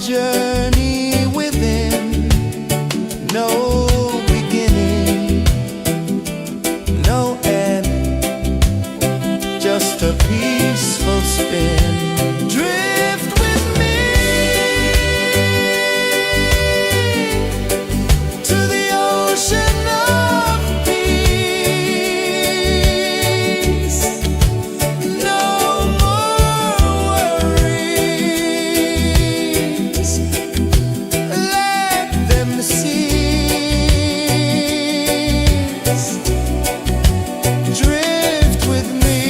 journey within, no beginning, no end, just a peaceful spin. Drift with me to the ocean of peace. No more worries, let them cease. Drift with me,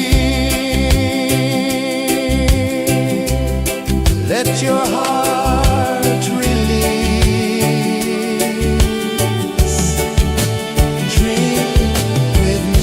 let your heart release. Dream with me.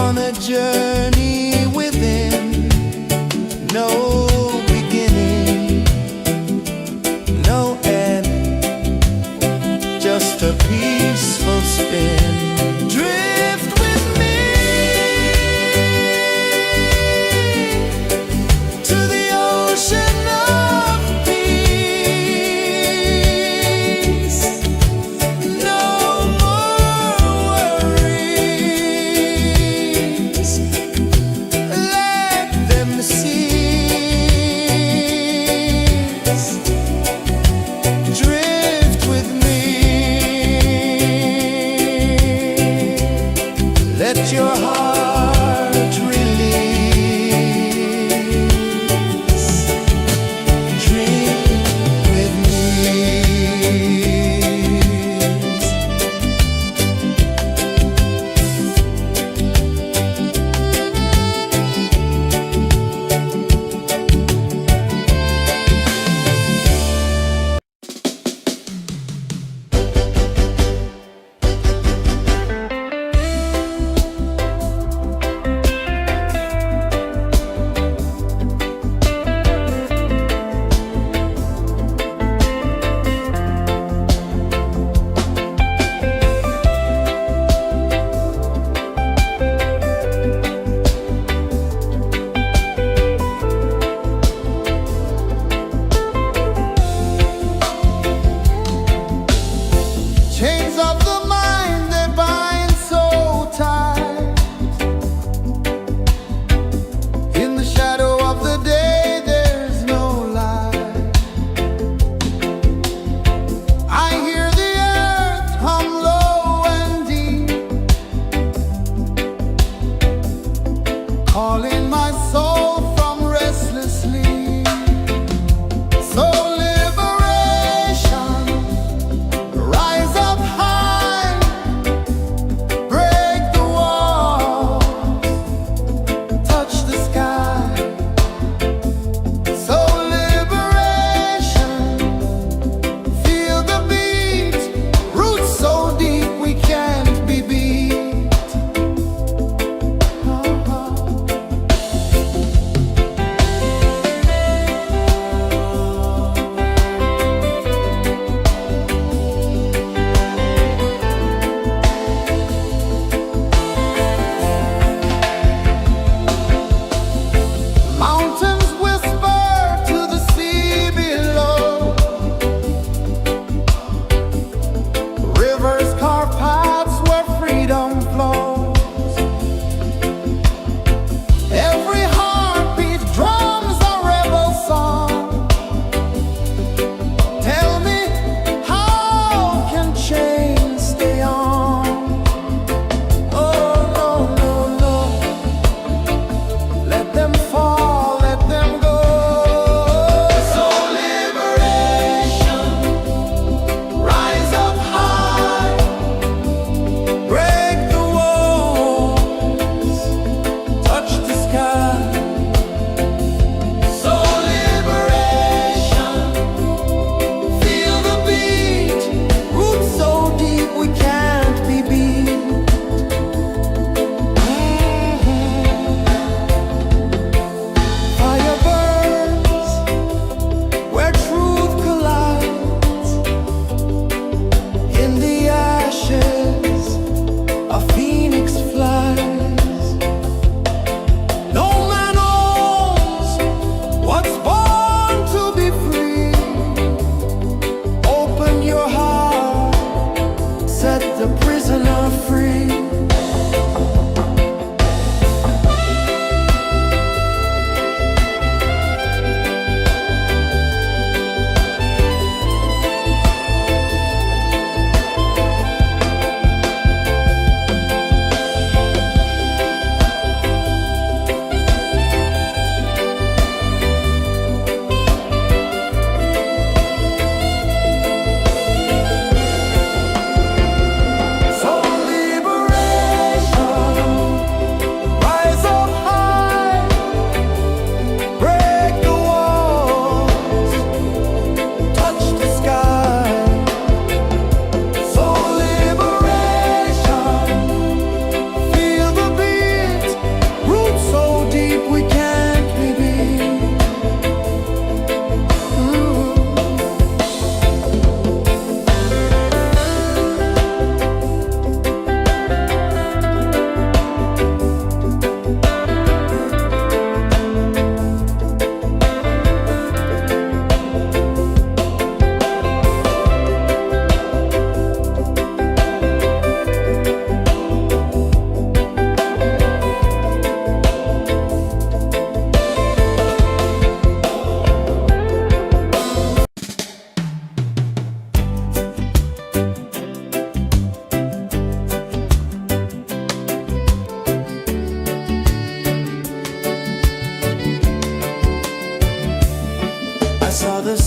on a journey within, no beginning, no end, just a peaceful spin. Drift with me to the ocean of peace. No more worries, let them see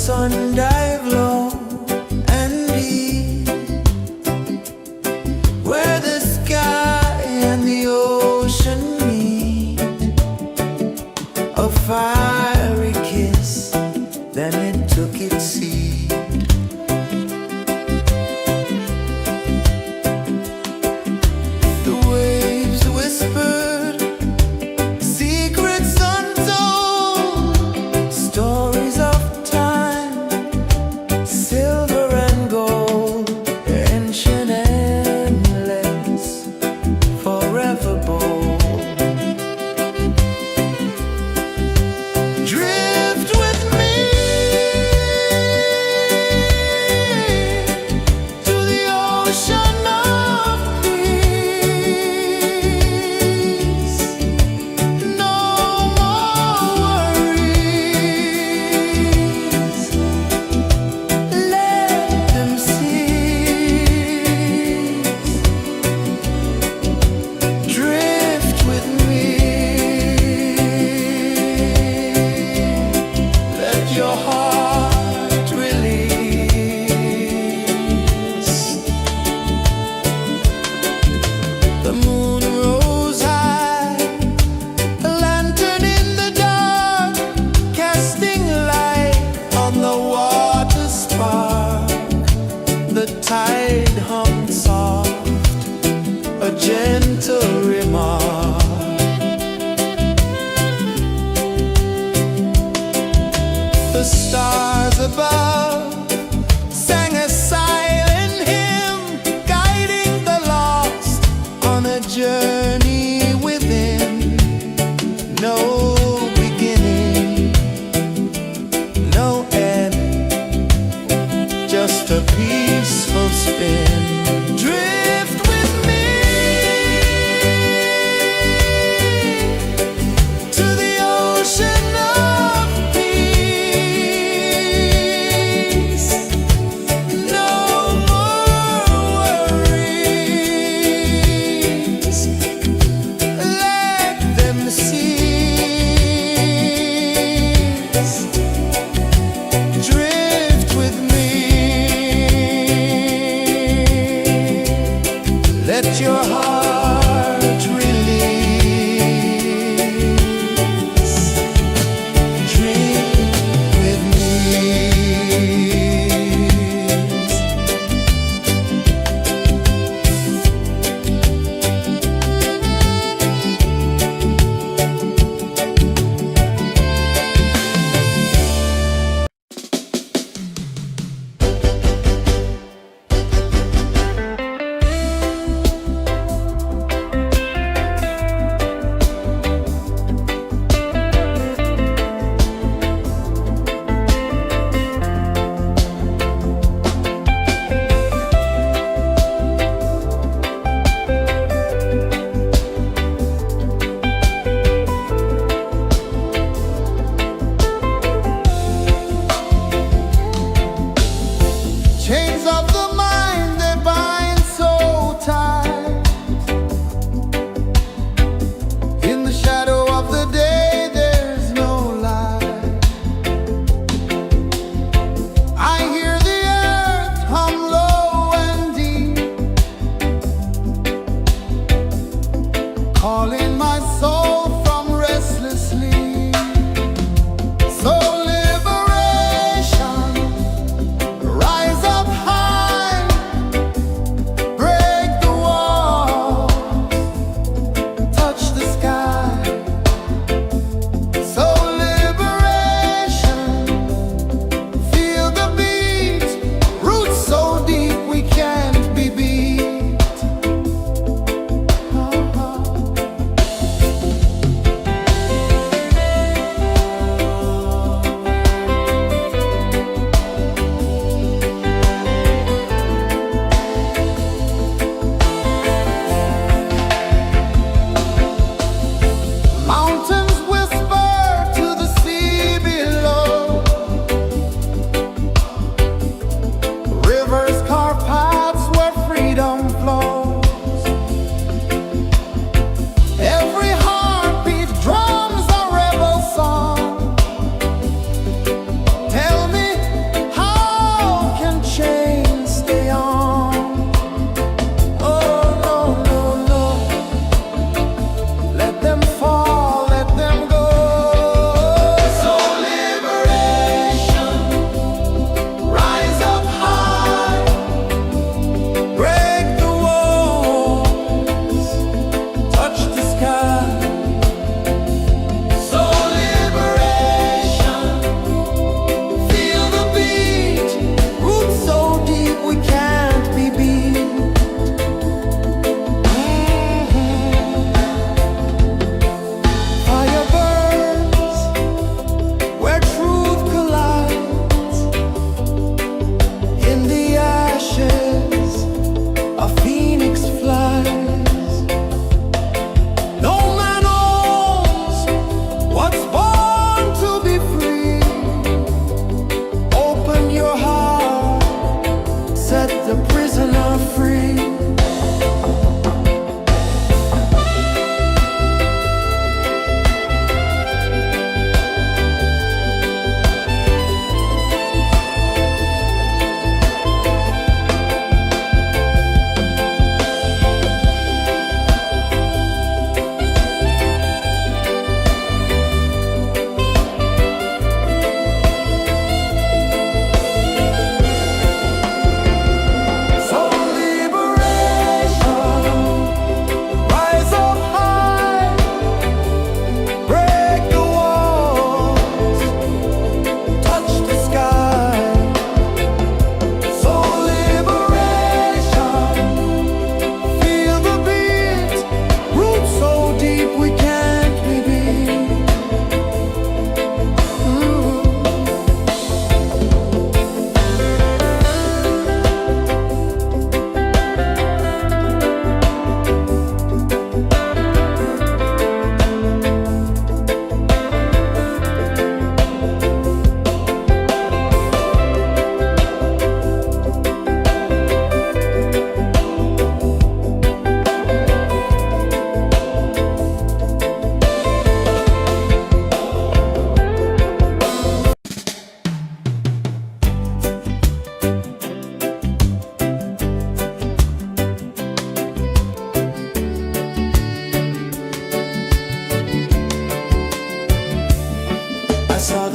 sun dive low and deep, where the sky and the ocean meet. A fiery kiss, then it took its seat. The waves whispered secrets untold, stories of time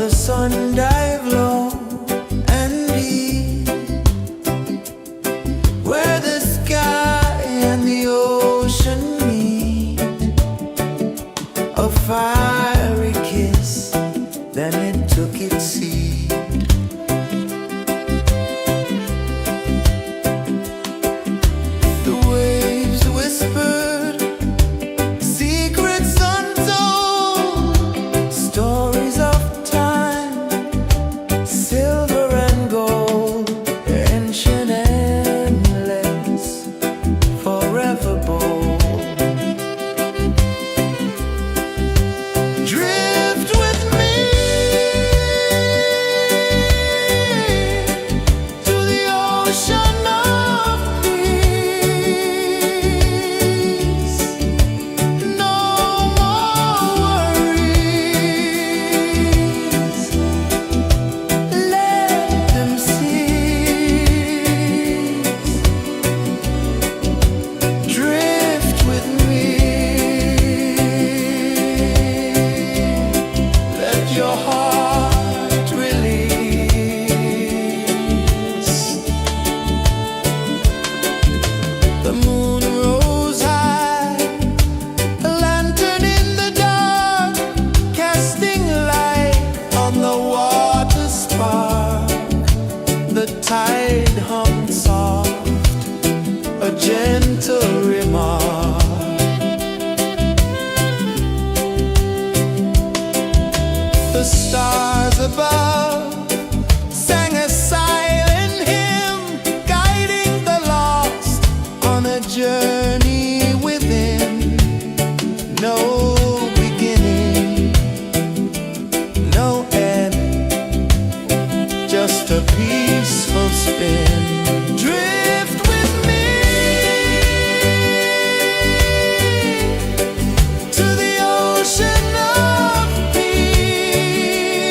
the sun dive low and deep, where the sky and the ocean meet, a fiery kiss, then it took its seat. The waves whispered secrets untold, stories of time, silver and gold, ancient, endless, forever bold. Drift with me to the ocean of peace. No more worries, let them cease. Drift with me, let your heart release. The moon rose high, a lantern in the dark, casting light on the water spark. The tide hummed soft, a gentle remark. The stars above sang a silent hymn, guiding the lost on a journey within. No beginning, no end, just a peaceful spin. Drift with me to the ocean of peace.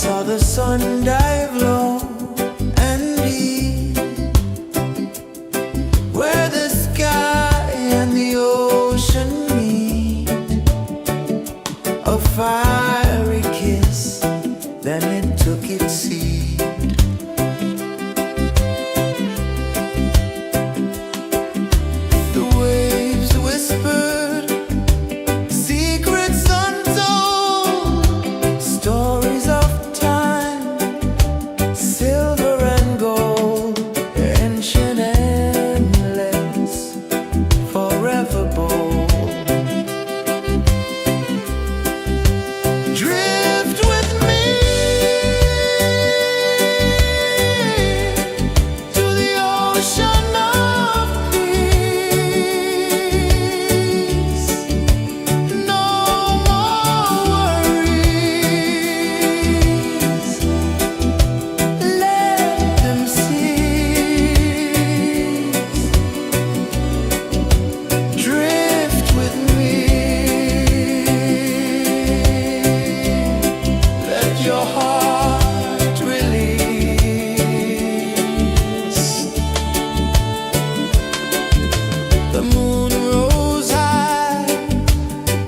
saw the sun dive low and deep, where the sky and the ocean meet. A fiery kiss, then it took its seed. The waves whispered secrets untold, stories of time, silver and gold, ancient, endless, forever bold. Drift with me to the ocean of peace. No more worries, let them cease. Drift with me, let your heart release. The moon rose high,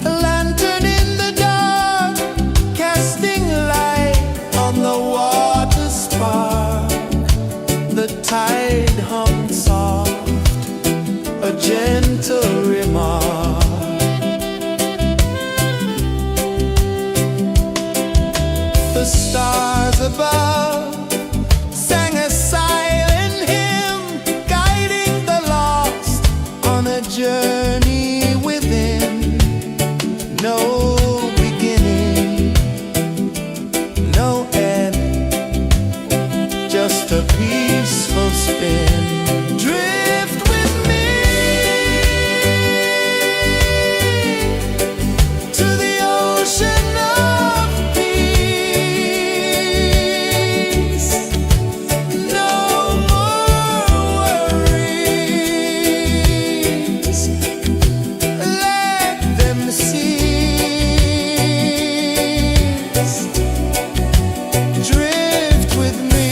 a lantern in the dark, casting light on the water spark. The tide hummed soft, a gentle remark. The stars above sang a silent hymn, guiding the lost on a journey within. No beginning, no end, just a peaceful spin. Drift with me to the ocean of peace. No more worries, let them cease. Drift with me.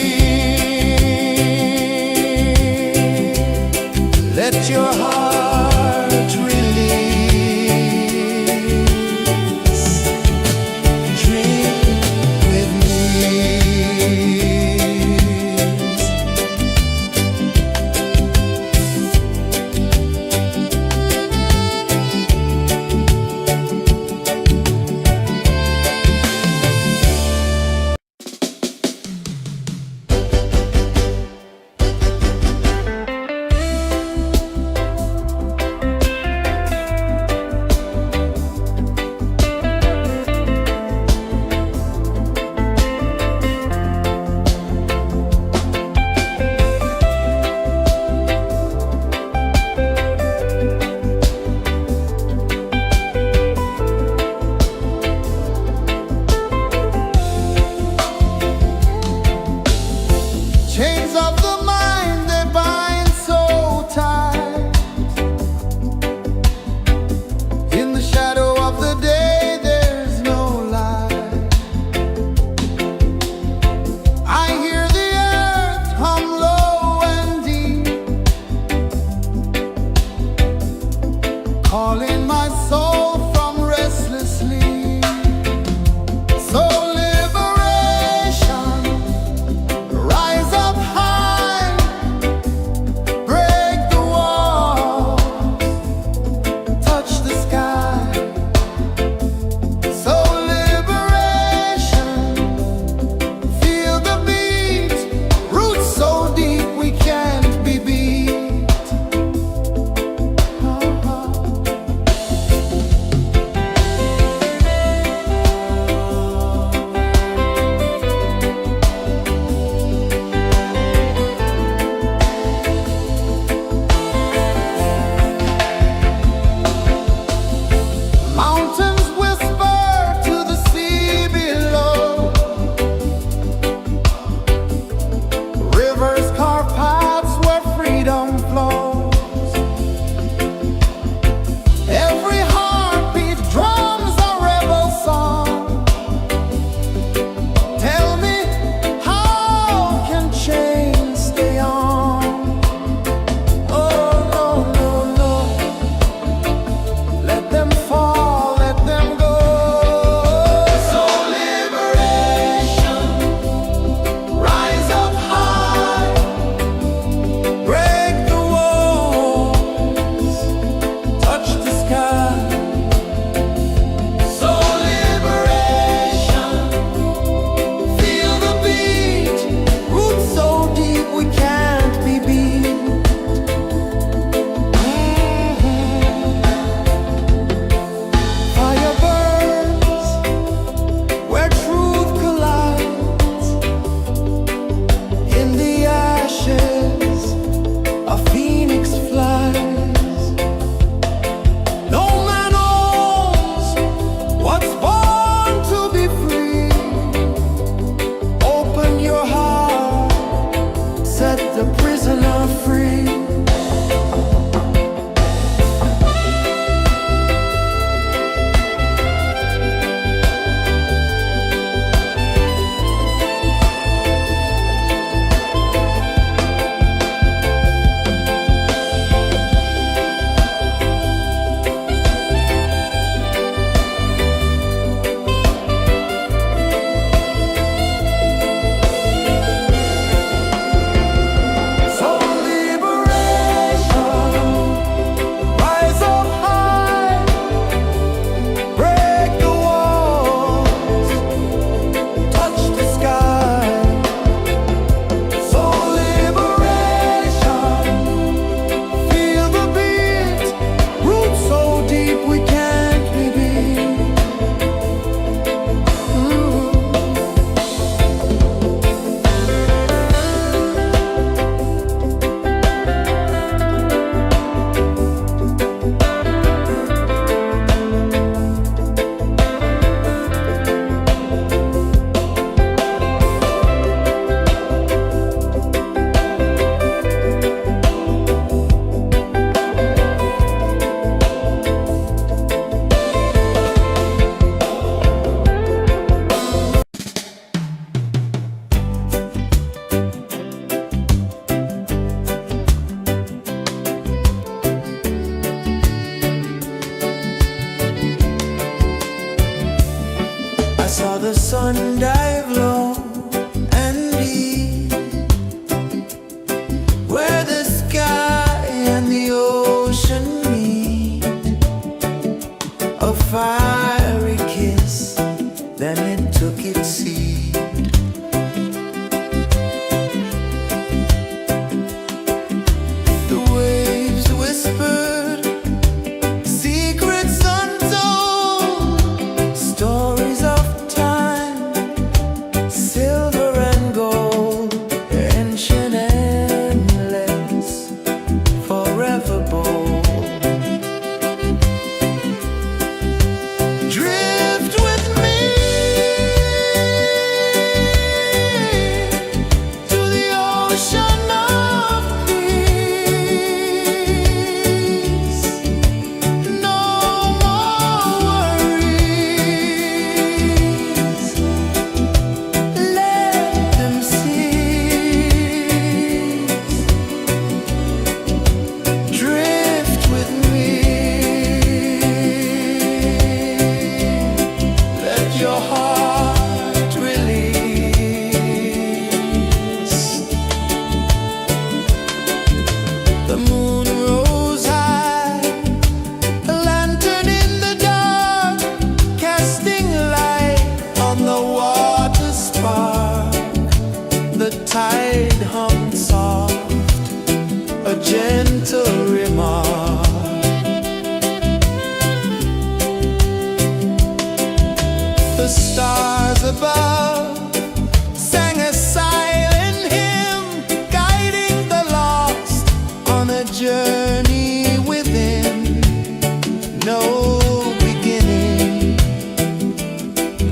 dive low and deep, where the sky and the ocean meet. A fiery kiss, then it took its seat. The waves whispered secrets untold, stories of time, silver and gold, ancient, endless, forever bold. Drift with me to the ocean of peace. No more worries, let them cease. Drift with me, let your heart release. The moon rose high, a lantern in the dark, casting light on the water spark. The tide hummed soft, a gentle remark. The stars above sang a silent hymn, guiding the lost on a journey within. No beginning,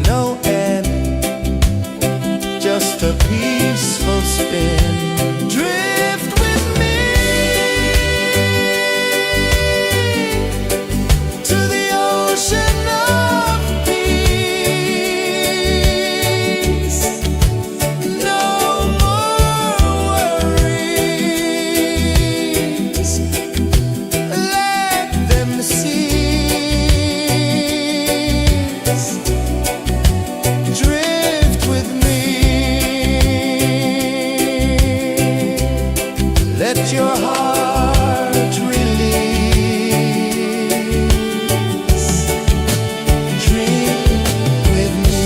no end, just a peaceful spin. Drift with me to the ocean of peace. No more worries, let them cease. Drift with me, let your heart release. Drift with me.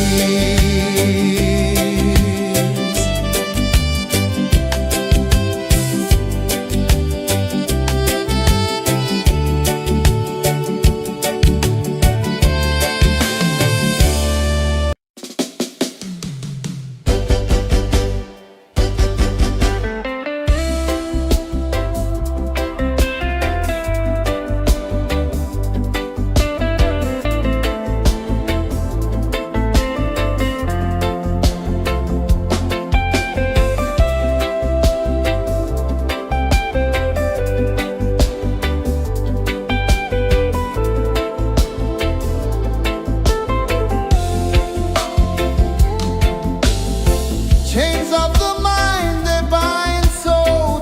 Chains of the mind, they bind so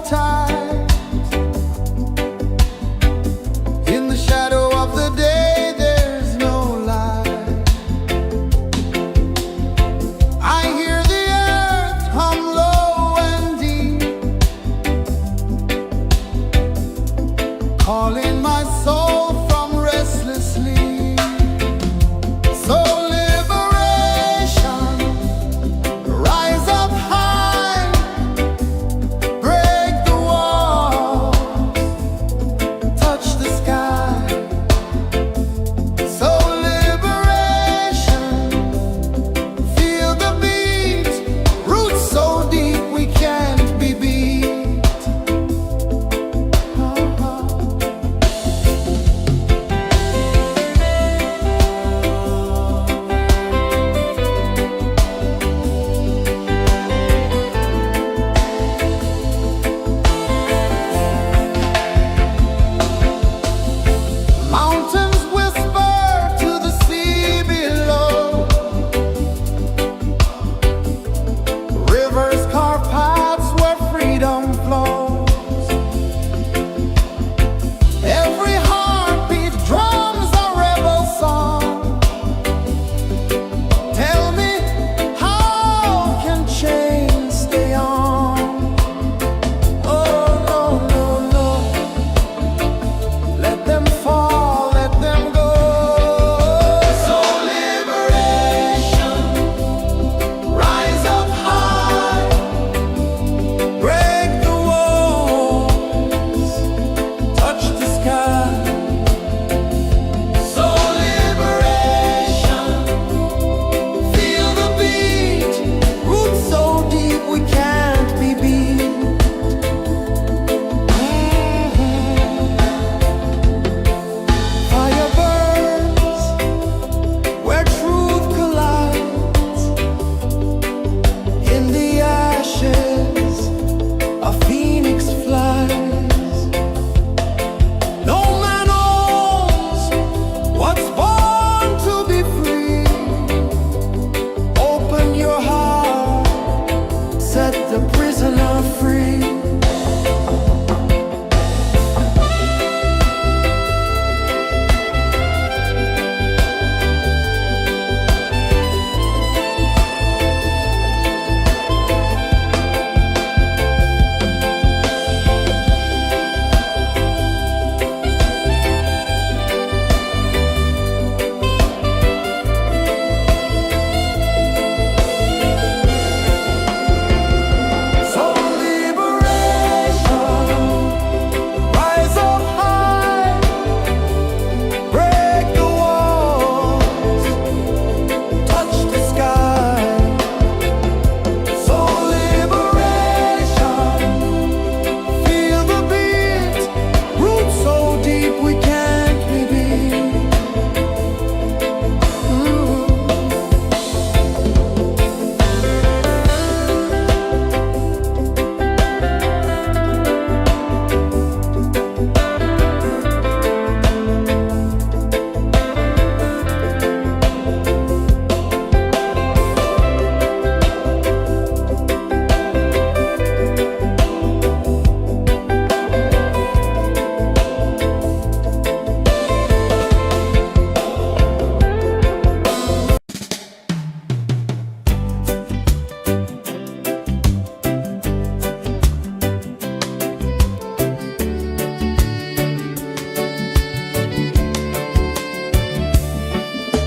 tight. In the shadow of the day, there's no light. I hear the earth hum low and deep, calling my soul from restless sleep. So liberation, rise up high, the prisoner free.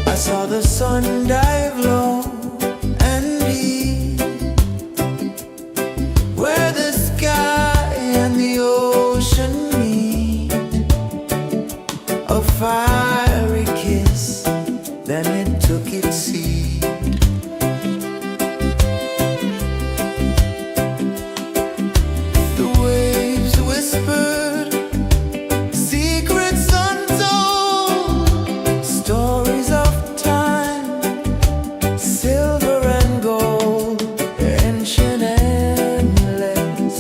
I saw the sun dive low and deep, where the sky and the ocean meet. A fiery kiss, then it took its seat. The waves whispered secrets untold, stories of silver and gold, ancient, endless,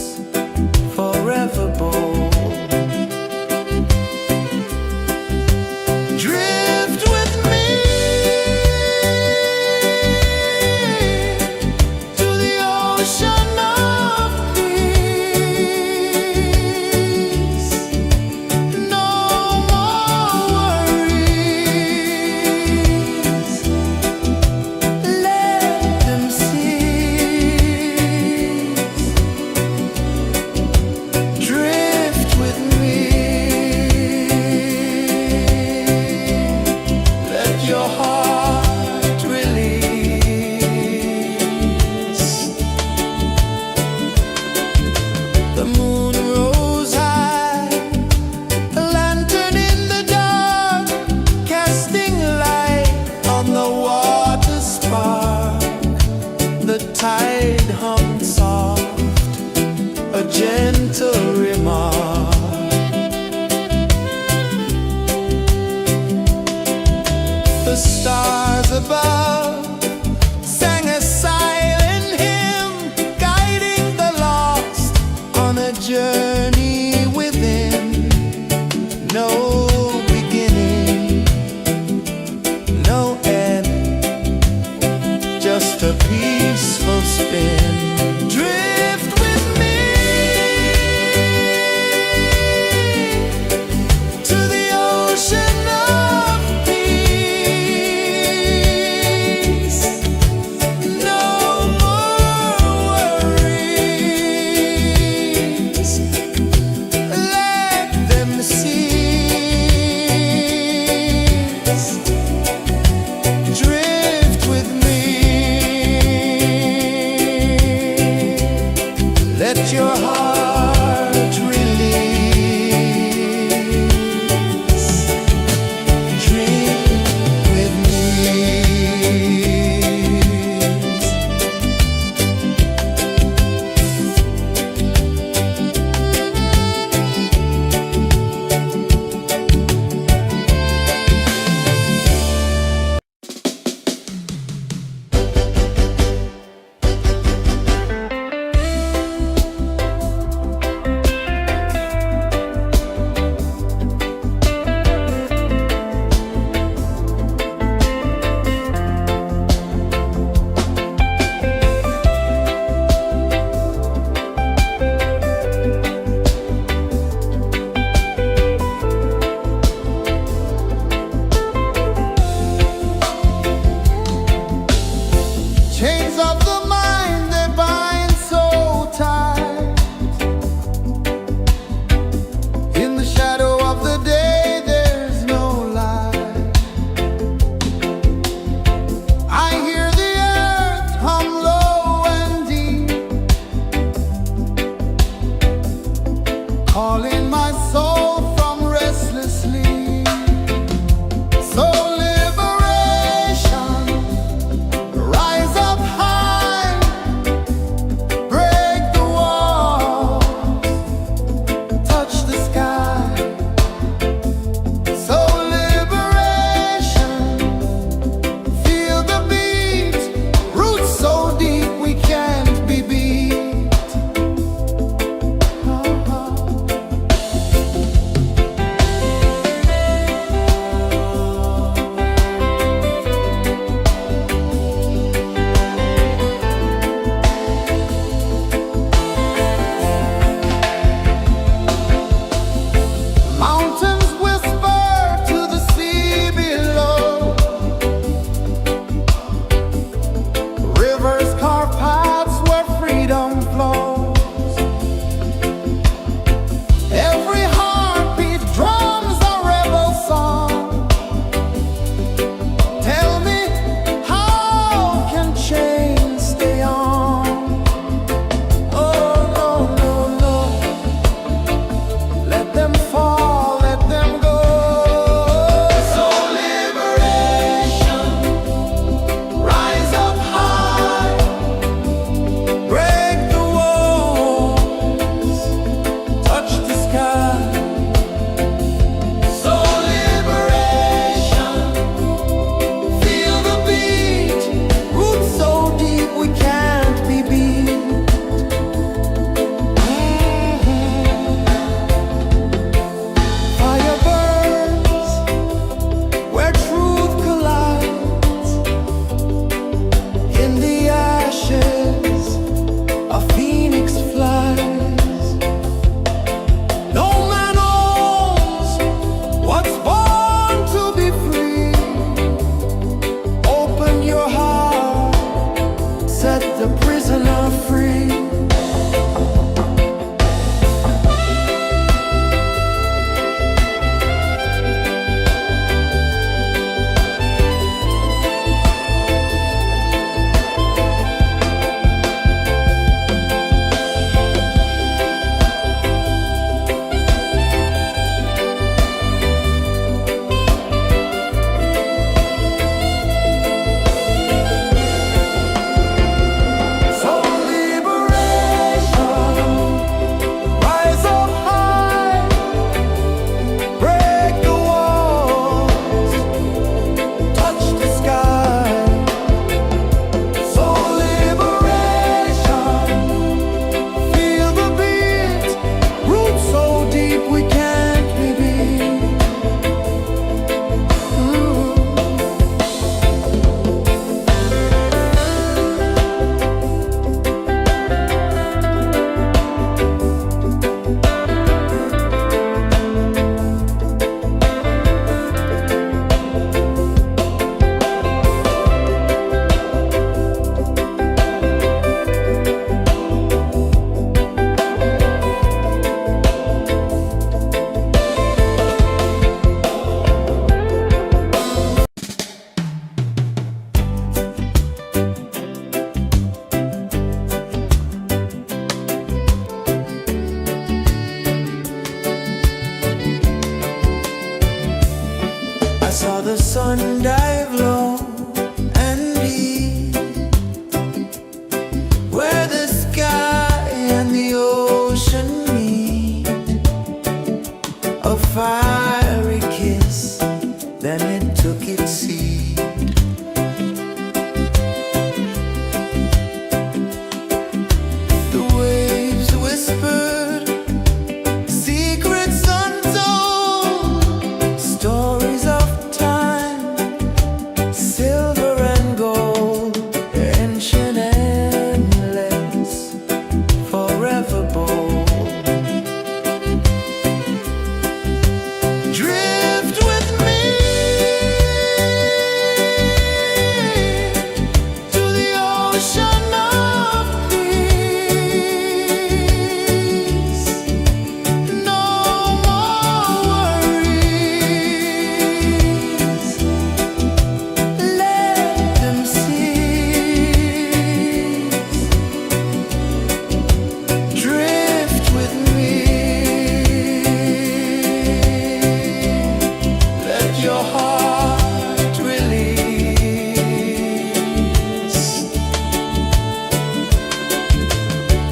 forever bold. Drift with me to the ocean of peace. No more worries. Your heart release. The moon rose high, a lantern in the dark, casting light on the water spark. The tide hummed soft, a gentle remark. The stars above sang a silent hymn, guiding the lost on a journey within. No beginning, no end, just a peaceful spin. Drift with me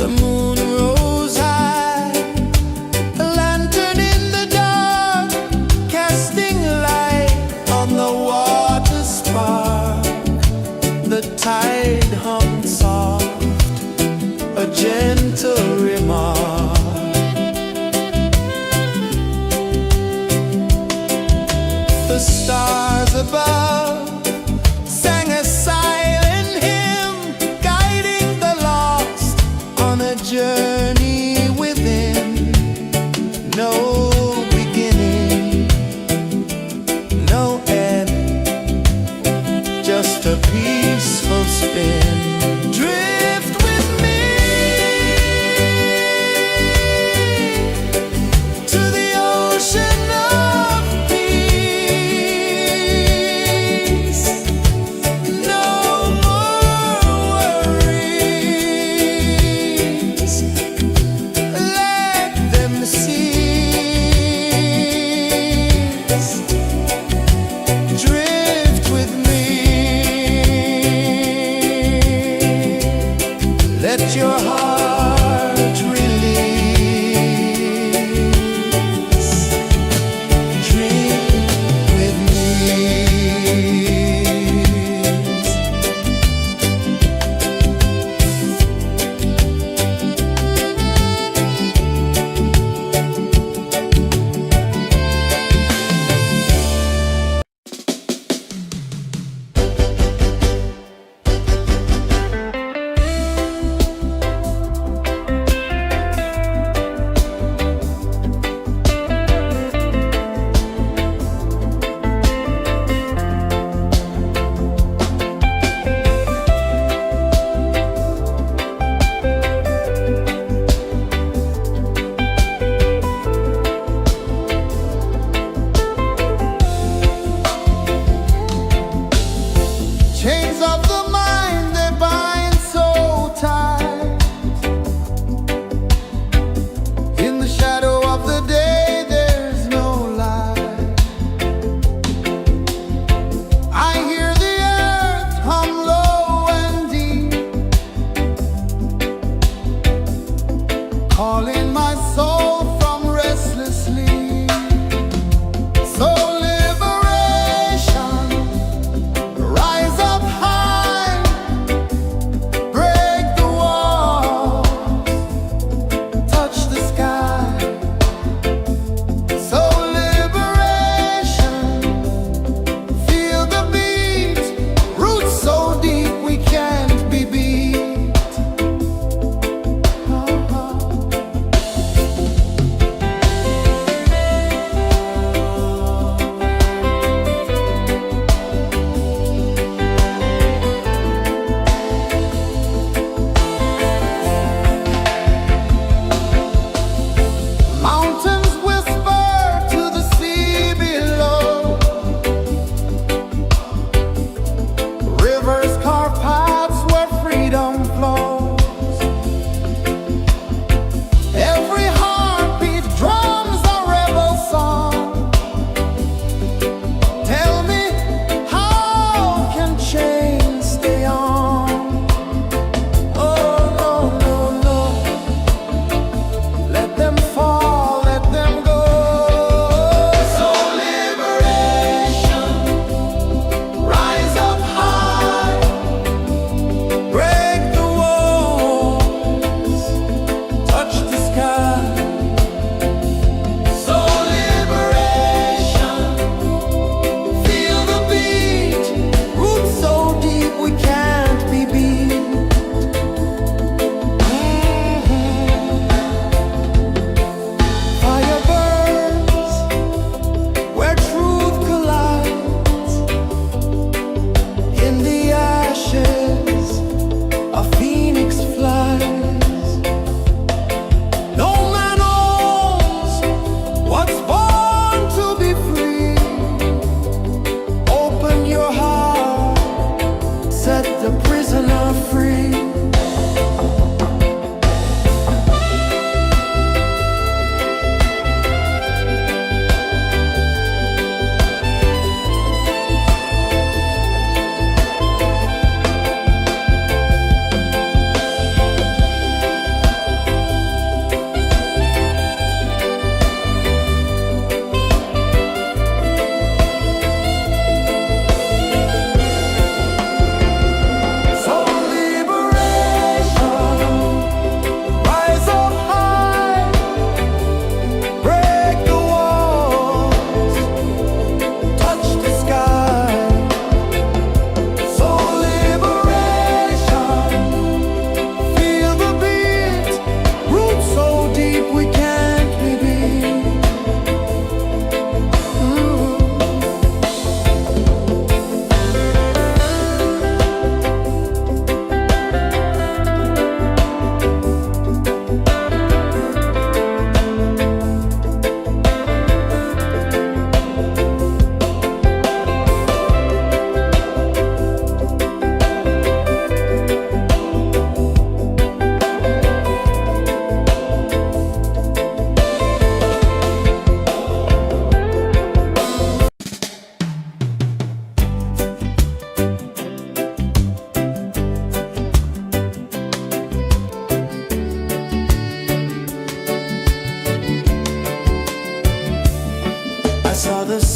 The moon rose high, a lantern in the dark, casting light on the water spark. The tide hummed soft, a gentle remark. The stars above sang a silent hymn, guiding the lost on a journey within. No beginning, no end, just a peaceful spin. Drift with me to the ocean of peace. No more worries, let them cease. Drift with me, let your heart release. Drift with me.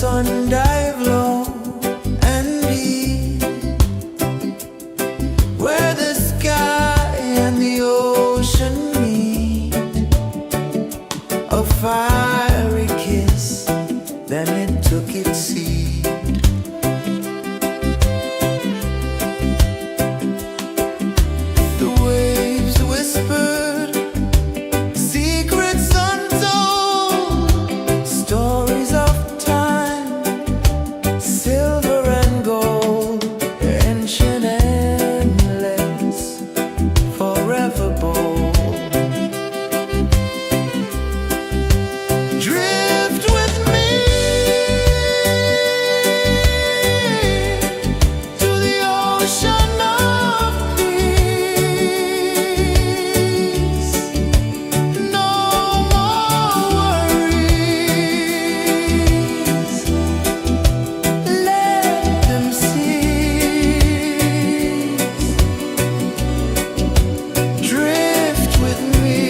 sun dive low and deep, where the sky and the ocean meet. A fiery kiss, then it took its seed. The waves whispered secrets untold, stories of time, silver and gold, ancient, endless, forever bold. Drift with me to the ocean of peace. No more worries, let them cease. Drift with me,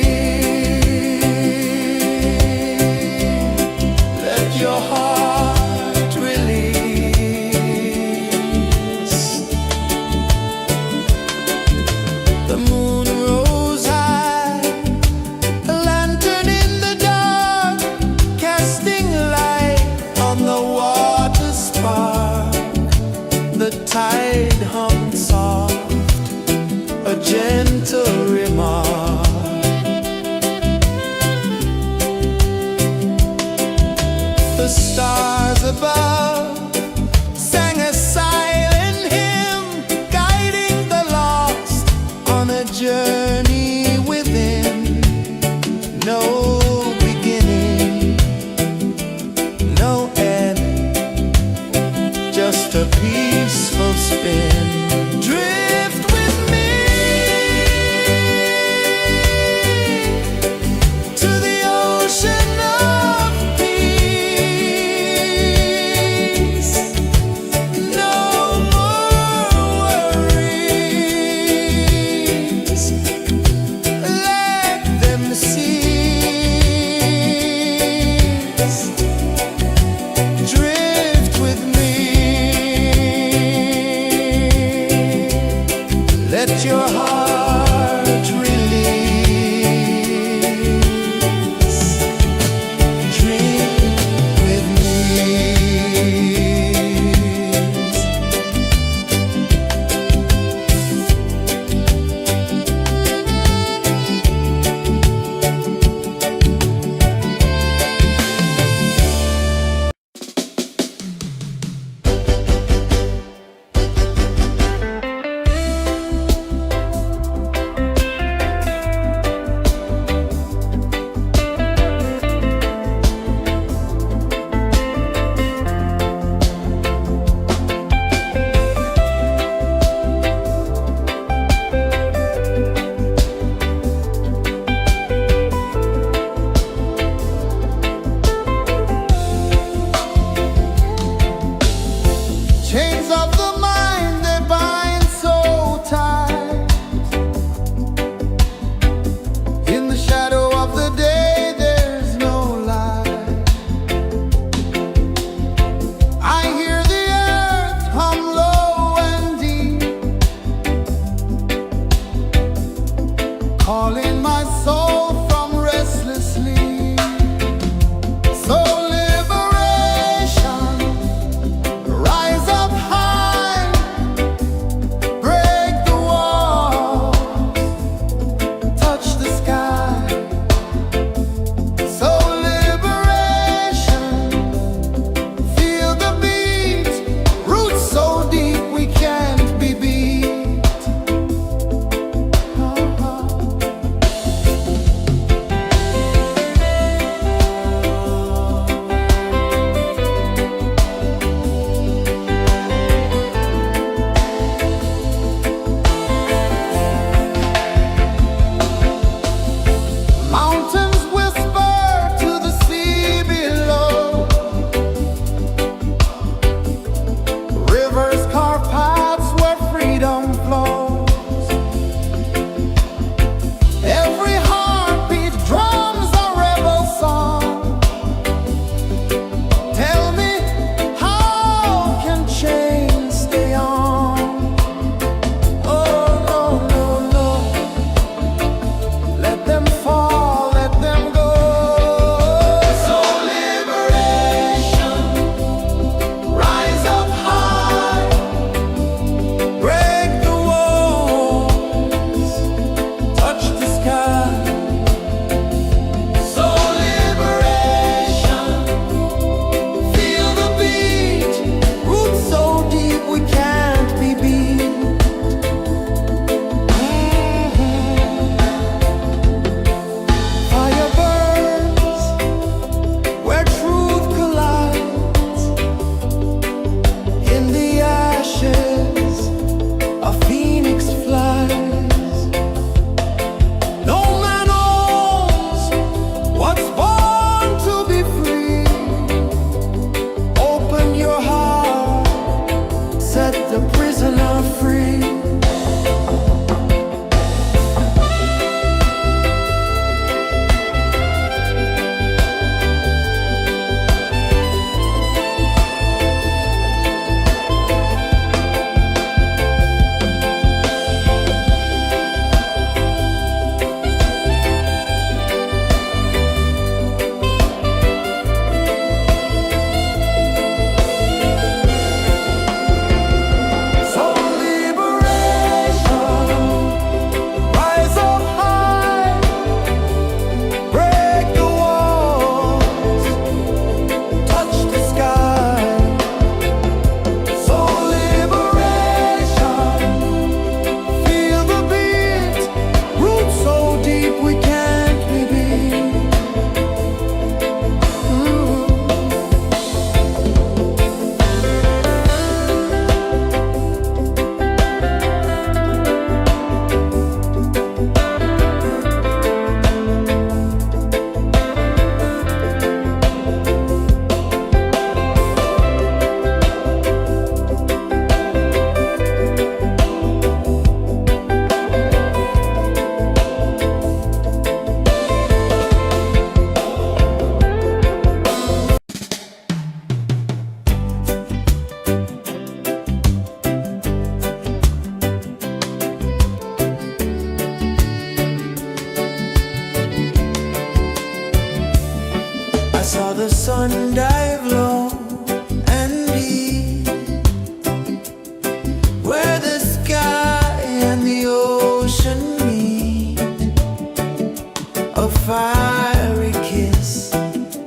let your heart release. The moon rose high, a lantern in the dark, casting light on the water spark. The tide hummed soft, a gentle remark. The stars above sang a silent hymn, guiding the lost on a journey within. No beginning, no end, just a peaceful spin. Drift with me to the ocean of peace. No more worries, let them cease. Drift with me, let your heart release. Dream with me. Chains of the mind, they bind so tight. In the shadow of the day, there's no light. I hear the earth hum low and deep, calling my soul from restless sleep. So liberation, rise up high, break the walls, touch the sky. So liberation, feel the beat, roots so deep we can't be beat. sun dive low and deep, where the sky and the ocean meet, a fiery kiss,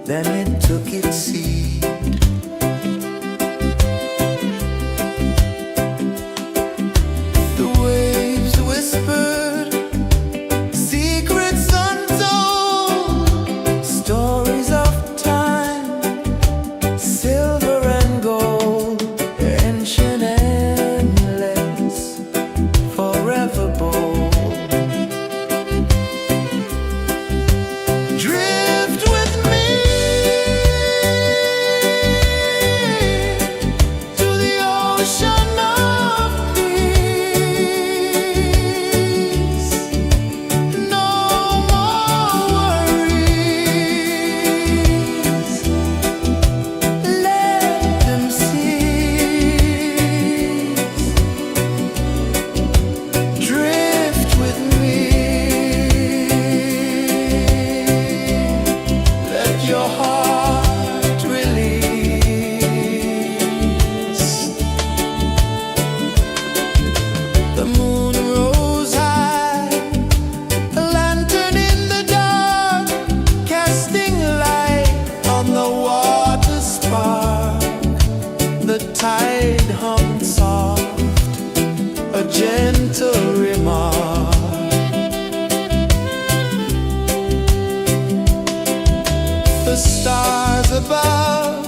then it took its seed. The waves whispered secrets untold, stories of time, silver and gold, ancient, endless, forever bold. Drift with me to the ocean of peace. No more worries, let them cease. Drift with me, let your heart release. The moon rose high, a lantern in the dark, casting light on the water spark. The tide hummed soft, a gentle remark. The stars above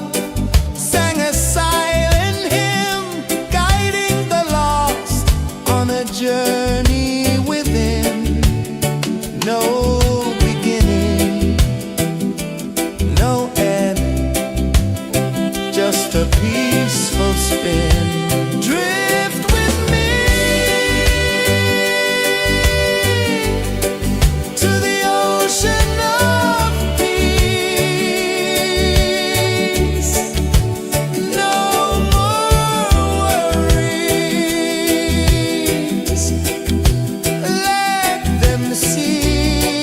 sang a silent hymn, guiding the lost on a journey within. No beginning, no end, just a peaceful spin. Drift with me to the ocean of peace. No more worries, let them cease.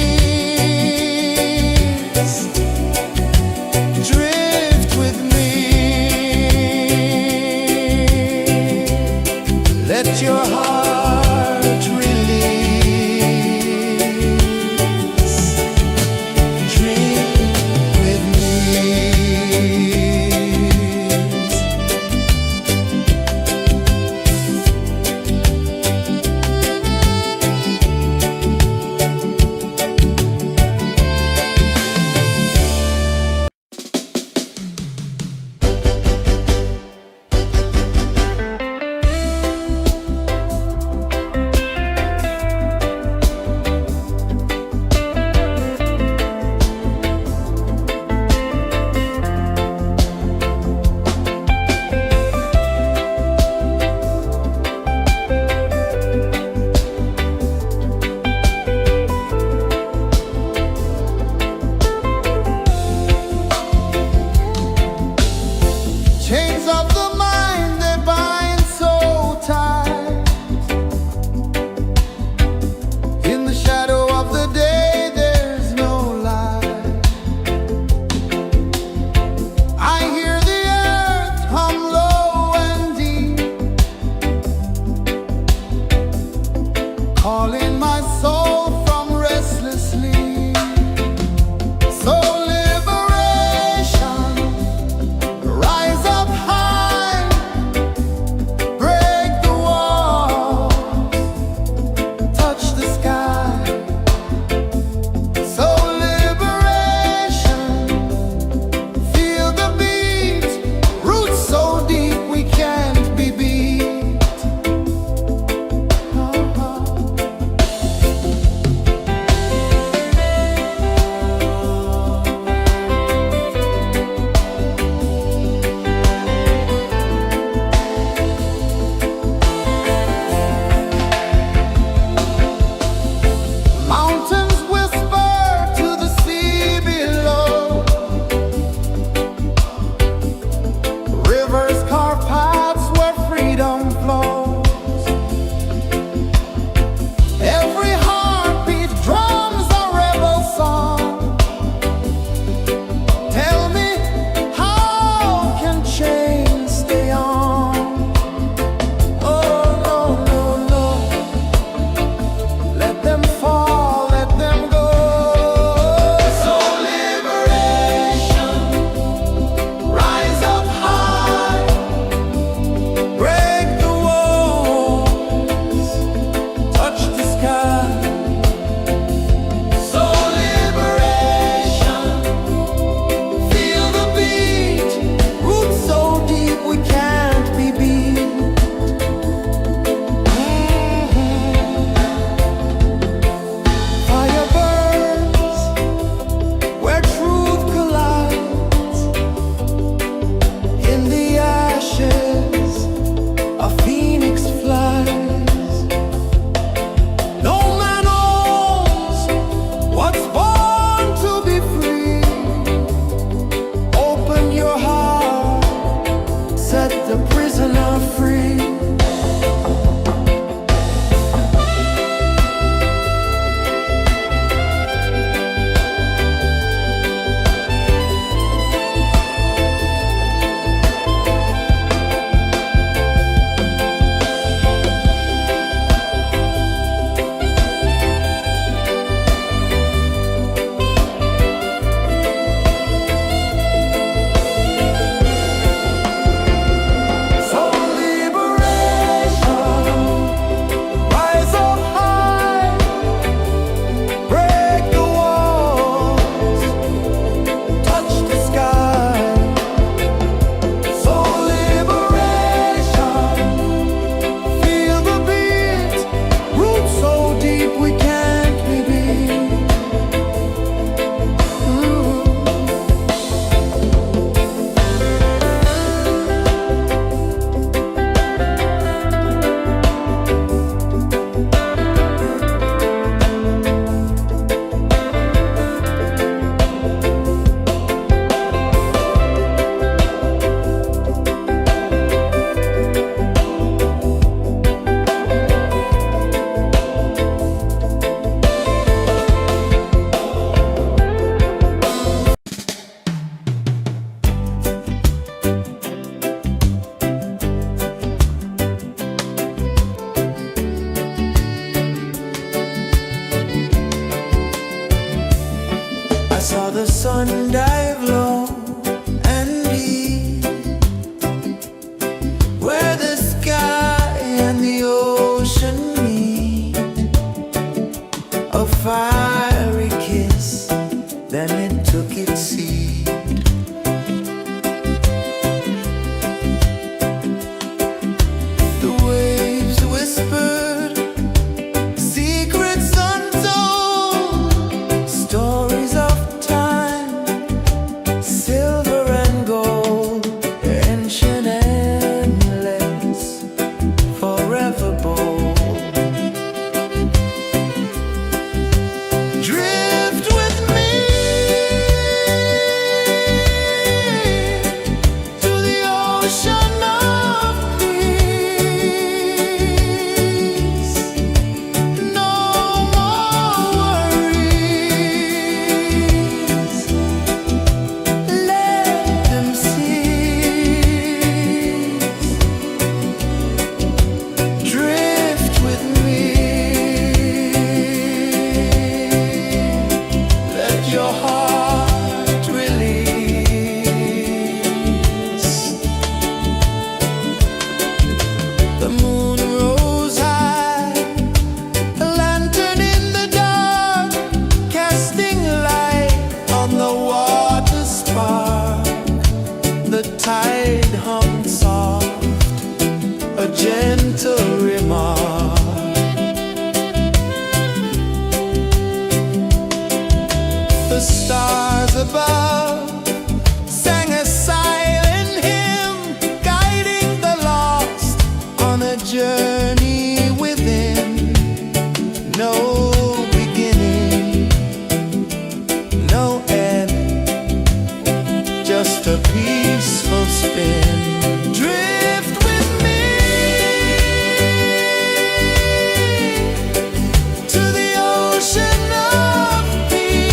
sun dive low and deep, where the sky and the ocean meet. A fiery kiss, then it took its seat. The waves whispered secrets untold, stories of time, silver and gold, ancient, endless, forever bold. Drift with me to the ocean of peace. No more worries, let them cease. Drift with me, let your heart release. The moon rose high, a lantern in the dark, casting light on the water spark. The tide hummed soft, a gentle remark. The stars above sang a silent hymn, guiding the lost on a journey within. No beginning, no end, just a peaceful spin. Drift with me to the ocean of peace.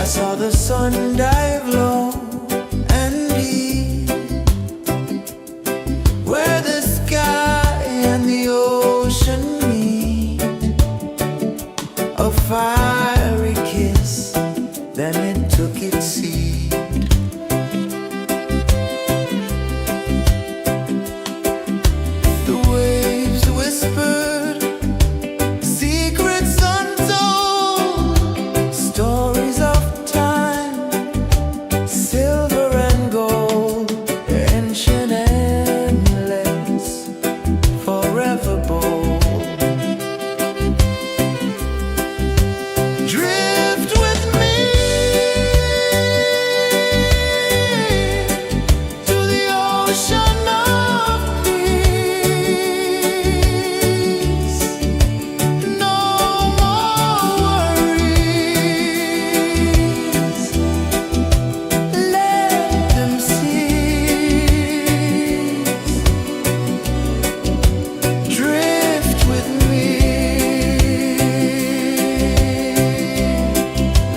saw the sun dive low and deep, where the sky and the ocean meet. A fiery kiss, then it took its seat. The waves whispered secrets untold, stories of time, silver and gold, ancient, endless, forever bold. Drift with me to the ocean of peace. No more worries, let them cease. Drift with me,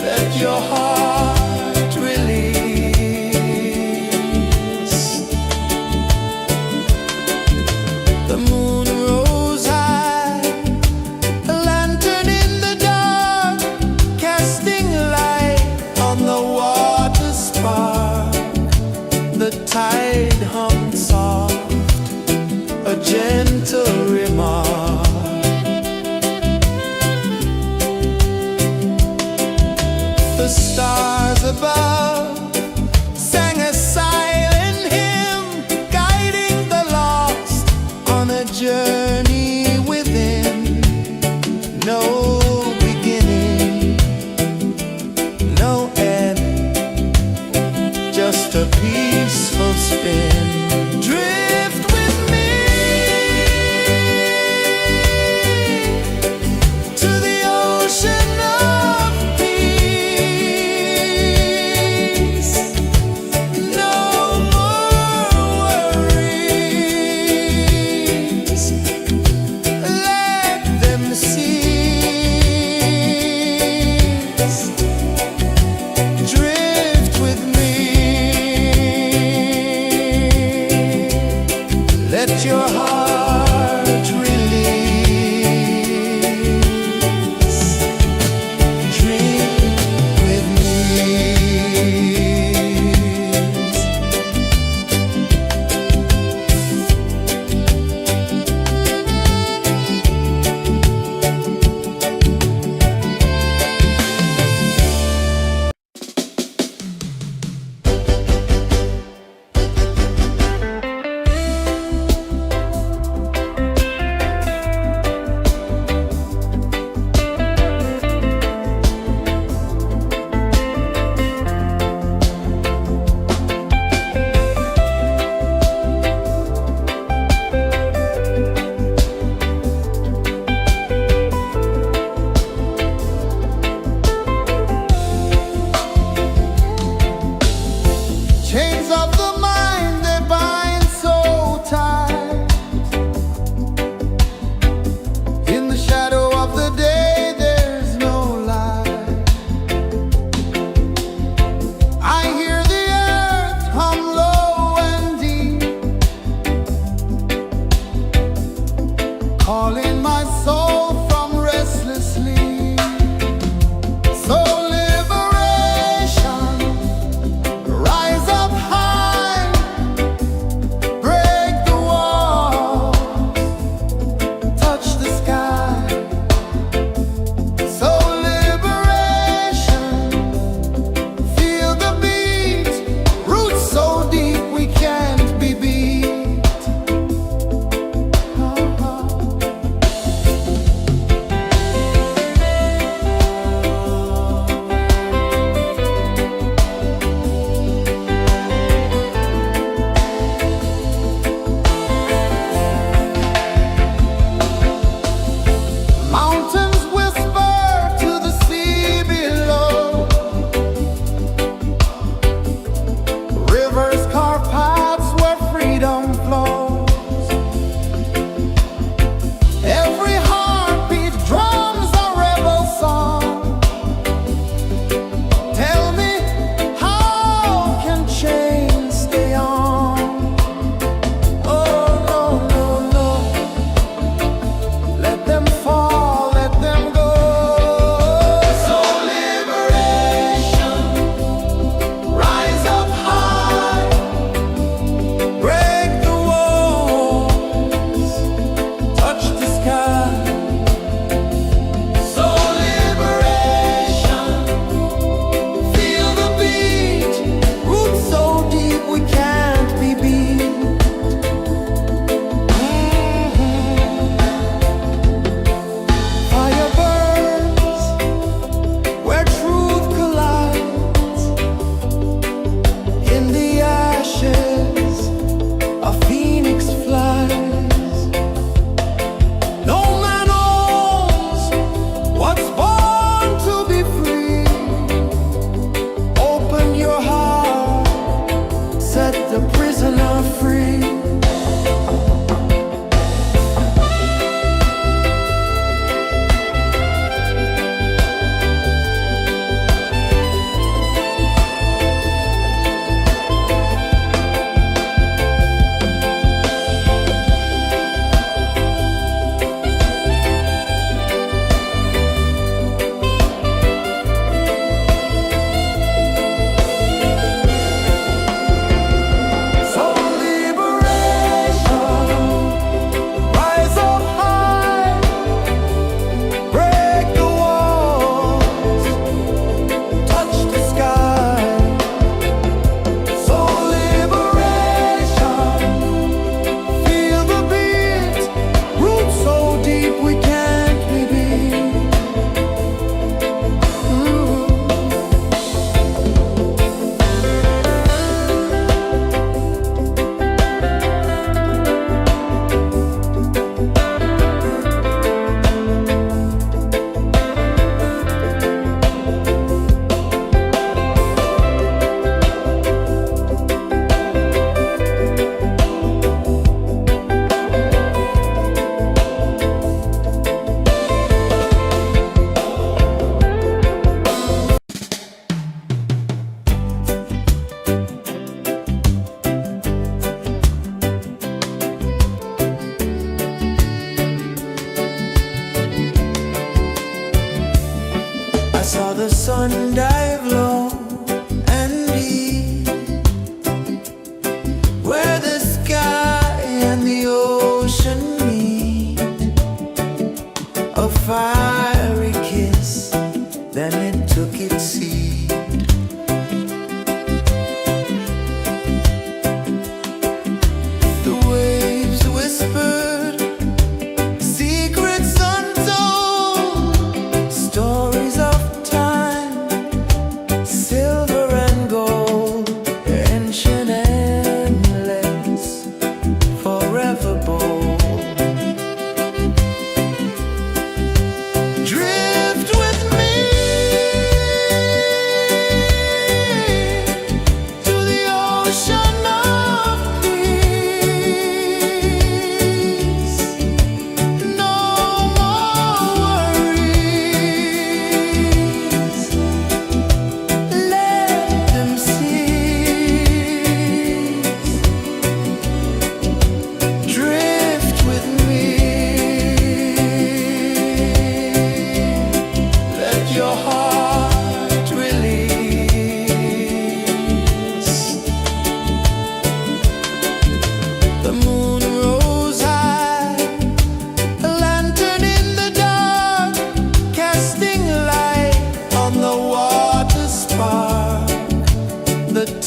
let your heart release. The moon rose high, a lantern in the dark, casting light on the water spark. The tide hummed soft, a gentle remark. The stars above sang a silent hymn, guiding the lost on a journey within. No beginning, no end, just a peaceful spin. Drift with me to the ocean of peace. No more worries, let them cease. Drift with me, let your heart release. Dream with me.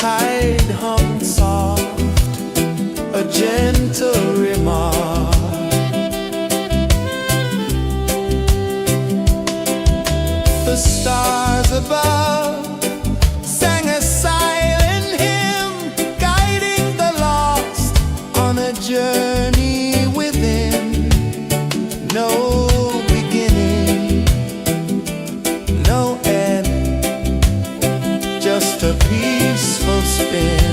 tide hung soft, a gentle remark. The stars above sang a silent hymn, guiding the lost on a journey within. No beginning, no end, just a peaceful spin.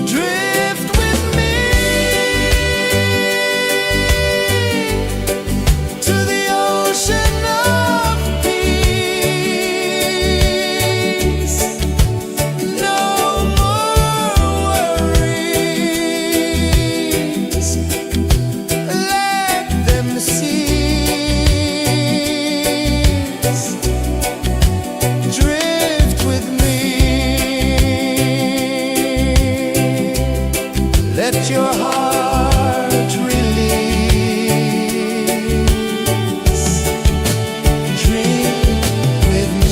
Drift with me to the ocean of peace. No more worries, let them cease. Drift with me, let your heart release. Dream with me.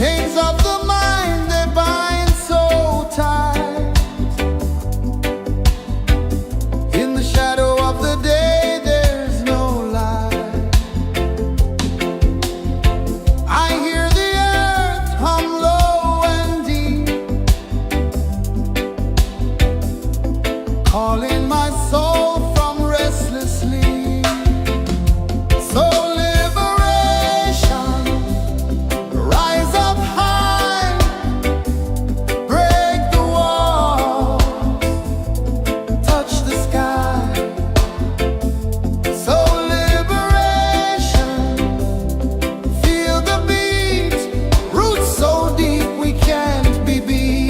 Chains of the mind, they bind so tight. In the shadow of the day, there's no light. I hear the earth hum low and deep, calling my soul from restless sleep. So liberation, rise up high, break the walls, touch the sky. So liberation, feel the beat, roots so deep we can't be beat.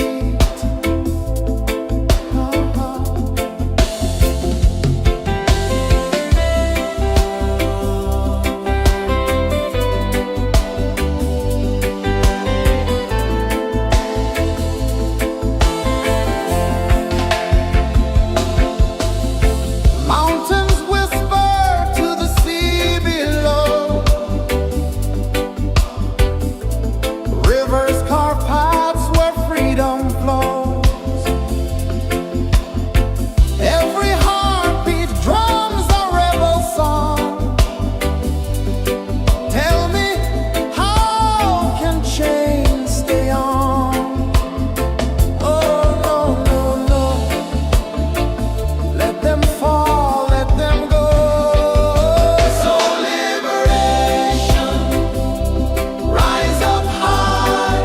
Mountains whisper to the sea below, rivers carve paths where freedom flows. Every heartbeat drums a rebel song. Tell me, how can chains stay on? Oh no, no, no, let them fall, let them go. So liberation, rise up high,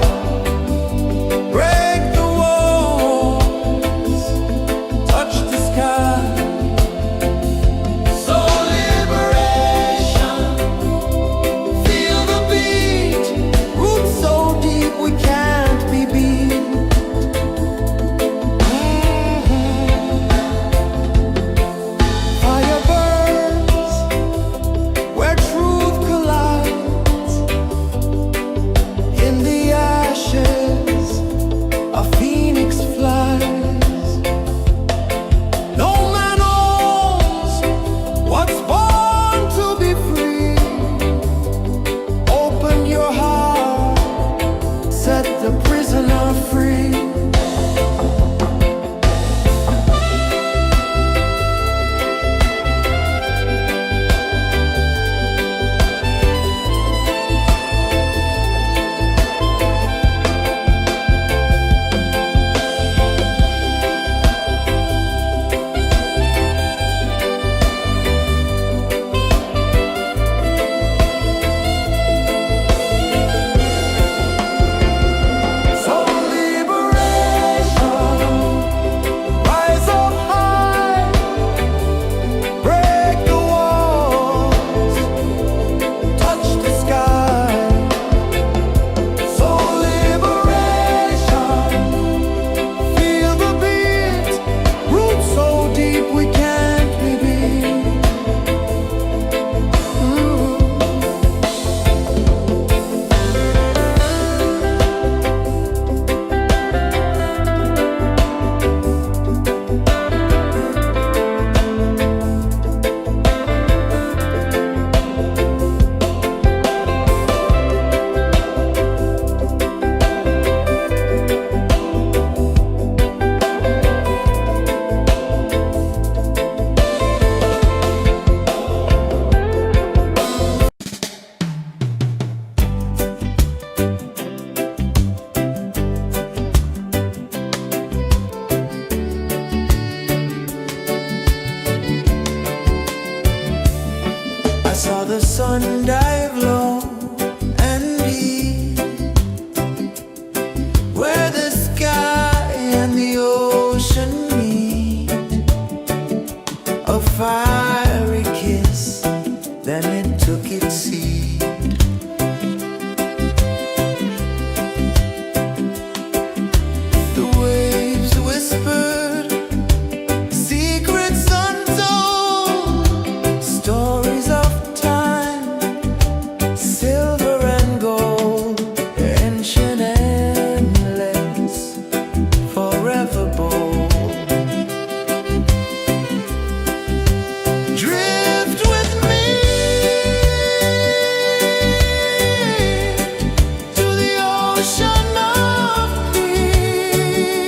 ocean of peace.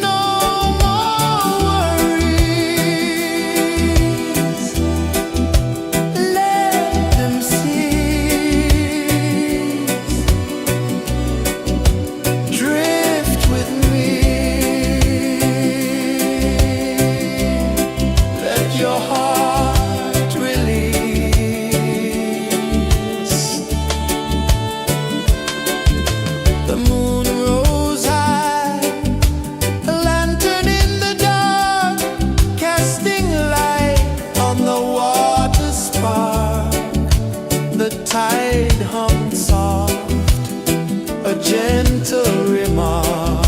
No more worries. Let them cease. Drift with me. Let your heart release. The moon rose high, a lantern in the dark, casting light on the water spark. The tide hummed soft, a gentle remark.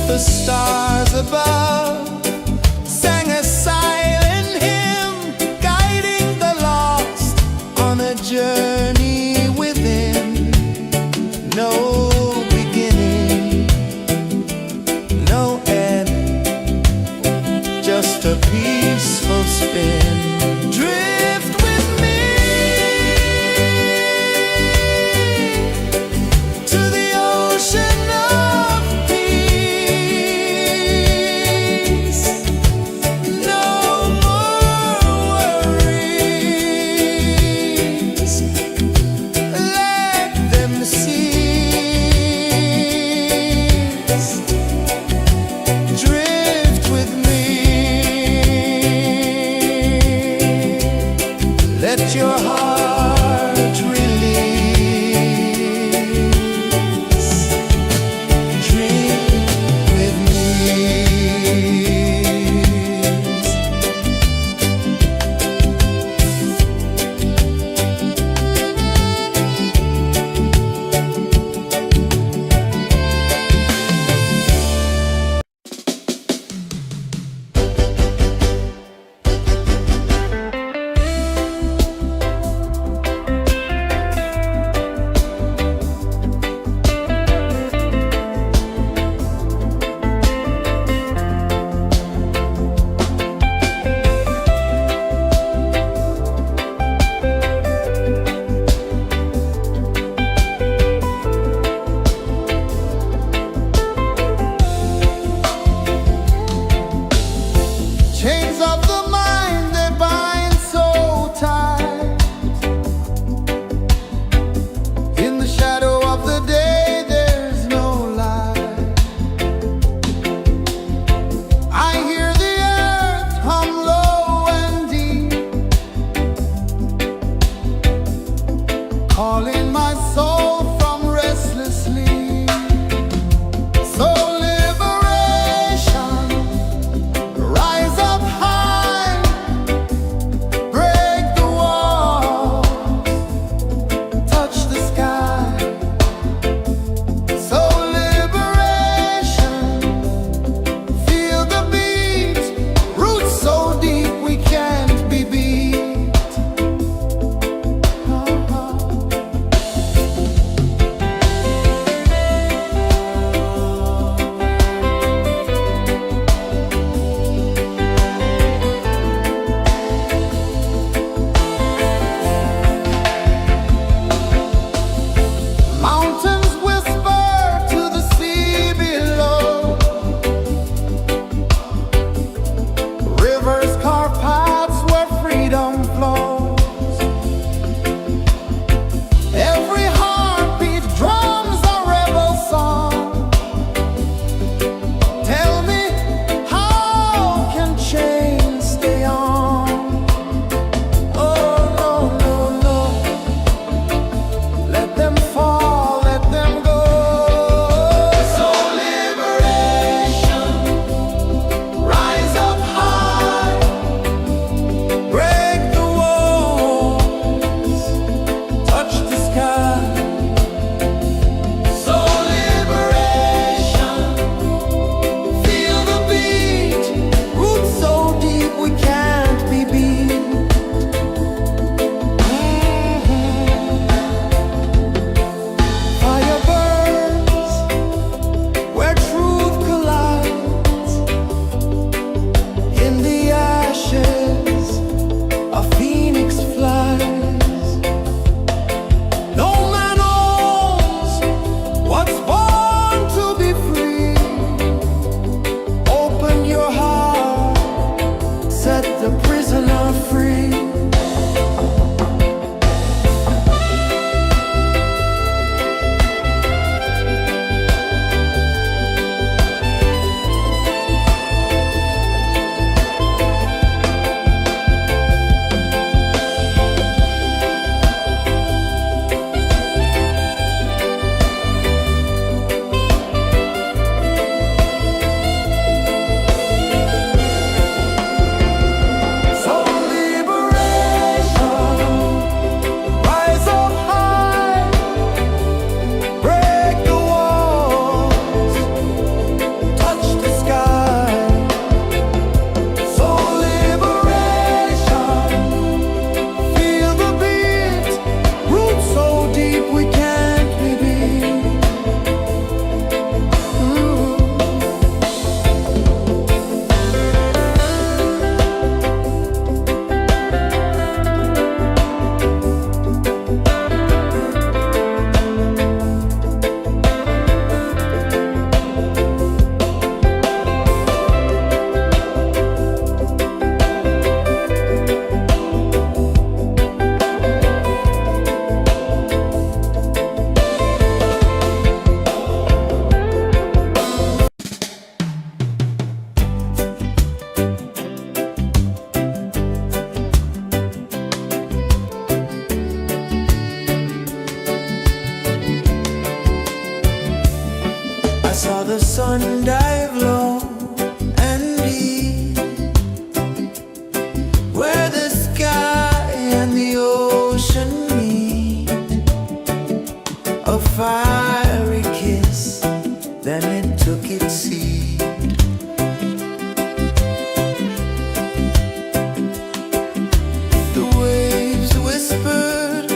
The stars above sang a silent hymn, guiding the lost on a journey within. No beginning, no end, just a peaceful spin. Drift with me to the ocean of peace. No more worries. Let them cease. Drift with me. Let your heart release. Dream with me. The waves whispered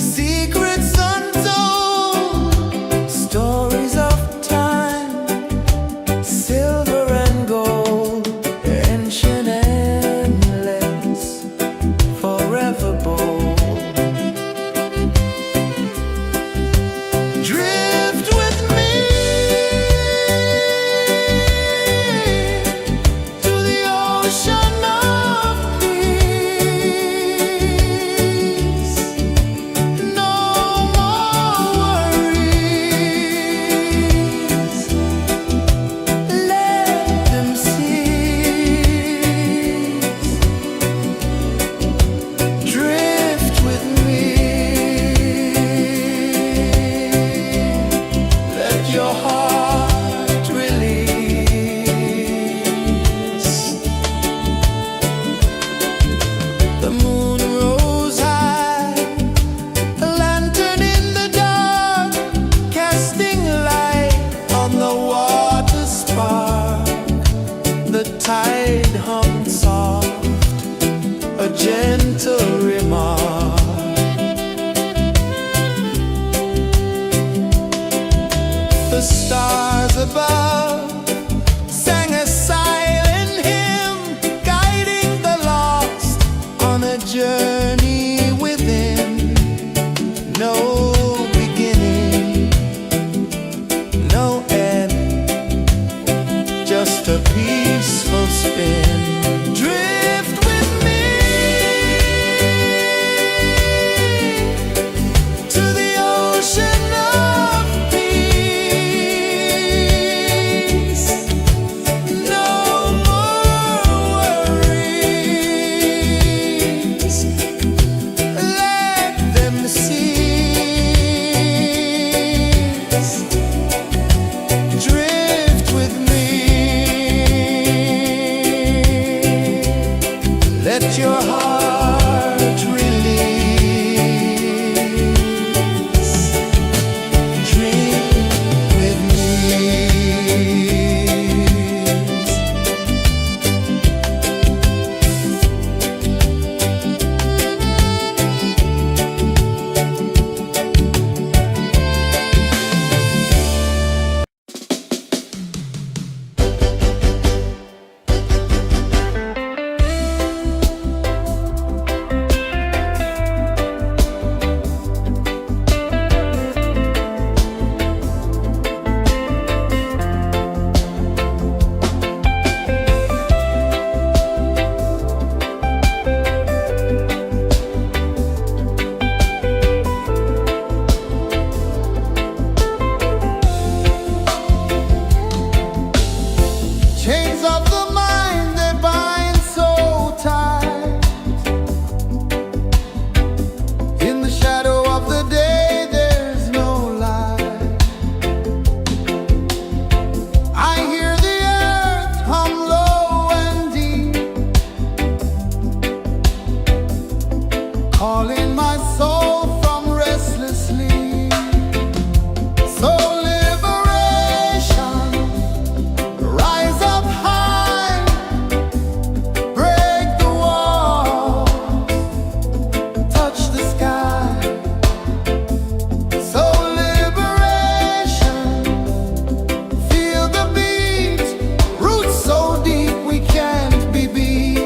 secrets untold, stories of time, silver and gold, ancient, endless, forever bold. Drift with me to the ocean of peace. No more worries. Let them cease. Drift with me. Let your heart release. The moon rose high, a lantern in the dark, casting light on the water spark. The tide hummed soft, a gentle remark. The stars above sang a silent hymn, guiding the lost on a journey within. No beginning, no end, just a peaceful spin. Drift with me to the ocean of peace. No more worries. Let them cease. Drift with me. Let your heart release. Dream with me. Chains of the mind, they bind so tight. In the shadow of the day, there's no light. I hear the earth hum low and deep, calling my soul from restless sleep. So liberation, rise up high, break the walls, touch the sky. So liberation, feel the beat, roots so deep we can't be beat.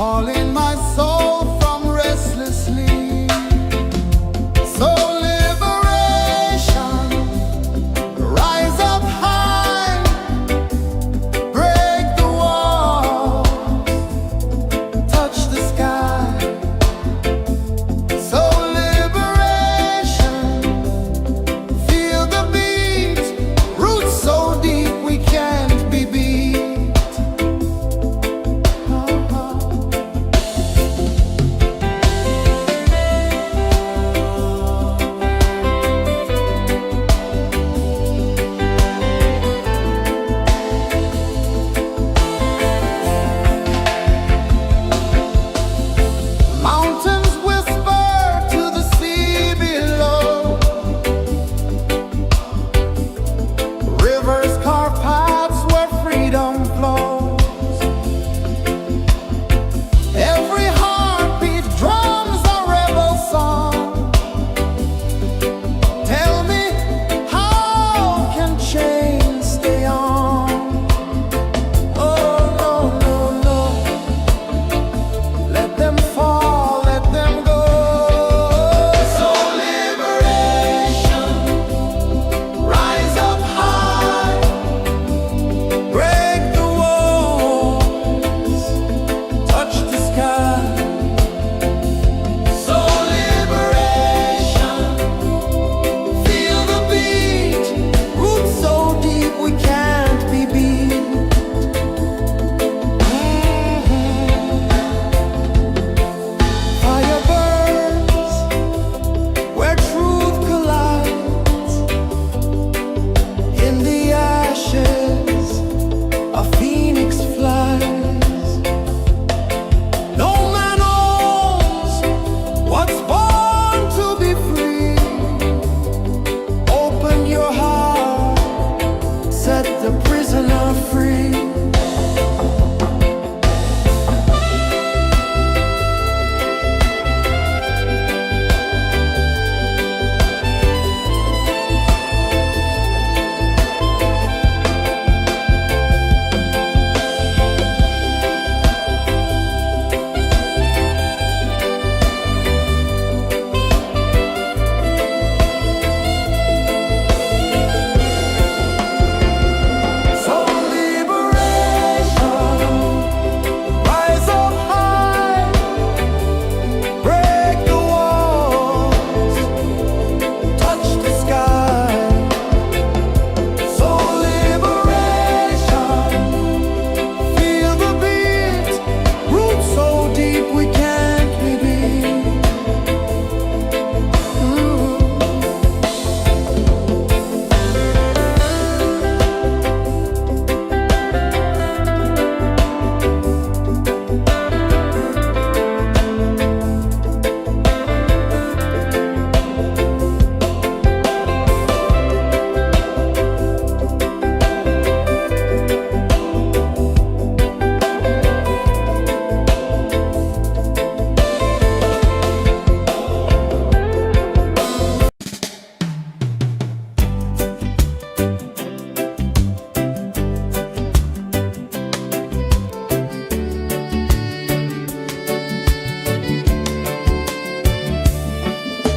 calling my soul from restless sleep. So liberation, rise up high, break the walls, touch the sky. So liberation, feel the beat, roots so deep we can't be beat. Mountains whisper to the sea below. Rivers carve paths where freedom flows. Every heartbeat drums a rebel song. Tell me, how can chains stay on? Oh, no, no, no. Let them fall, let them go. So liberation, rise up high, break the walls, touch the sky. So liberation, feel the beat, roots so deep we can't be beat. Fire burns where truth collides. In the ashes, a phoenix flies. No man owns what's born to be free. Open your heart, set the prisoner free. So liberation, rise up high, break the walls, touch the sky. So liberation, feel the beat, roots so deep we can't be beat.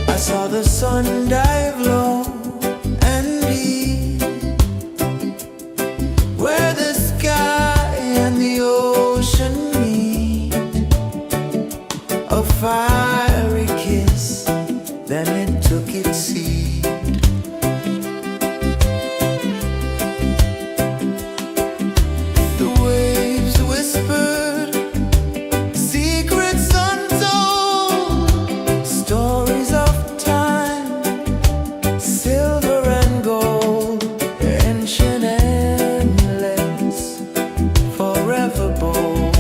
I saw the sun dive low and deep, where the sky and the ocean meet. A fiery kiss, then it took its seed. The waves whispered secrets untold, stories of time, silver and gold, ancient endless, forever bold.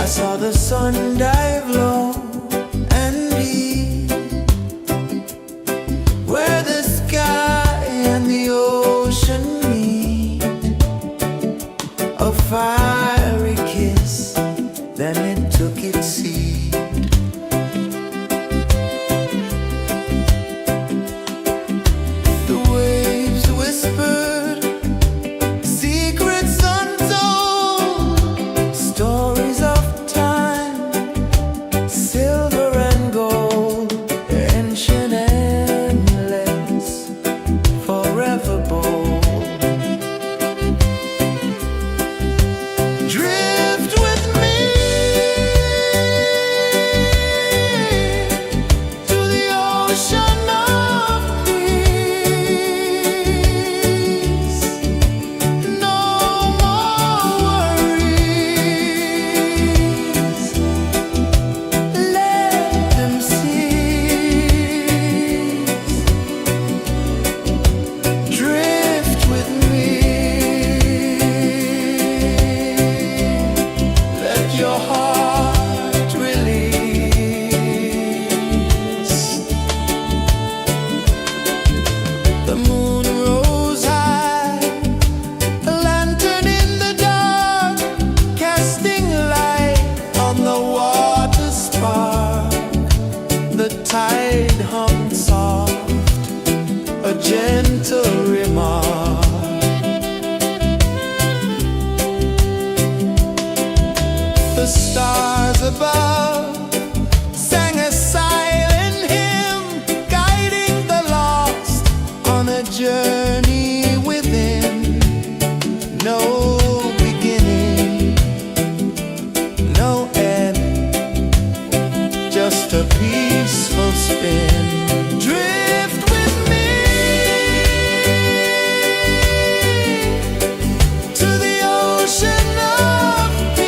saw the sun dive low and deep, where the sky and the ocean meet. A fiery kiss, then it took its seat. The waves whispered secrets untold, stories of time, silver and gold, ancient, endless, forever bold. Drift with me to the ocean of peace. No more worries, let them cease. Drift with me, let your heart release. The moon rose high, a lantern in the dark, casting light on the water spark. The tide hummed soft, a gentle remark. The stars above sang a silent hymn, guiding the lost on a journey within. No beginning, no end, just a peaceful spin. Drift with me to the ocean of peace.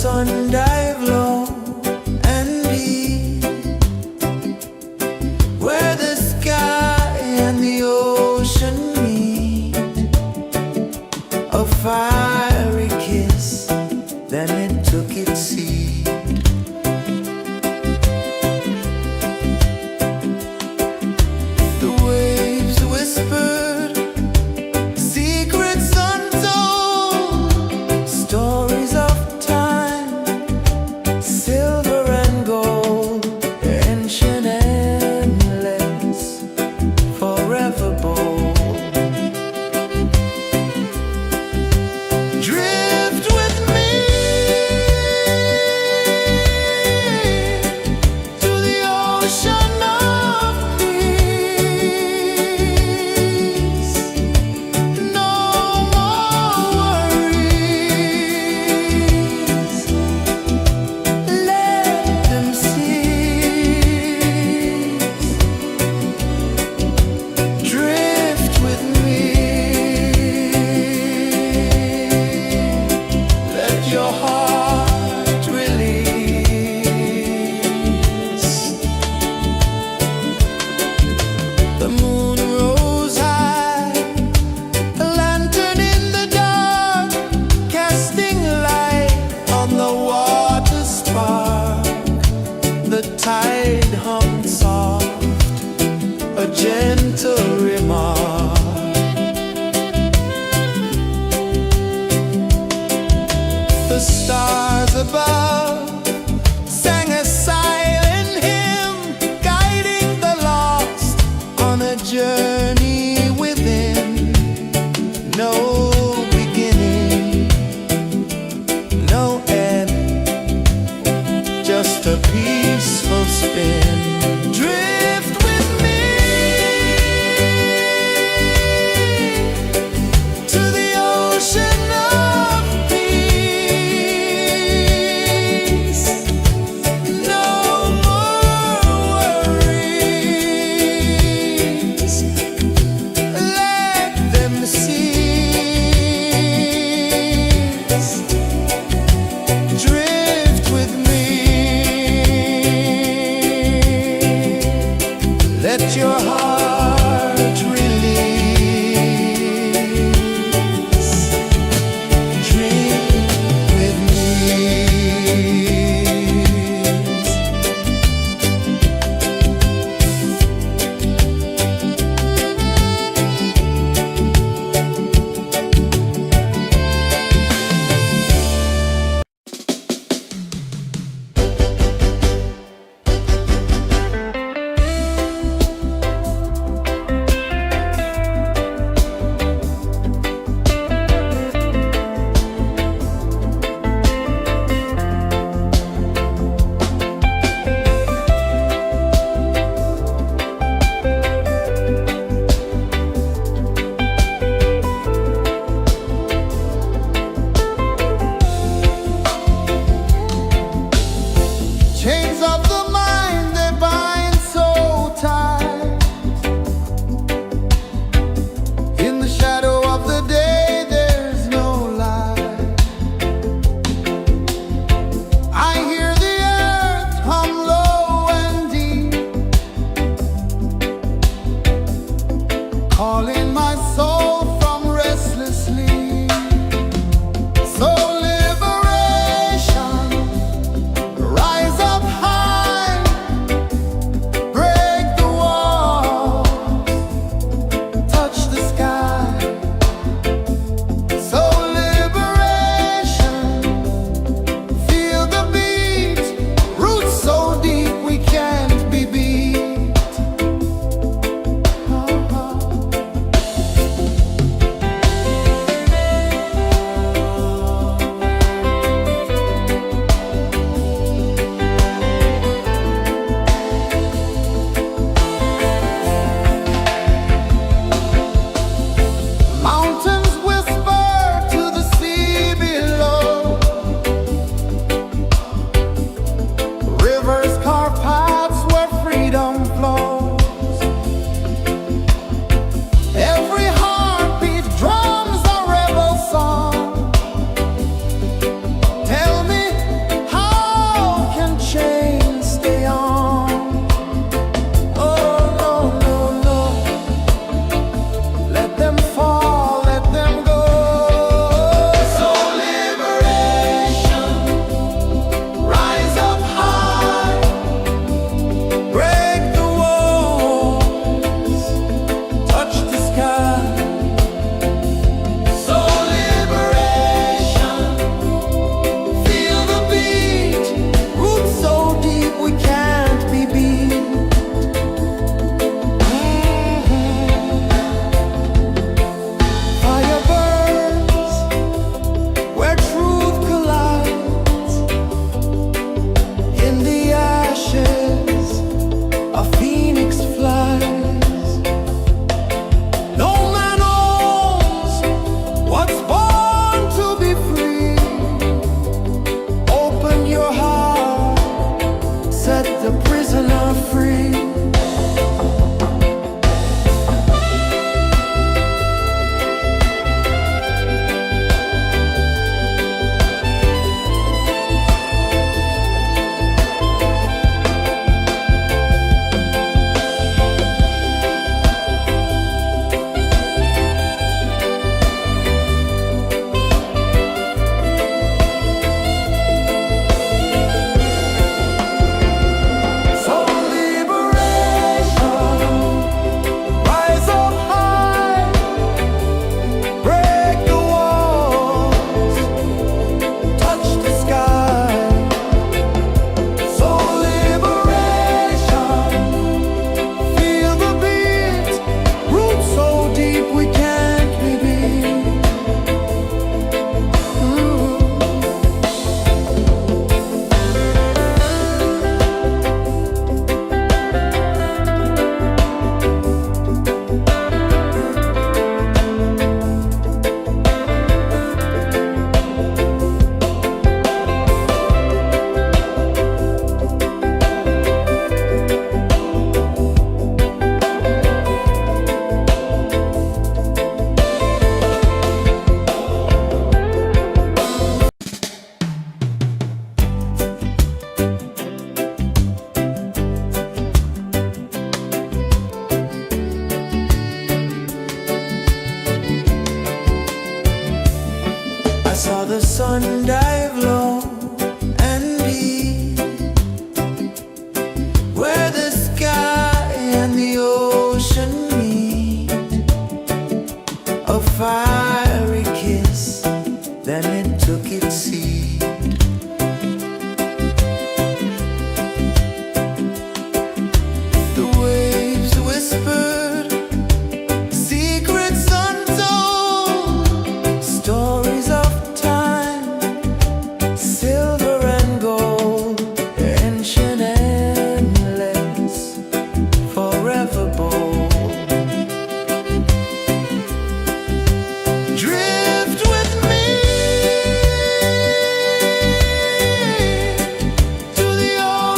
sun dive low and deep, where the sky and the ocean meet. A fiery kiss, then it took its seat. The waves whispered secrets untold, stories of time, silver and gold, ancient, endless, forever bold. Drift with me to the ocean of peace. No more worries. Let them cease. Drift with me. Let your heart release. The moon rose high, a lantern in the dark, casting light on the water spark. The tide hummed soft, a gentle remark. The stars above sang a silent hymn, guiding the lost on a journey within. No beginning, no end, just a peaceful spin. Drift with me to the ocean of peace. No more worries. Let them cease. Drift with me.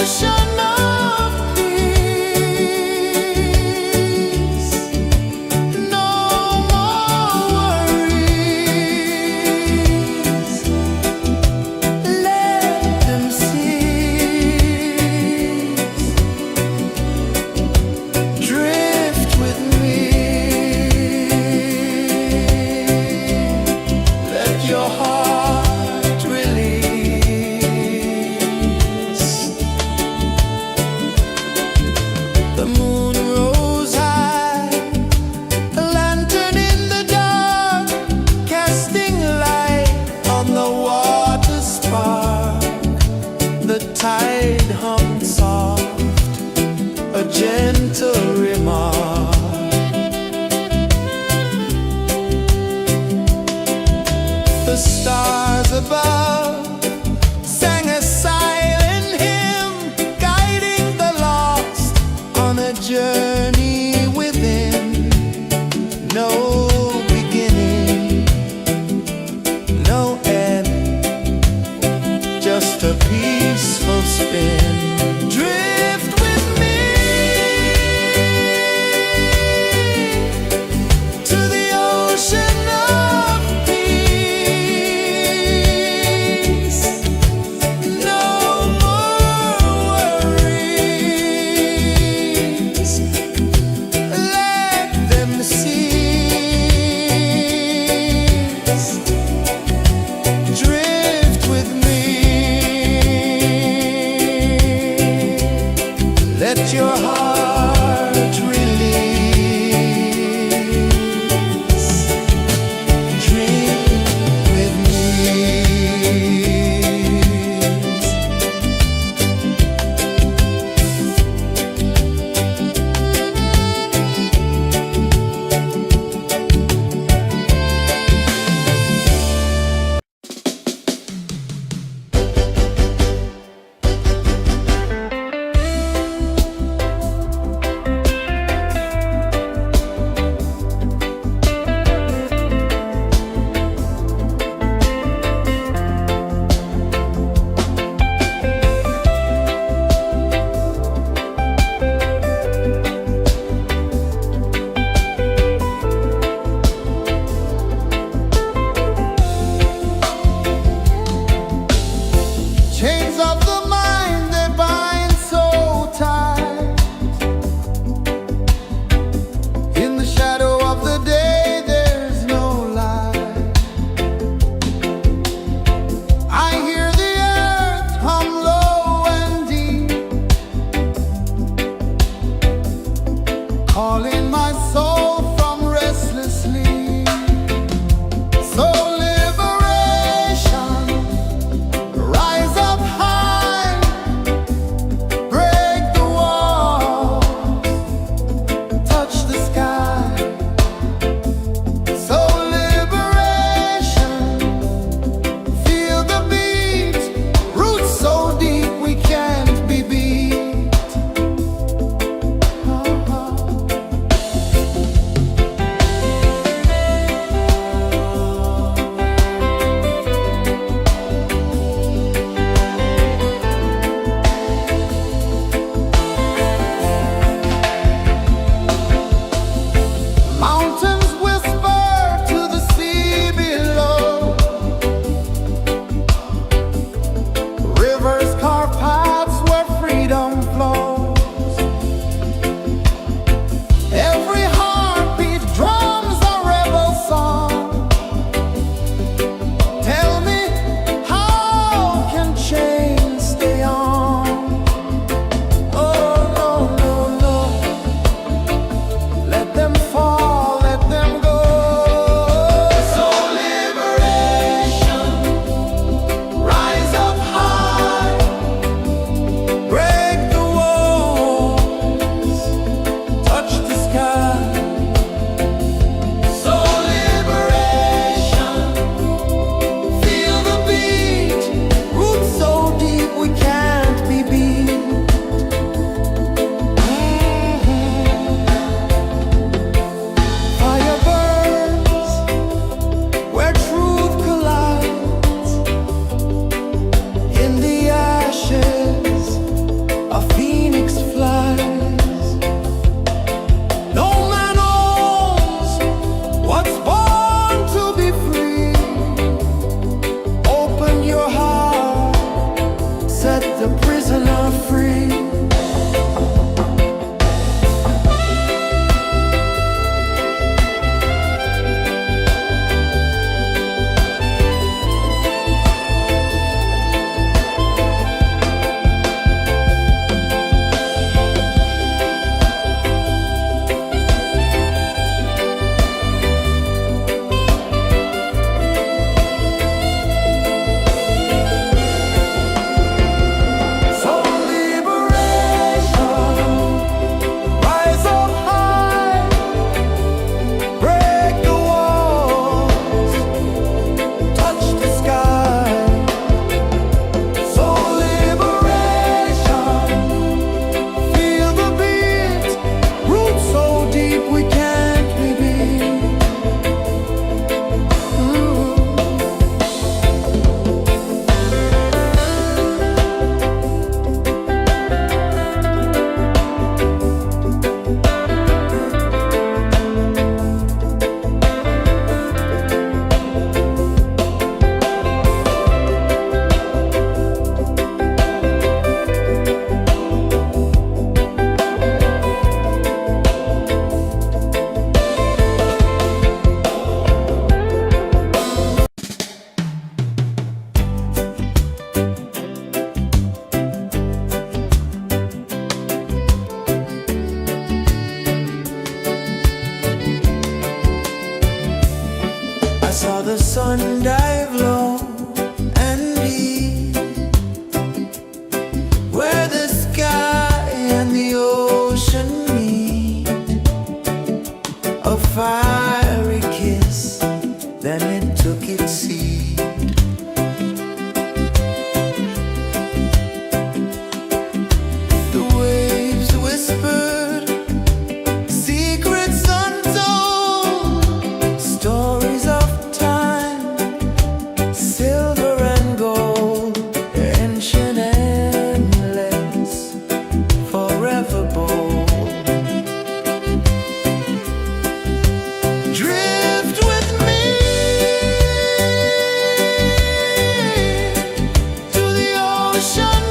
ocean of peace. No more worries. Let them cease. Drift with me. Let your heart release. The moon rose high, a lantern in the dark, casting light on the water spark. The tide hummed soft, a gentle remark. The stars above sang a silent hymn, guiding the lost on a journey within. No beginning, no end, just a peaceful spin. Drift with me to the ocean of peace. No more worries. Let them cease. Drift with me.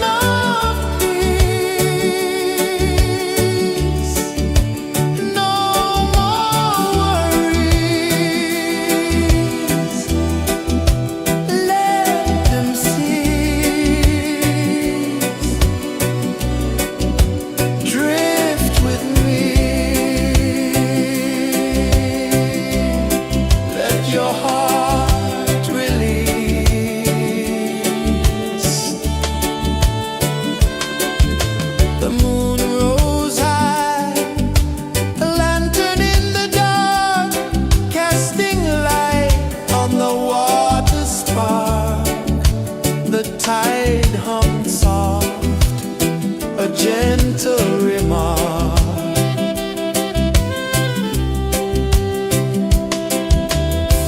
of peace. No more worries. Let them cease. Drift with me. Let your heart release. The moon rose high, a lantern in the dark, casting light on the water spark. The tide hummed soft, a gentle remark.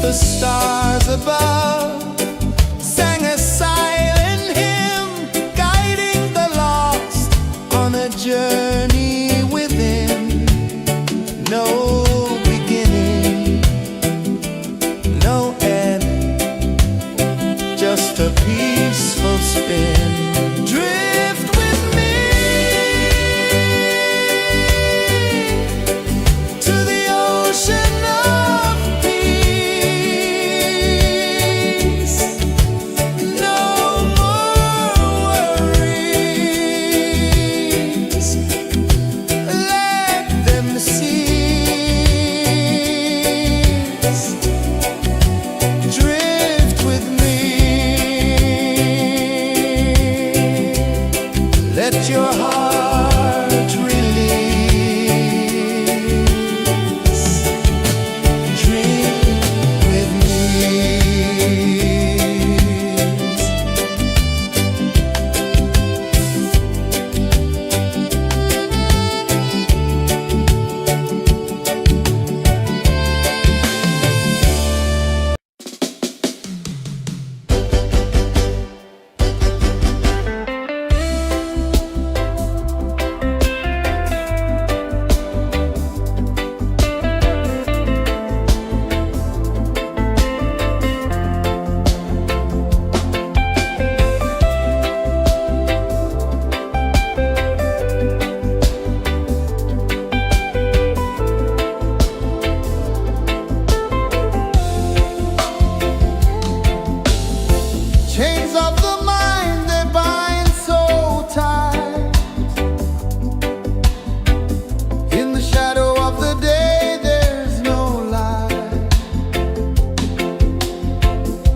The stars above sang a silent hymn, guiding the lost on a journey within. No beginning, no end, just a peaceful spin. Drift with me to the ocean of peace. No more worries. Let them cease. Drift with me. Let your heart release. Dream with me. Chains of the mind, they bind so tight. In the shadow of the day, there's no light.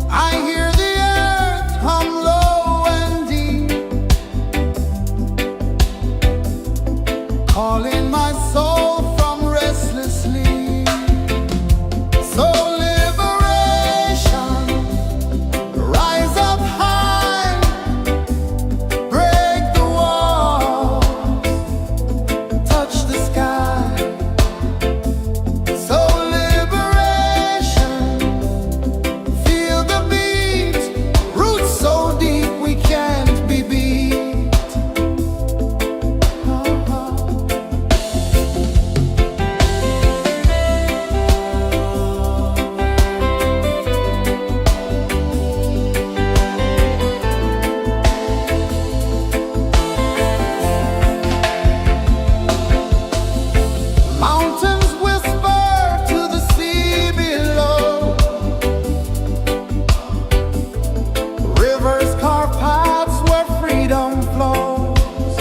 I hear the earth hum low and deep, calling my soul from restless sleep. So liberation, rise up high, break the walls, touch the sky. So liberation, feel the beat, roots so deep we can't be beat. Mountains whisper to the sea below. Rivers carve paths where freedom flows.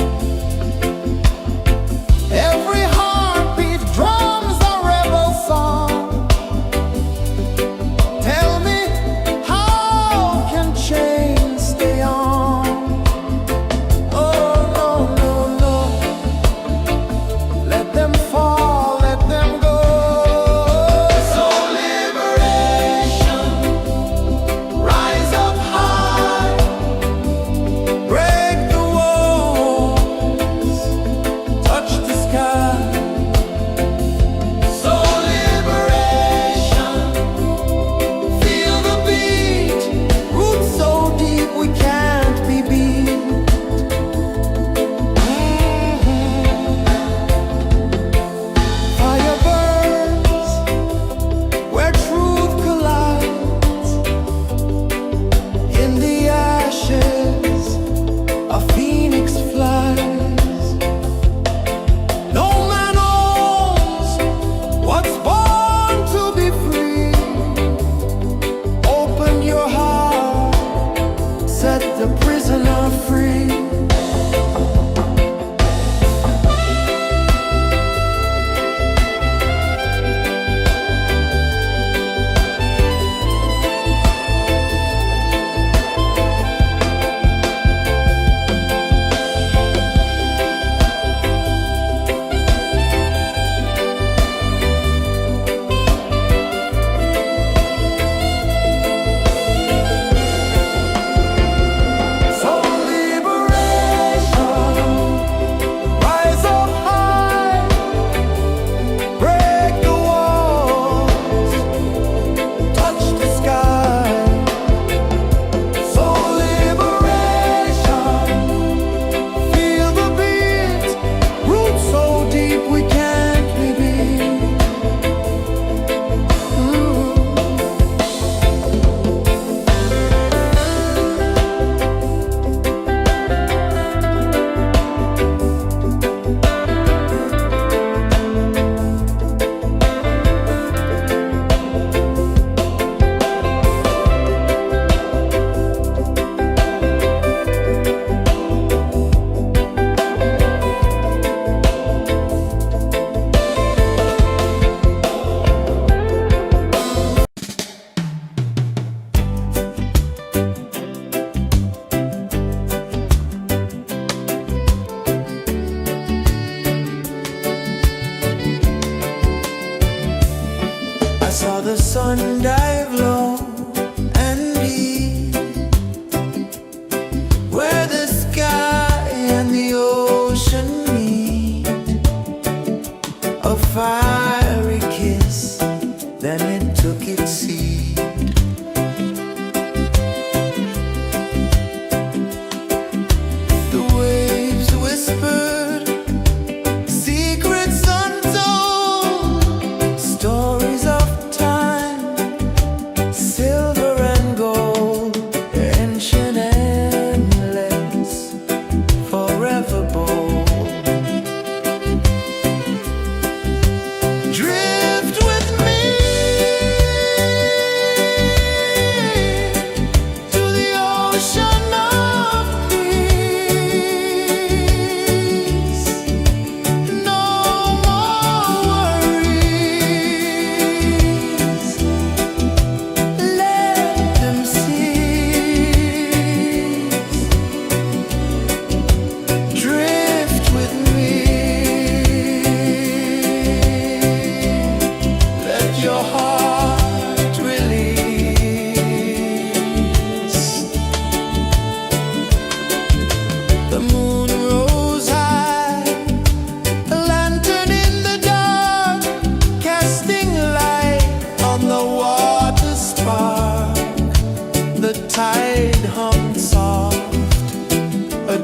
Every heartbeat drums a rebel song. Tell me, how can chains stay on? Oh, no, no, no. Let them fall, let them go. So liberation, rise up high, break the wall.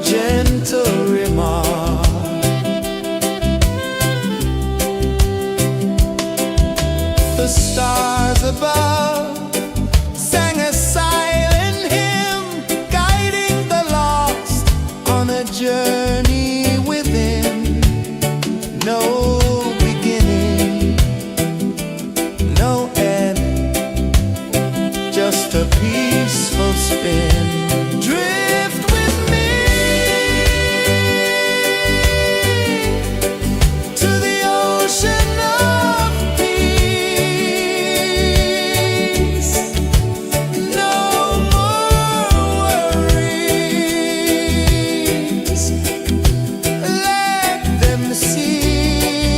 gentle remark. The stars above sang a silent hymn, guiding the lost on a journey within. No beginning, no end, just a peaceful spin. Drift with me to the ocean of peace. No more worries, let them see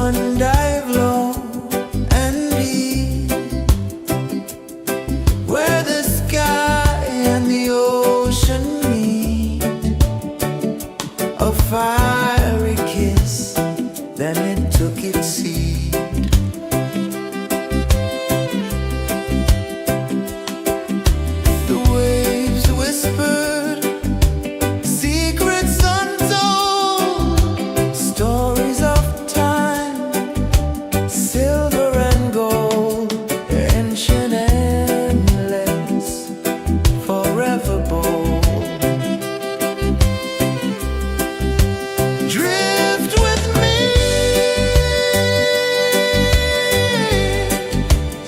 one dive low and deep, where the sky and the ocean meet. A fiery kiss, then it took its seat. The waves whispered secrets untold, stories of time, silver and gold, ancient, endless, forever bold. Drift with me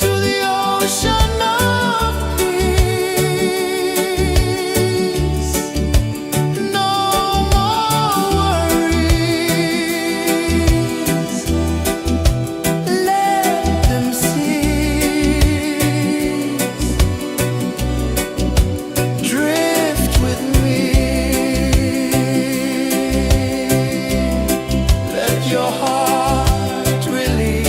to the ocean of peace. No more worries. Let them cease. Drift with me. Let your heart release.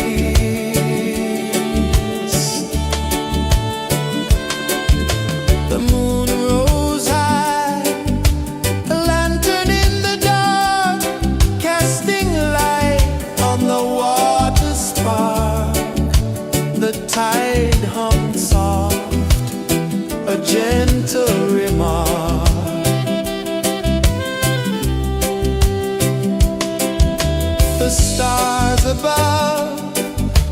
The moon rose high, a lantern in the dark, casting light on the water spark. The tide hummed soft, a gentle remark. The stars above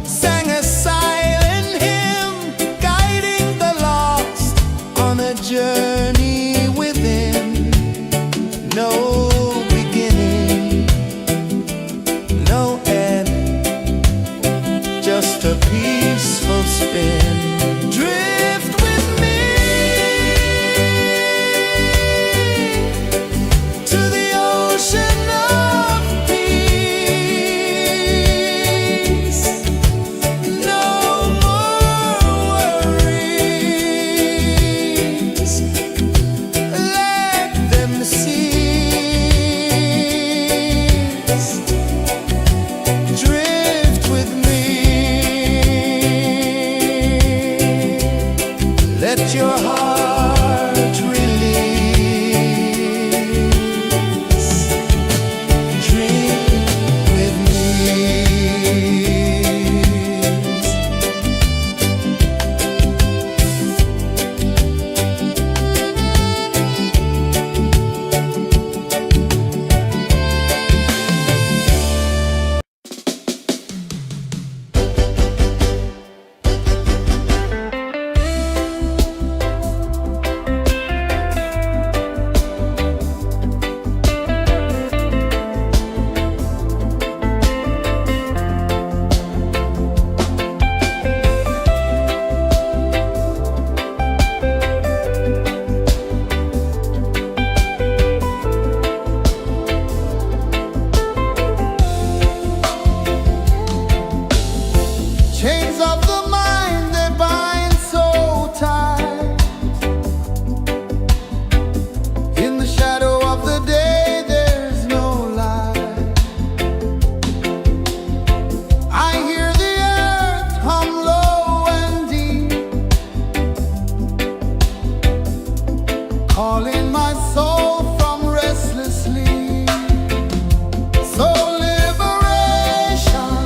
sang a silent hymn, guiding the lost on a journey within. No beginning, no end, just a peaceful spin. Drift with me to the ocean of peace. No more worries. Let them cease. Drift with me. Let your heart release. Dream with me. Chains of the mind, they bind so tight. In the shadow of the day, there's no light. I hear the earth hum low and deep, calling my soul from restless sleep. So liberation,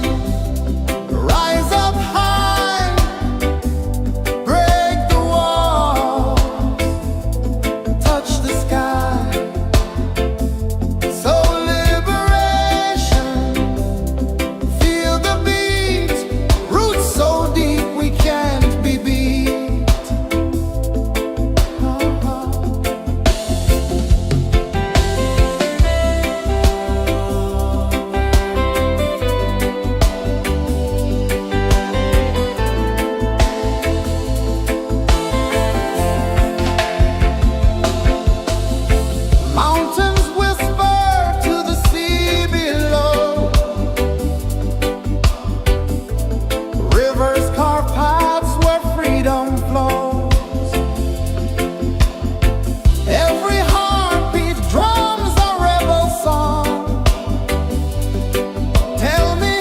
rise up high, break the walls, touch the sky. So liberation, feel the beat, roots so deep we can't be beat. Mountains whisper to the sea below. Rivers carve paths where freedom flows. Every heartbeat drums a rebel song. Tell me,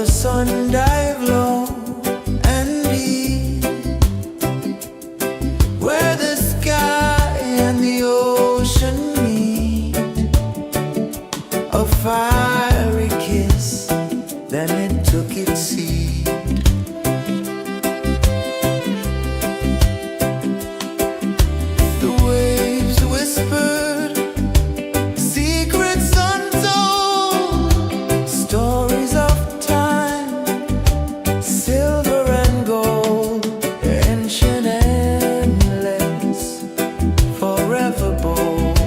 the sun dive low and deep, where the sky and the ocean meet. A fiery kiss, then it took its seat. The waves whispered secrets untold, stories of time, silver and gold, ancient, endless, forever bold.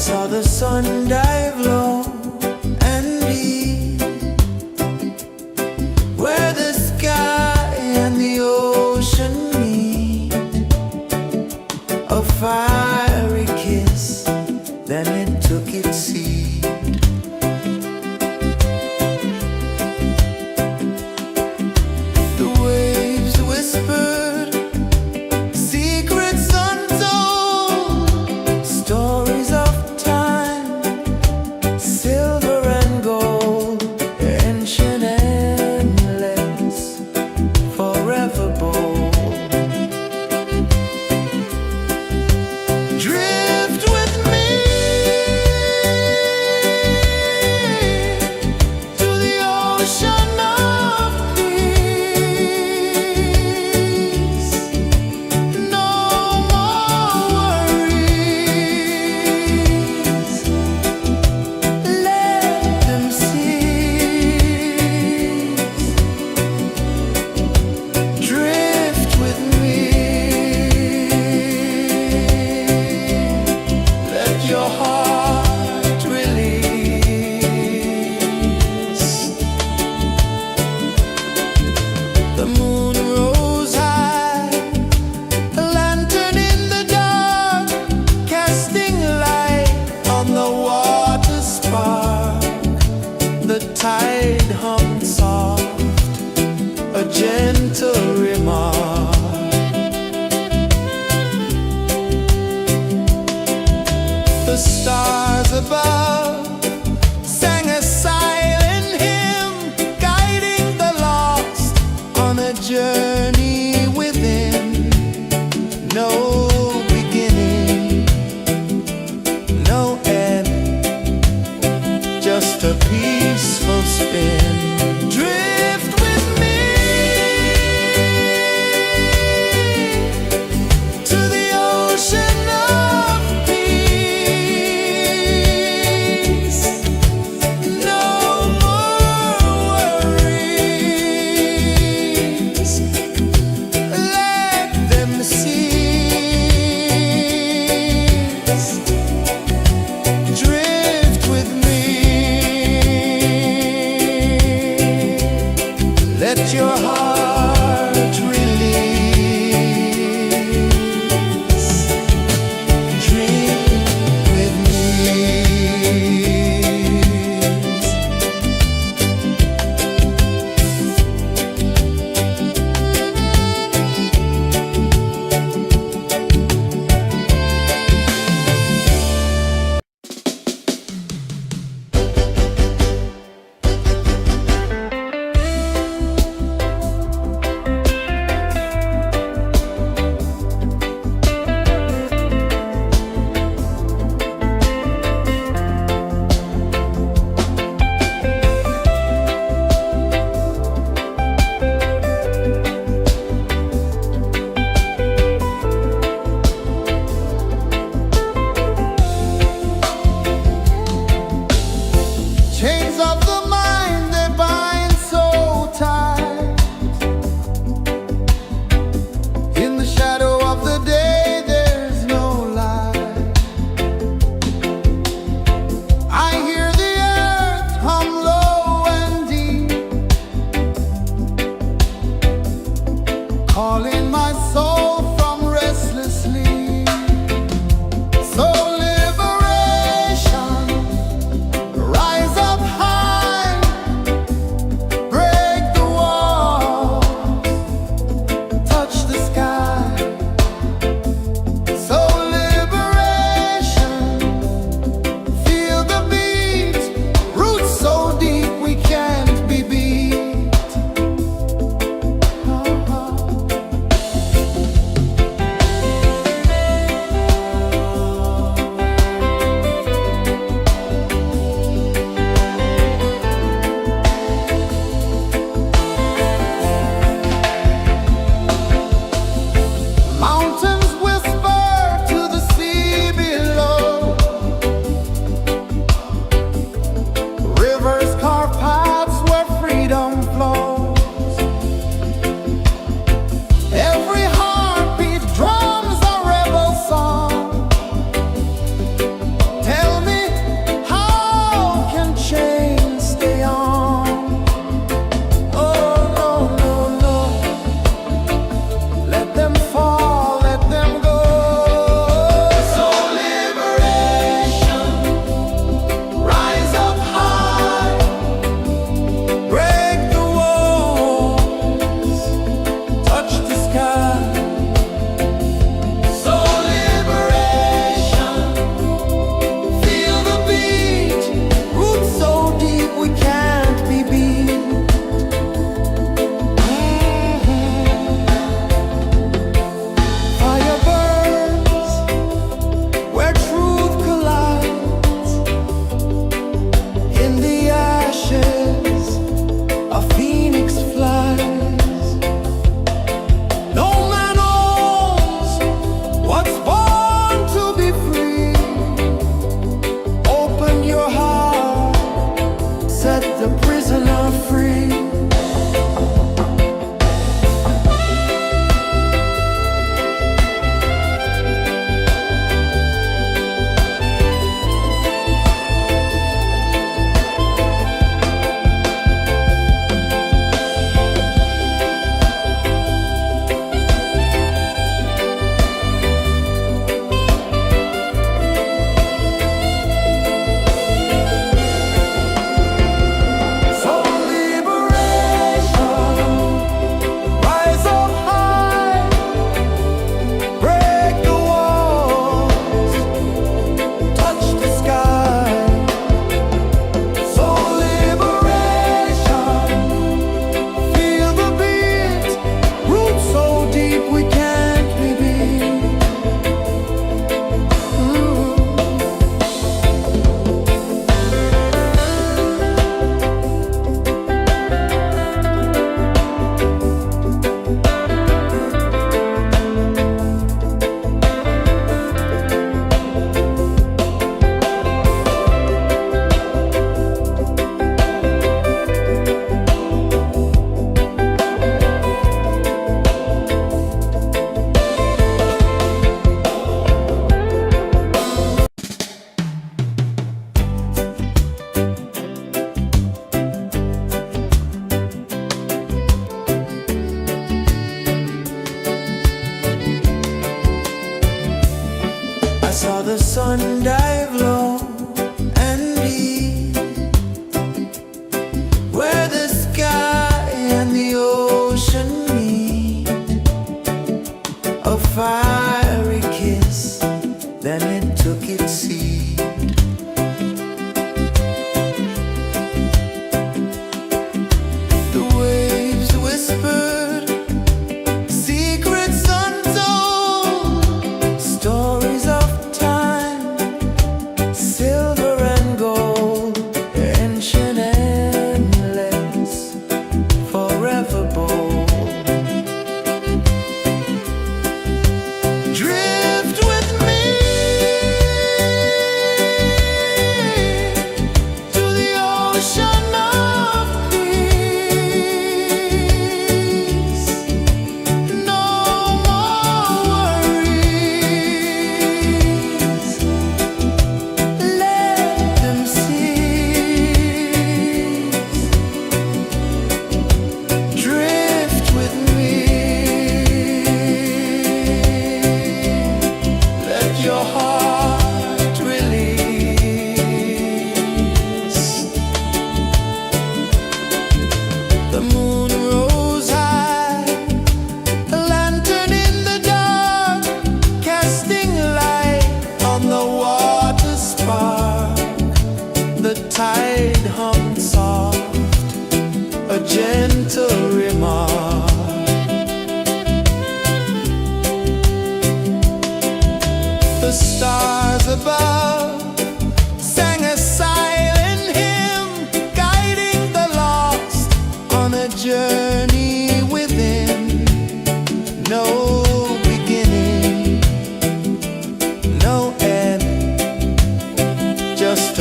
saw the sun dive low and deep, where the sky and the ocean meet. A fiery kiss, then it took its seat. The waves whispered secrets untold, stories of time, silver and gold, ancient, endless, forever bold. Drift with me to the ocean of peace. No more worries, let them cease. Drift with me, let your heart release. The moon rose high, a lantern in the dark, casting light on the water spark. The tide hummed soft, a gentle remark. The stars above sang a silent hymn, guiding the lost on a journey within. No beginning, no end, just a peaceful spin. Drift with me to the ocean of peace.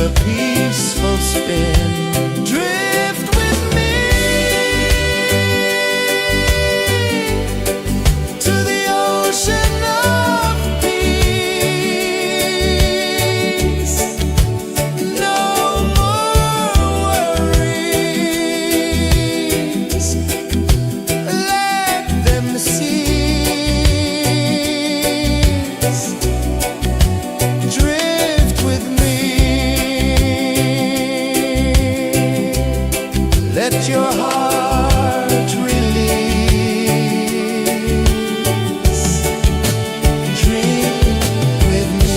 a peaceful spin. Drift with me to the ocean of peace. No more worries, let them cease. Drift with me, let your heart release. Drift with me.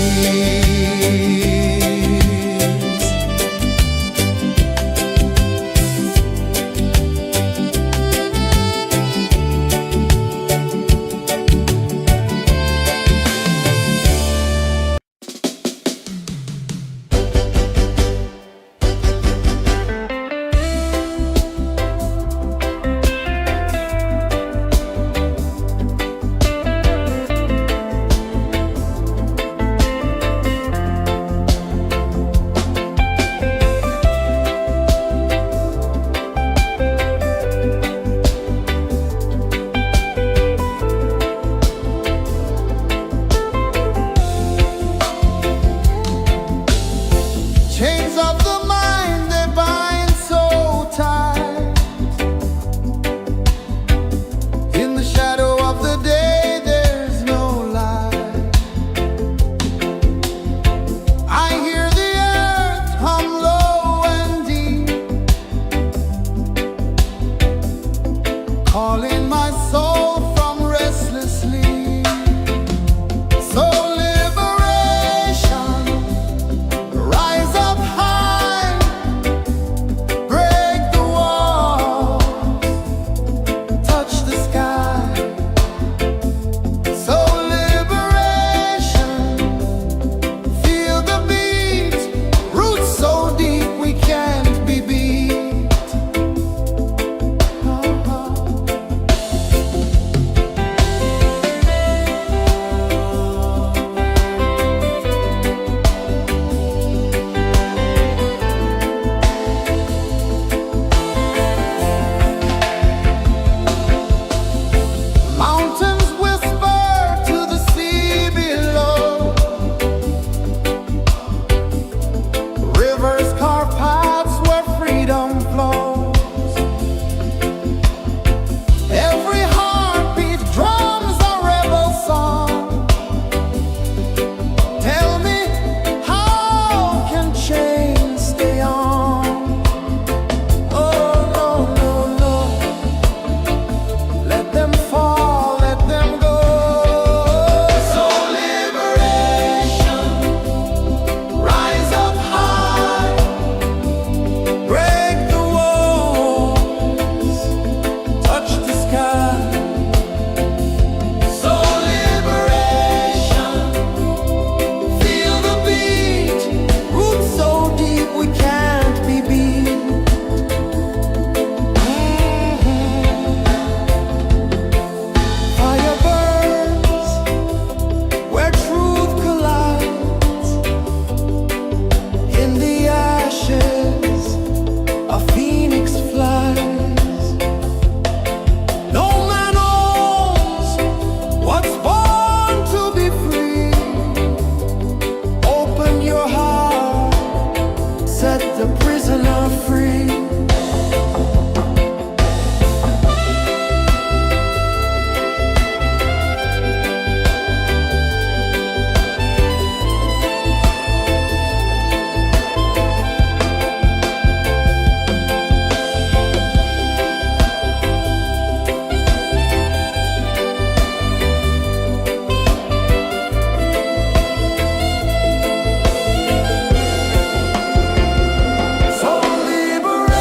Chains of the mind, they bind so tight. In the shadow of the day, there's no light. I hear the earth hum low and deep, calling my soul from restless sleep. So liberation, rise up high, break the wall, touch the sky. So liberation, feel the beat, roots so deep we can't be beat. Mountains whisper to the sea below, rivers carve paths where freedom flows. Every heartbeat drums a rebel song. Tell me, how can chains stay on? Oh no, no, no, let them fall, let them go. So liberation, rise up high, break the walls, touch the sky. So liberation, feel the beat, roots so deep we can't be beat. Fire burns where truth collides. In the ashes, a phoenix flies. No man owns what's born to be free. Open your heart, set the prisoner free. So liberation.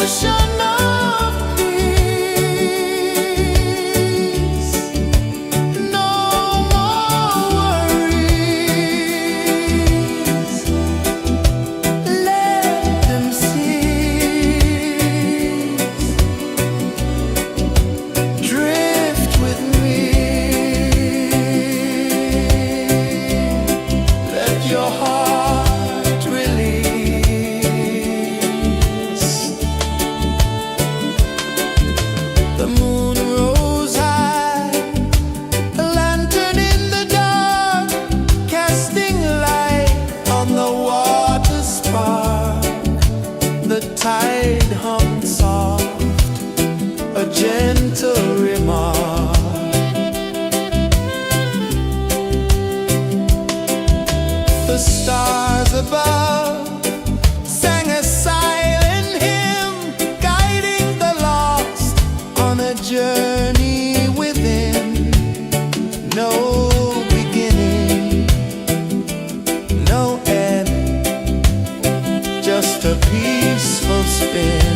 ocean of peace. No more worries. Let them cease. Drift with me. Let your heart release. The moon rose high, a lantern in the dark, casting light on the water spark. The tide hummed soft, a gentle remark. The stars above sang a silent hymn, guiding the lost on a journey within. No beginning, no end, just a peaceful spin.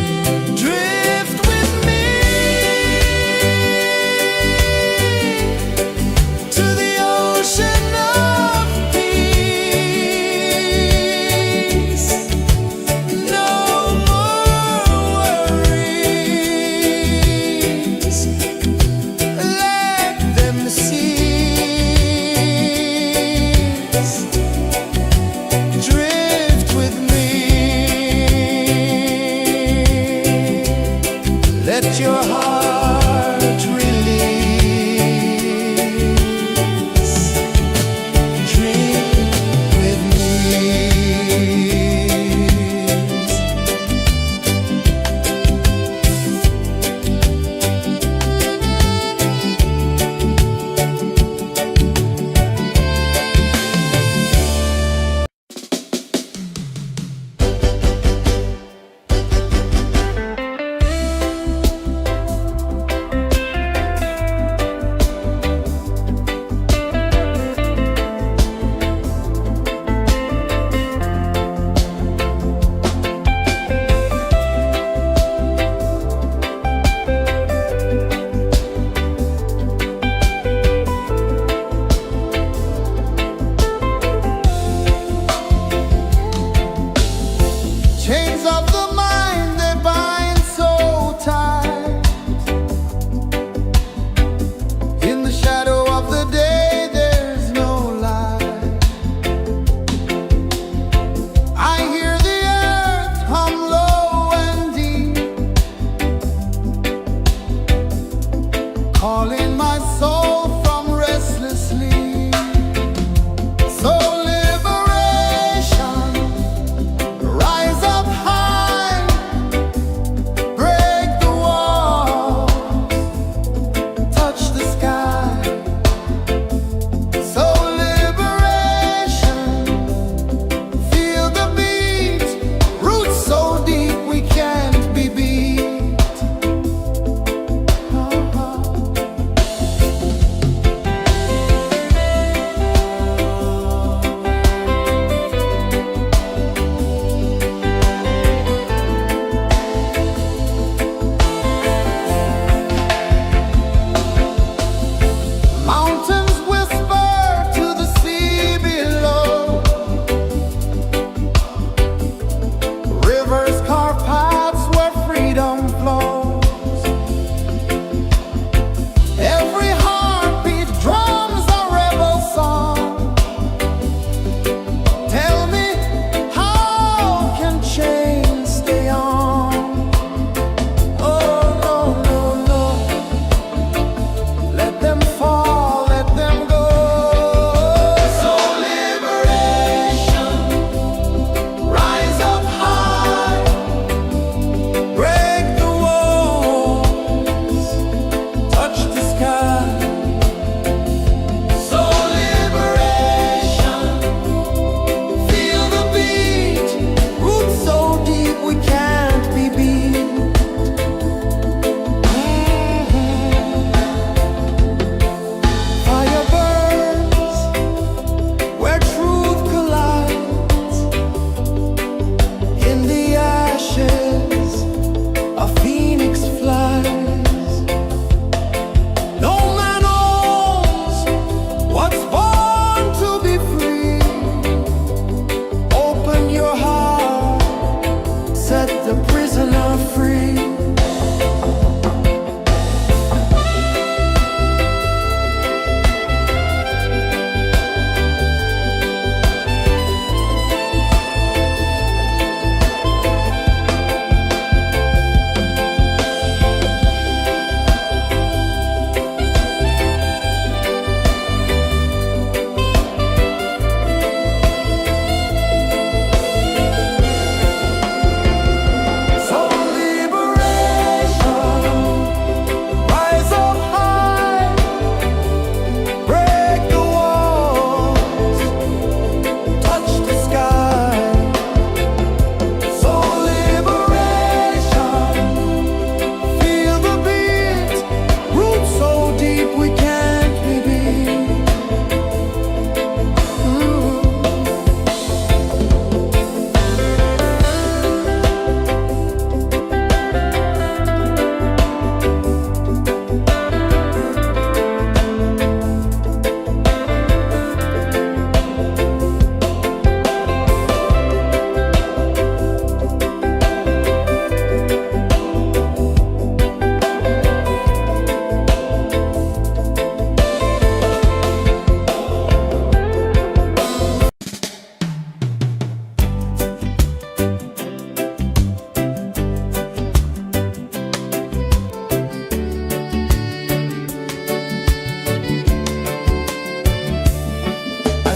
a prisoner free.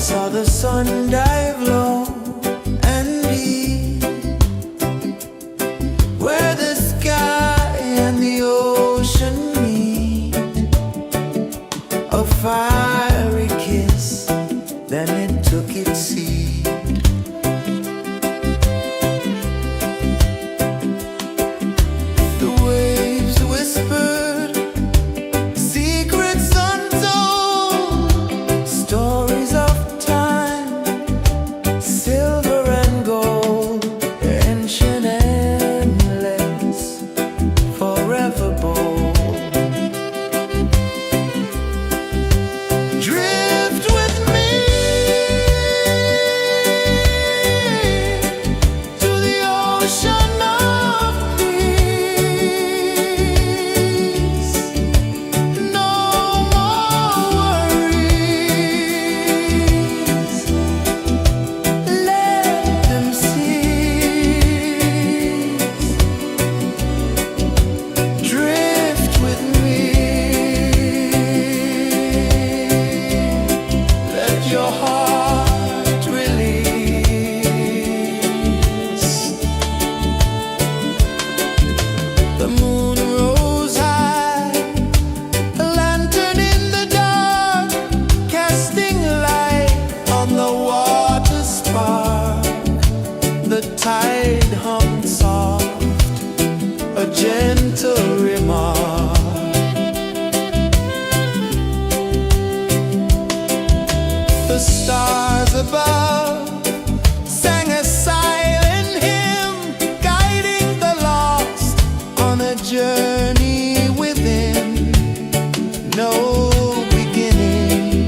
Saw the sun dive low and deep, where the sky and the ocean meet. A fiery kiss, then it took its seat. The waves whispered secrets untold, stories of silver and gold, ancient, endless, forever bold. Drift with me to the ocean of peace. No more worries. Drift with me. Let your heart release. The moon rose high, a lantern in the dark, casting light on the water spark. The tide hummed soft, a gentle remark. The stars above sang a silent hymn, guiding the lost on a journey within. No beginning,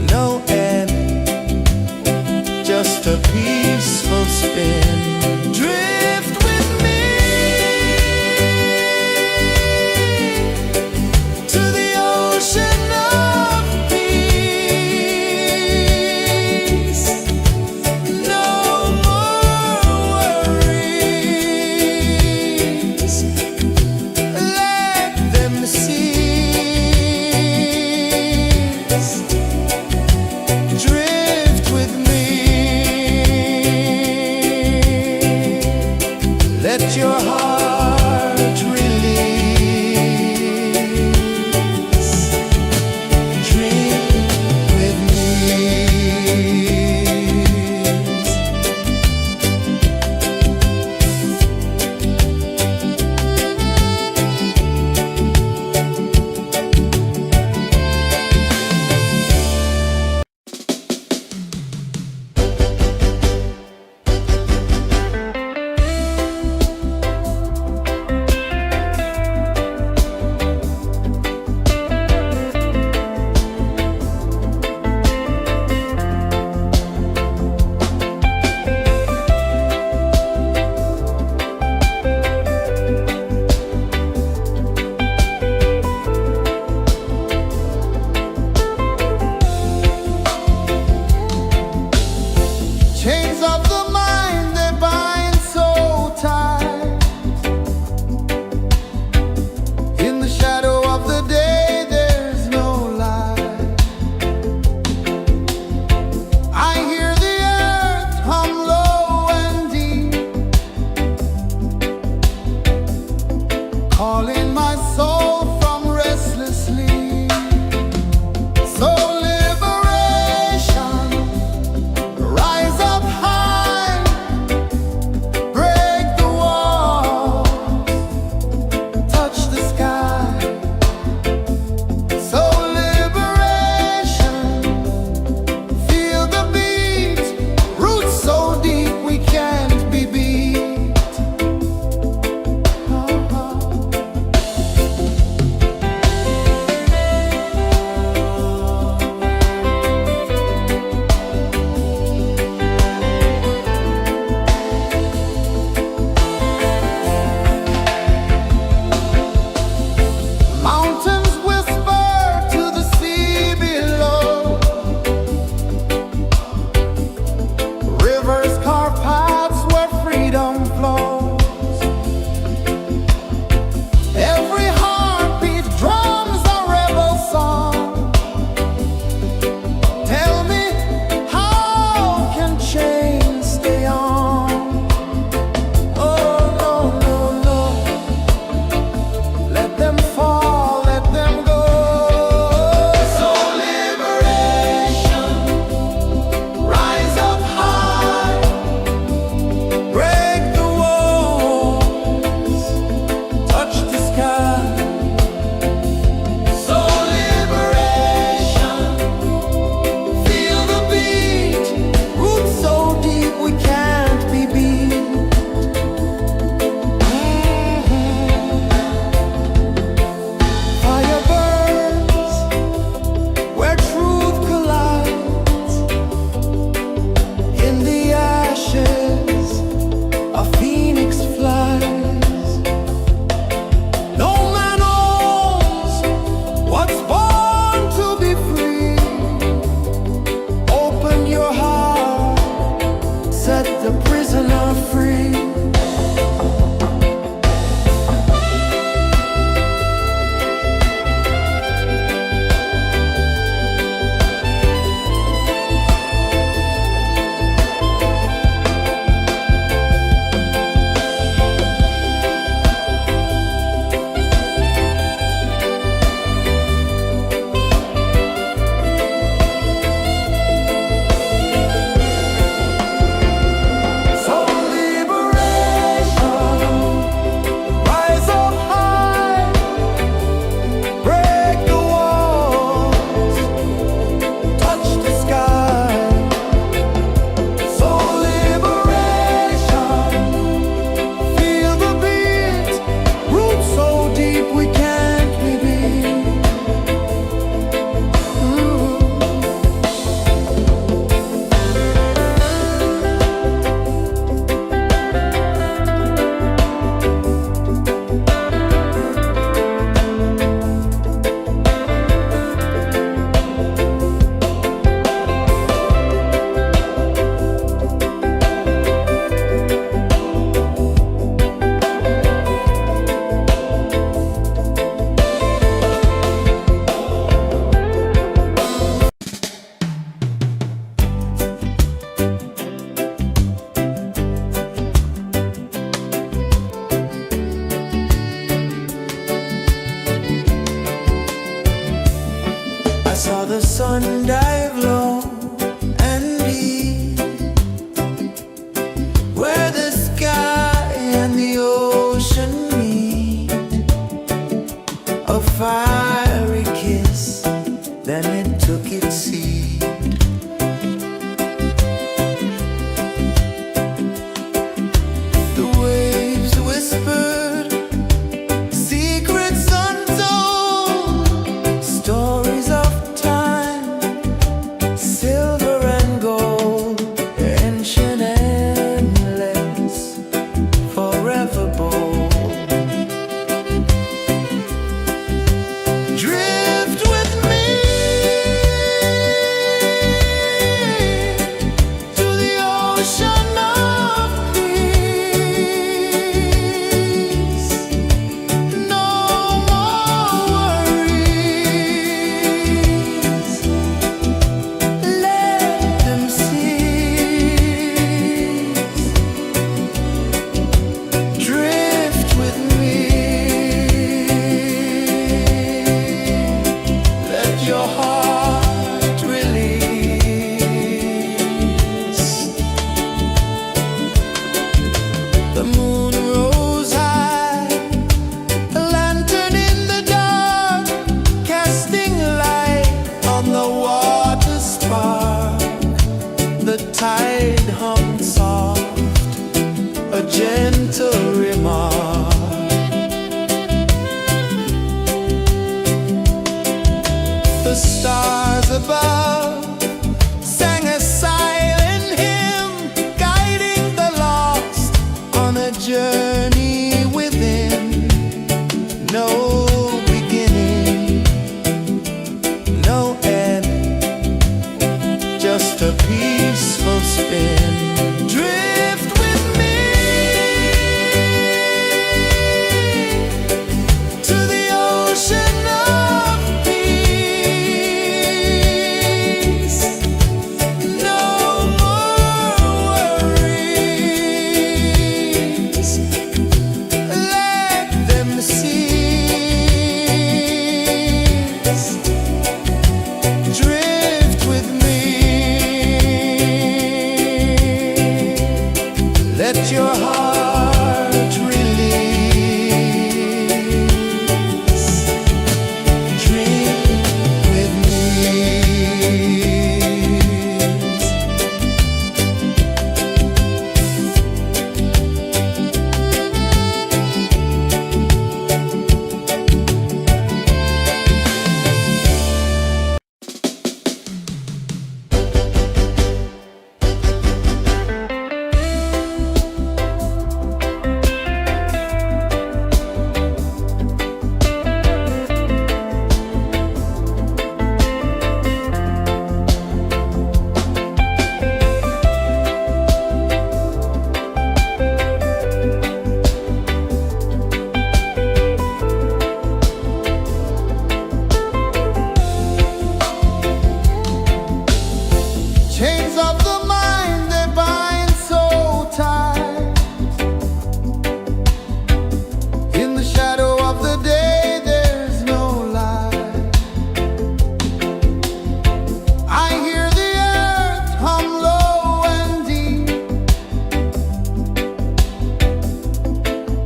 no end, just a peaceful spin. Drift with me to the ocean of peace. No more worries. Let them cease. Drift with me. Let your heart release. Dream with me.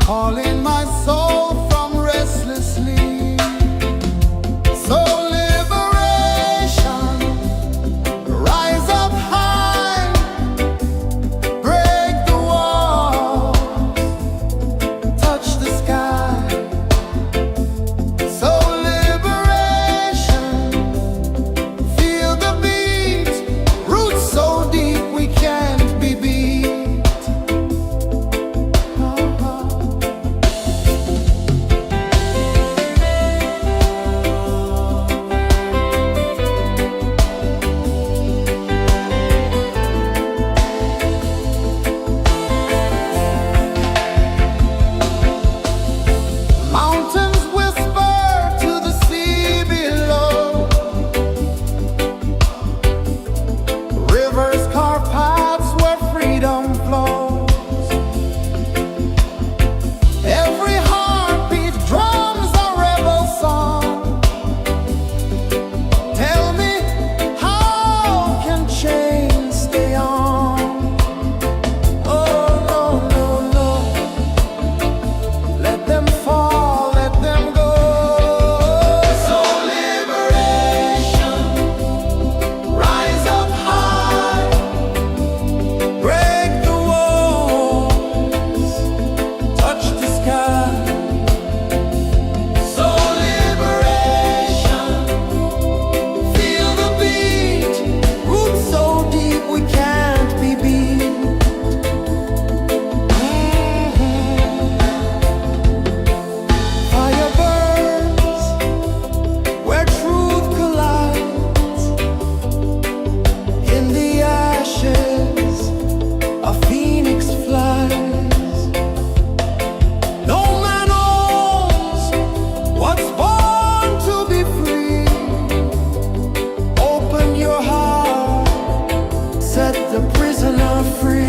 calling my soul from restless sleep. So liberation, rise up high, break the walls, touch the sky. So liberation, feel the beat, roots so deep we can't be beat. Mountains whisper to the sea below. Rivers carve paths where freedom flows. Every heartbeat drums a rebel song. Tell me, how can chains stay on? Oh, no, no, no. Let them fall, let them go. So liberation, rise up high, break the walls, touch the sky. So liberation, feel the beat, roots so deep we can't be beat. Fire burns where truth collides. In the ashes, a phoenix flies. No man owns what's born to be free. Open your heart, set the prisoner free.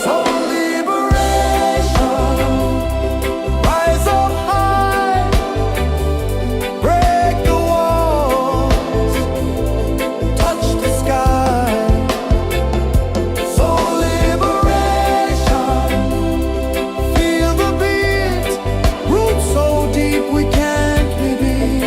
So liberation, rise up high, break the walls, touch the sky. So liberation, feel the beat, roots so deep we can't be beat.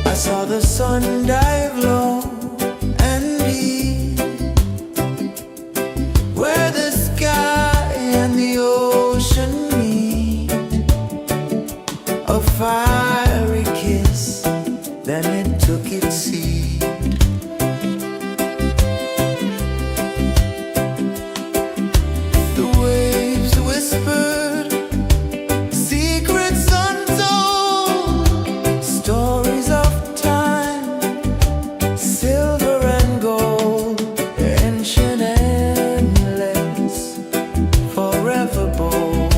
I saw the sun dive low and deep, where the sky and the ocean meet. A fiery kiss, then it took its seat. The waves whispered secrets untold, stories of time, silver and gold, ancient, endless, forever bold.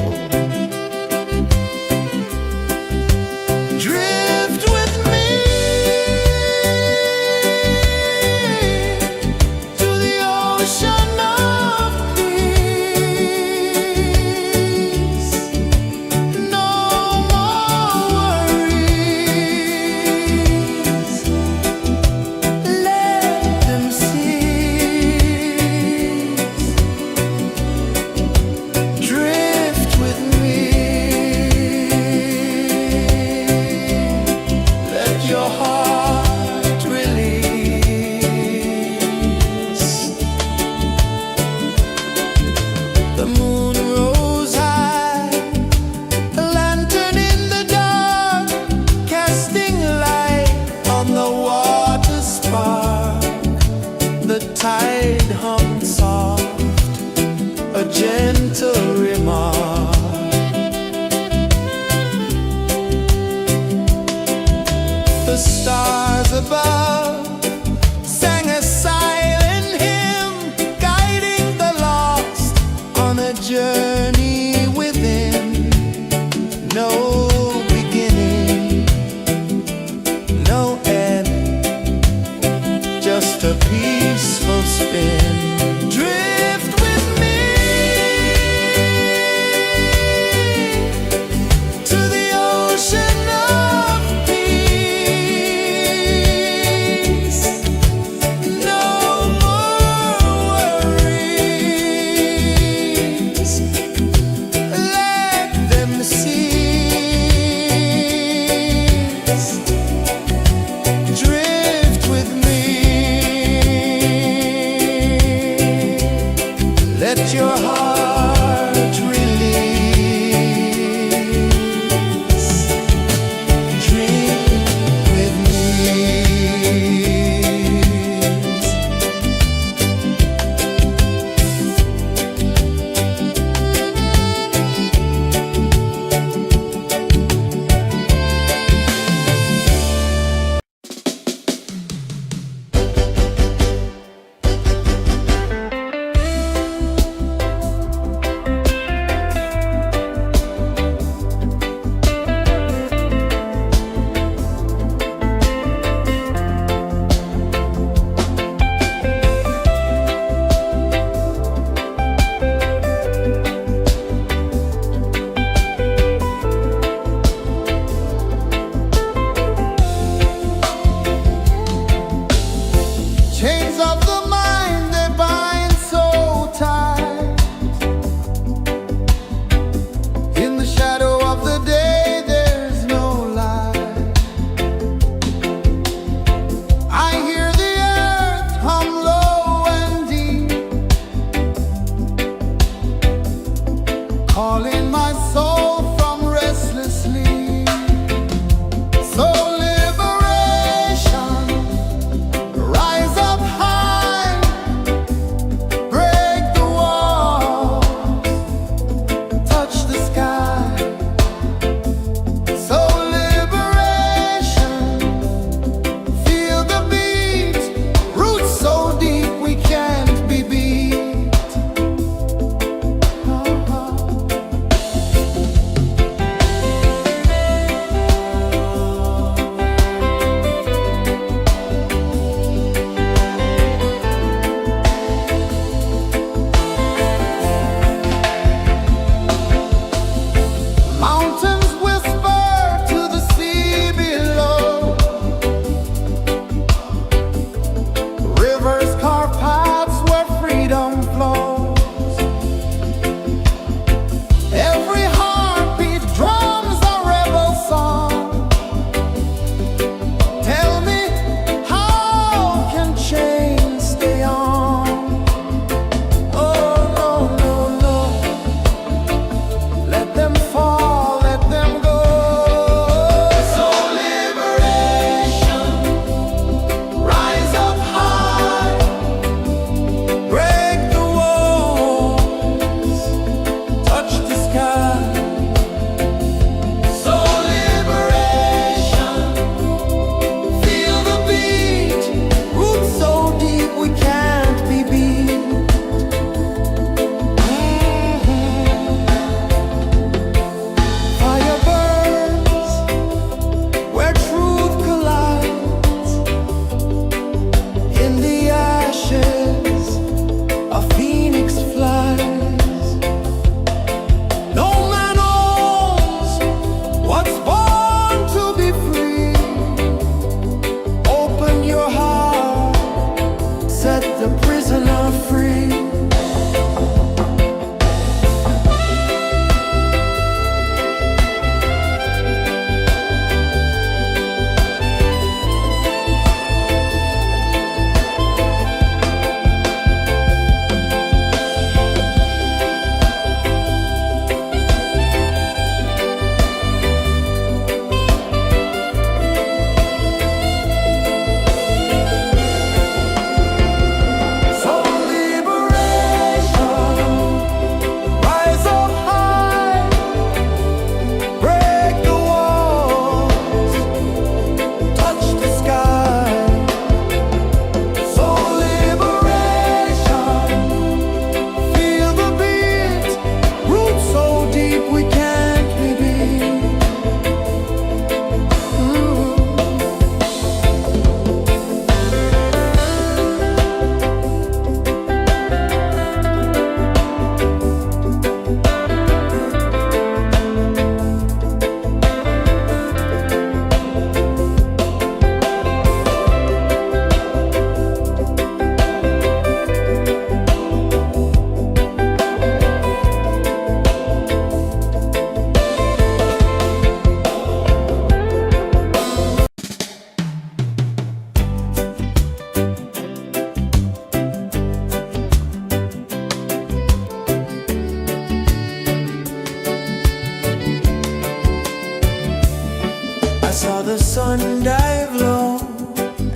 I saw the sun dive low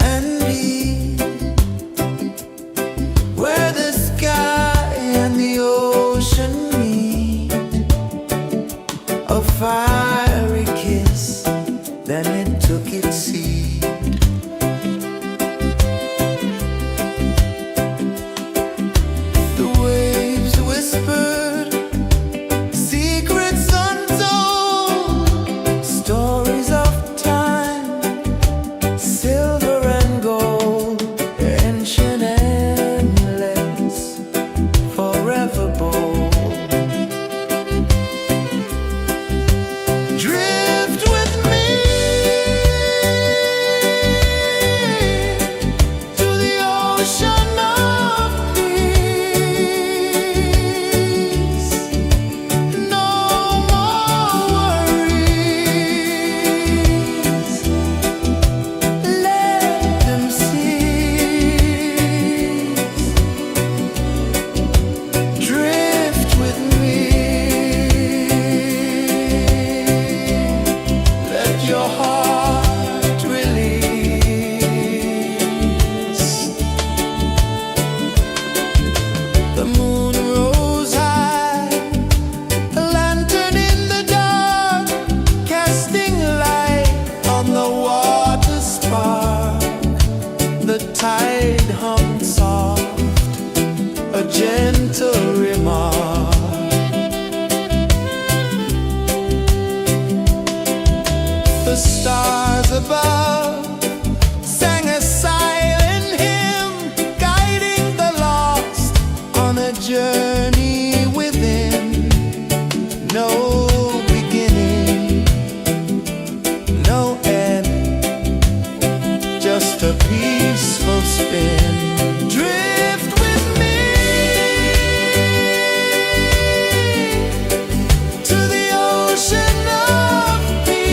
and deep, where the sky and the ocean meet. A fiery kiss, then it took its seat. The waves whispered secrets untold, stories of time, silver and gold, ancient, endless, forever bold. Drift with me to the ocean of peace. No more worries, let them cease. Drift with me, let your heart release. The moon rose high, a lantern in the dark, casting light on the water spark. The tide hummed soft, a gentle remark. The stars above sang a silent hymn, guiding the lost on a journey within. No beginning, no end, just a peaceful spin. Drift with me to the ocean of peace.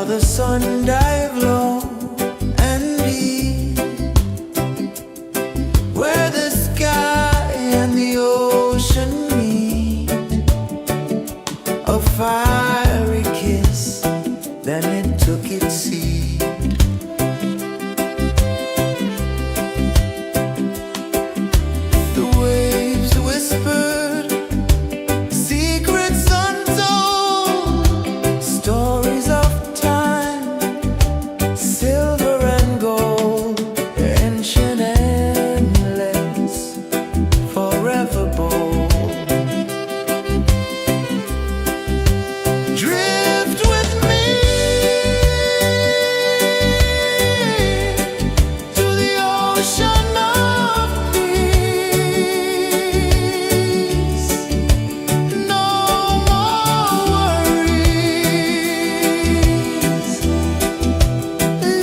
the sun dive low and deep, where the sky and the ocean meet. A fiery kiss, then it took its seed. The waves whispered secrets untold, stories of time, silver and gold, ancient, endless, forever bold. Drift with me to the ocean of peace. No more worries,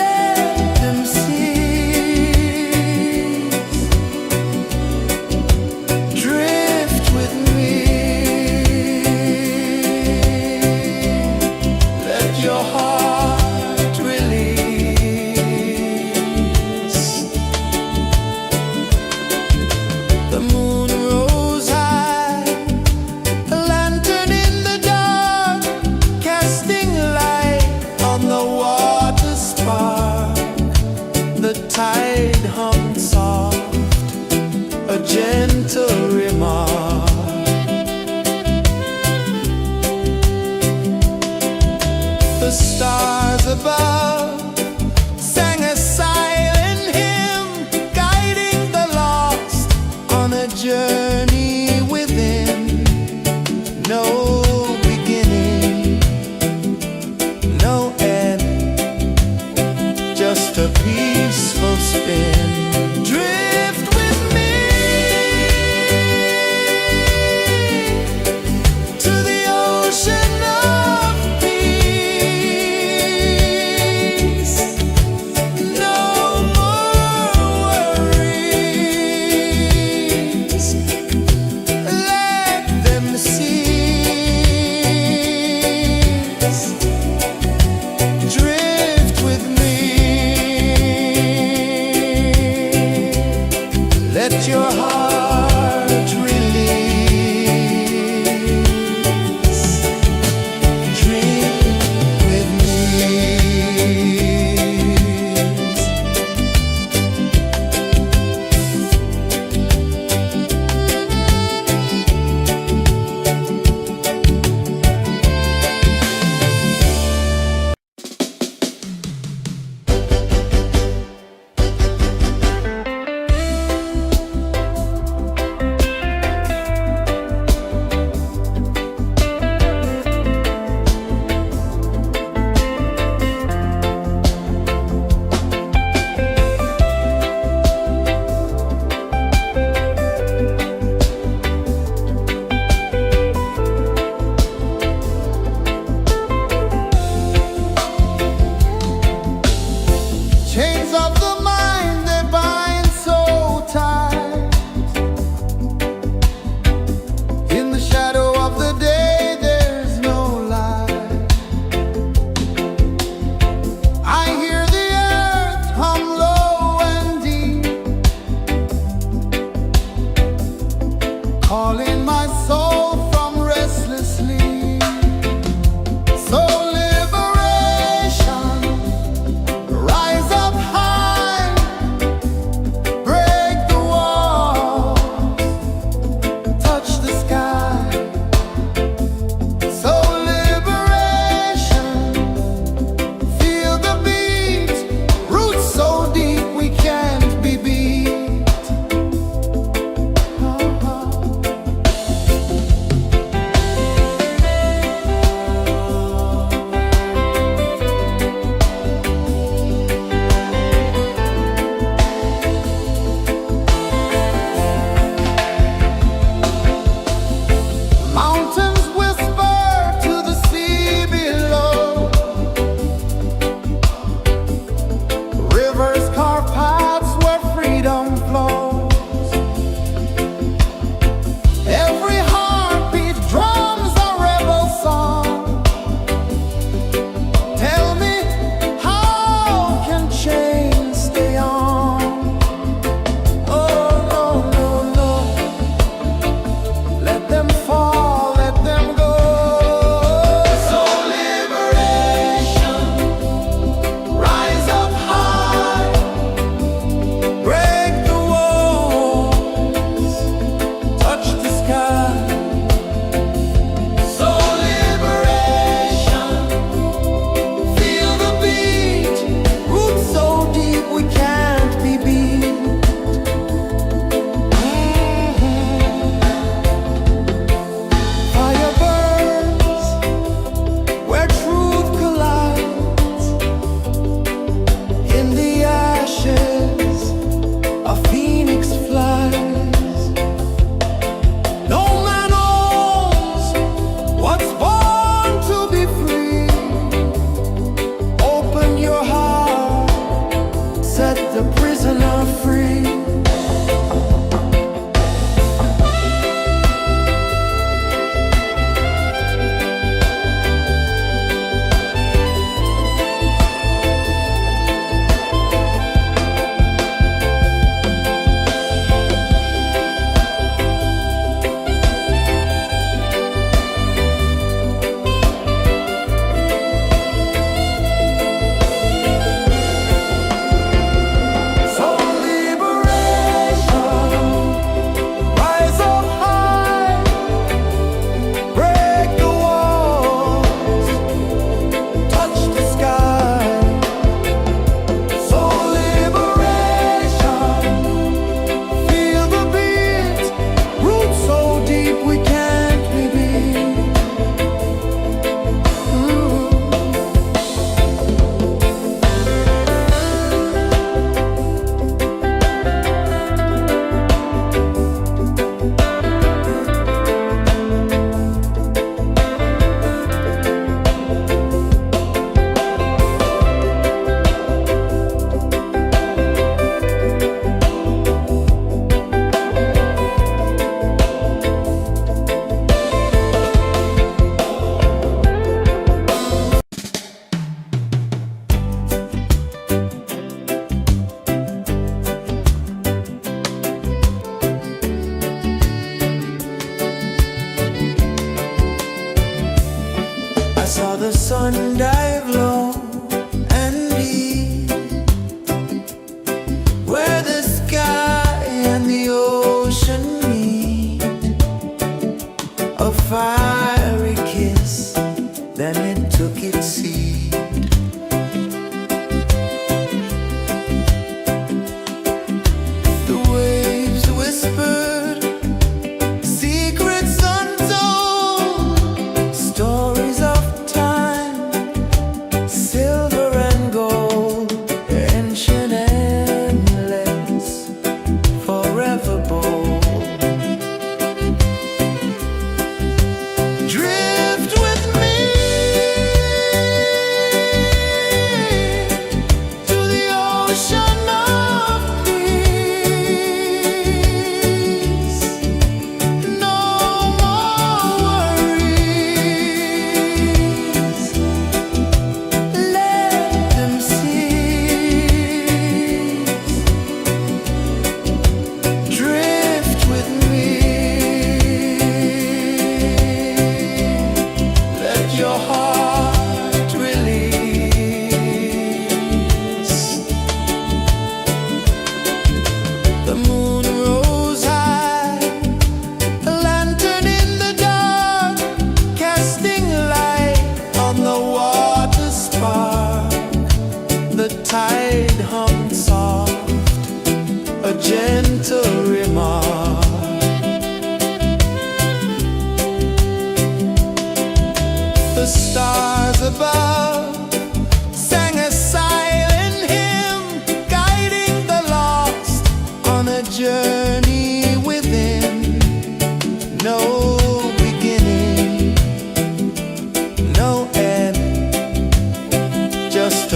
let them cease. Drift with me, let your heart release. The moon rose high, a lantern in the dark, casting light on the water spark. The tide hummed soft, a gentle remark. The stars above sang a silent hymn, guiding the lost on a journey within. No beginning, no end, just a peaceful spin. Drift with me to the ocean of peace.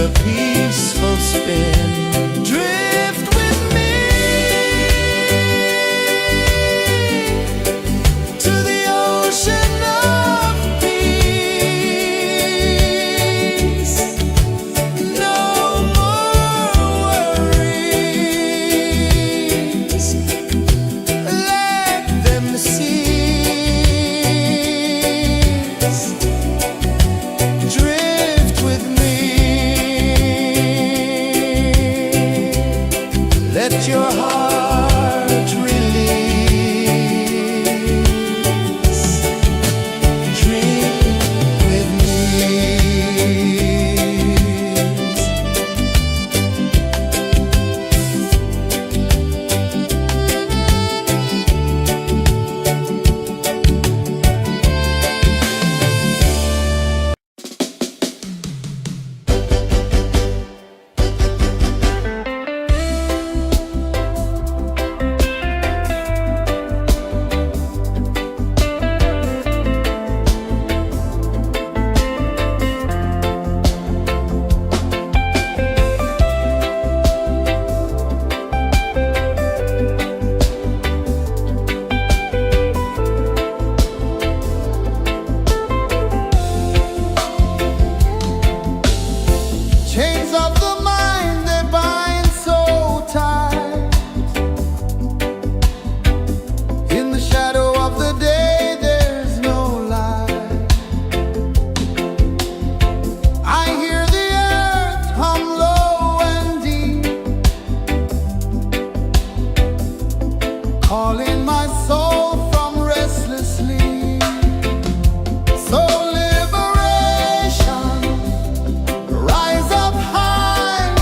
a peaceful spin. Drift with me to the ocean of peace. No more worries, let them cease. Drift with me, let your heart release. Drift with me. Chains of the mind, they bind so tight. In the shadow of the day, there's no light. I hear the earth hum low and deep, calling my soul from restless sleep. So liberation, rise up high,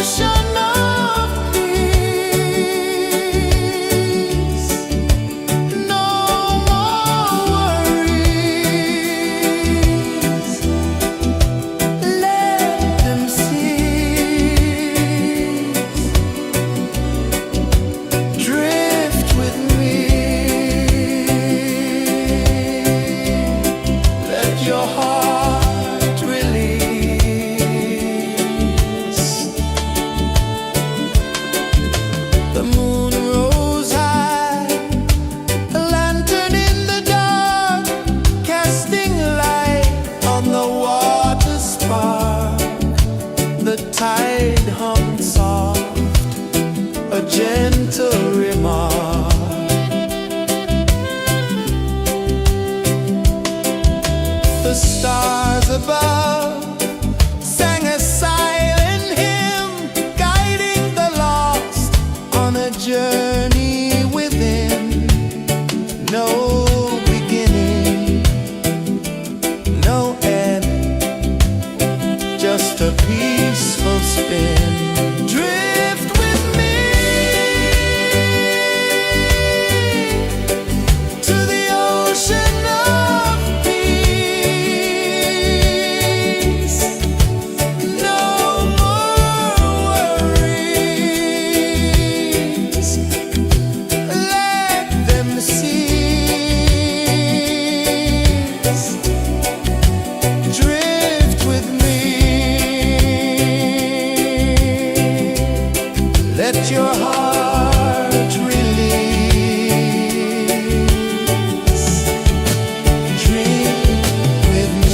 ocean of peace. No more worries. Let them cease. Drift with me. Let your heart release. The moon rose high, a lantern in the dark, casting light on the water spark. The tide hummed soft, a gentle remark. The stars above sang a silent hymn, guiding the lost on a journey within. No beginning, no end, just a peaceful spin. Drift with me to the ocean of peace. No more worries. Let them cease. Drift with me. Let your heart release. Dream with me.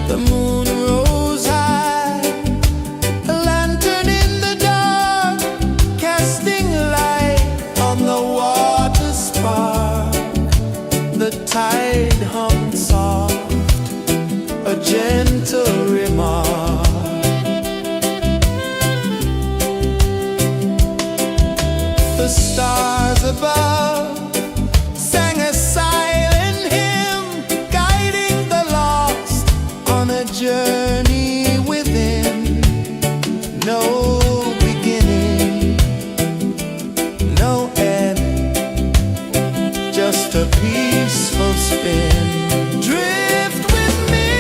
The moon rose high, a lantern in the dark, casting light on the water spark. The tide hummed soft, a gentle remark. The stars above sang a silent hymn, guiding the lost on a journey within. No beginning, no end, just a peaceful spin. Drift with me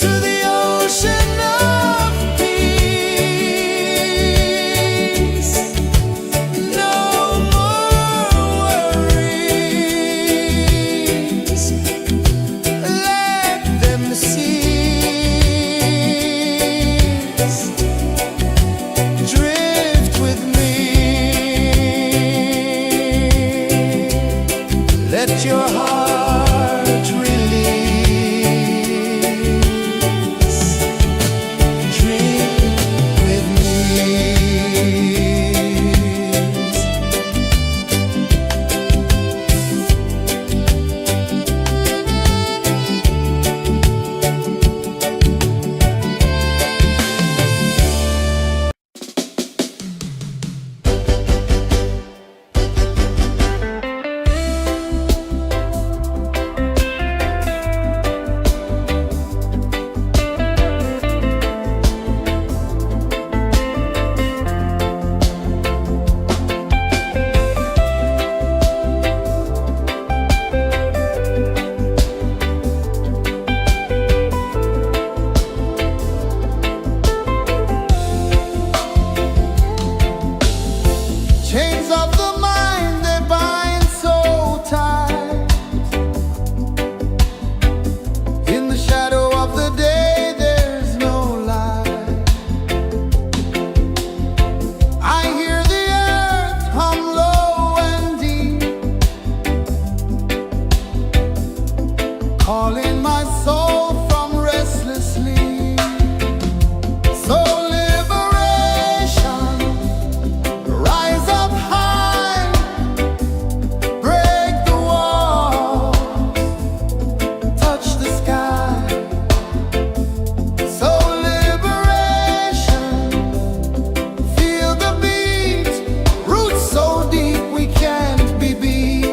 to the ocean of peace. No more worries, let them cease. Drift with me, let your heart release. Dream with me. Chains of the mind, they bind so tight. In the shadow of the day, there's no light. I hear the earth hum low and deep, calling my soul from restless sleep. So liberation, rise up high, break the walls, touch the sky. So liberation, feel the beat, roots so deep we can't be beat.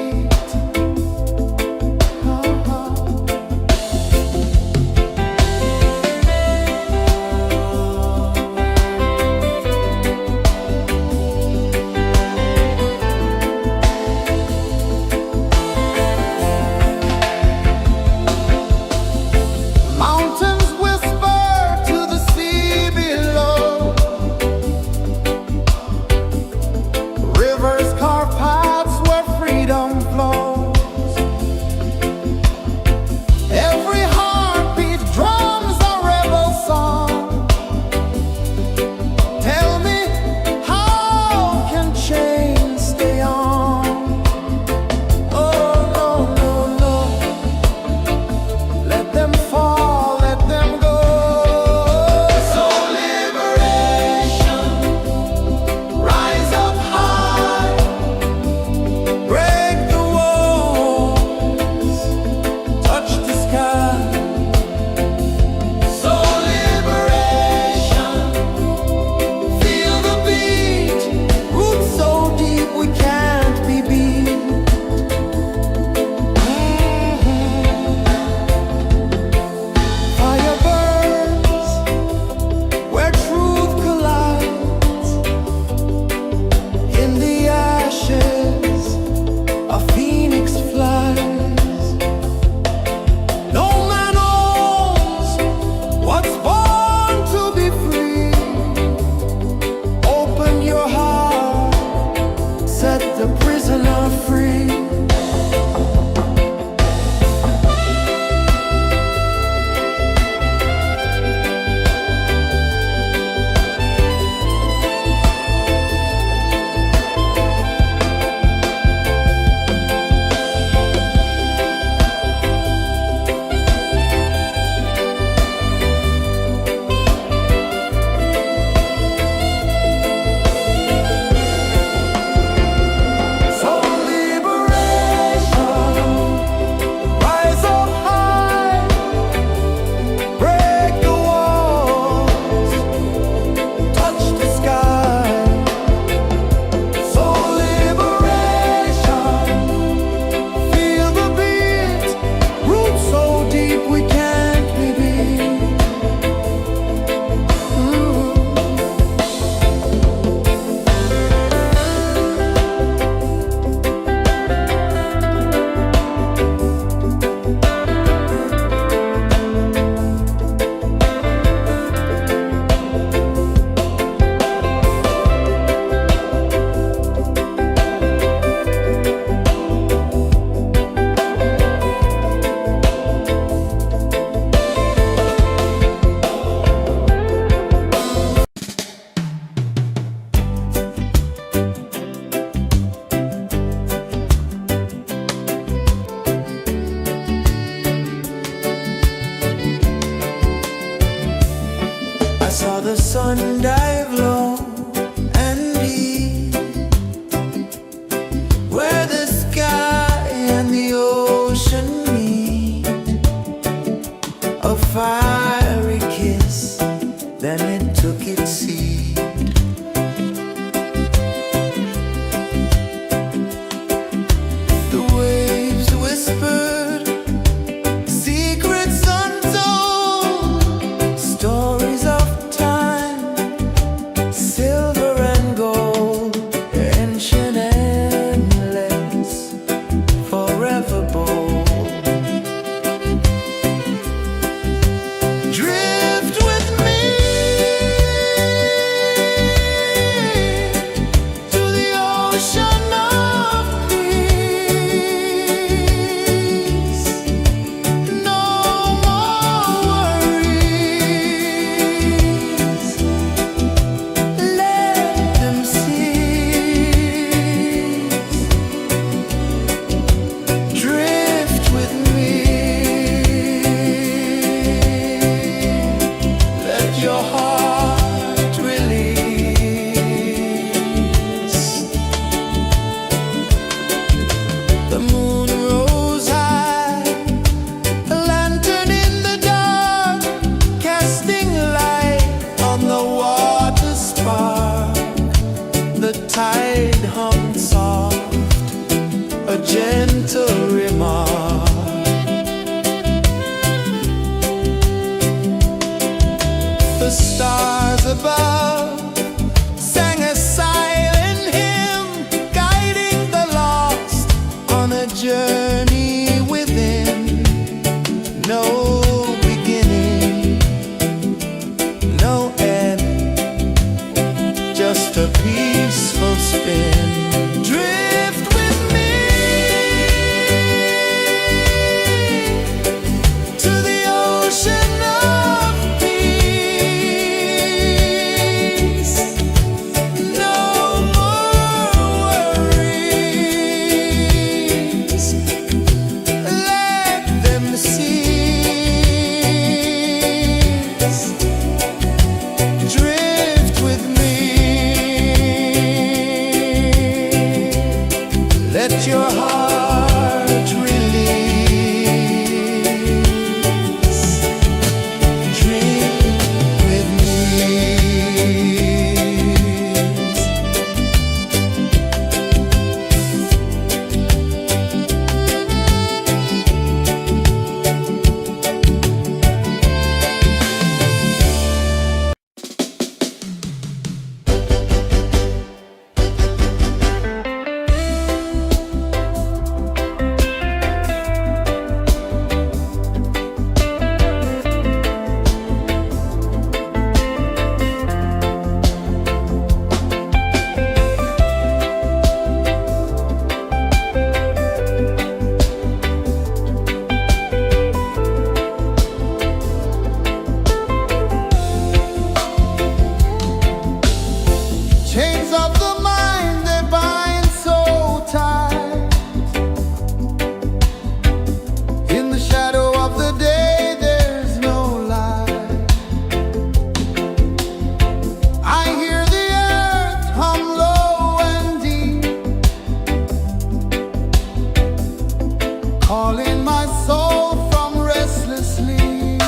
in my soul from restless sleep.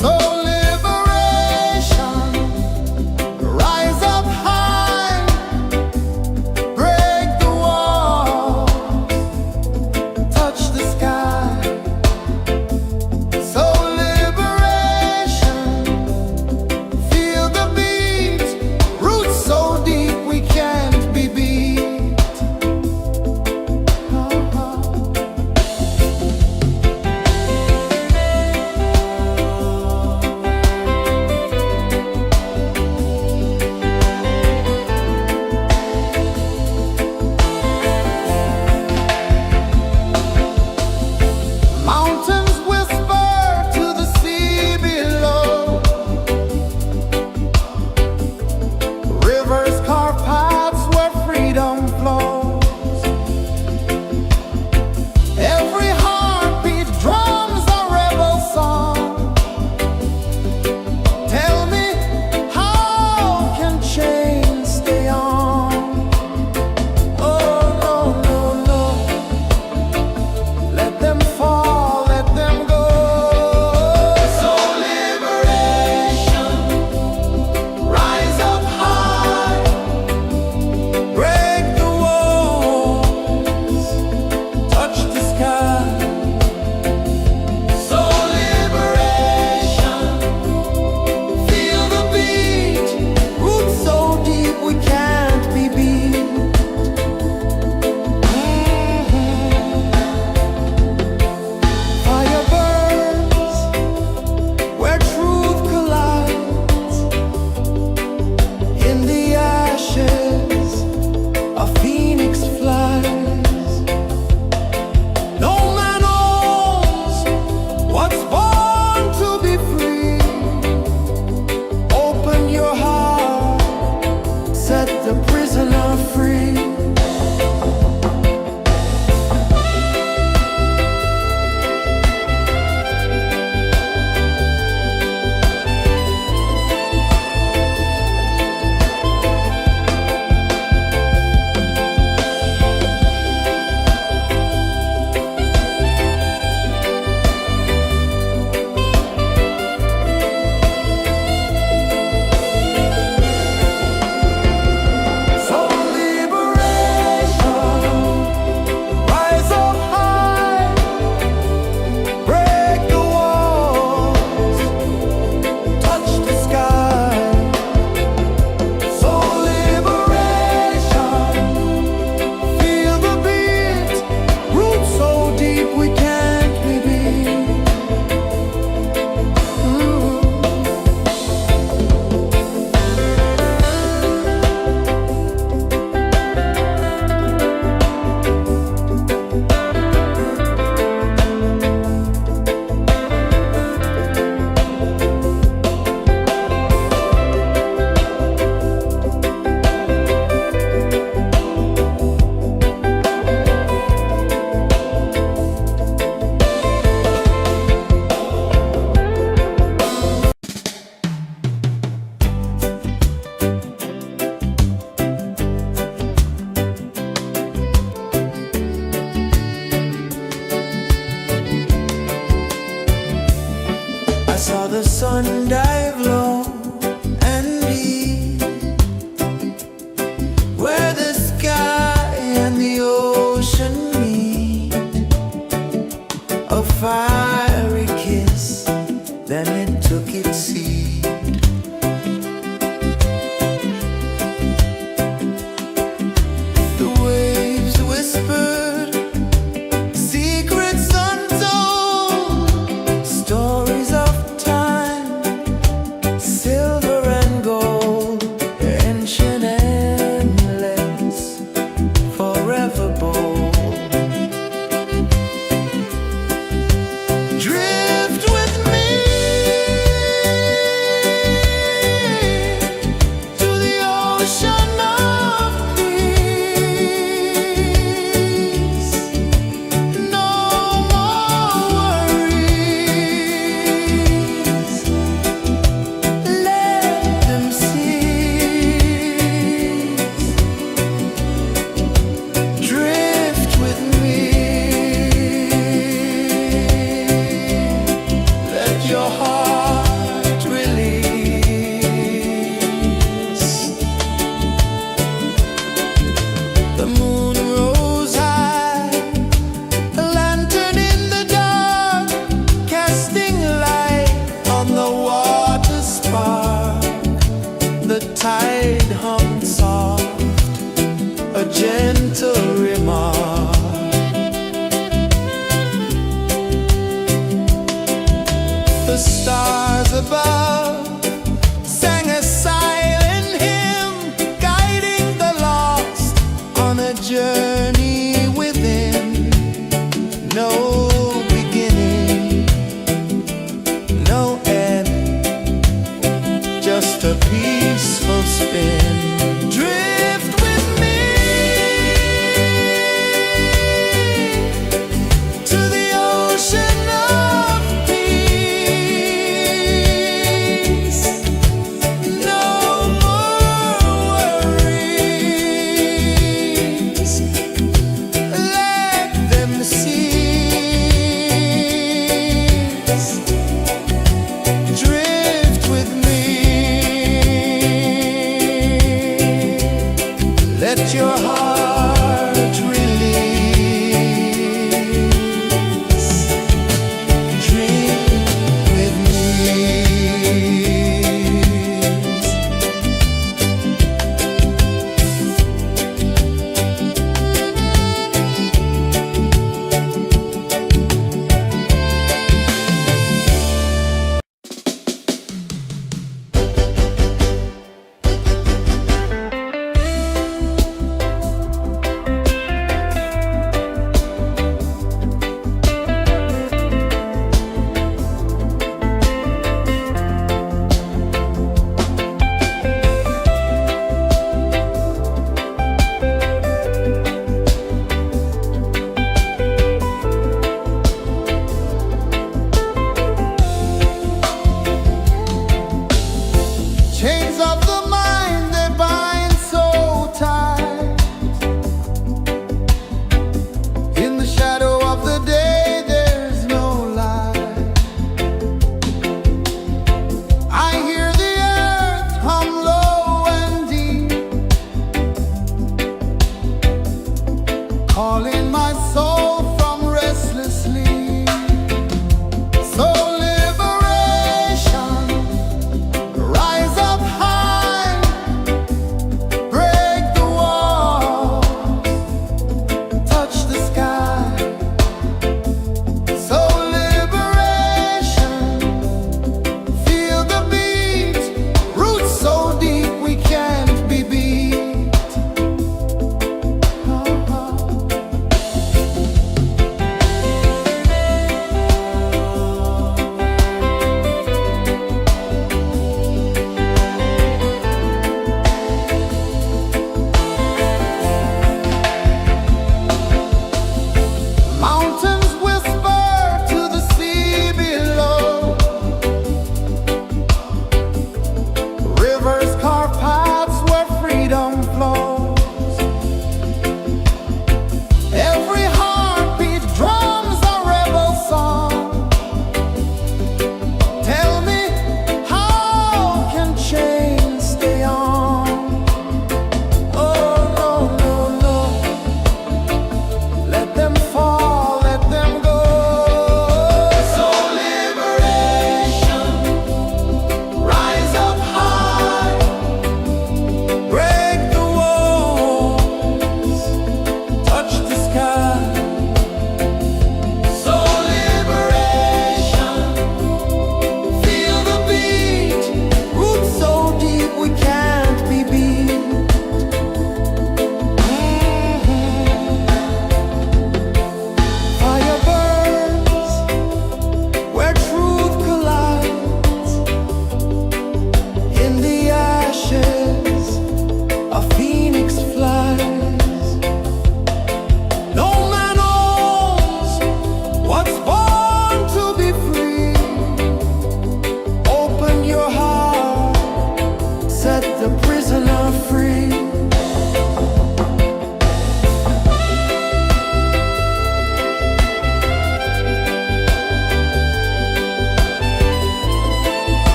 So liberation, rise up high, break the walls, touch the sky. So liberation, feel the beat, roots so deep we can't be beat. Mountains whisper to the sea below. Rivers carve paths where freedom flows. Every heartbeat drums a rebel song. Tell me, how can chains stay on? Oh, no, no, no. Let them fall, let them go. So liberation, rise up high, break the walls, touch the sky. So liberation, feel the beat, roots so deep we can't be beat. Fire burns where truth collides. In the ashes, a phoenix flies. No man owns what's born to be free. Open your heart, set the prisoner free. So liberation, rise up high, break the walls, touch the sky. So liberation, feel the beat, roots so deep we can't be beat. I saw the sun dive low and deep, where the sky and the ocean meet. A fiery kiss, then it took its seed. The waves whispered secrets untold, stories of time, silver and gold, ancient, endless, forever bold. no beginning, no end, just a peaceful spin. Drift with me to the ocean of peace. No more worries, let them see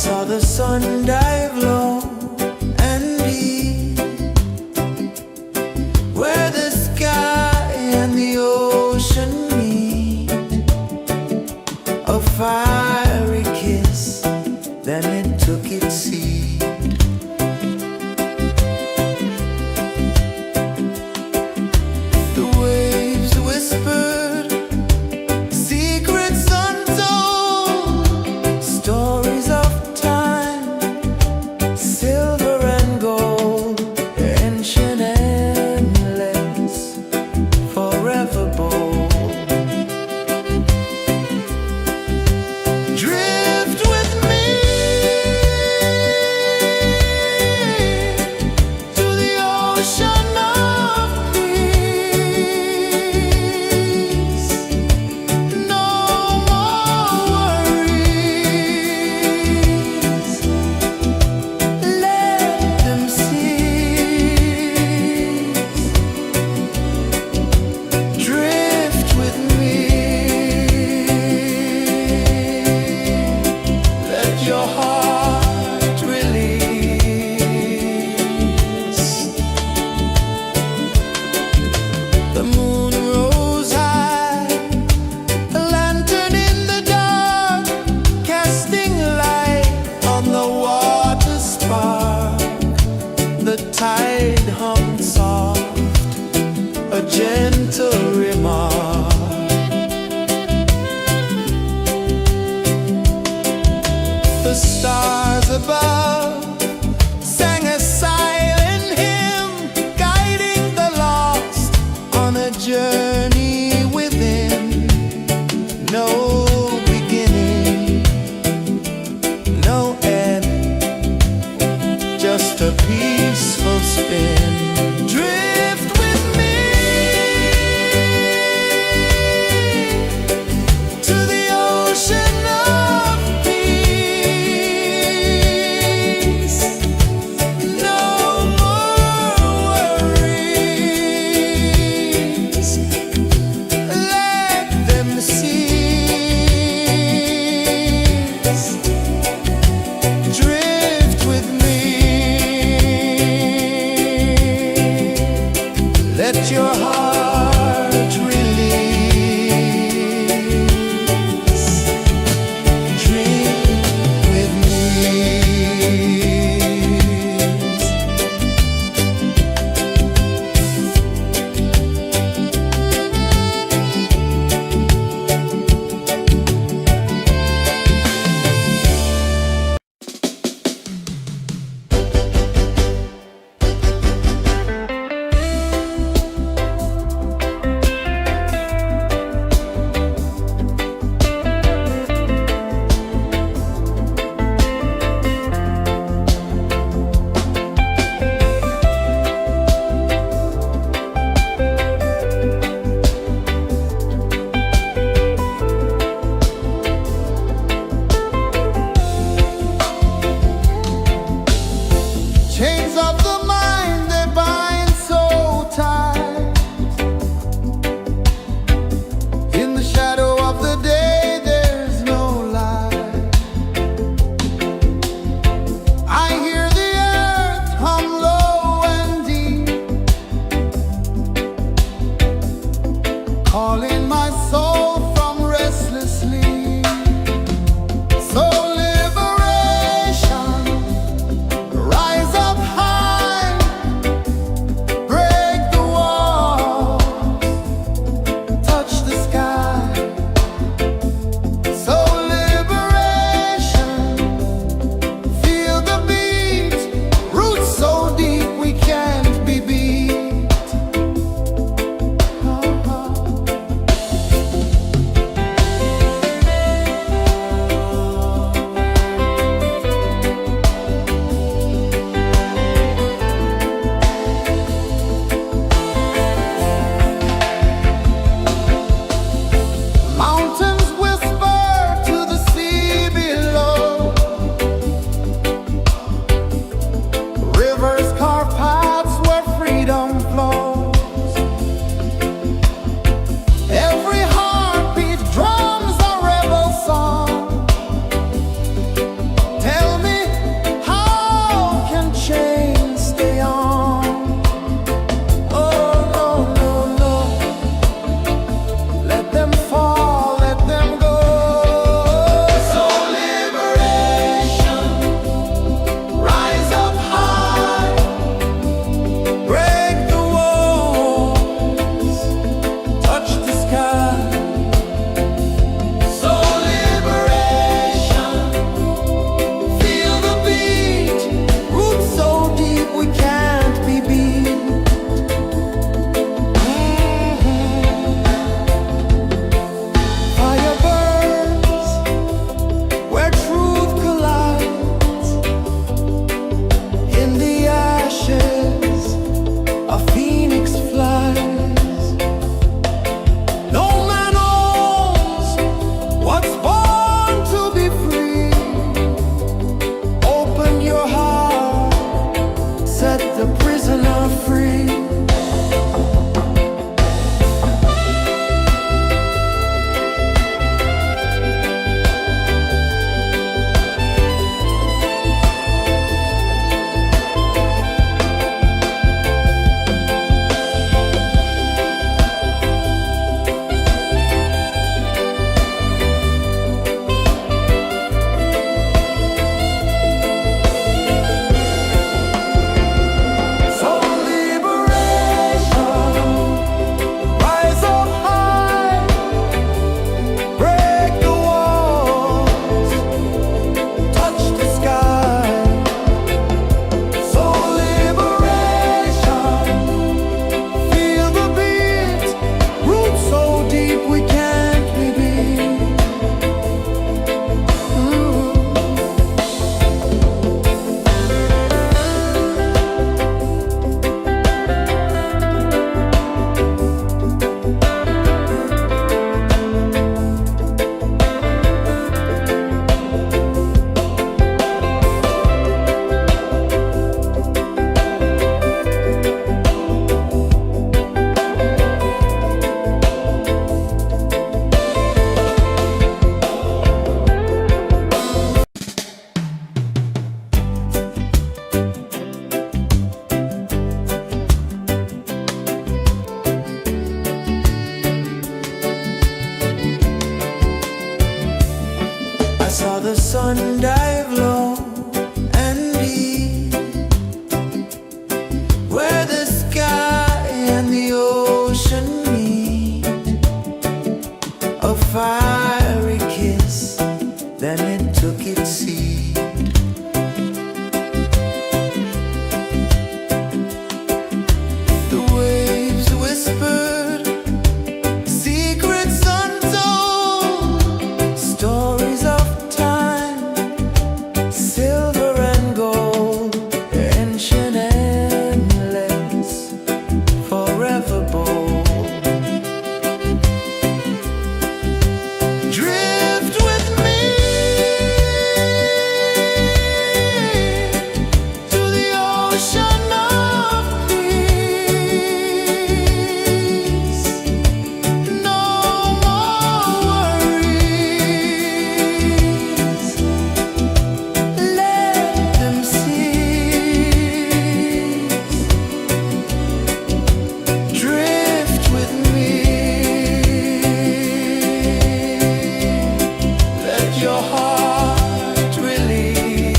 saw the sun dive low and deep, where the sky and the ocean meet. A fiery kiss, then it took its seed. The waves whispered secrets untold, stories of time, silver and gold, ancient, endless, forever bold. Drift with me to the ocean of peace. No more worries, let them cease. Drift with me, let your heart release. The moon rose high, a lantern in the dark, casting light on the water spark. The tide hummed soft, a gentle remark. The stars above sang a silent hymn, guiding the lost on a journey within. No beginning, no end, just a peaceful spin. Drift with me to the ocean of peace. No more worries, let them cease. Drift with me, let your heart release. Dream with me. and dive low and deep, where the sky and the ocean meet. A fiery kiss, then it took its seed. The waves whispered secrets untold, stories of time, silver and gold, ancient, endless, forever bold. Drift with me to the ocean of peace. No more worries. Let them cease. Drift with me. Let your heart release.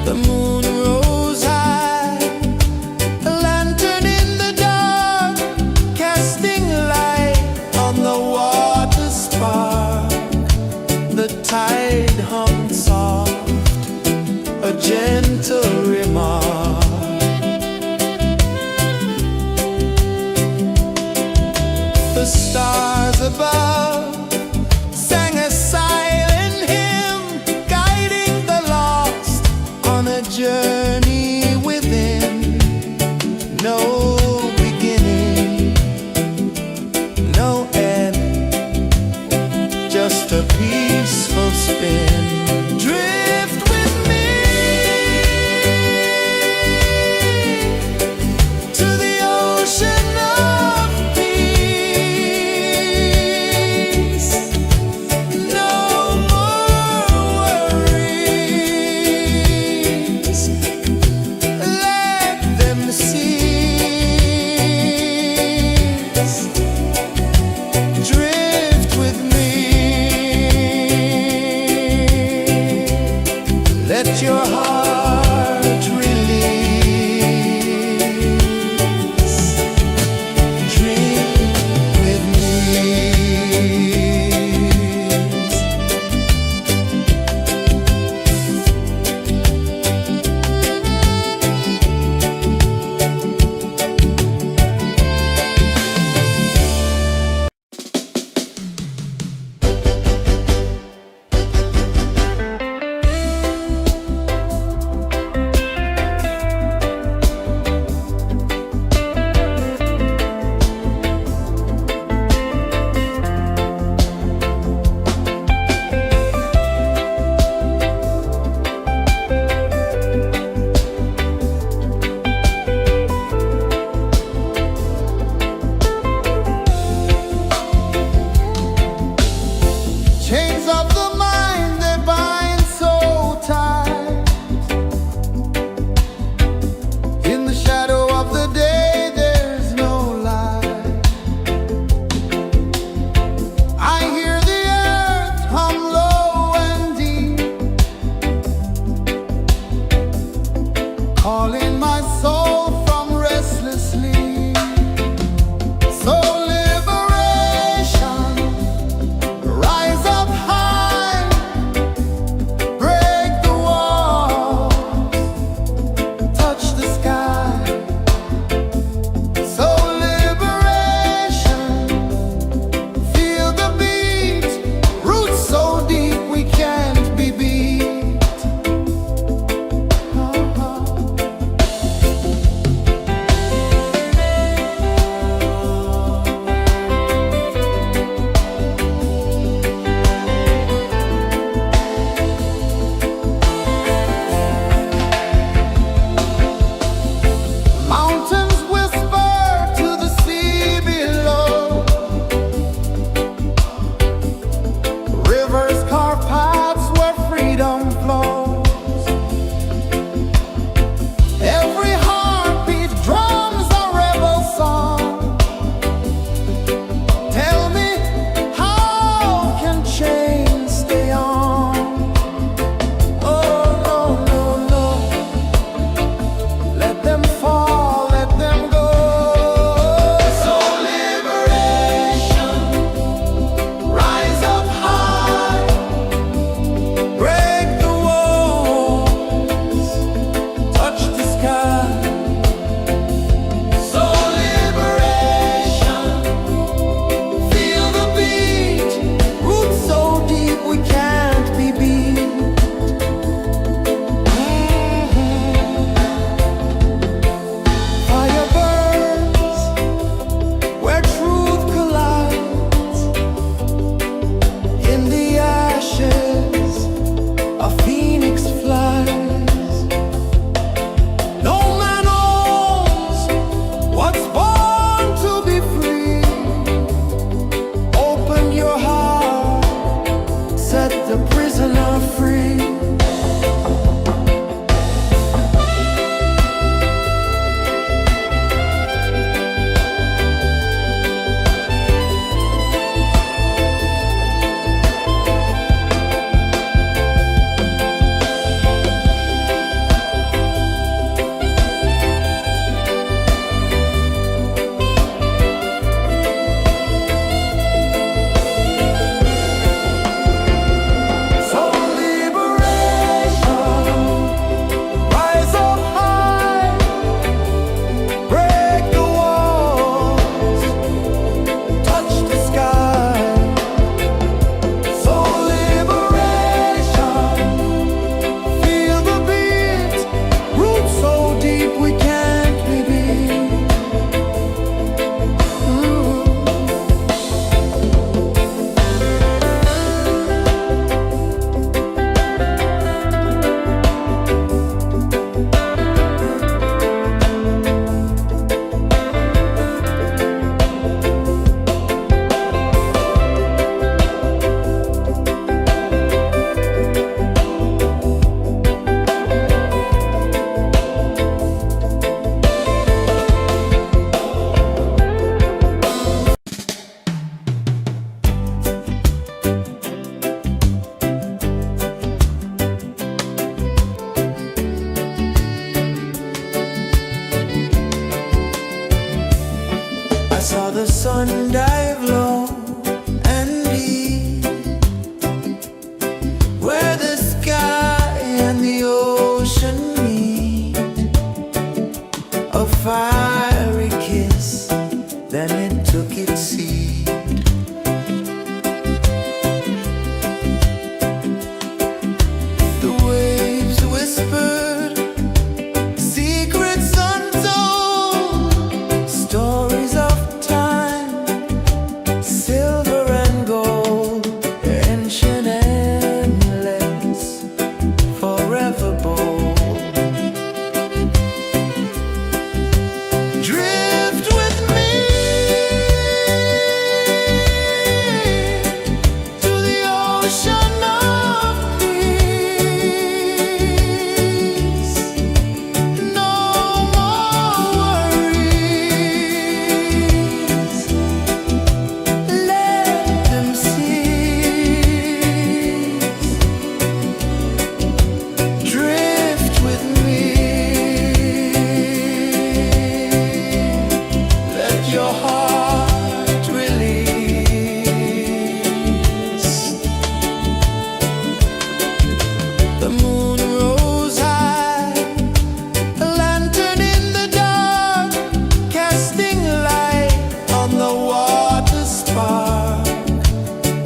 The moon rose high, a lantern in the dark, casting light on the water spark. The tide hummed soft, a gentle remark. The stars above sang a silent hymn, guiding the lost on a journey within. No beginning, no end, just a peaceful spin. Drift with me to the ocean of peace. No more worries. Let them cease. Drift with me.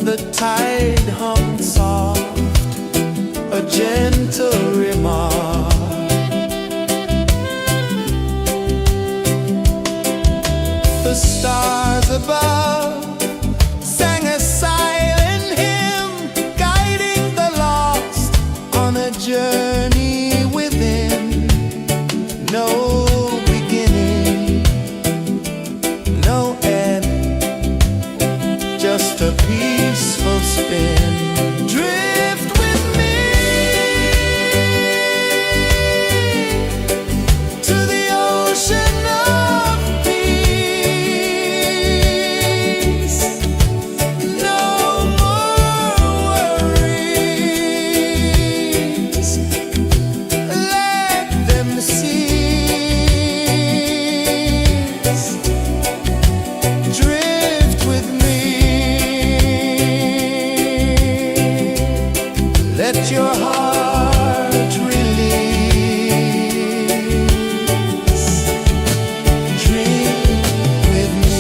the tide hung soft, a gentle remark. The stars above sang a silent hymn, guiding the lost on a journey within. No beginning, no end, just a peaceful spin. Drift with me to the ocean of peace. No more worries, let them cease. Drift with me, let your heart release. Dream with me.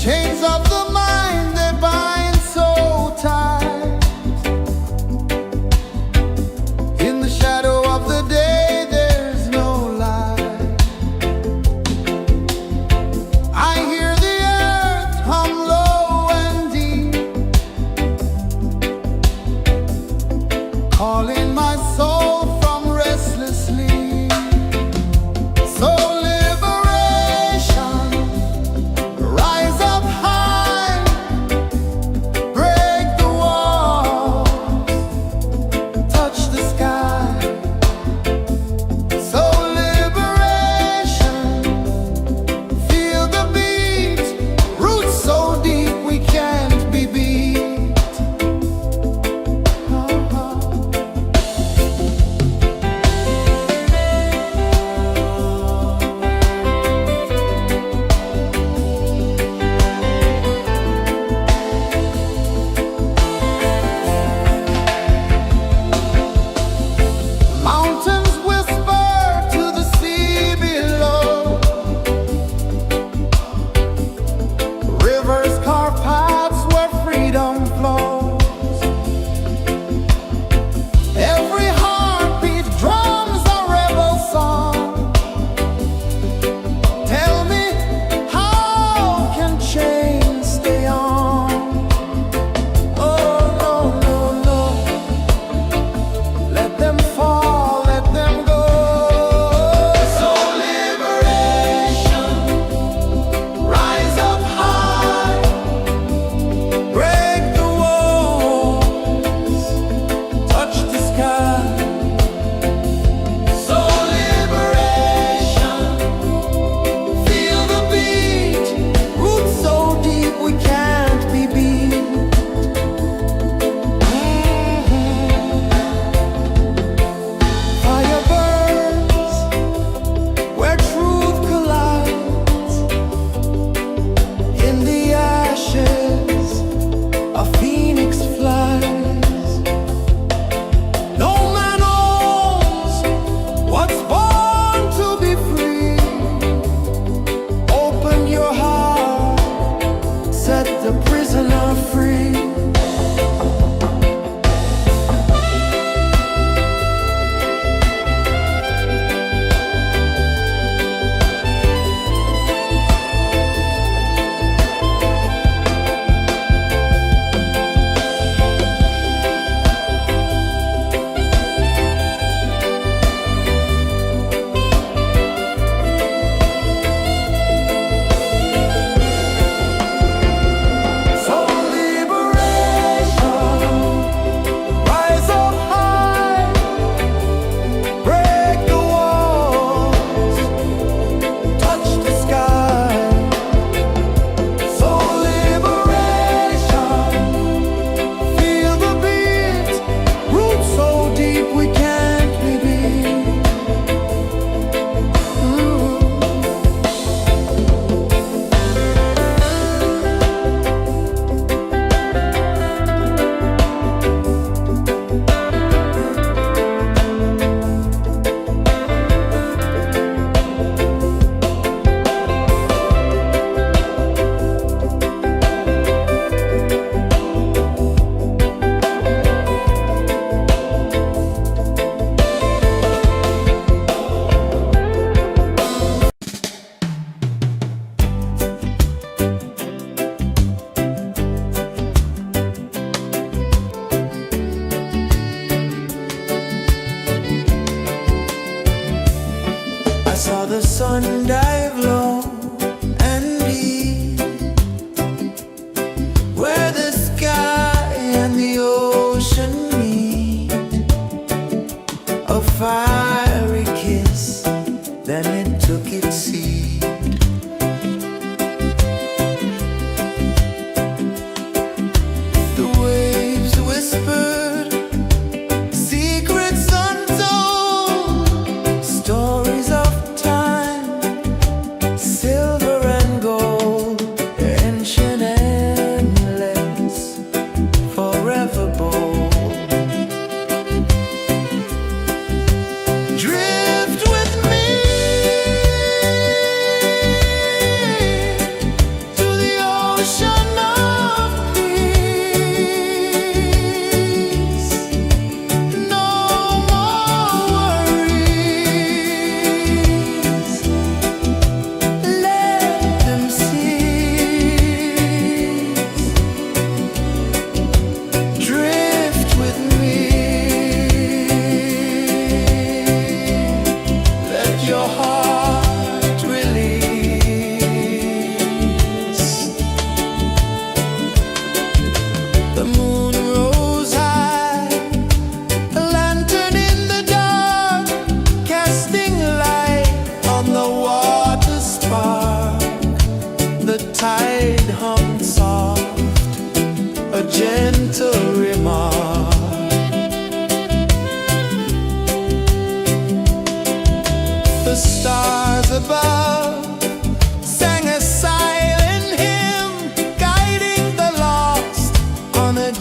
Chains of the mind, they bind so tight. In the shadow of the day, there's no light. I hear the earth hum low and deep, calling my soul from restless sleep. So liberation, rise up high, break the walls, touch the sky. So liberation, feel the beat, roots so deep we can't be beat. Mountains whisper to the sea below, rivers carve paths where freedom flows. Every heartbeat drums a rebel song. Tell me, how can chains stay on? Oh no, no, no, let them fall, let them go. So liberation, rise up high, break the walls, touch the sky. So liberation, feel the beat, roots so deep we can't be beat. Fire burns where truth collides. In the ashes, a phoenix flies. No man owns what's born to be free. Open your heart, set the prisoner free.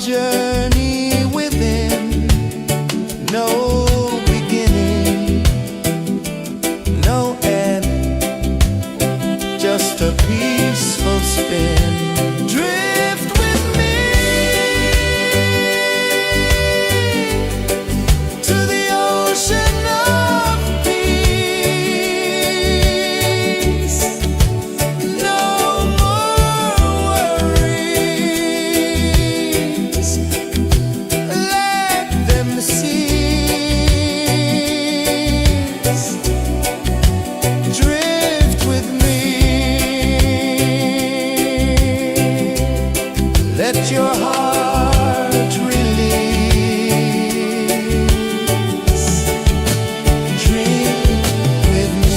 journey within, no beginning, no end, just a peaceful spin. Drift with me to the ocean of peace. No more worries, let them cease. Drift with me, let your heart release. Dream with me.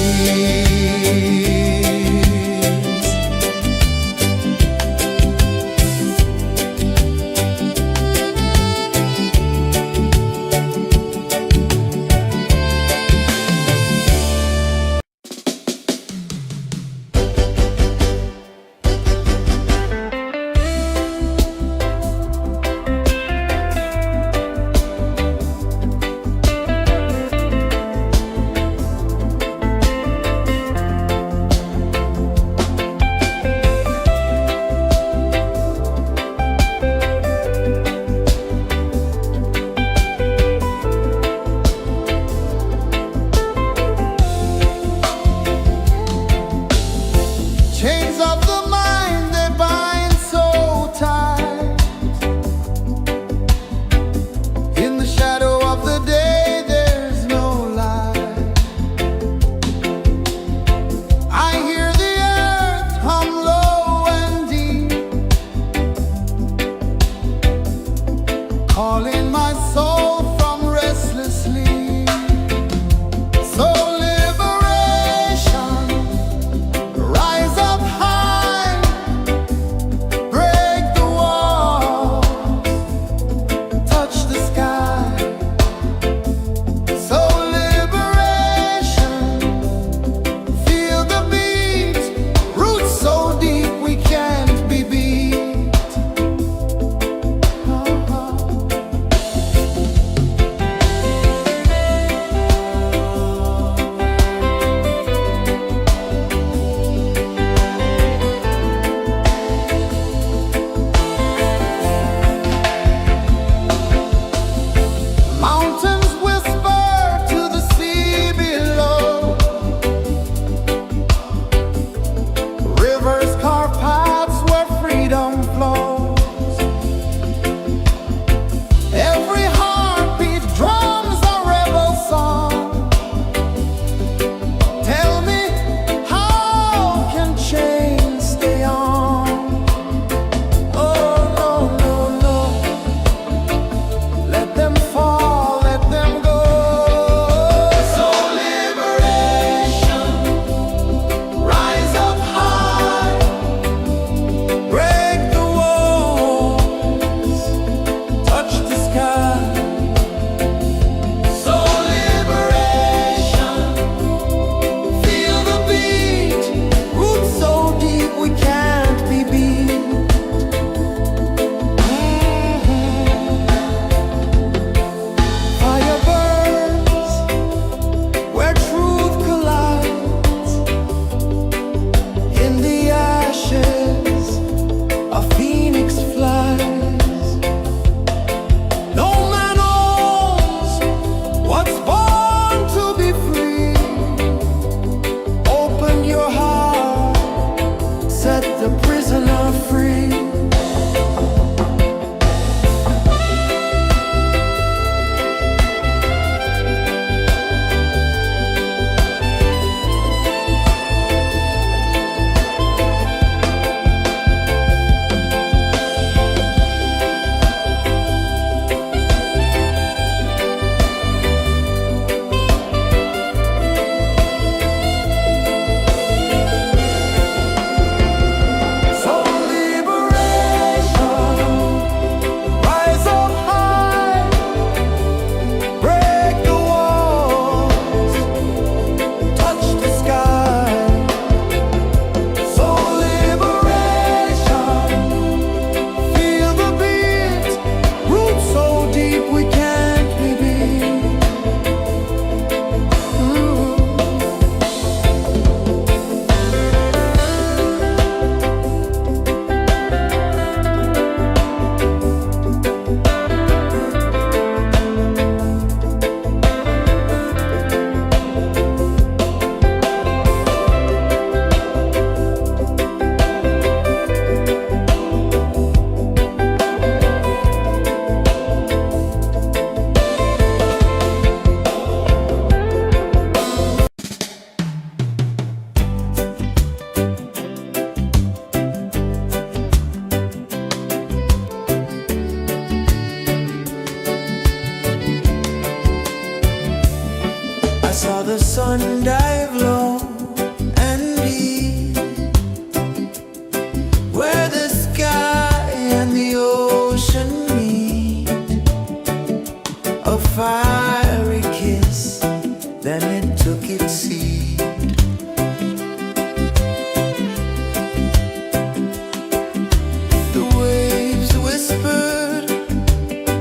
The waves whispered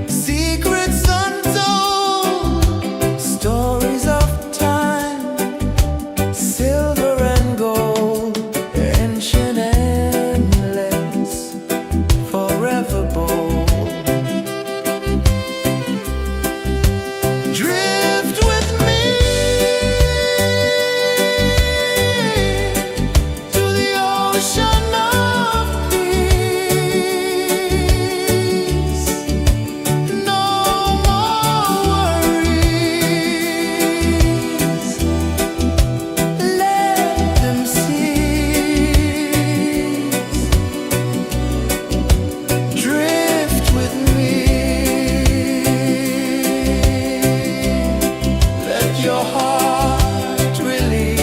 secrets untold, stories of time, silver and gold, ancient, endless, forever bold. Drift with me to the ocean of peace. No more worries, let them cease. Drift with me, let your heart release.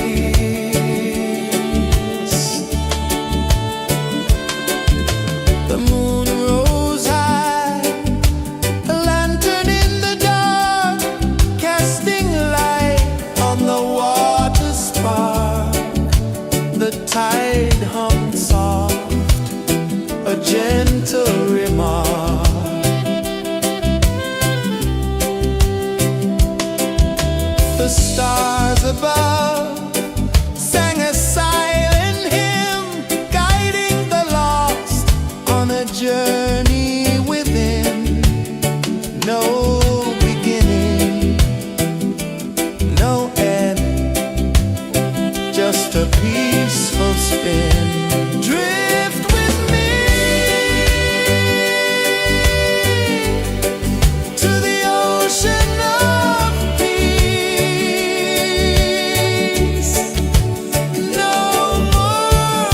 The moon rose high, a lantern in the dark, casting light on the water spark. The tide hummed soft, a gentle remark. The stars above sang a silent hymn, guiding the lost on a journey within. No beginning, no end, just a peaceful spin. Drift with me to the ocean of peace. No more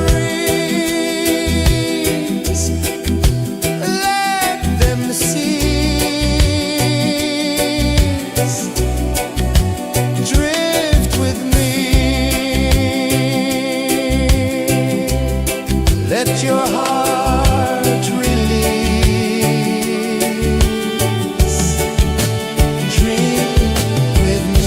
worries, let them cease. Drift with me, let your heart release. Dream with me.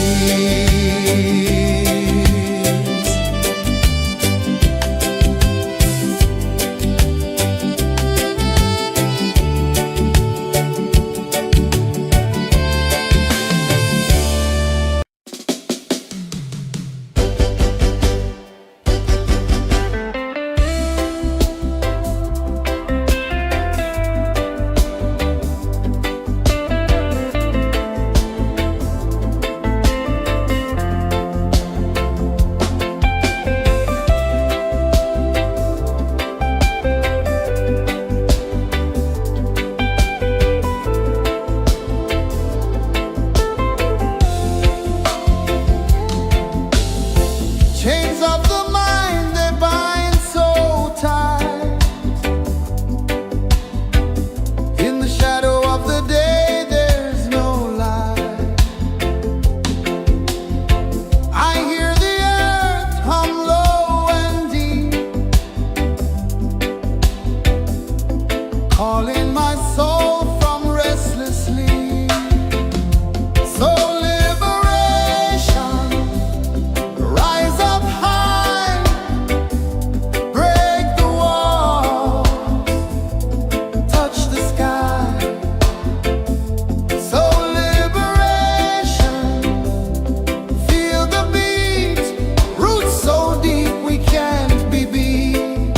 Chains of the mind, they bind so tight. In the shadow of the day, there's no light. I hear the earth hum low and deep, calling my soul from restless sleep. So liberation, rise up high, break the walls, touch the sky. So liberation, feel the beat, roots so deep we can't be beat.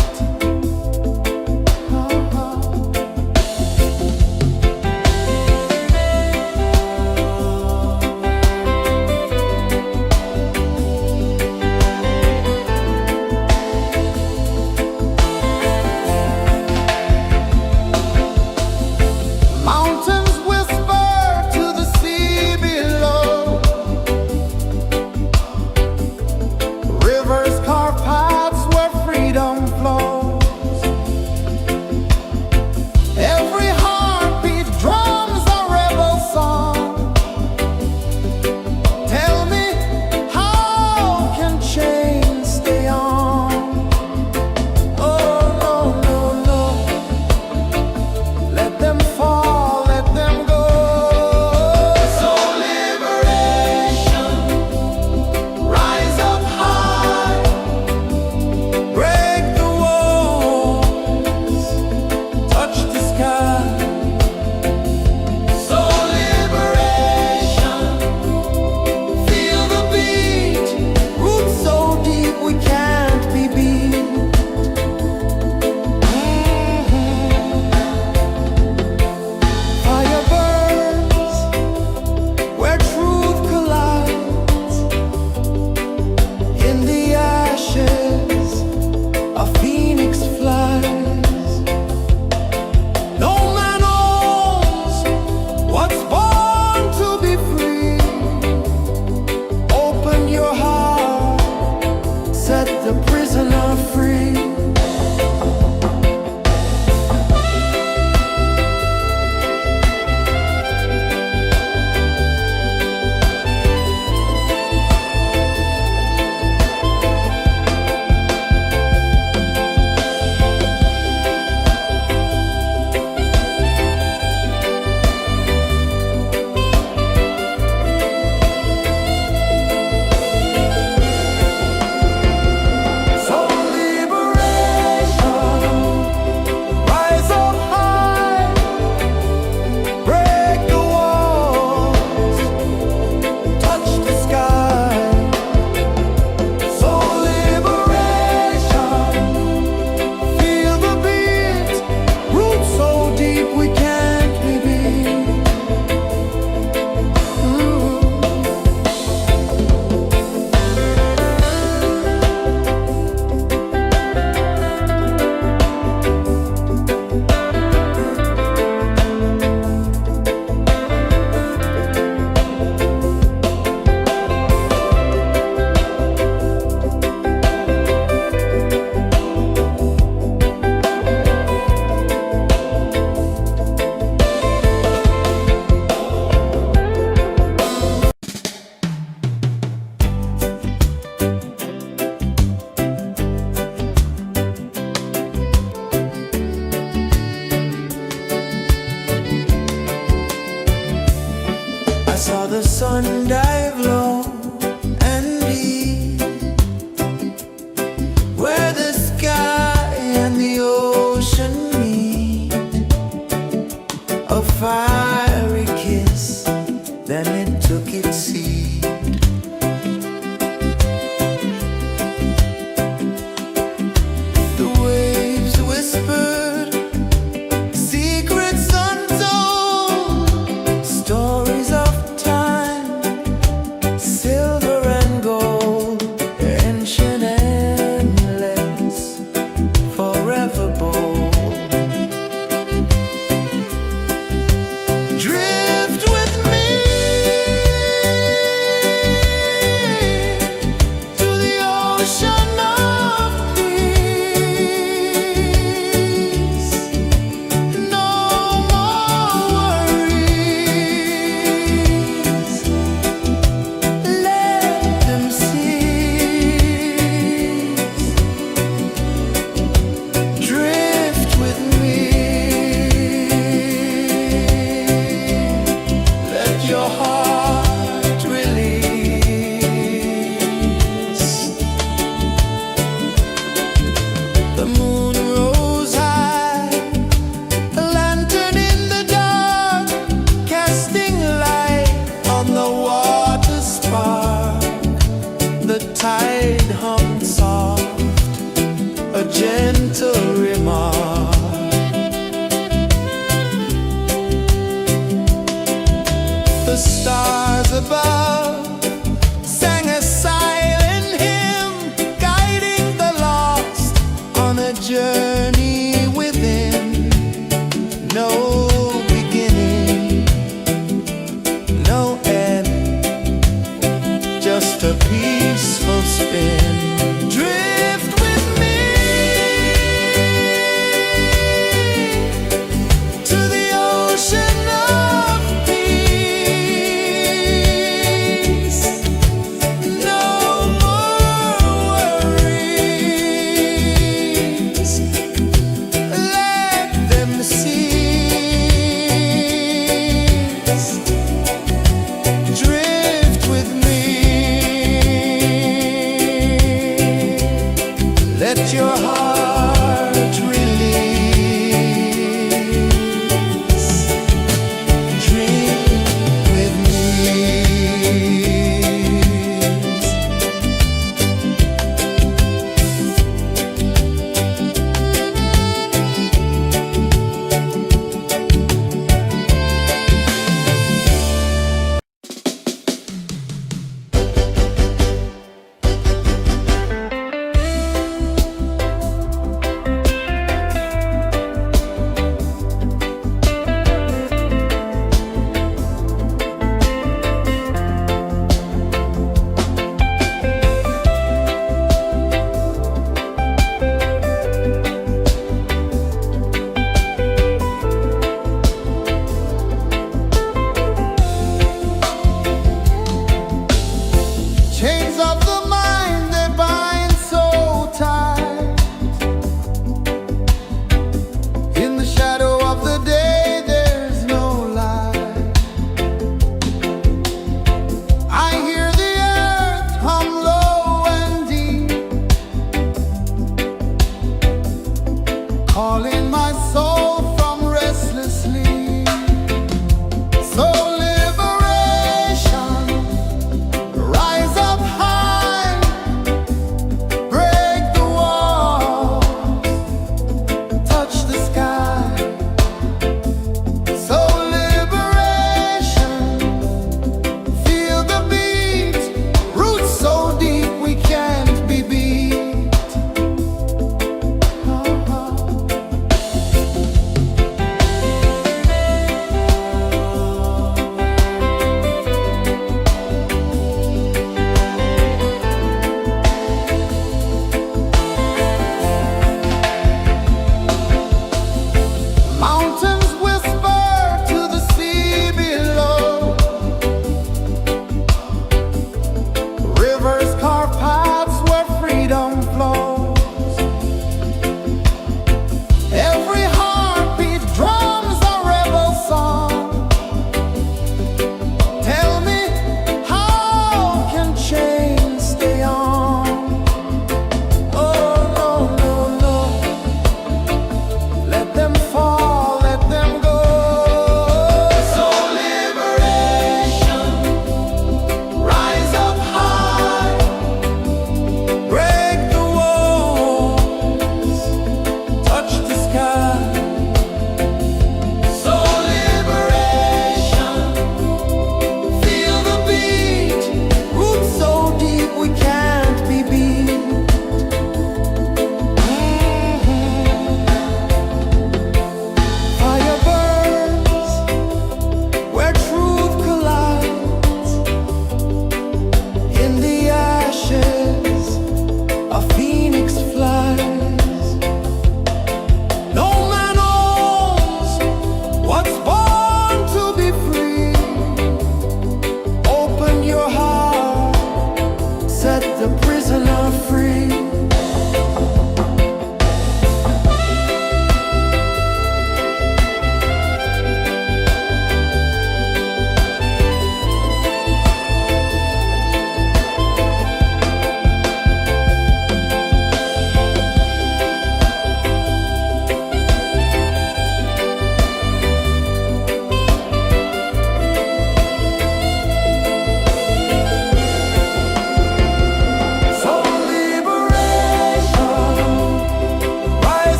one dive low and deep, where the sky and the ocean meet. A fiery kiss, then it took its seed. The waves whispered secrets untold, stories of time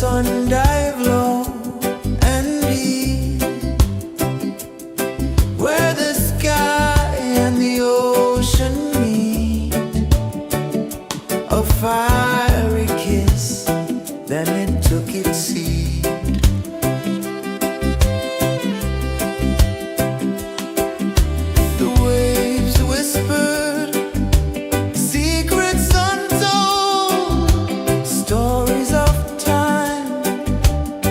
sun dive low and deep, where the sky and the ocean meet, a fiery kiss, then it took its seed. The waves whispered secrets untold, stories of time,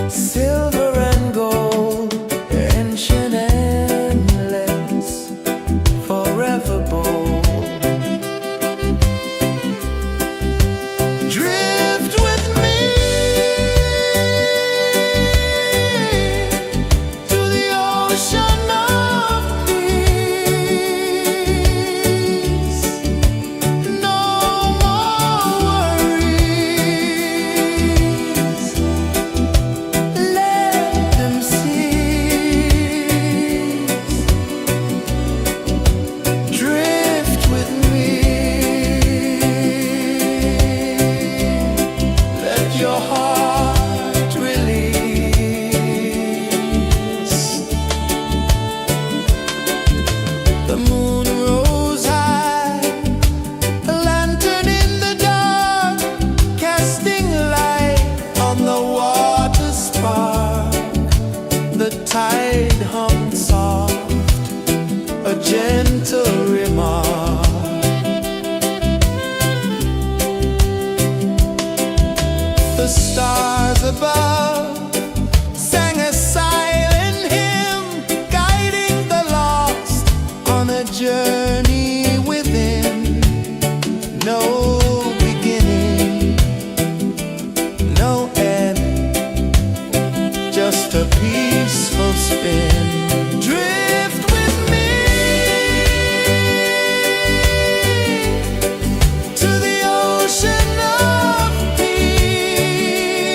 silver and gold, ancient, endless, forever bold. Drift with me to the ocean of peace. No more worries, let them cease. Drift with me, let your heart release. The moon rose high, a lantern in the dark, casting light on the water spark. The tide hummed soft, a gentle remark. The stars above sang a silent hymn, guiding the lost on a journey within. No beginning, no end, just a peaceful spin. Drift with me to the ocean of peace.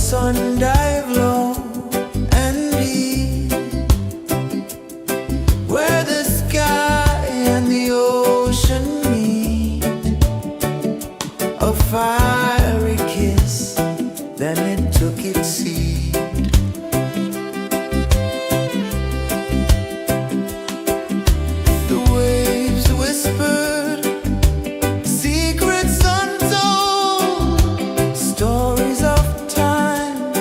sun dive low and deep, where the sky and the ocean meet. A fiery kiss, then it took its seed. The waves whispered secrets untold, stories of time,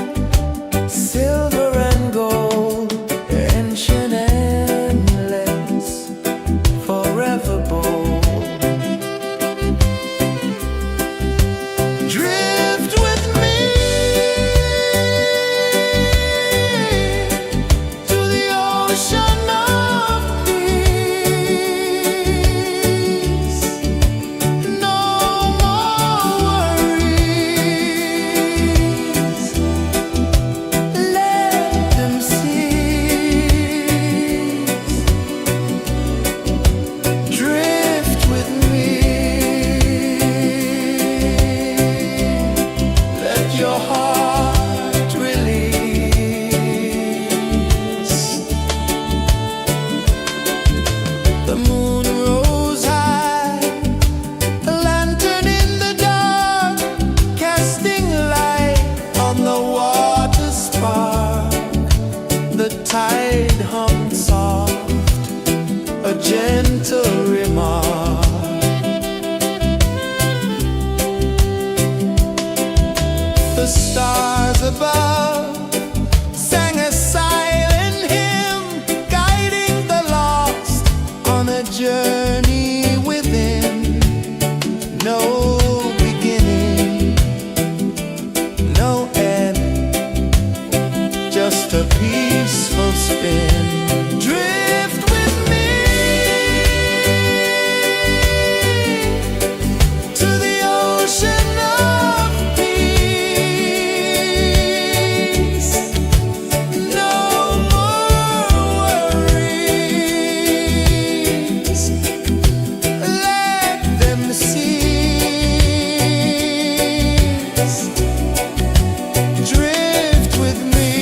silver and gold, ancient, endless, forever bold. Drift with me to the ocean of peace. No more worries, let them cease. Drift with me, let your heart release. The moon rose high, a lantern in the dark, casting light on the water spark. The tide hummed soft, a gentle remark. The stars above sang a silent hymn, guiding the lost on a journey within. No beginning, no end, just a peaceful spin. Drift with me to the ocean of peace. No more worries, let them cease. Drift with me.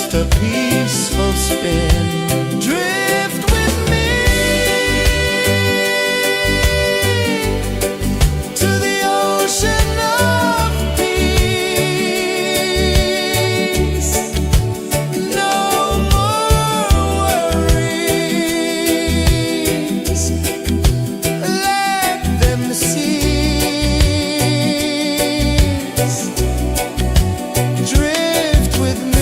just a peaceful spin. Drift with me to the ocean of peace. No more worries, let them cease. Drift with me.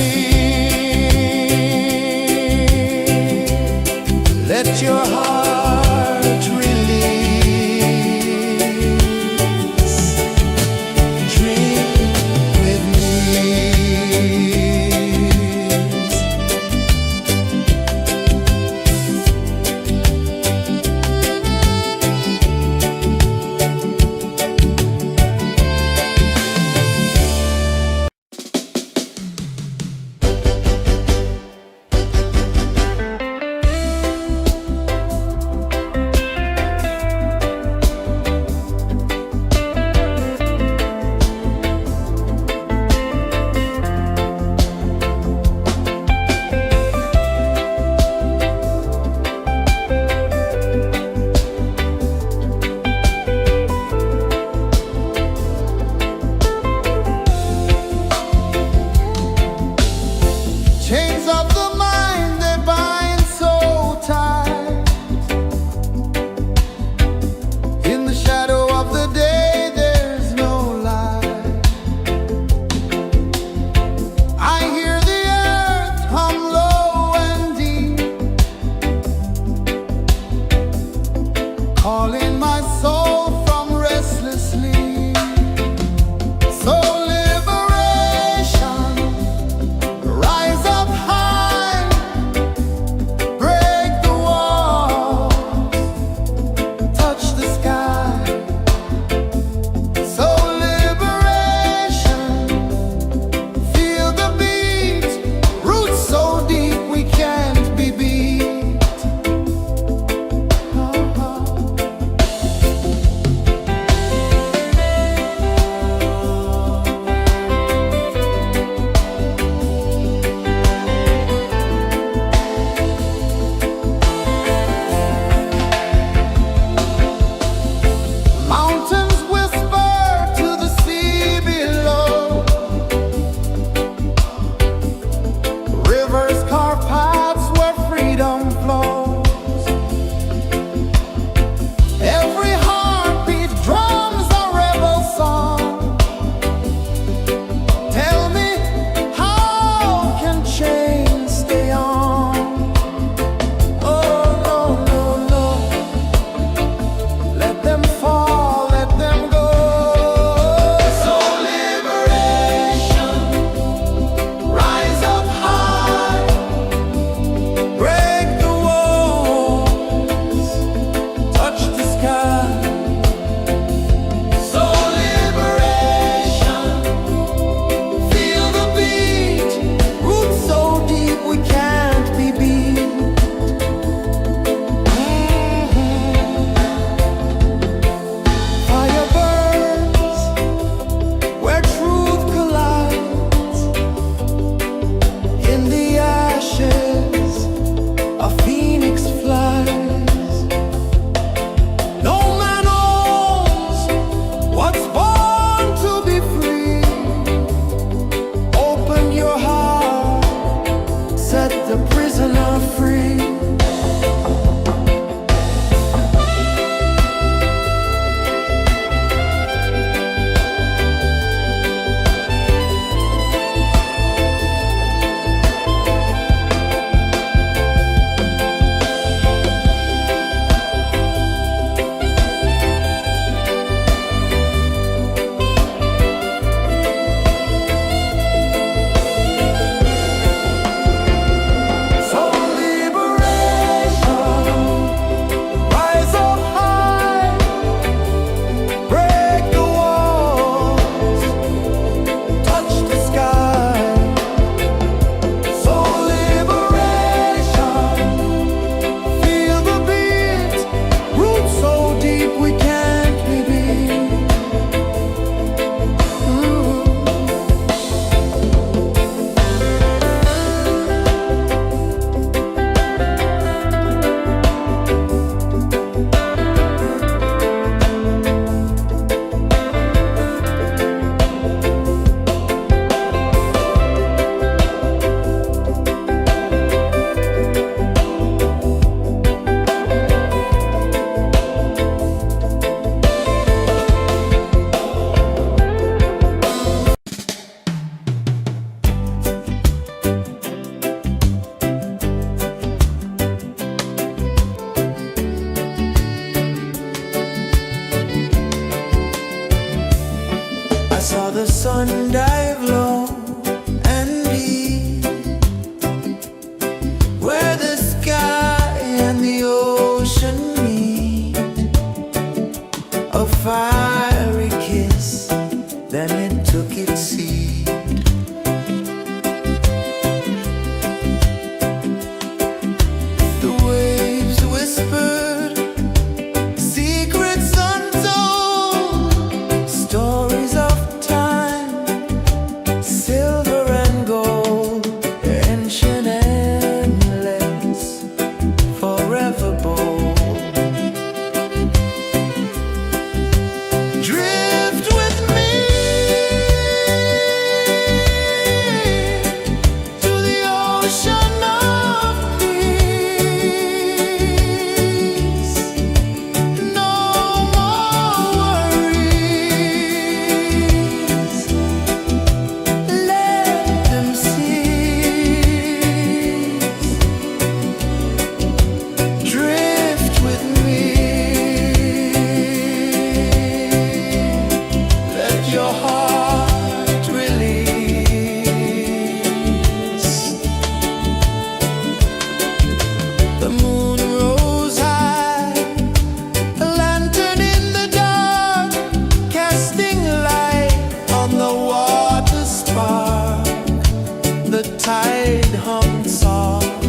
tide hung soft,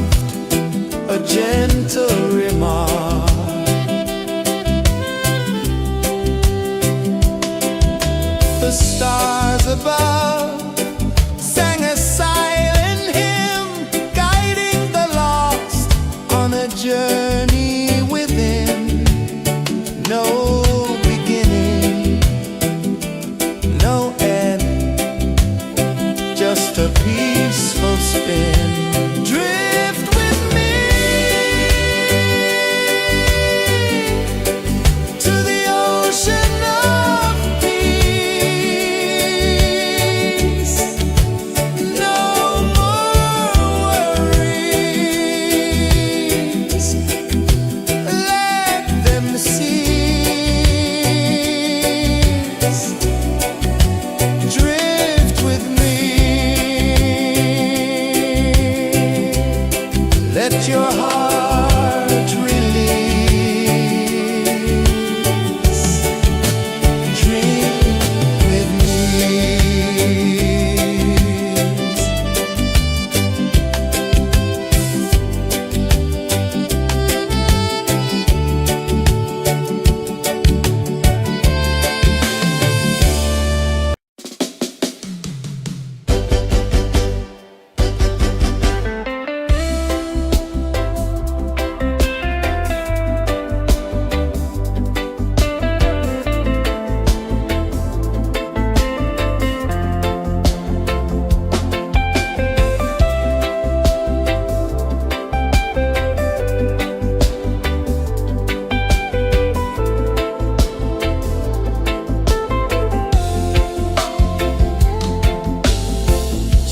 a gentle remark. The stars above sang a silent hymn, guiding the lost on a journey within. No beginning, no end, just a peaceful spin. Drift with me to the ocean of peace. No more worries, let them cease. Drift with me, let your heart release. Dream with me.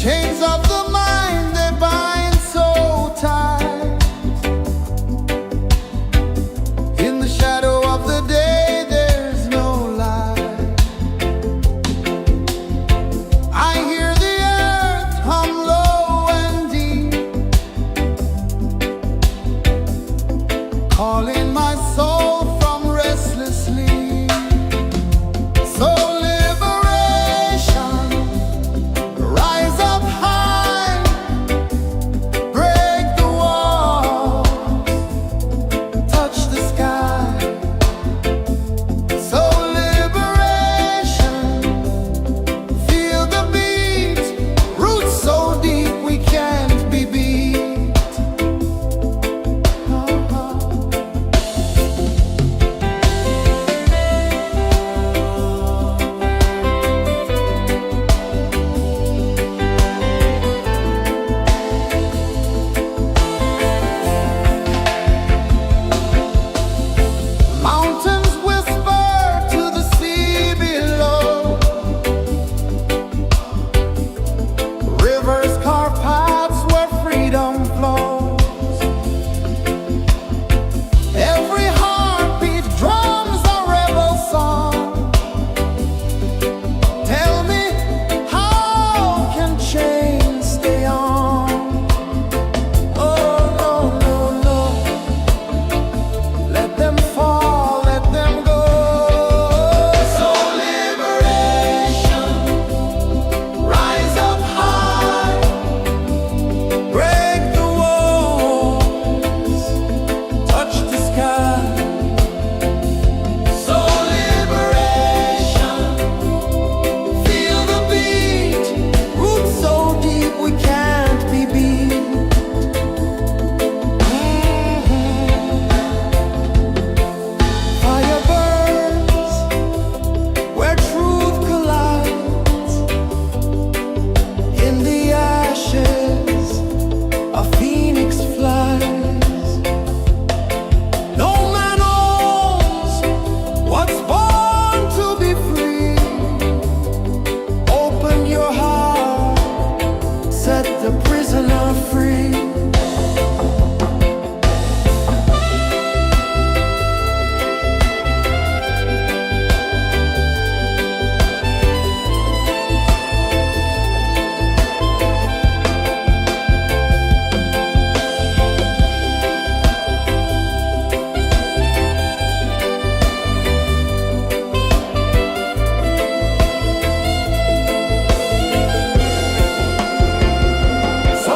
Chains of the mind, they bind so tight. In the shadow of the day, there's no light. I hear the earth hum low and deep, calling my soul from restless sleep. So liberation, rise up high, break the wall, touch the sky. So liberation, feel the beat, roots so deep we can't be beat. Mountains whisper to the sea below, rivers carve paths where freedom flows. Every heartbeat drums a rebel song. Tell me, how can chains stay on? Oh no, no, no, let them fall, let them go. So liberation, rise up high, break the walls, touch the sky. So liberation, feel the beat, roots so deep we can't be beat. Fire burns where truth collides. In the ashes, a phoenix flies. No man owns what's born to be free. Open your heart, set the prisoner free. So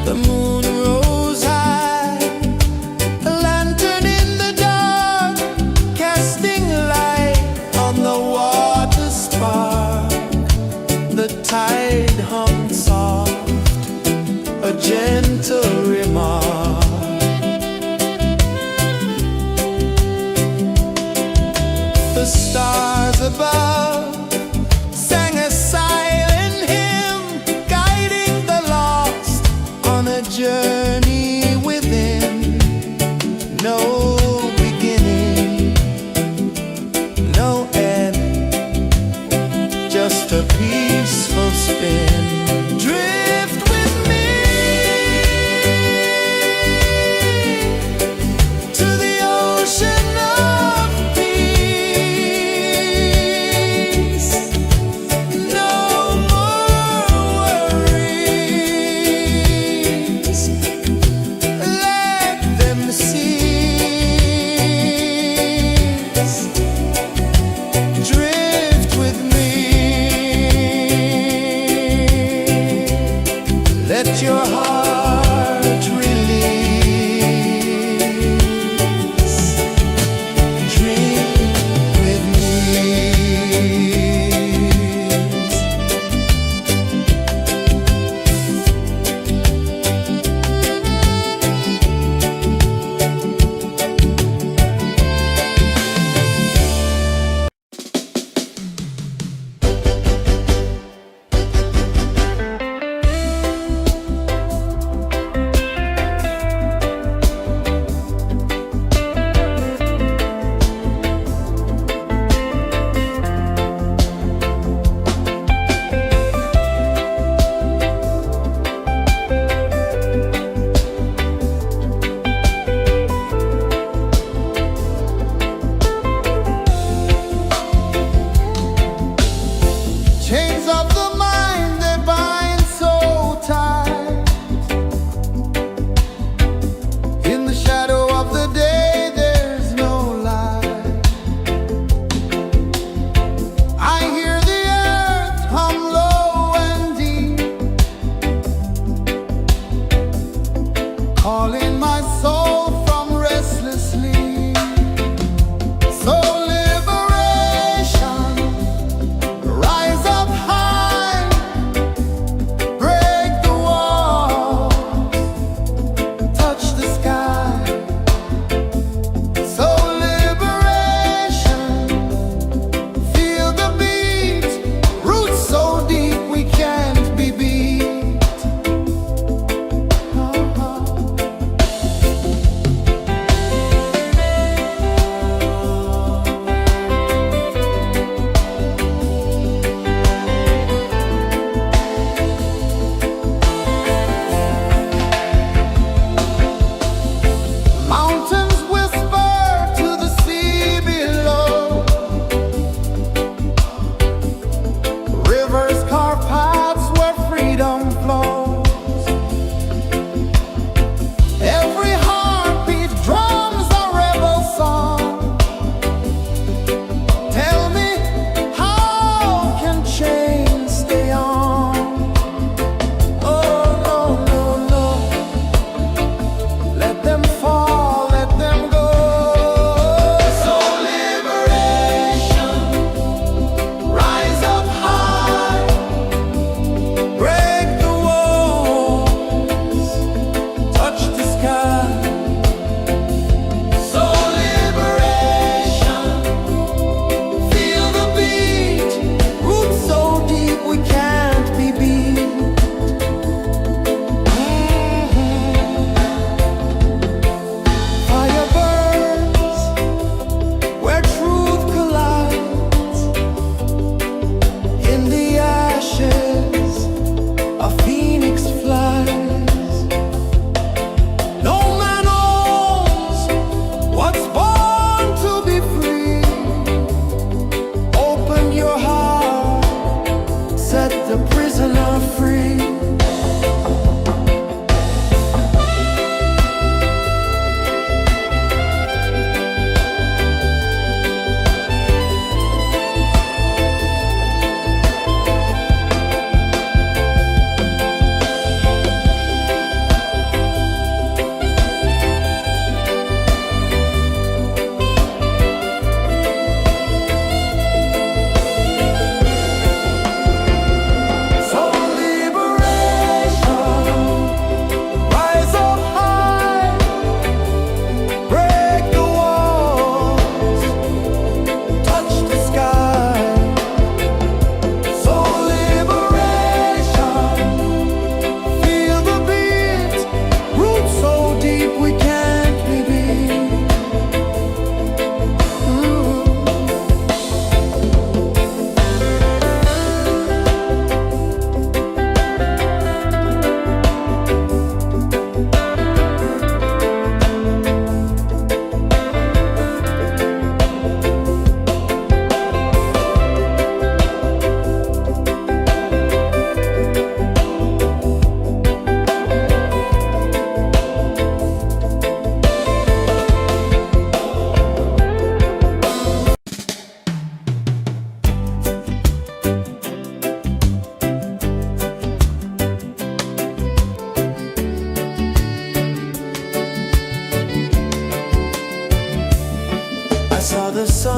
The moon rose high, a lantern in the dark, casting light on the water spark. The tide hummed soft, a gentle remark. The stars above sang a silent hymn, guiding the lost on a journey within. No beginning, no end, just a peaceful spin. Drift with me to the ocean of peace. No more worries, let them cease. Drift with me, let your heart release. Dream with me.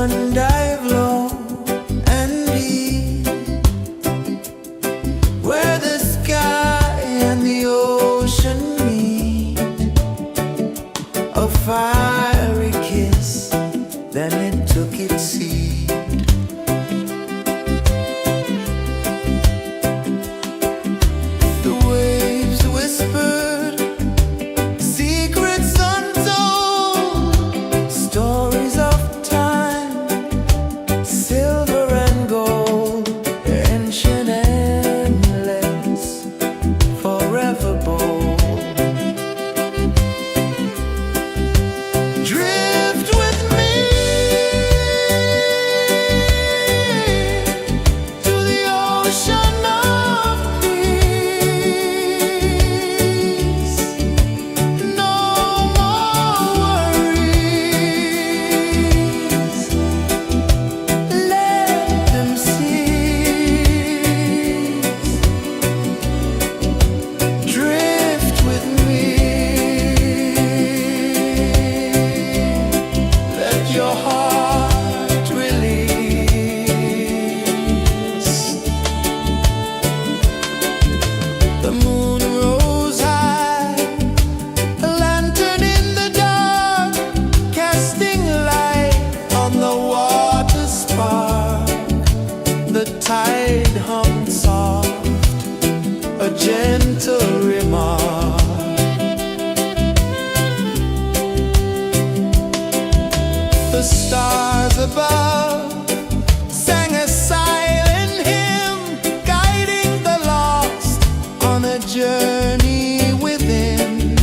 one dive low and deep, where the sky and the ocean meet. A fiery kiss, then it took its seat. The waves whispered secrets untold, stories of time, silver and gold, ancient, endless, forever bold. Drift with me to the ocean of peace. No more worries, let them cease. Drift with me, let your heart release. The moon rose high, a lantern in the dark, casting light on the water spark. The tide hummed soft, a gentle remark. The stars above sang a silent hymn, guiding the lost on a journey within.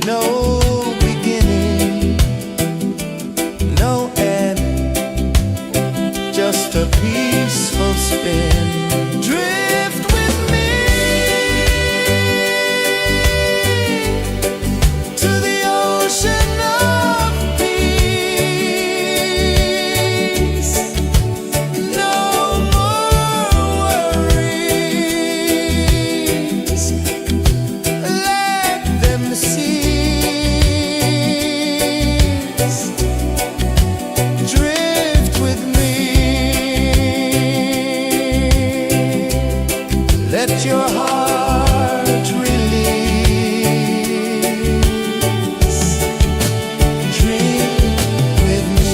No beginning, no end, just a peaceful spin. Drift with me to the ocean of peace. No more worries, let them cease. Drift with me, let your heart release. Drift with me.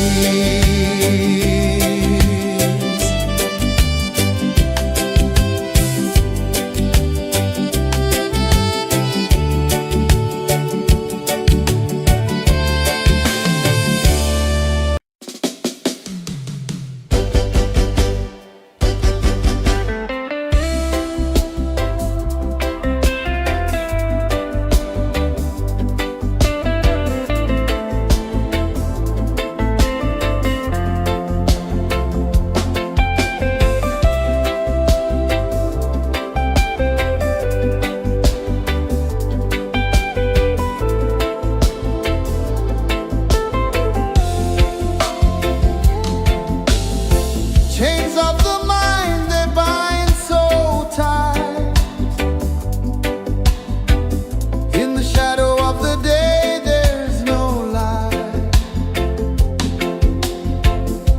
Chains of the mind, they bind so tight. In the shadow of the day, there's no light.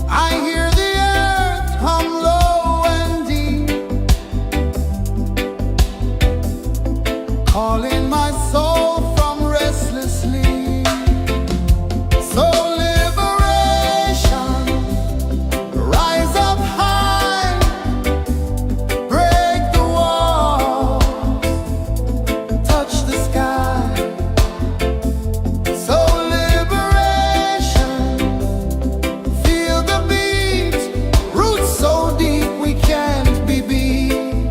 I hear the earth hum low and deep, calling my soul from restless sleep. So liberation, rise up high, break the walls, touch the sky. So liberation, feel the beat, roots so deep we can't be beat.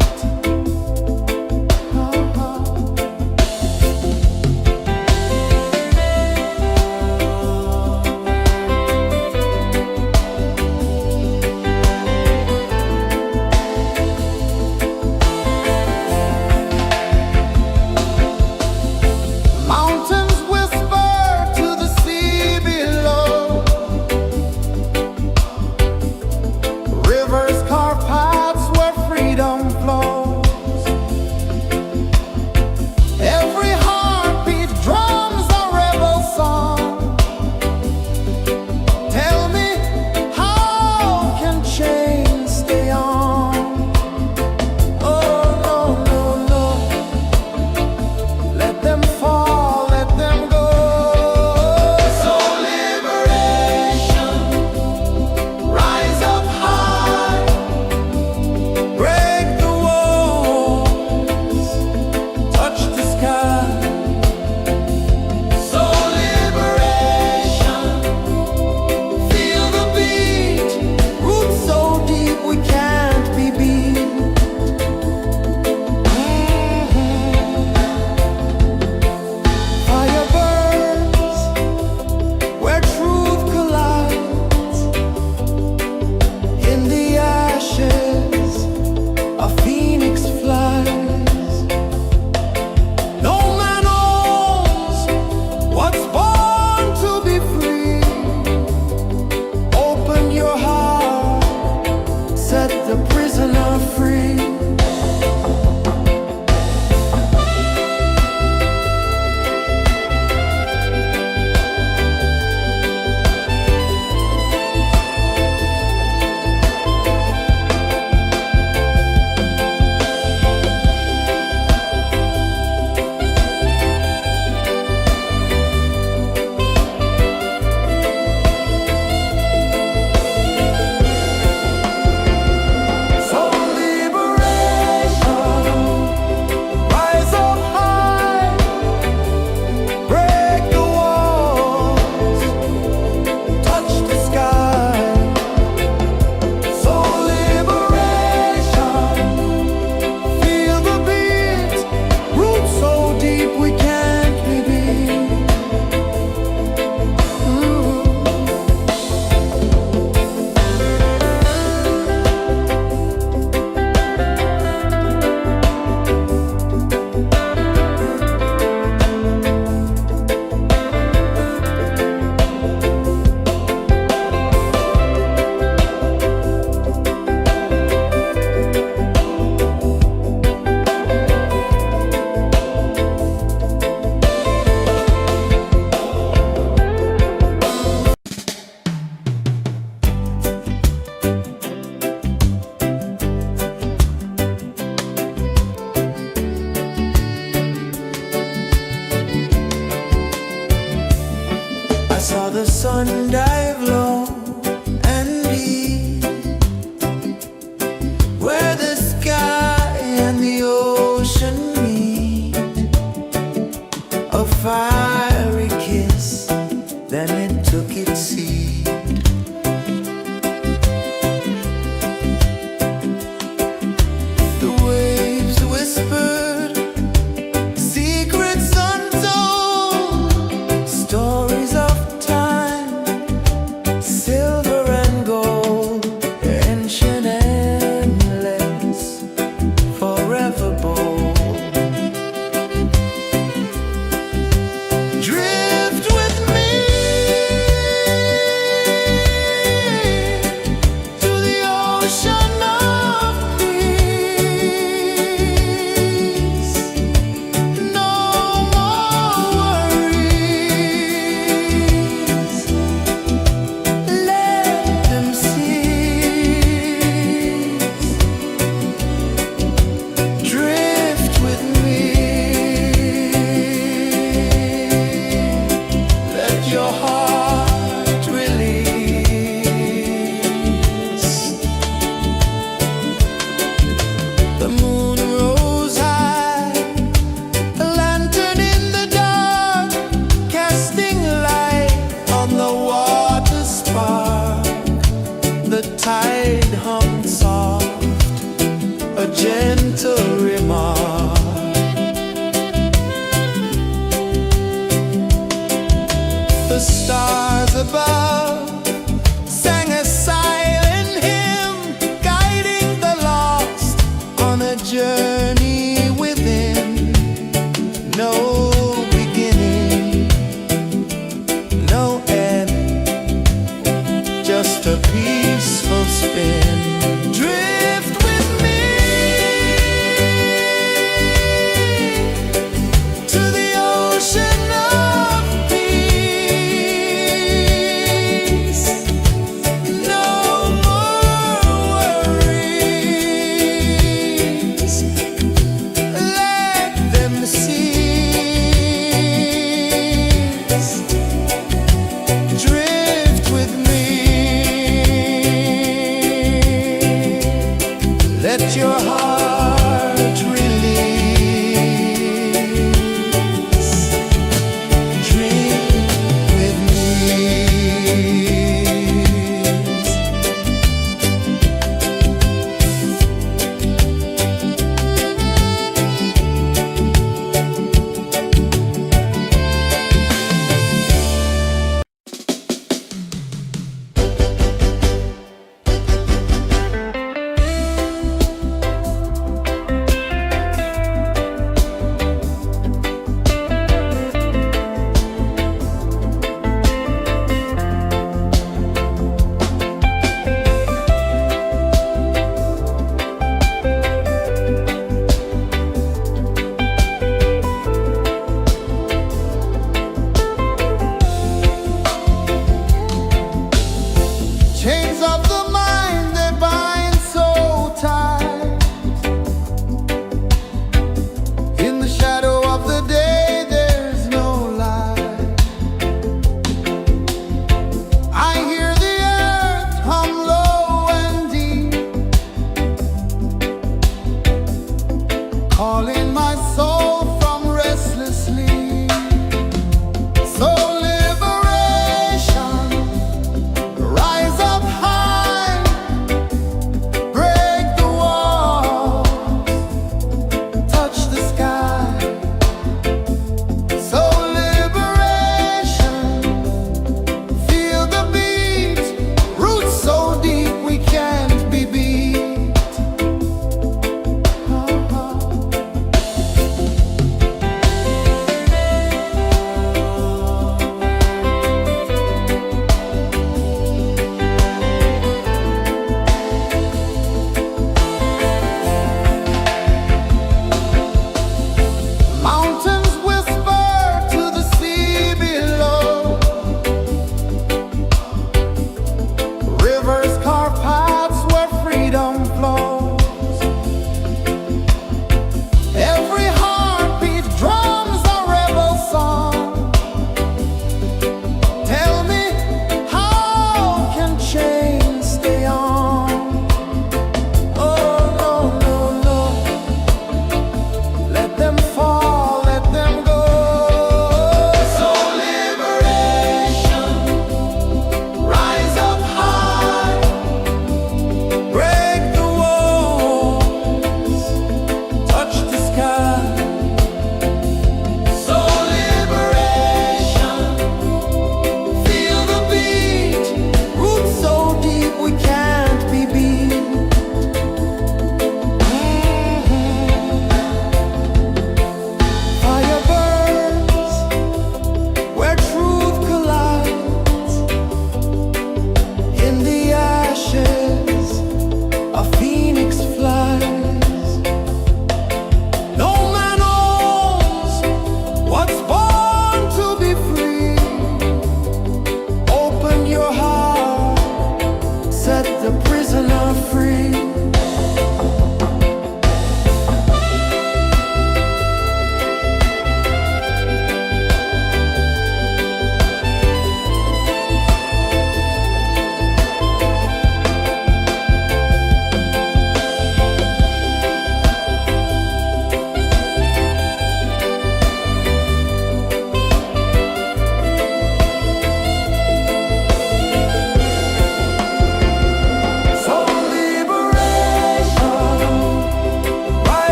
sun dive low and deep, where the sky and the ocean meet. A fiery kiss, then it took its seed. The waves whispered secrets untold, stories of time, silver and gold, ancient, endless, forever bold.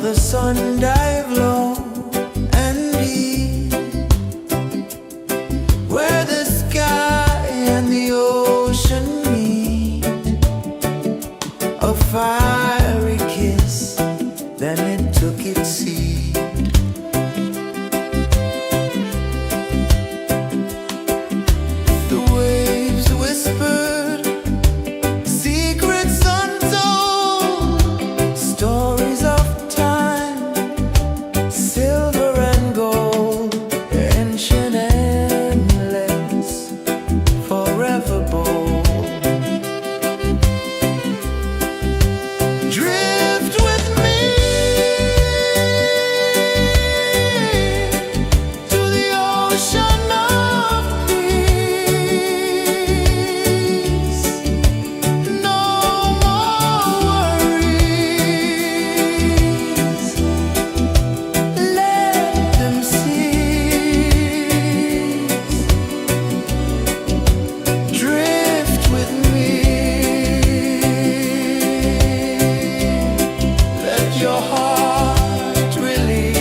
the sun dive low and deep, where the sky and the ocean meet, a fiery kiss, then it took its seed. The waves whispered secrets untold, stories of time, silver and gold, ancient, endless, forever bold. Drift with me to the ocean of peace. No more worries, let them cease. Drift with me, let your heart release.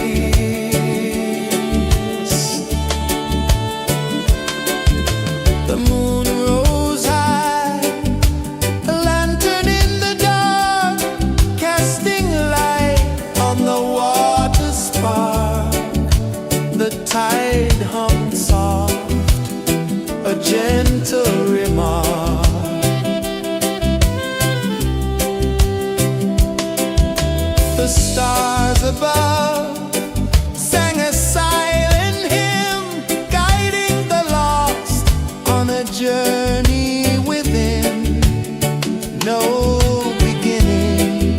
The moon rose high, a lantern in the dark, casting light on the water spark. The tide hummed soft, a gentle remark. The stars above sang a silent hymn, guiding the lost on a journey within. No beginning,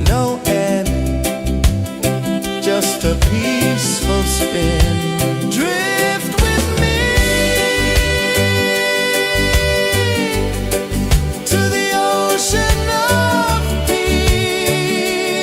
no end, just a peaceful spin. Drift with me to the ocean of peace.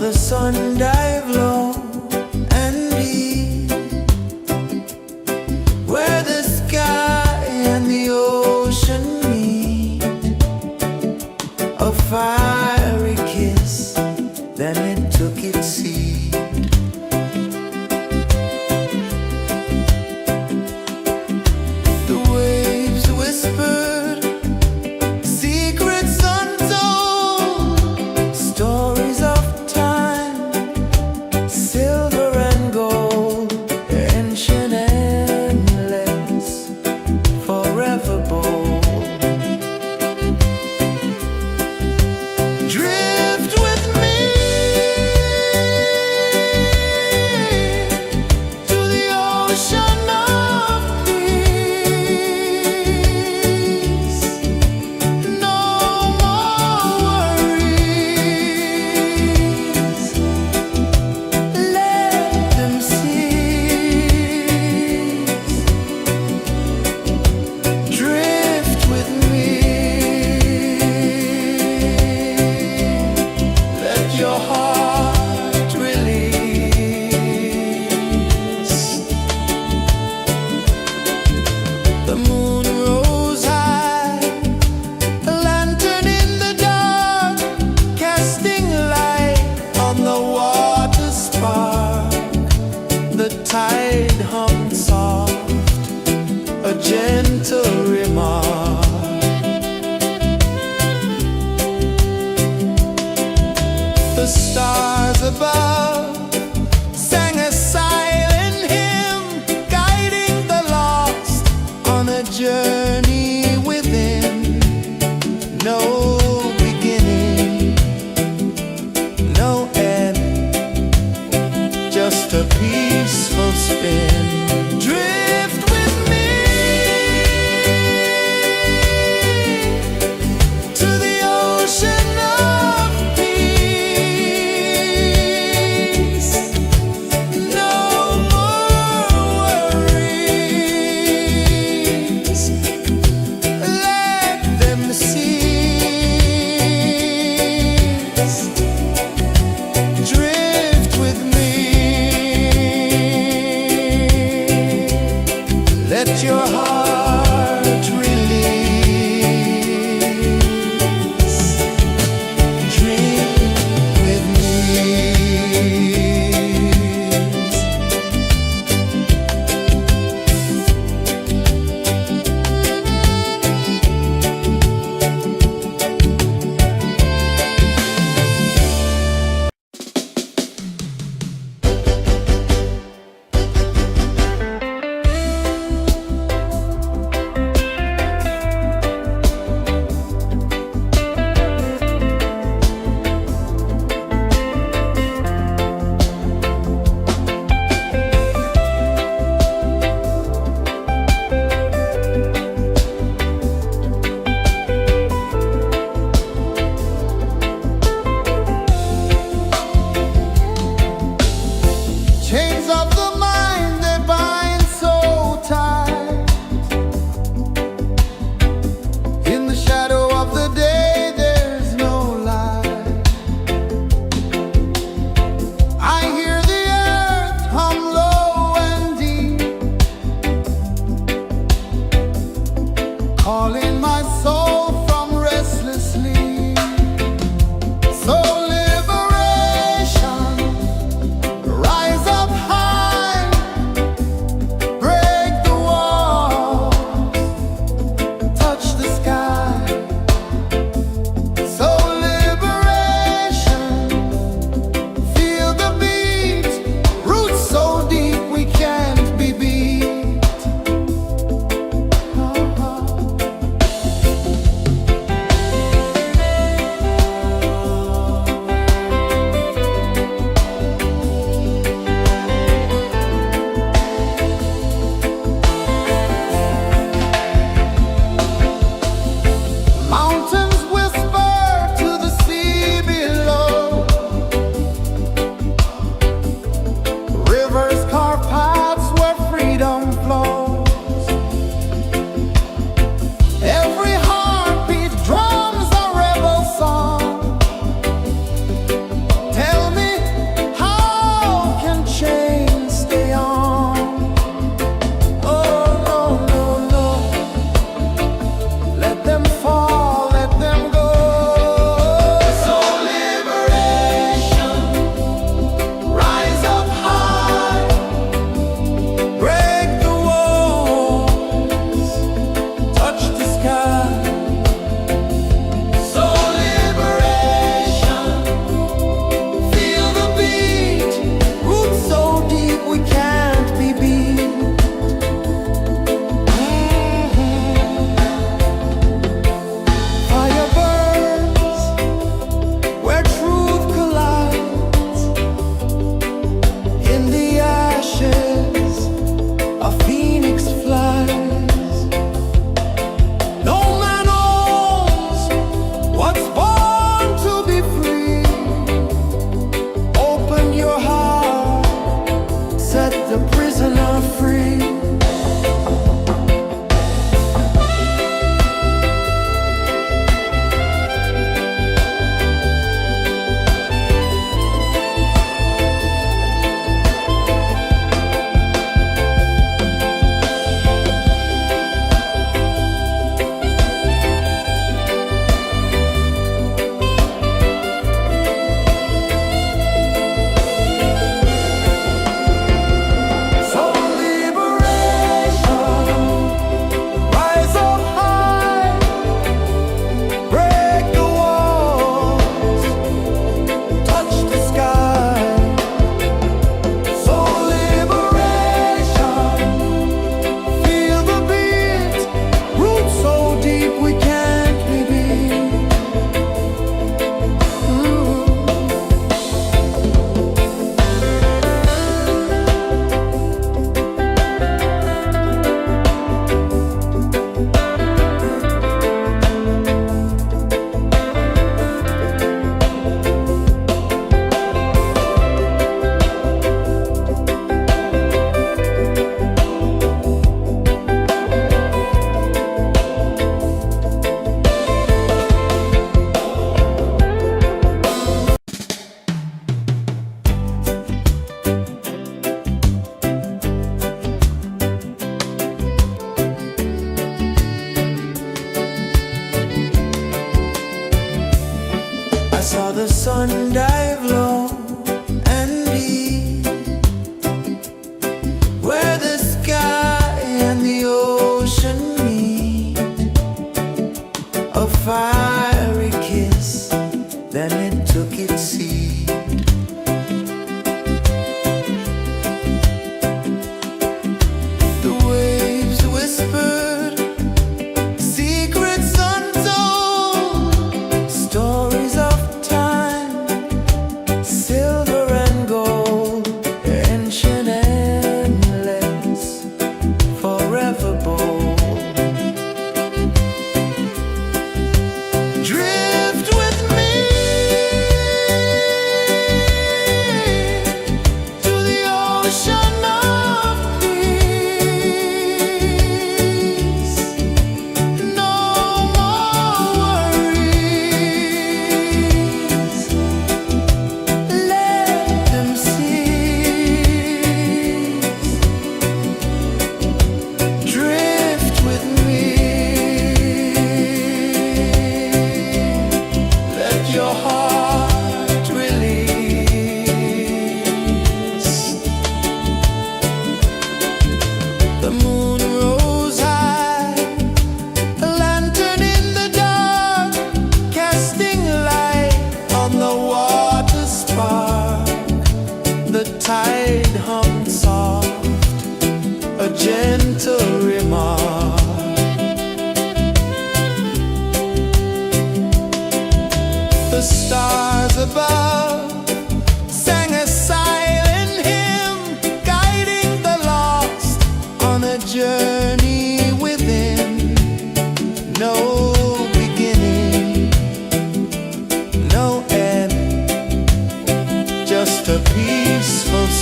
the sun dive low and deep, where the sky and the ocean meet. A fiery kiss, then it took its seed. The waves whispered secrets untold, stories of time, silver and gold, ancient, endless, forever bold. Drift with me to the ocean of peace. No more worries, let them cease. Drift with me, let your heart release. The moon rose high, a lantern in the dark, casting light on the water spark. The tide hummed soft, a gentle remark. The stars above sang a silent hymn, guiding the lost on a journey within. No beginning, no end, just a peaceful spin. Drift with me to the ocean of peace.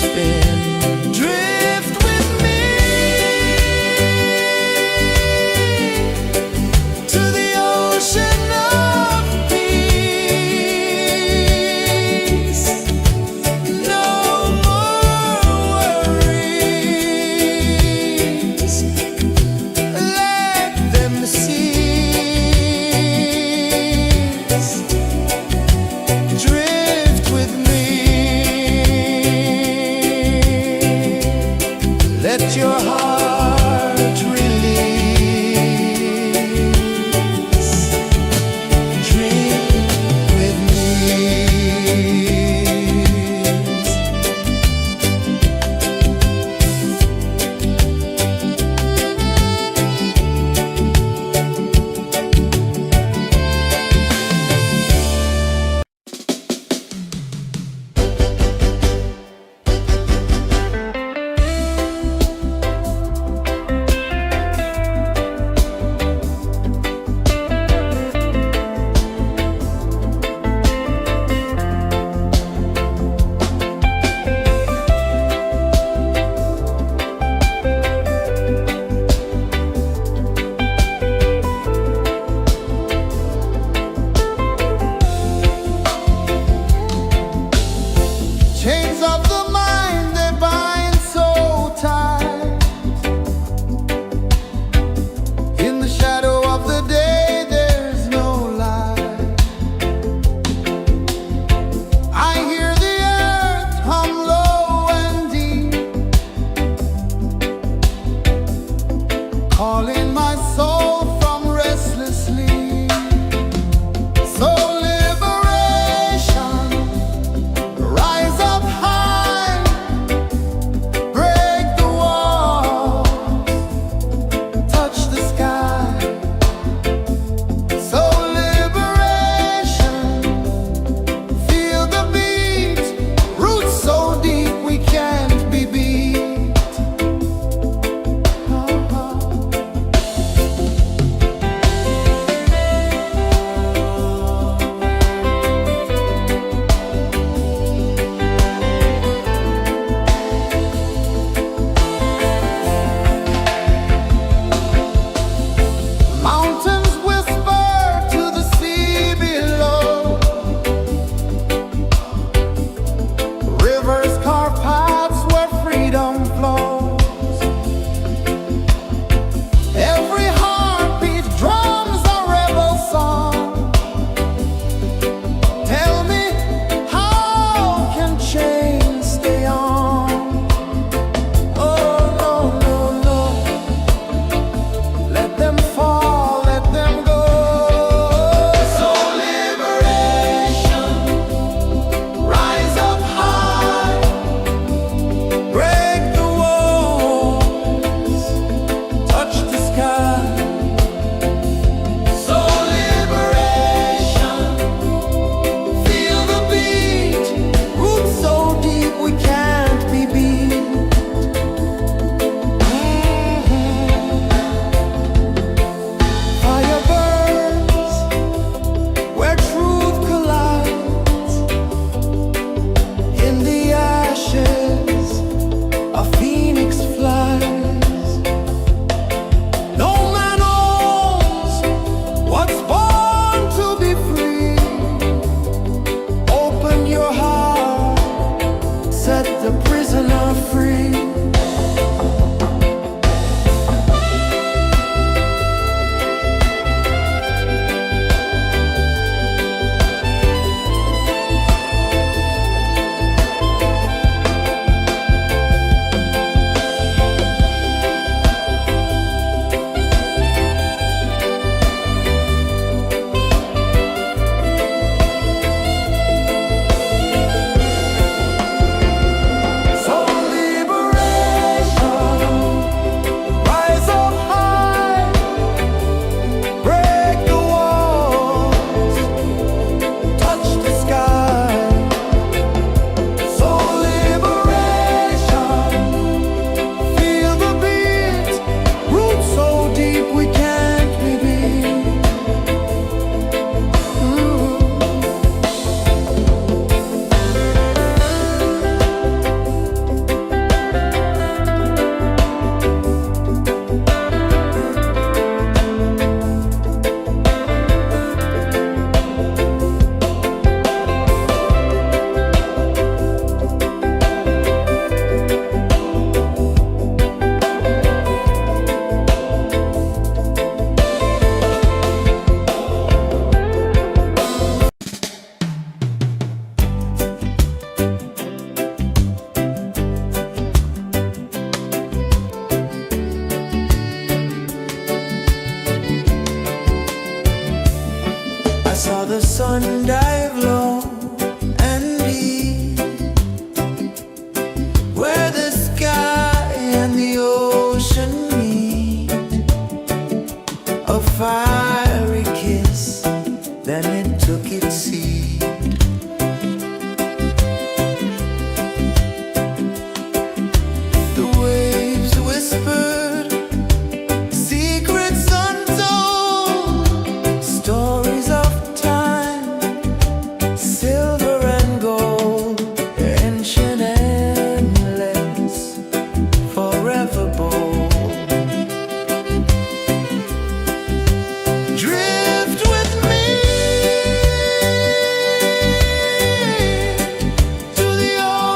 spin. Drift with me to the ocean of peace. No more worries, let them cease. Drift with me, let your heart release. Drift with me. Chains of the mind, they bind so tight. In the shadow of the day, there's no light. I hear the earth hum low and deep, calling my soul from restless sleep. So liberation, rise up high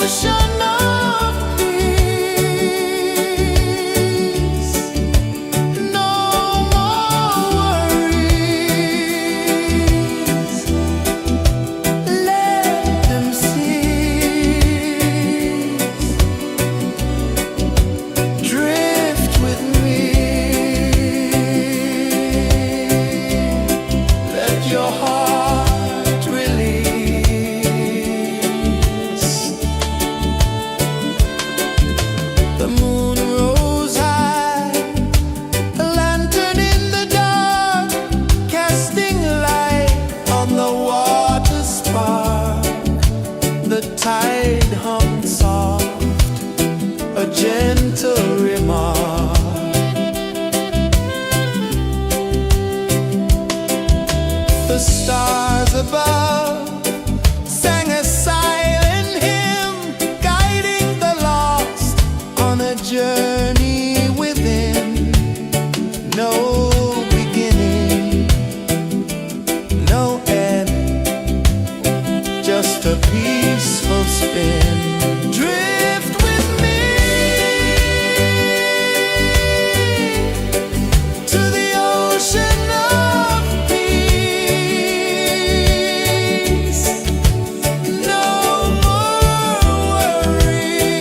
ocean of peace. No more worries. Let them cease. Drift with me. Let your heart release. The moon rose high, a lantern in the dark, casting light on the water spark. The tide hummed soft, a gentle remark. The stars above sang a silent hymn, guiding the lost on a journey within. No beginning, no end, just a peaceful spin. Drift with me to the ocean of peace. No more worries.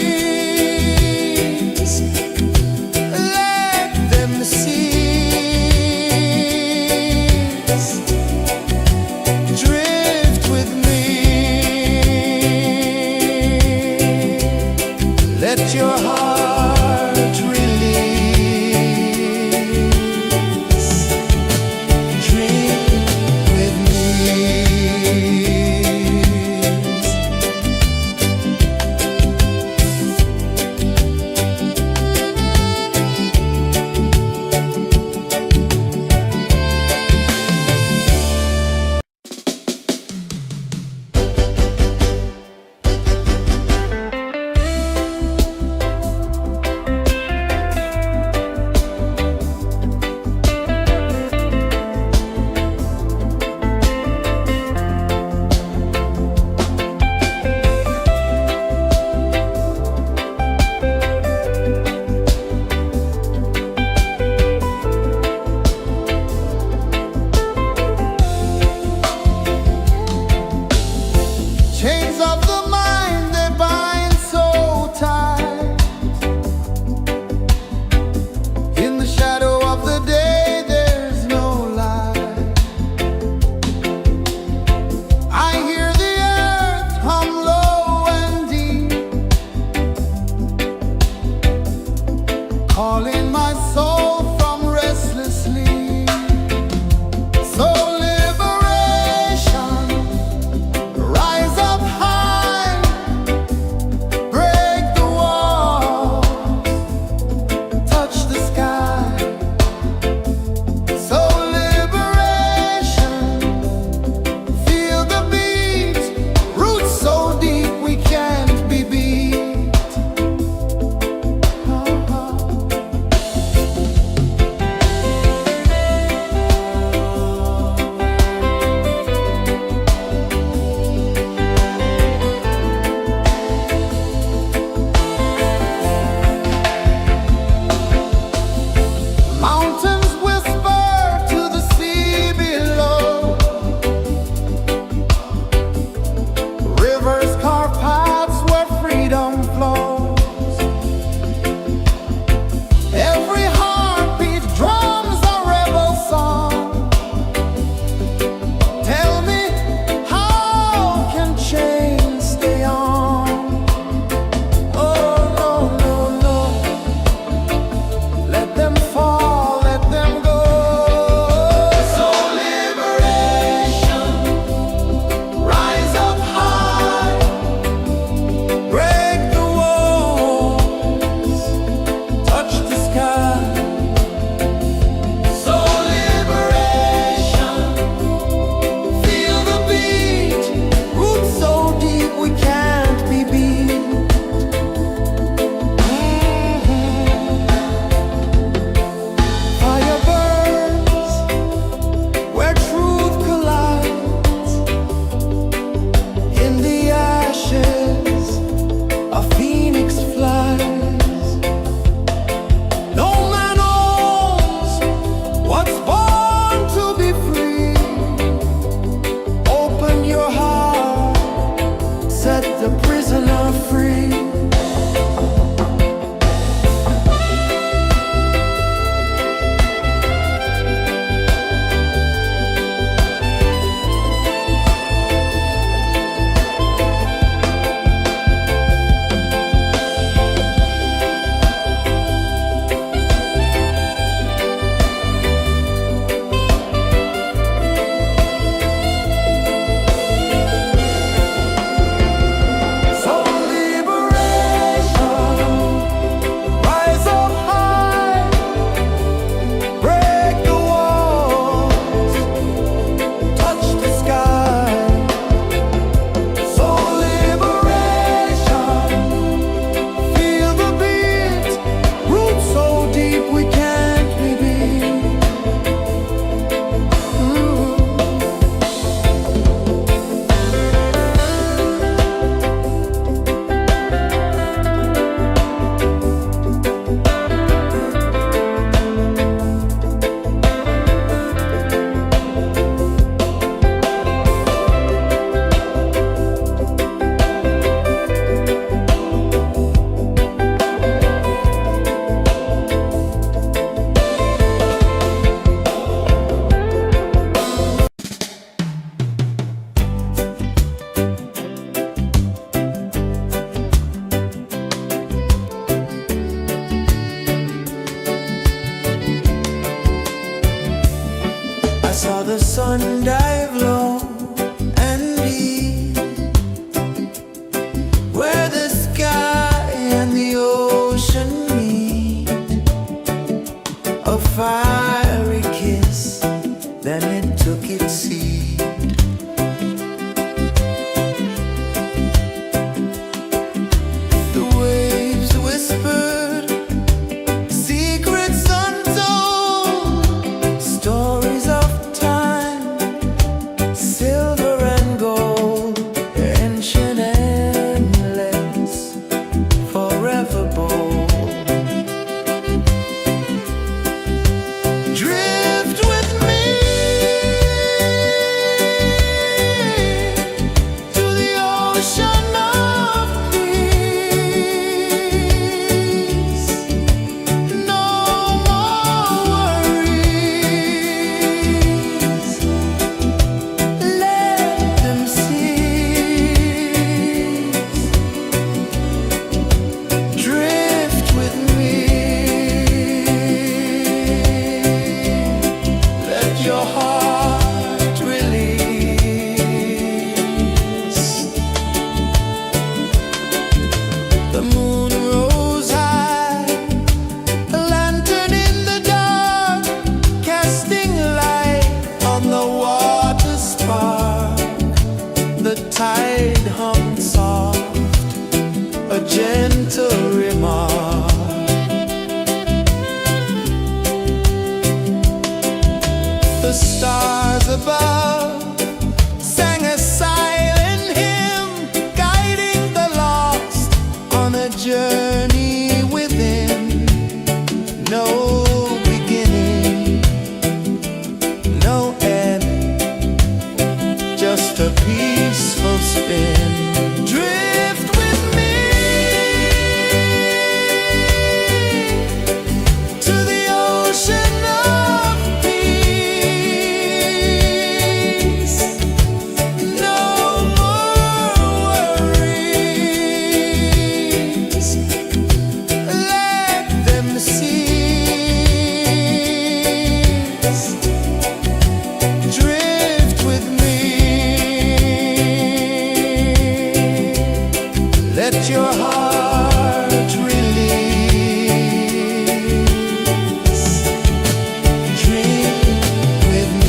Let them cease. Drift with me. Let your heart release. Dream with me. one dive low and deep, where the sky and the ocean meet. A fiery kiss, then it took its seed. The waves whispered secrets untold, stories of time, silver and gold, ancient, endless, forever bold. Drift with me to the ocean of peace. No more worries, let them cease. Drift with me, let your heart release. The moon rose high, a lantern in the dark, casting light on the water spark. The tide hummed soft, a gentle remark. The stars above sang a silent hymn, guiding the lost on a journey within. No beginning, no end, just a peaceful spin. Drift with me to the ocean of peace. No more worries, let them cease. Drift with me, let your heart release. Drift with me.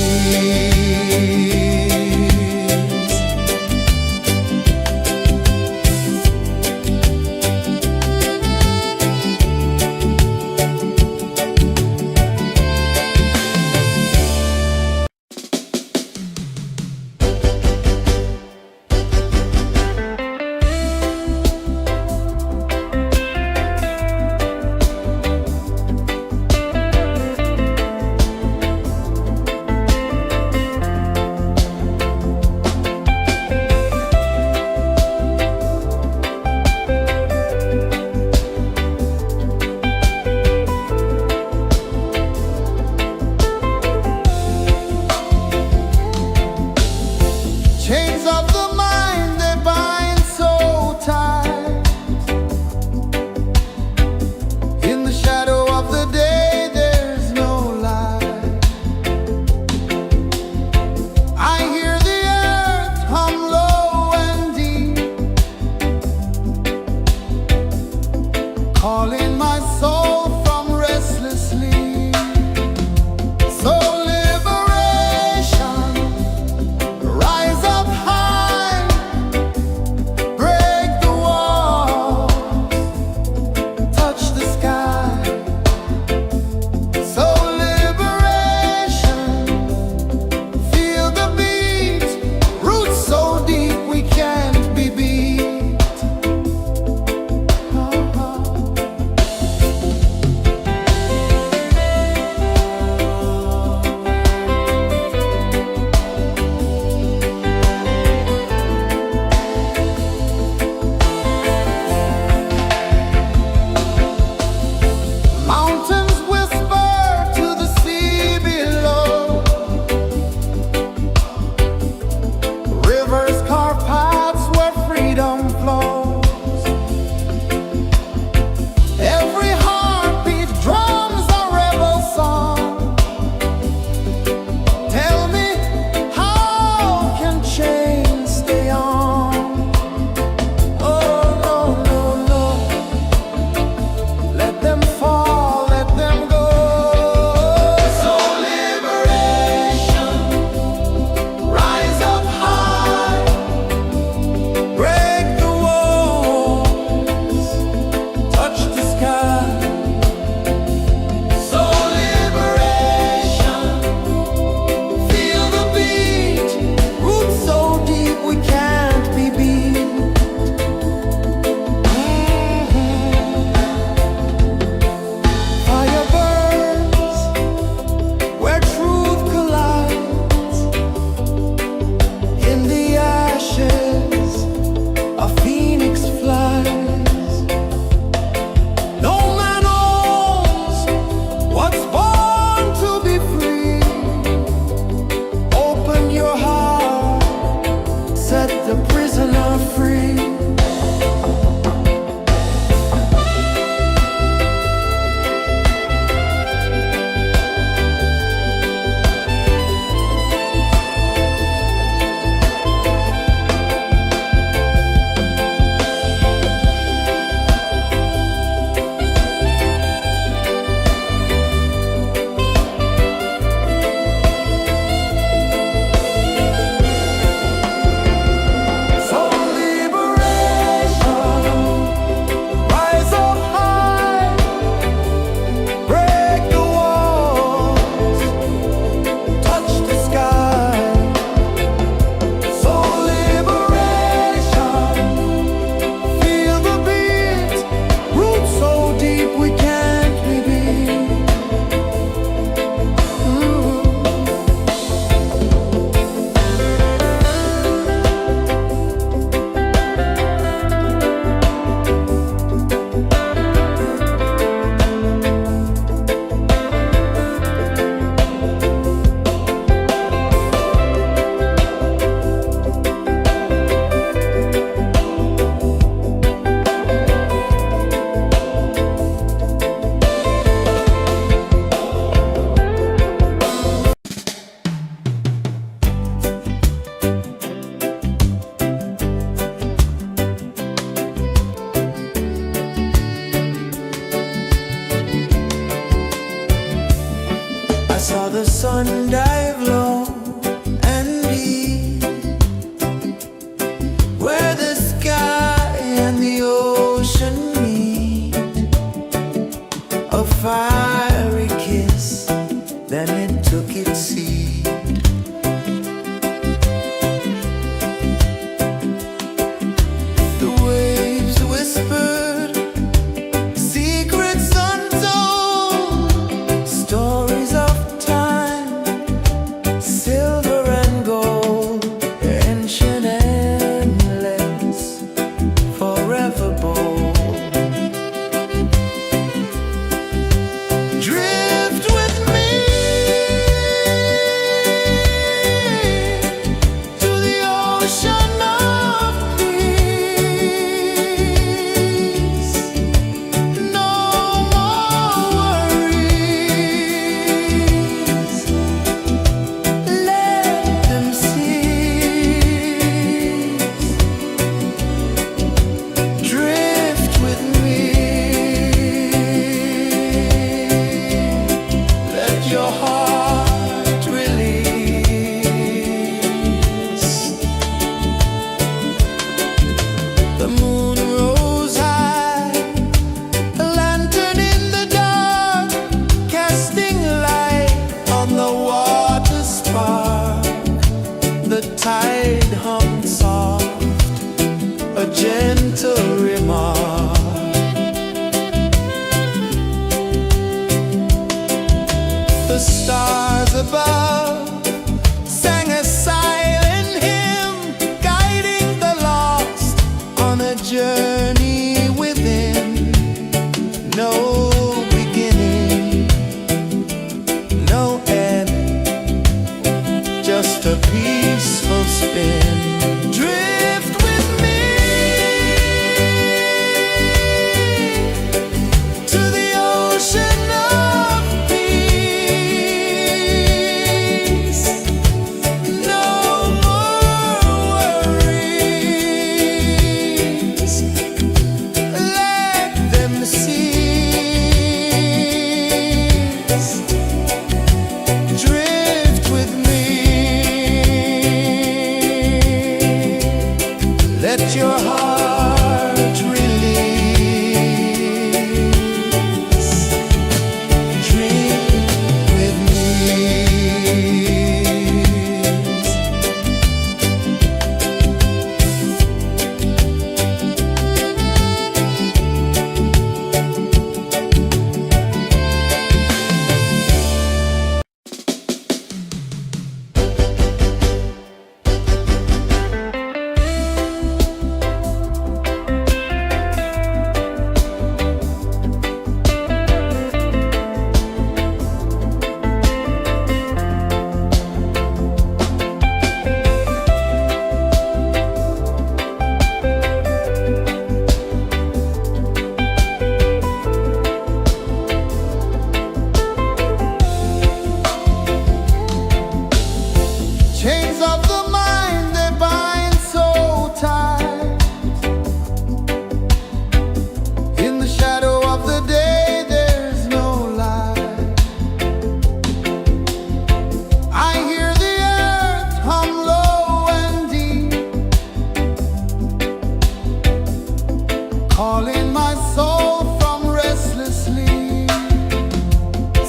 sun dive low and deep, where the sky and the ocean meet. A fiery kiss, then it took its seed. The waves whispered secrets untold, stories of time, silver and gold, ancient, endless, forever bold. Drift with me to the ocean of peace. No more worries, let them cease. Drift with me, let your heart release. The moon rose high, a lantern in the dark, casting light on the water spark. The tide hummed soft, a gentle remark. The stars above sang a silent hymn, guiding the lost on a journey within. No beginning, no end, just a peaceful spin. Drift with me to the ocean of peace. No more worries, let them cease. Drift with me, let your heart release. Dream with me. Chains of the mind, they bind so tight. In the shadow of the day, there's no light. I hear the earth hum low and deep, calling my soul from restless sleep.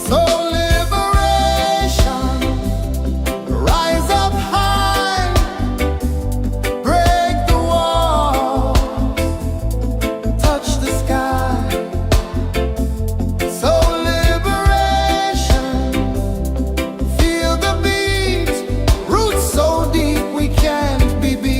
So liberation, rise up high, break the walls, touch the sky. So liberation, feel the beat, roots so deep we can't be beat.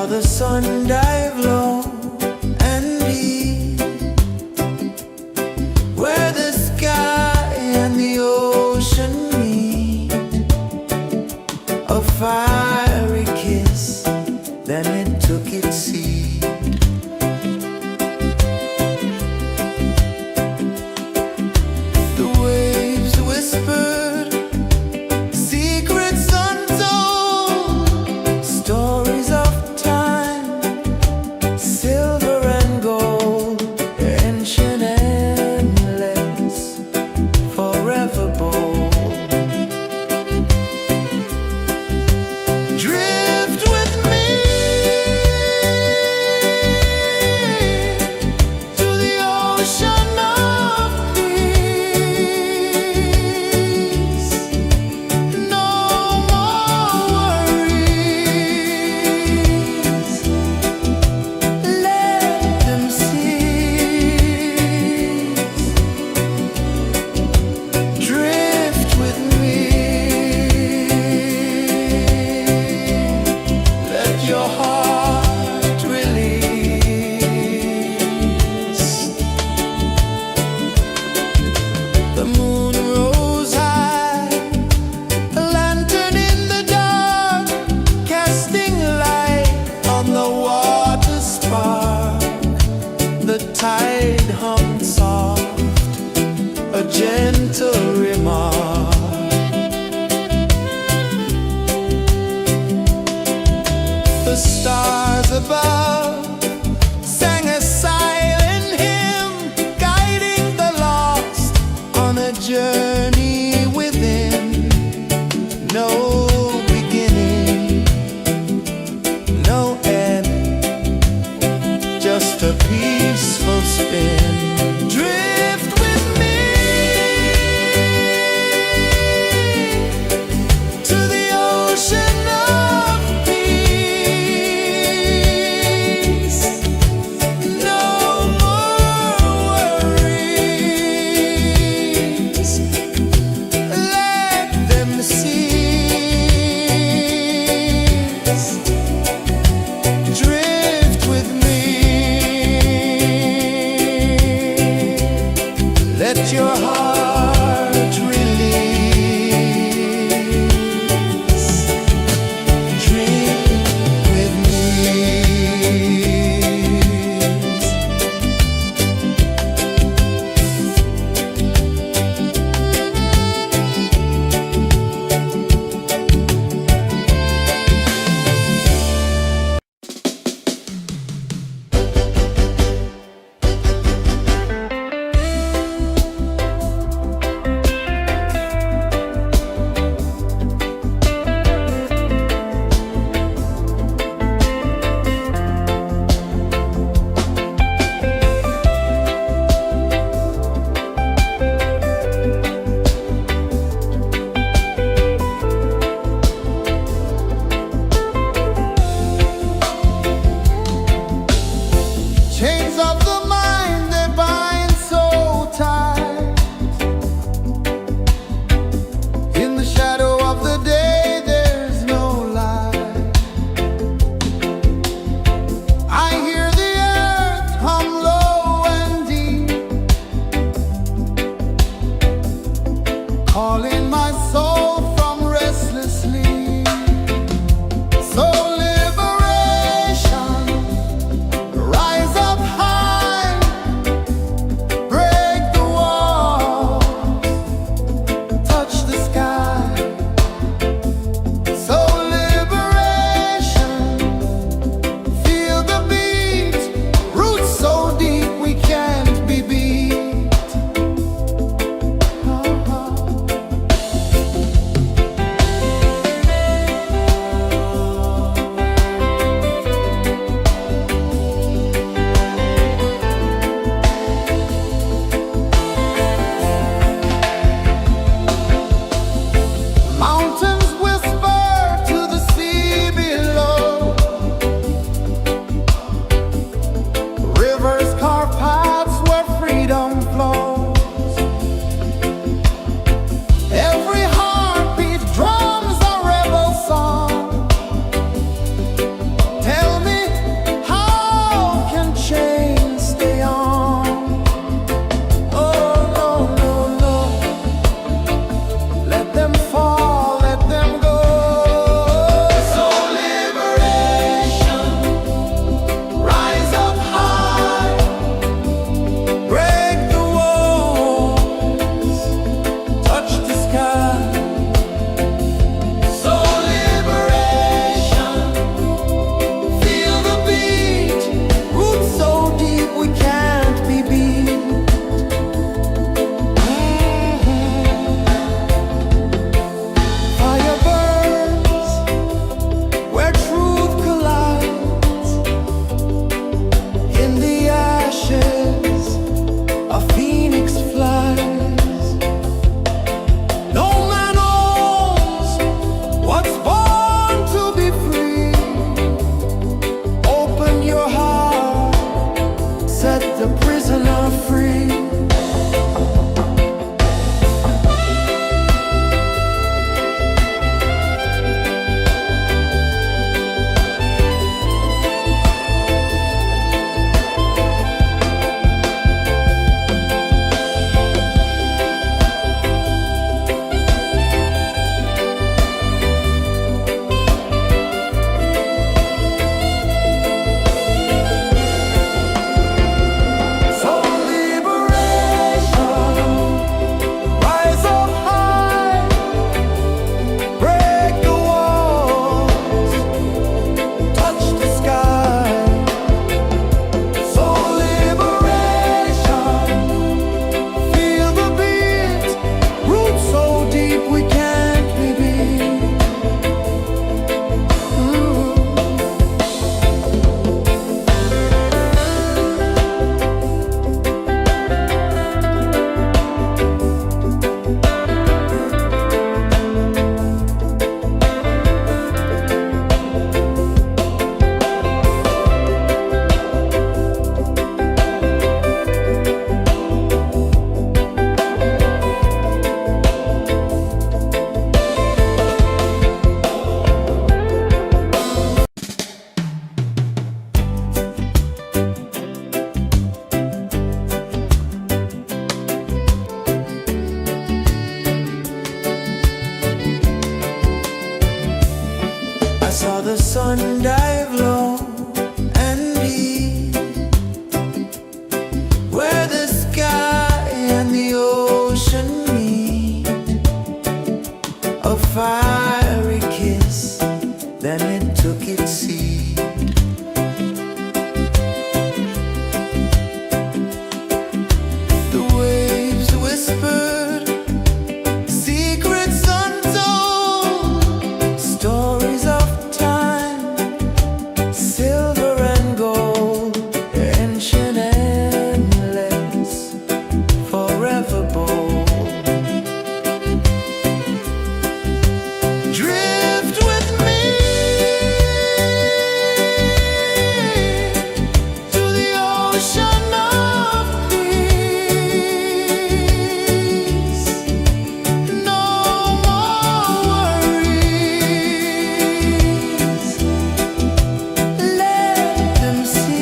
the sun dive low and deep, where the sky and the ocean meet, a fiery kiss, then it took its seed. The waves whispered secrets untold, stories of time, silver and gold, ancient, endless, forever bold. Drift with me to the ocean of peace. No more worries. Let them cease. Drift with me. Let your heart release. The moon rose high, a lantern in the dark, casting light on the water spark. The tide hummed soft, a gentle remark. The stars above sang a silent hymn, guiding the lost on a journey within. No beginning, no end, just a peaceful spin. Drift with me to the ocean of peace. No more worries. Let them cease. saw the sun dive low and deep, where the sky and the ocean meet. A fiery kiss, then it took its seed. The waves whispered secrets untold, stories of time, silver and gold, ancient, endless, forever bold. Drift with me to the ocean of peace. No more worries, let them cease.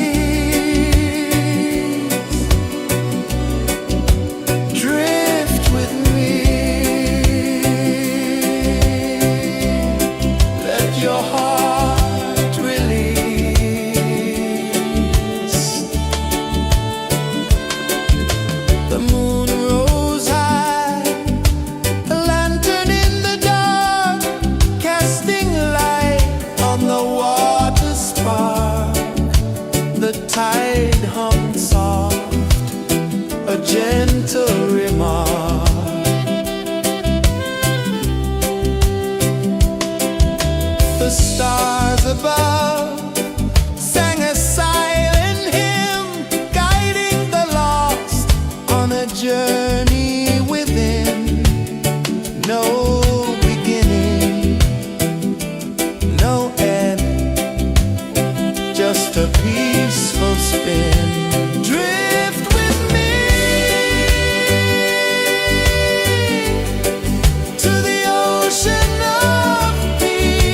Drift with me, let your heart release. The moon rose high, a lantern in the dark, casting light on the water spark. The tide hummed soft, a gentle remark. The stars above sang a silent hymn, guiding the lost on a journey within. No beginning, no end, just a peaceful spin. Drift with me to the ocean of peace.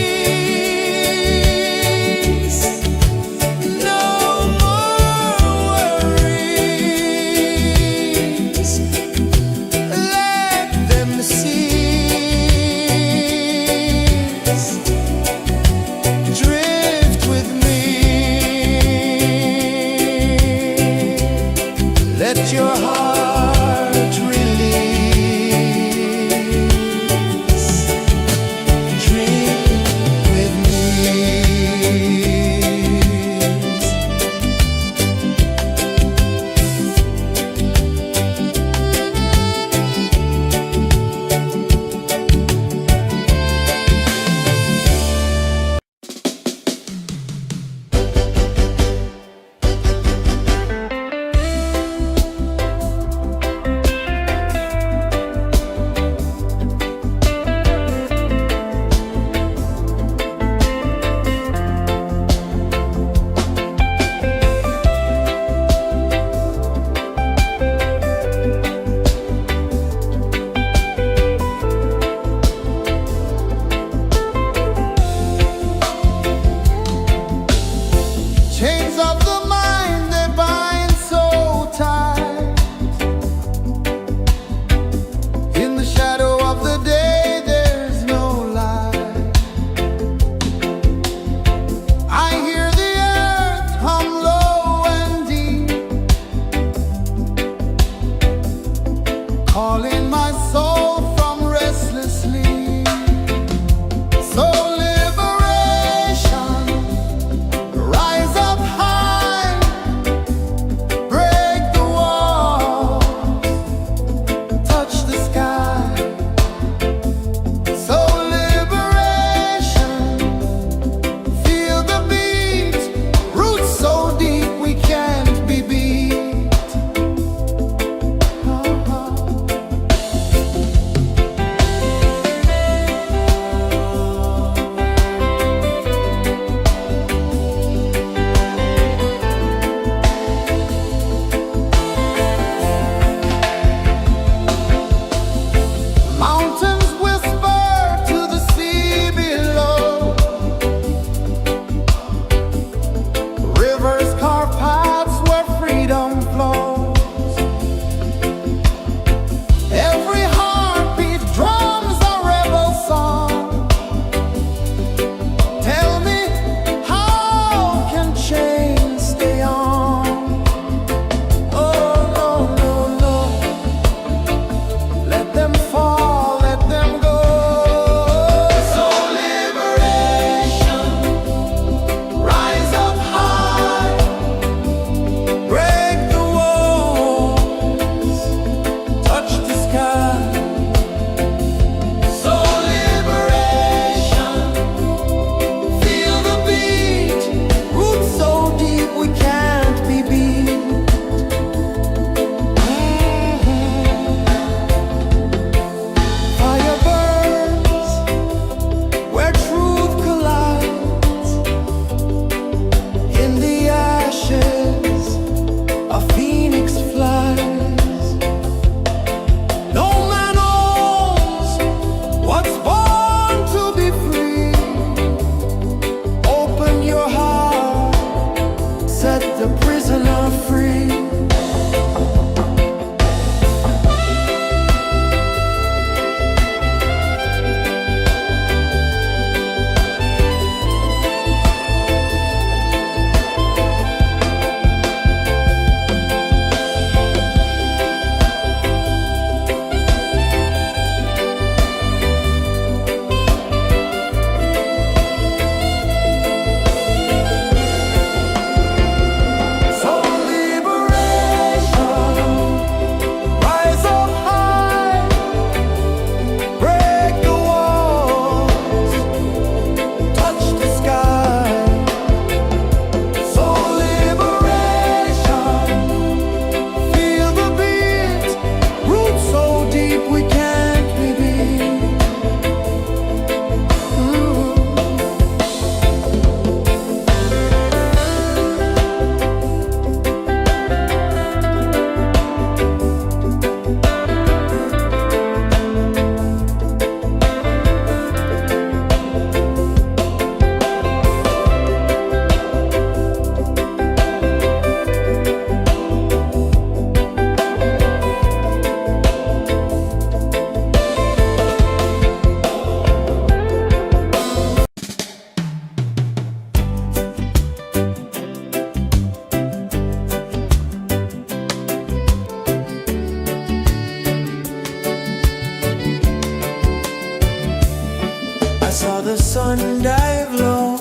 dive low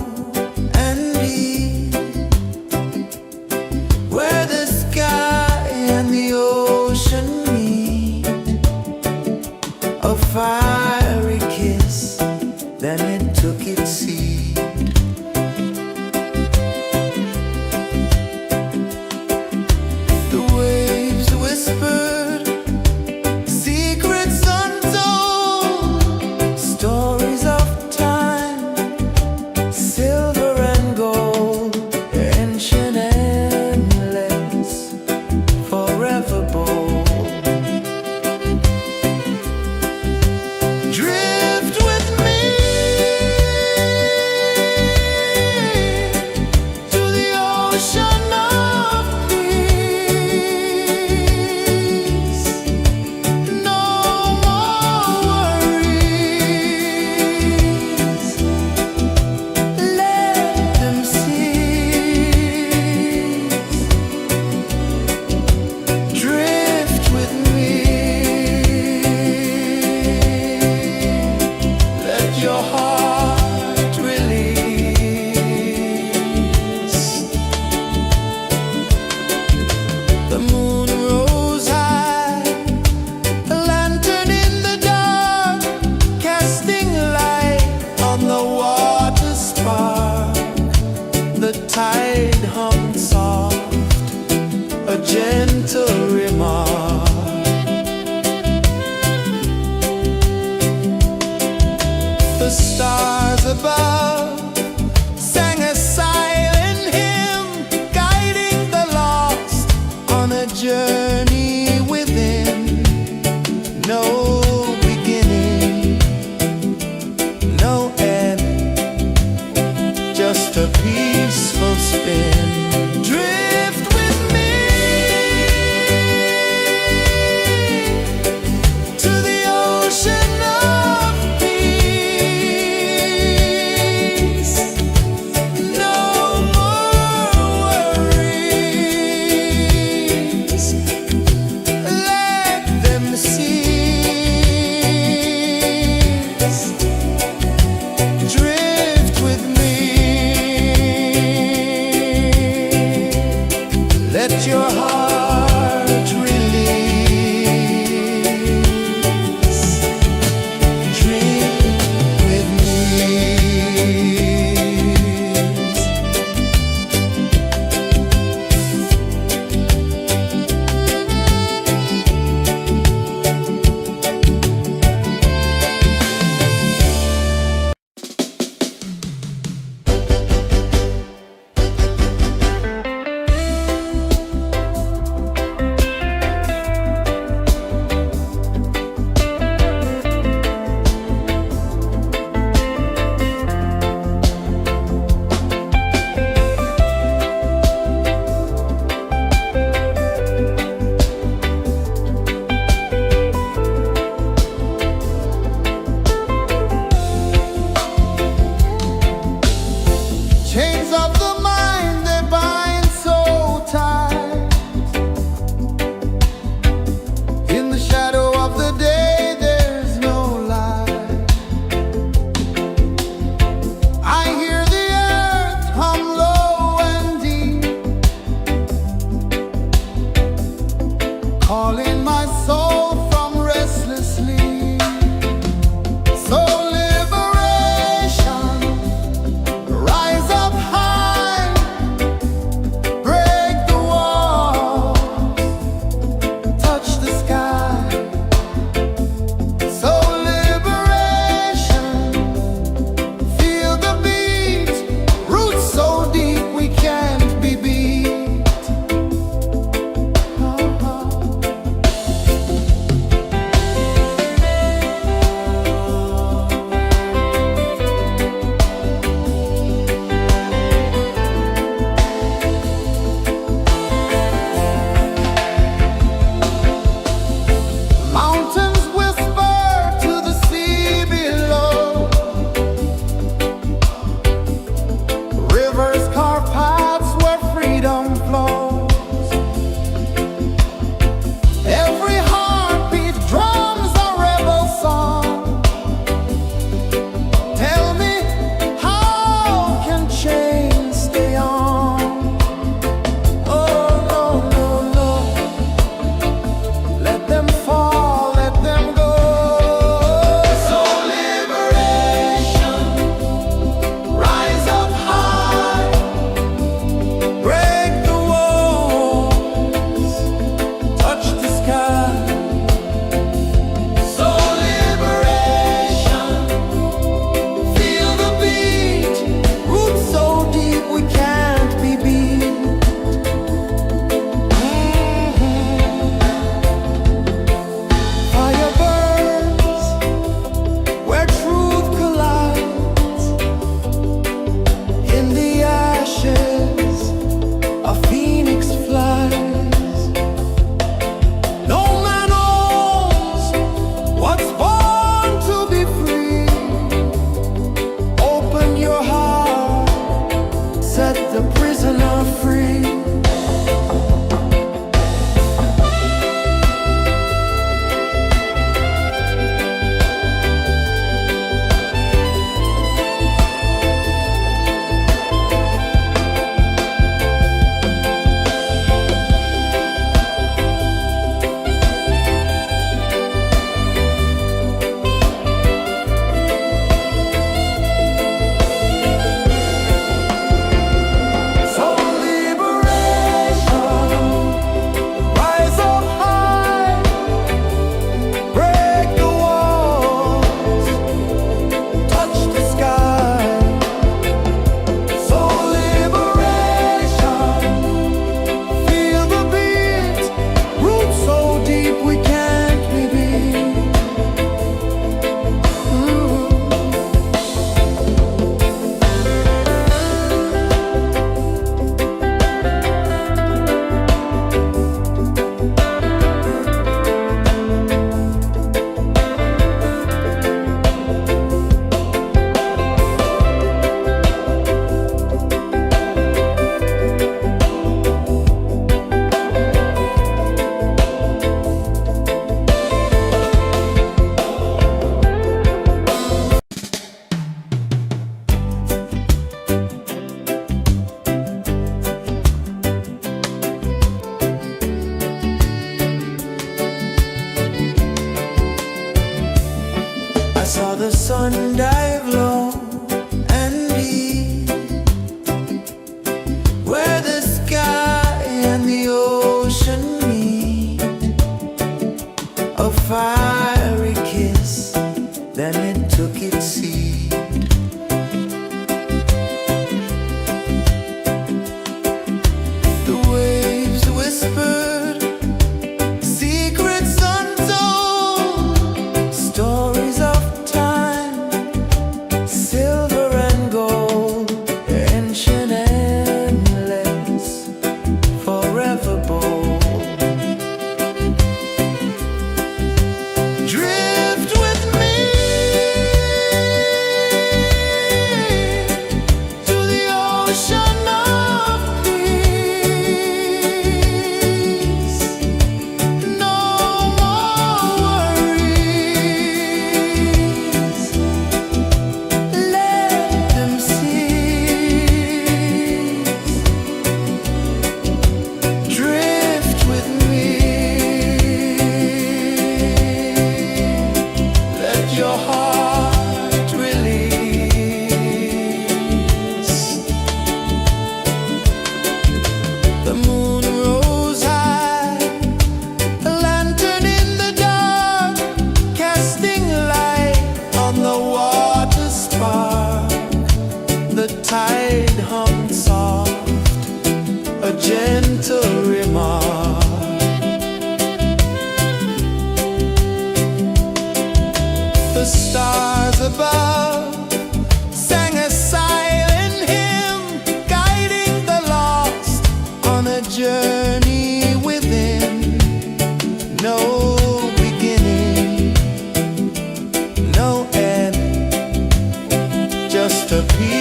and deep, where the sky and the ocean meet. A fiery kiss, then it took its seed. The waves whispered secrets untold, stories of time, silver and gold, ancient, endless, forever bold. Drift with me to the ocean of peace. No more worries, let them cease. Drift with me, let your heart release. The moon rose high, a lantern in the dark, casting light on the water spark. The tide hummed soft, a gentle remark. The stars above sang a silent hymn, guiding the lost on a journey within. No beginning, no end, just a peaceful spin. Drift with me to the ocean of peace. No more worries, let them cease. Drift with me, let your heart release. Drift with me. Chains of the mind, they bind so tight. In the shadow of the day, there's no light. I hear the earth hum low and deep, calling my soul from restless sleep. So liberation, rise up high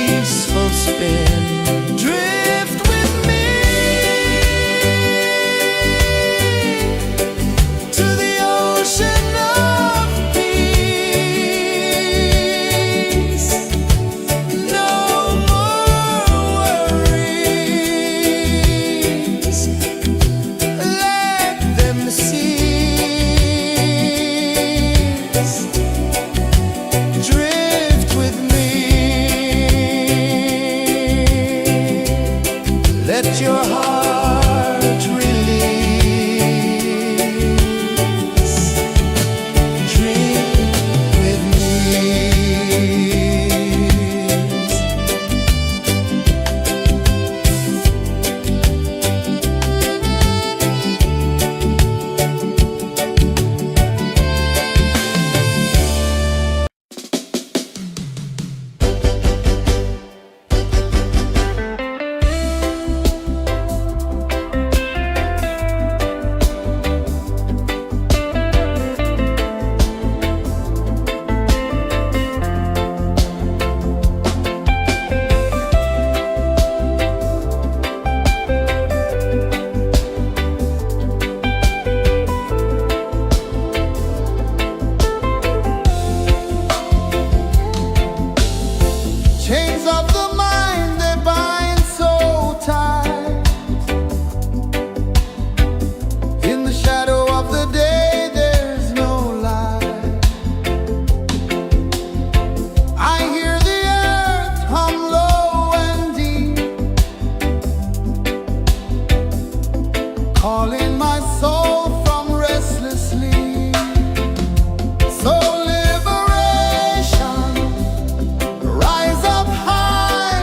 peaceful spin. Drift with me to the ocean of peace. No more worries, let them cease. Drift with me, let your heart release. Dream with me. Chains of the mind, they bind so tight. In the shadow of the day, there's no light. I hear the earth hum low and deep, calling my soul from restless sleep. So liberation, rise up high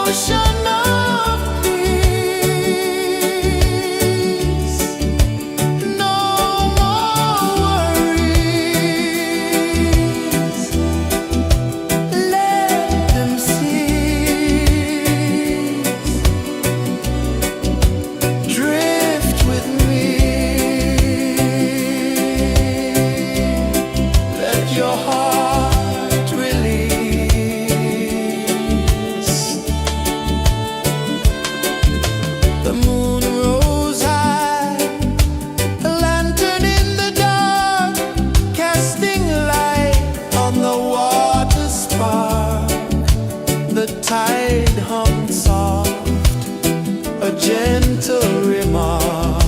ocean of peace. No more worries. Let them cease. Drift with me. Let your heart release. The moon rose high, a lantern in the dark, casting light on the water spark. The tide hummed soft, a gentle remark.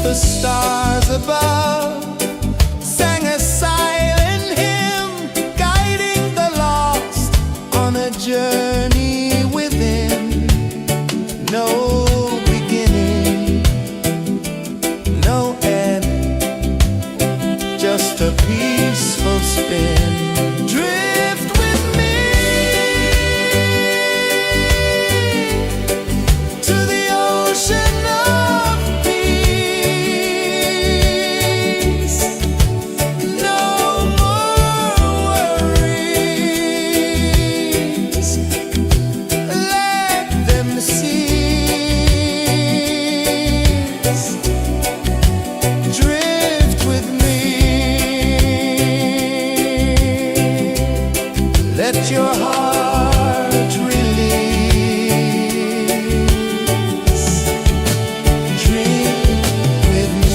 The stars above sang a silent hymn, guiding the lost on a journey within. No beginning, no end, just a peaceful spin. Drift with me to the ocean of peace. No more worries. Let them cease. Drift with me. Let your heart release. Dream with me.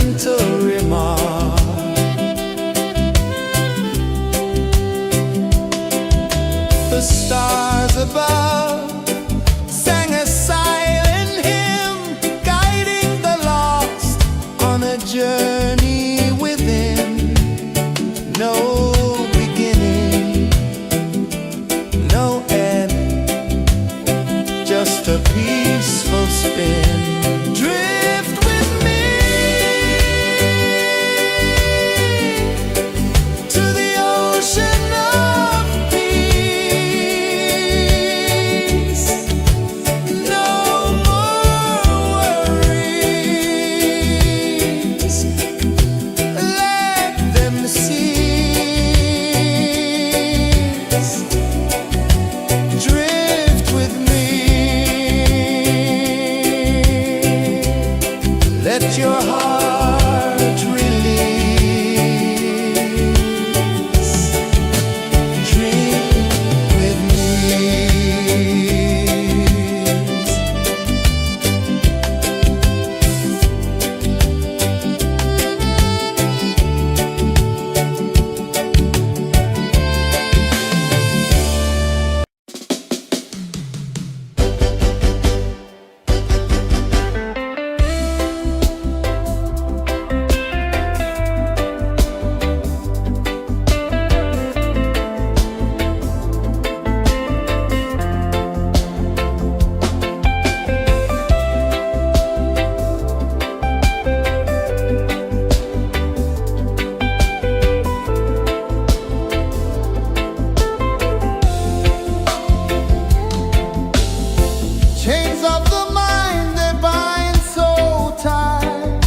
gentle remark. The stars above sang a silent hymn, guiding the lost on a journey within. No beginning, no end, just a peaceful spin. Drift with me to the ocean of peace. No more worries, let them cease. Drift with me, let your heart release. Dream with me. Chains of the mind, they bind so tight.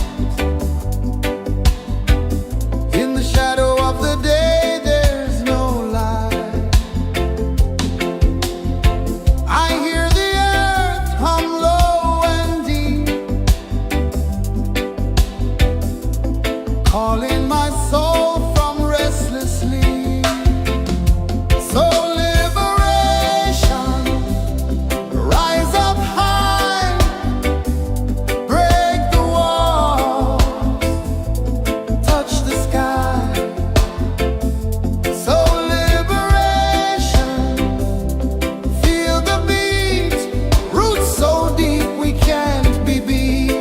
In the shadow of the day, there's no light. I hear the earth hum low and deep, calling my soul from restless sleep. So liberation, rise up high, break the walls, touch the sky. So liberation, feel the beat, roots so deep we can't be beat.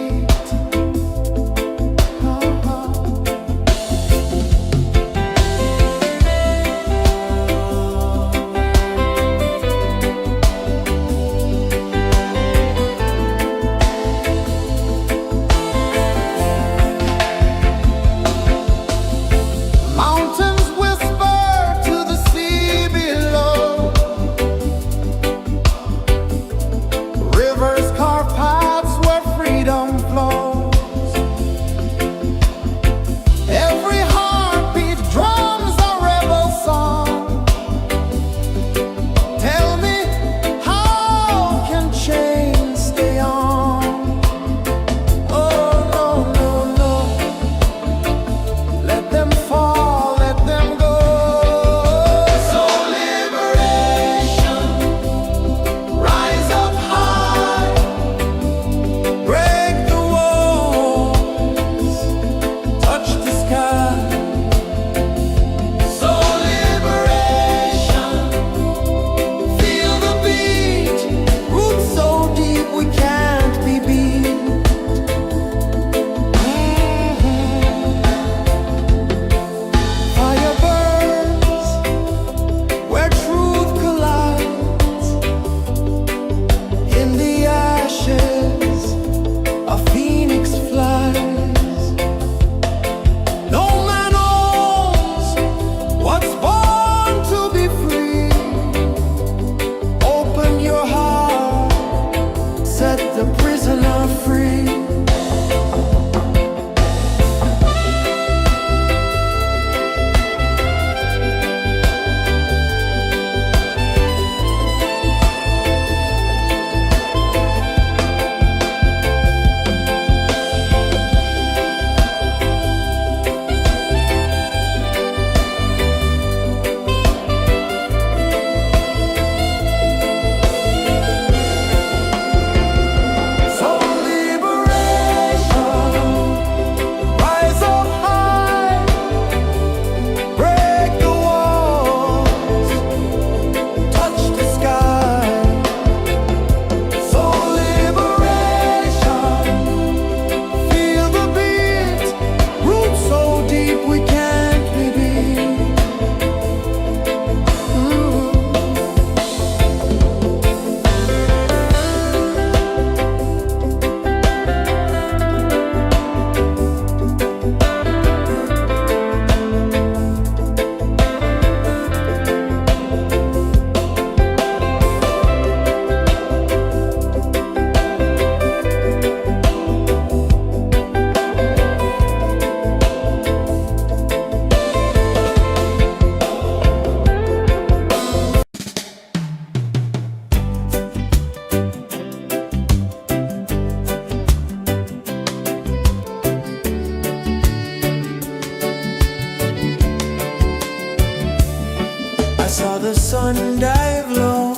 sun dive low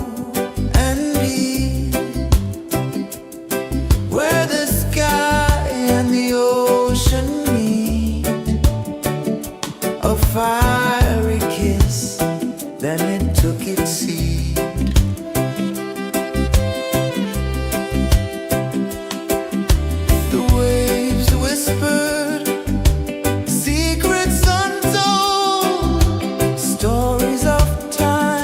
and deep, where the sky and the ocean meet, a fiery kiss, then it took its seed. The waves whispered secrets untold, stories of time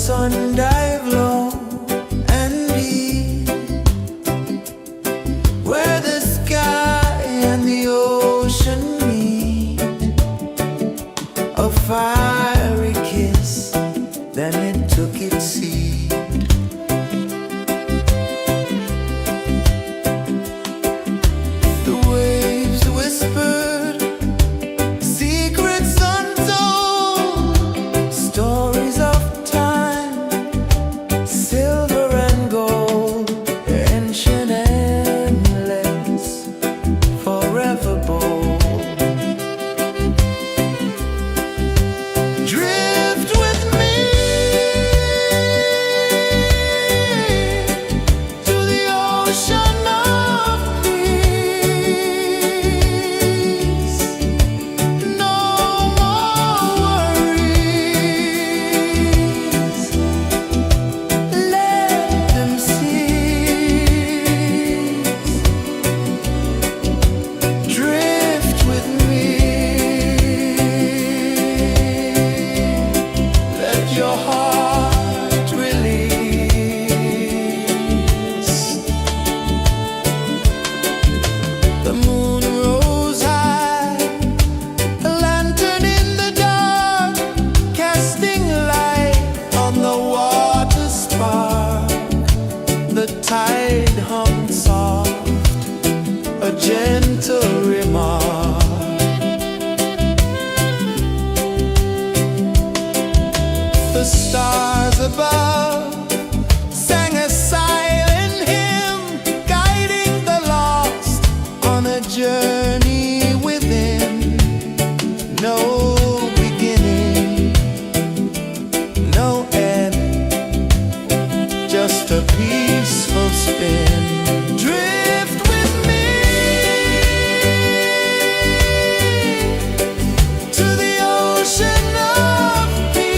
sun dive low and deep, where the sky and the ocean meet. A fiery kiss, then it took its seed. The waves whispered secrets untold, stories of time, silver and gold, ancient, endless, forever bold. Drift with me to the ocean of peace. No more worries, let them cease. Drift with me, let your heart release. The moon rose high, a lantern in the dark, casting light on the water spark. The tide hummed soft, a gentle remark. The stars above sang a silent hymn, guiding the lost on a journey within. No beginning, no end, just a peaceful spin. Drift with me to the ocean of peace.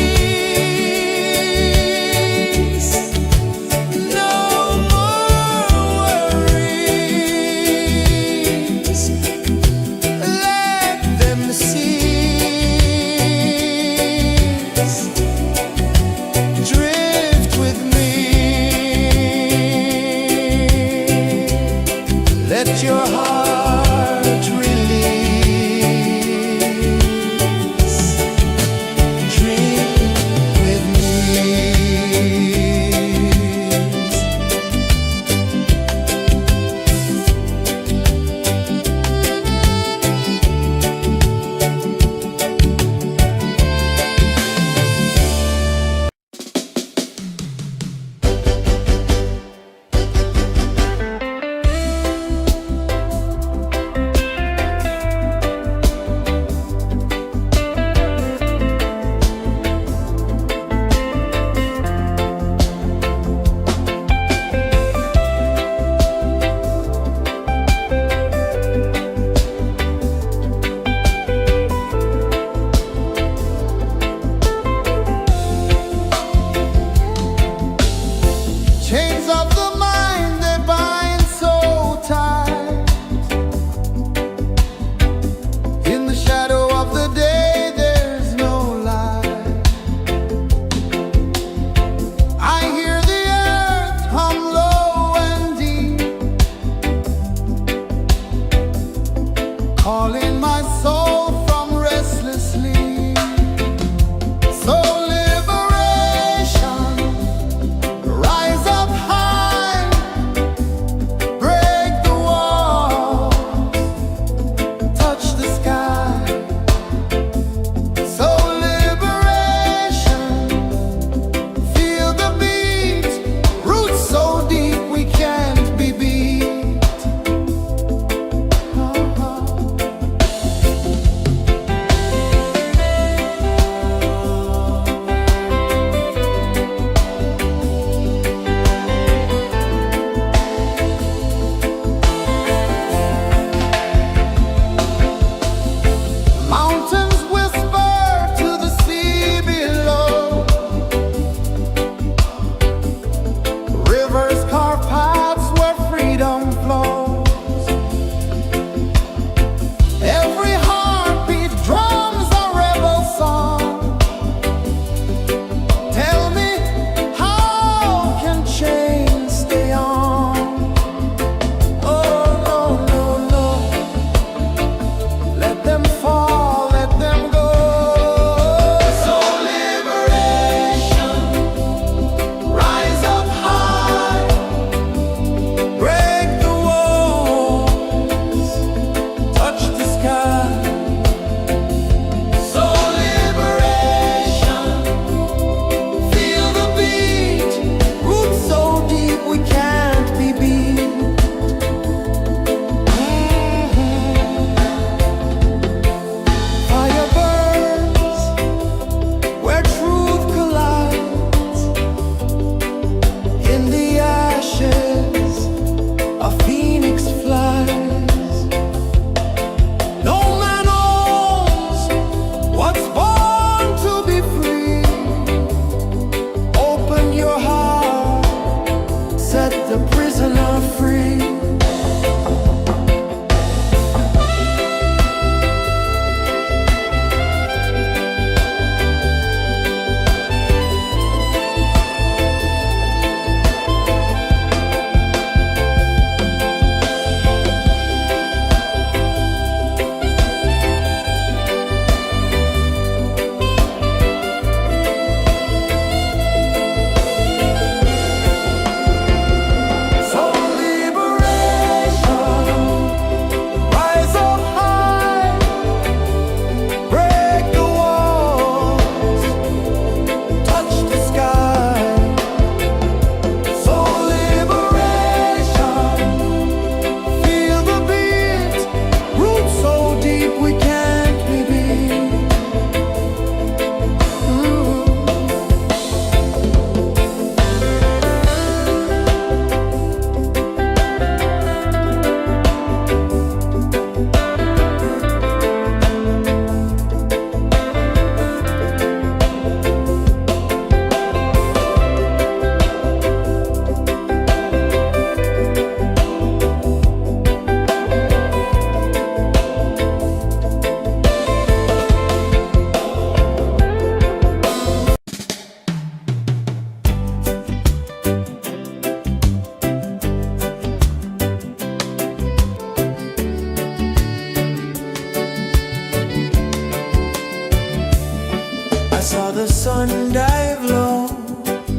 saw the sun dive low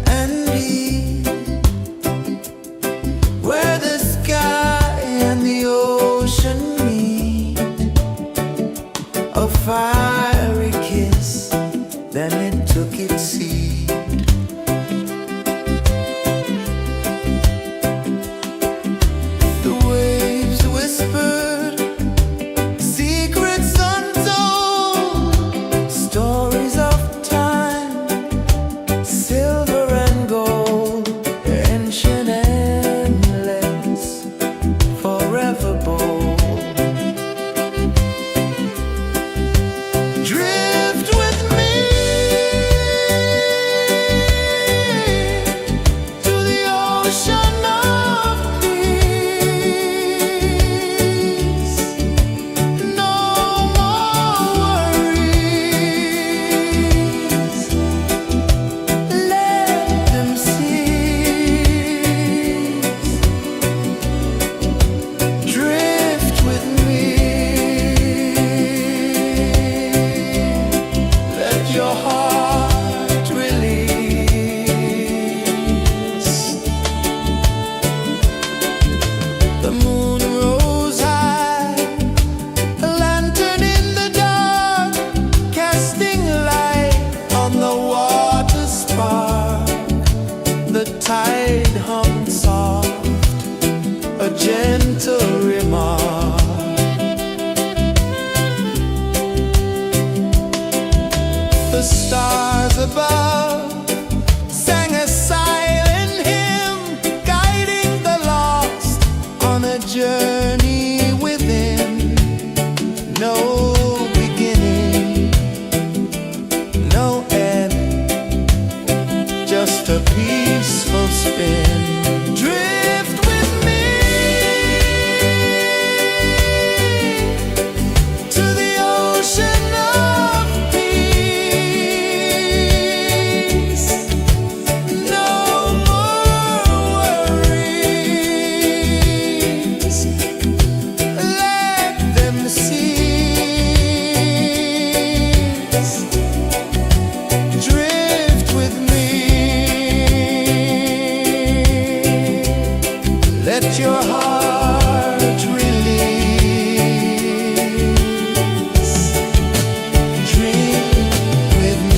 and deep, where the sky and the ocean meet. A fiery kiss, then it took its seat. The waves whispered secrets untold, stories of time, silver and gold, ancient, endless, forever bold. Drift with me to the ocean of peace. No more worries, let them cease. Drift with me, let your heart release. The moon rose high, a lantern in the dark, casting light on the water spark. The tide hummed soft, a gentle remark. The stars above sang a silent hymn, guiding the lost on a journey within. No beginning, no end, just a peaceful spin. Drift with me to the ocean of peace. No more worries, let them cease. Drift with me, let your heart release. Dream with me.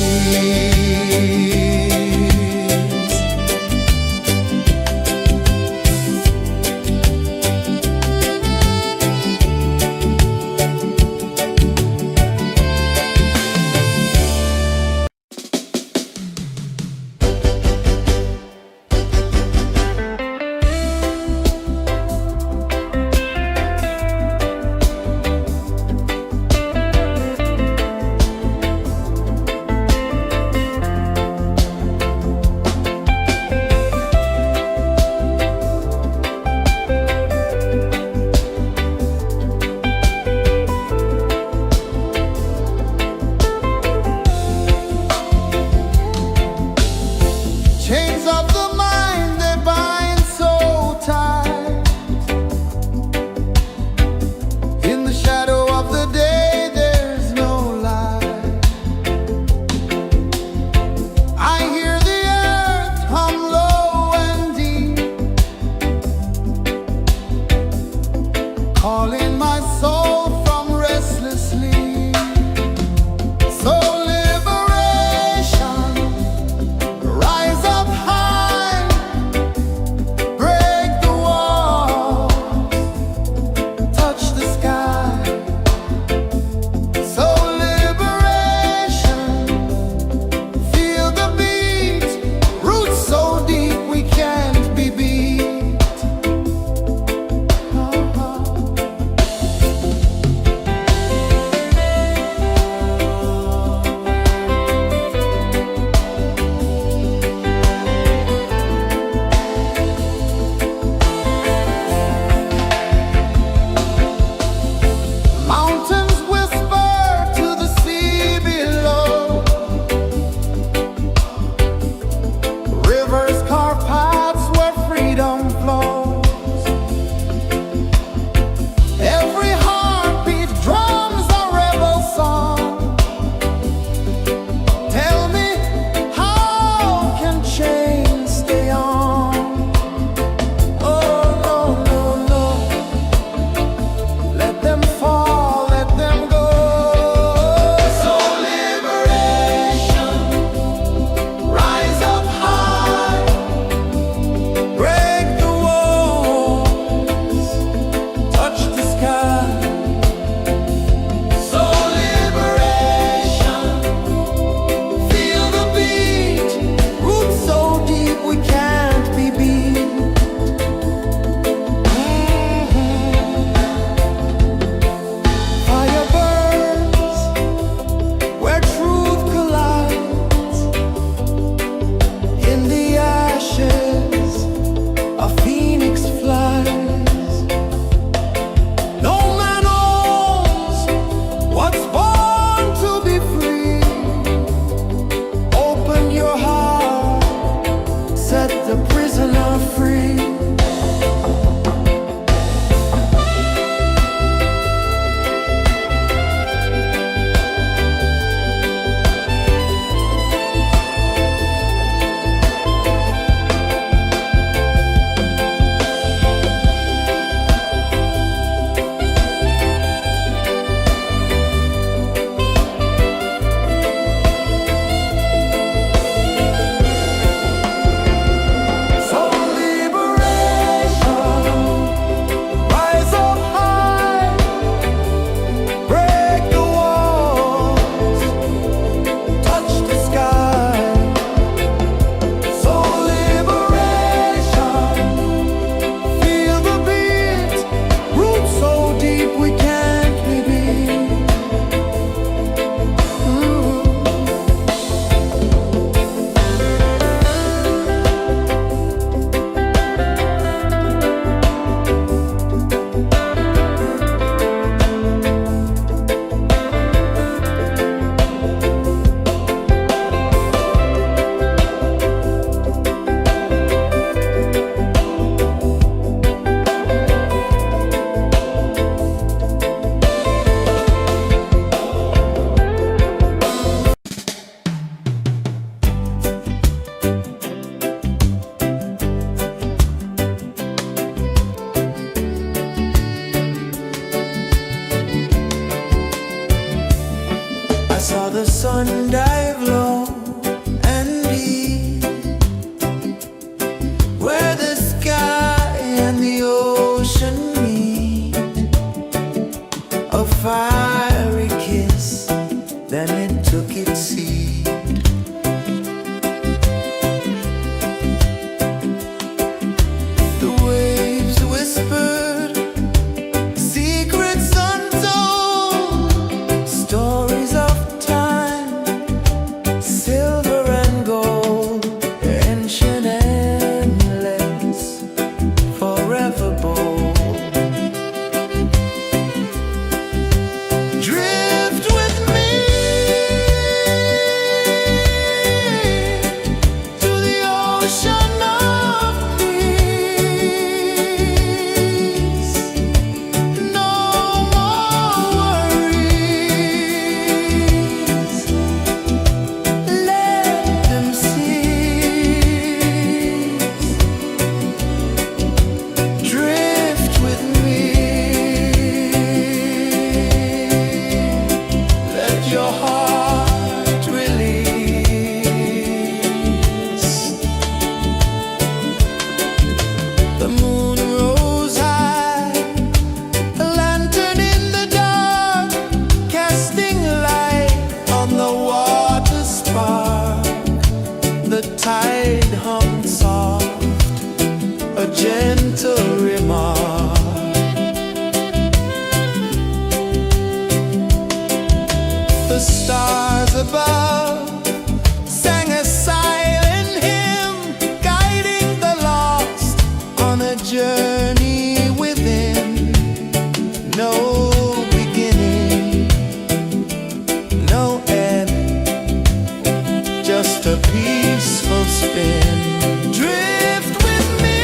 just a peaceful spin. Drift with me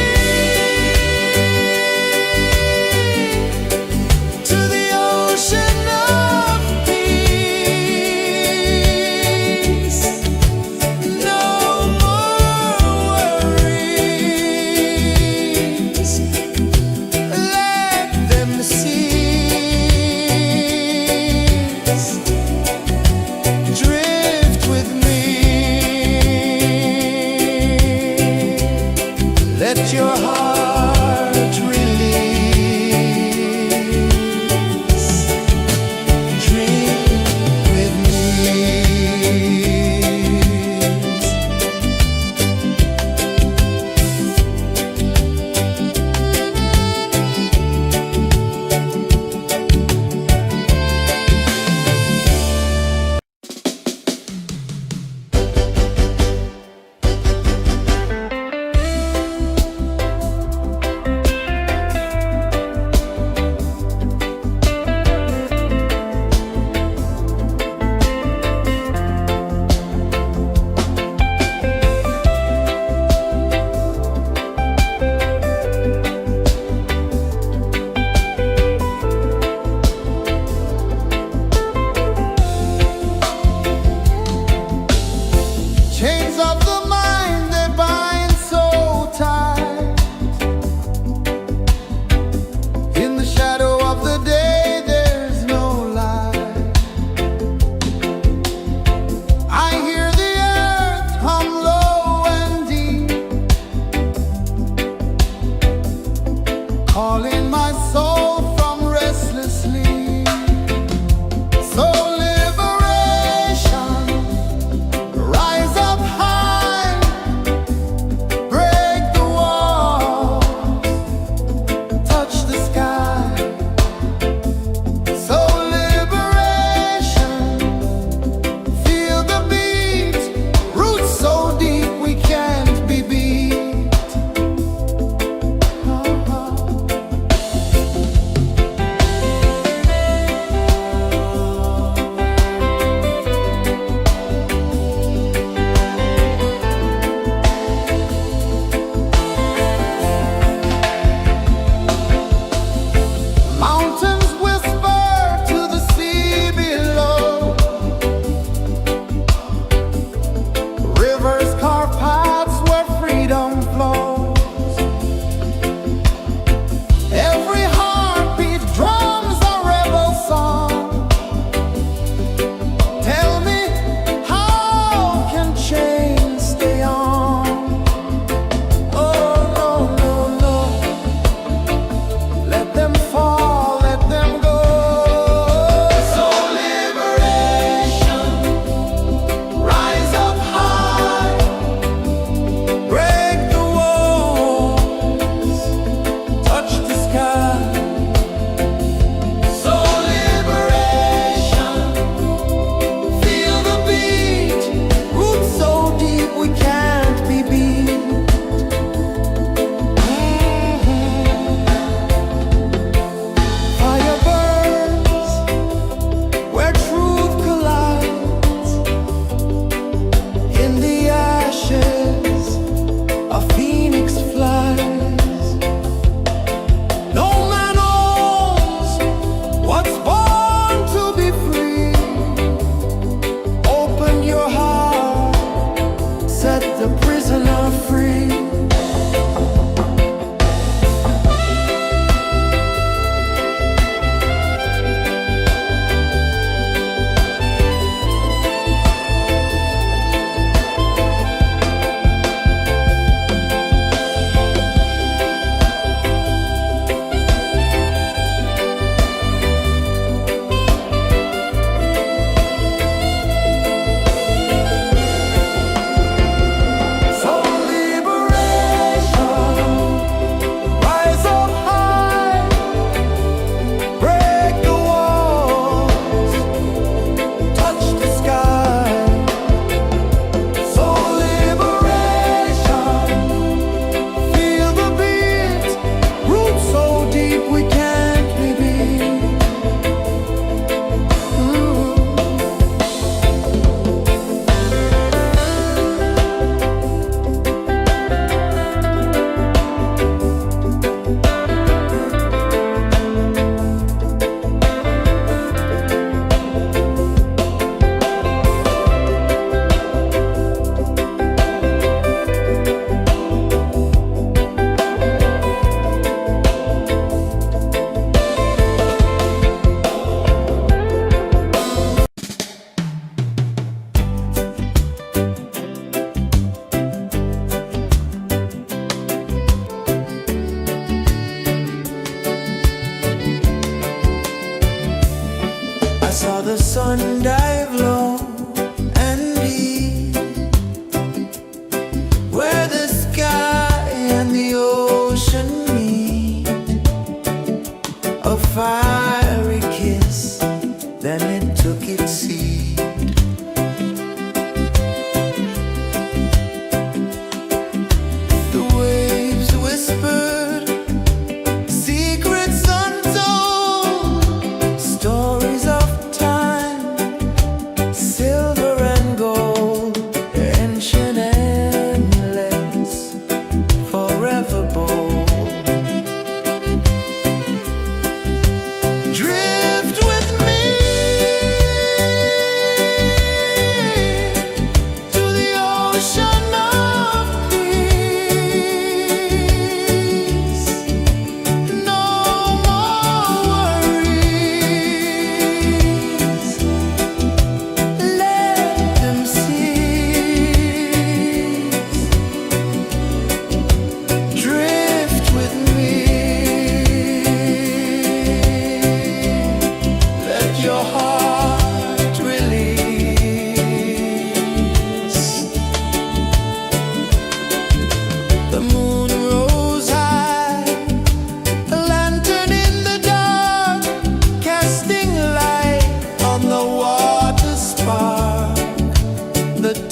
to the ocean of peace. No more worries, let them cease. Drift with me.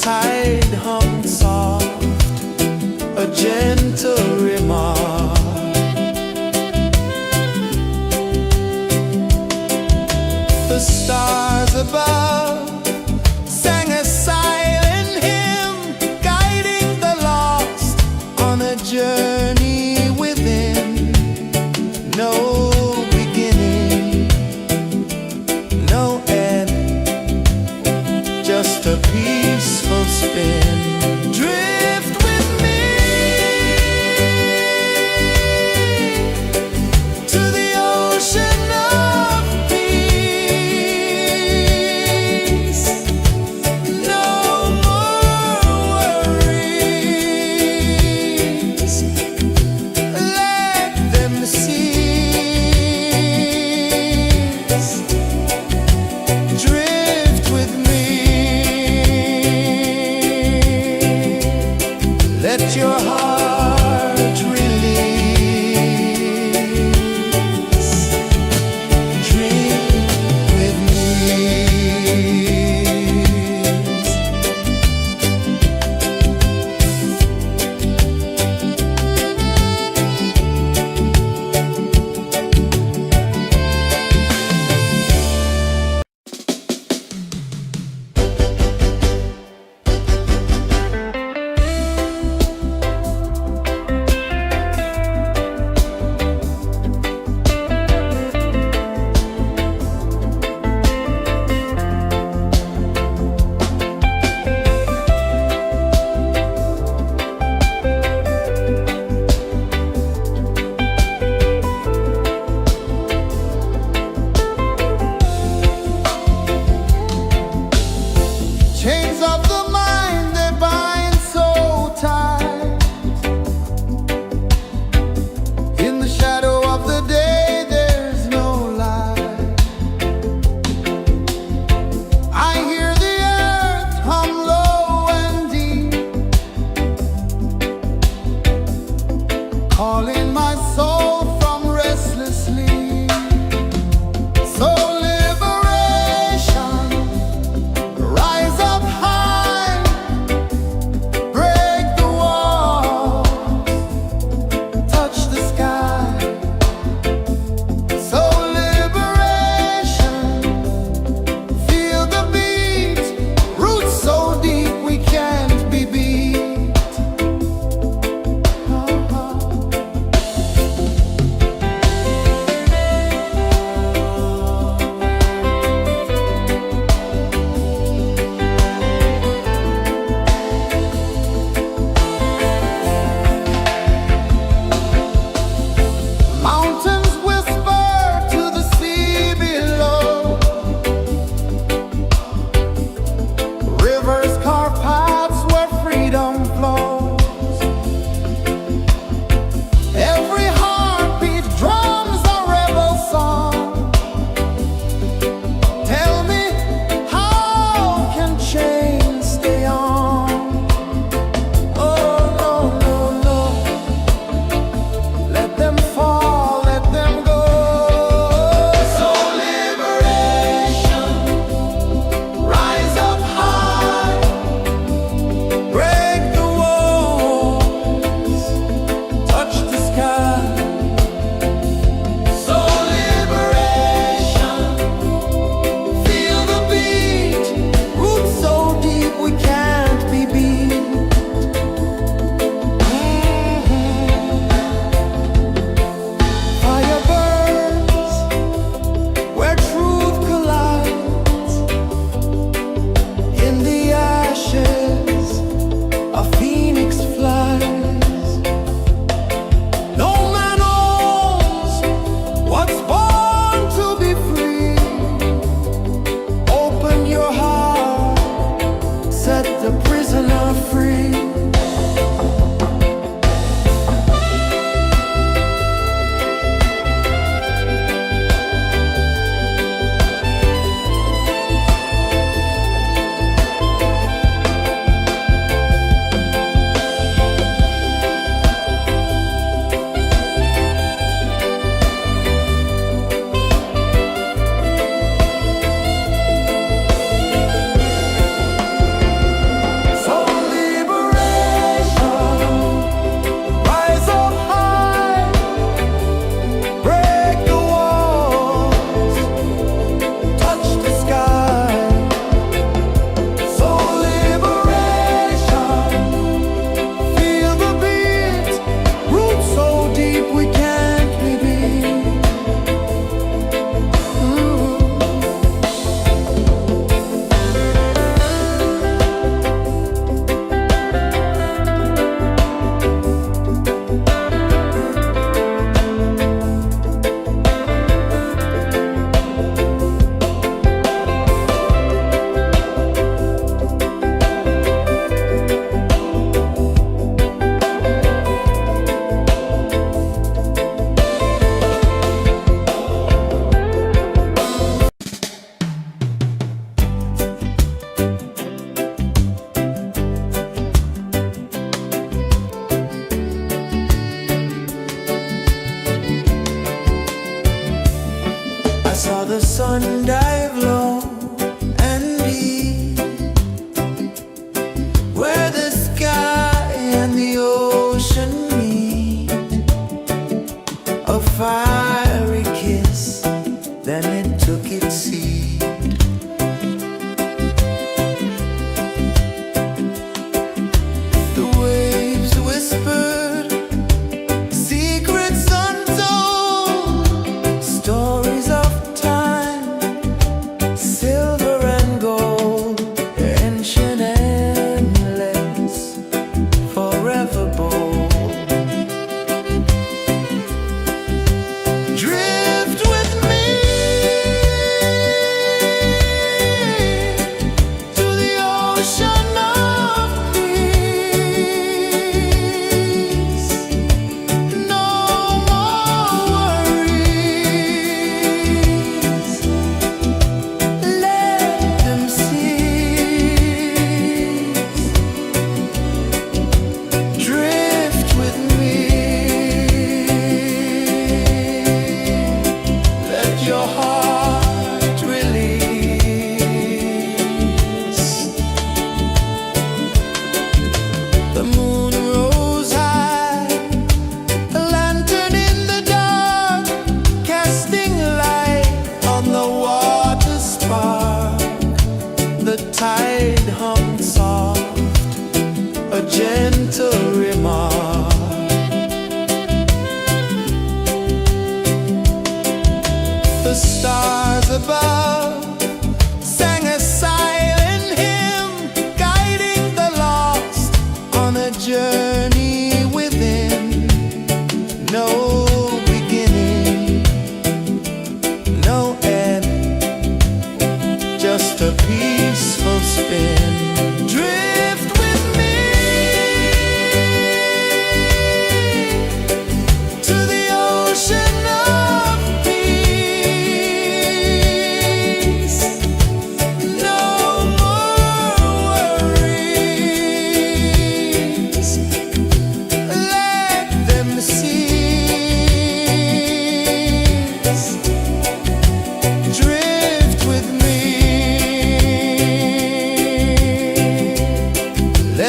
tide hummed soft, a gentle remark. The stars above sang a silent hymn, guiding the lost on a journey within. No beginning, no end, just a peaceful space.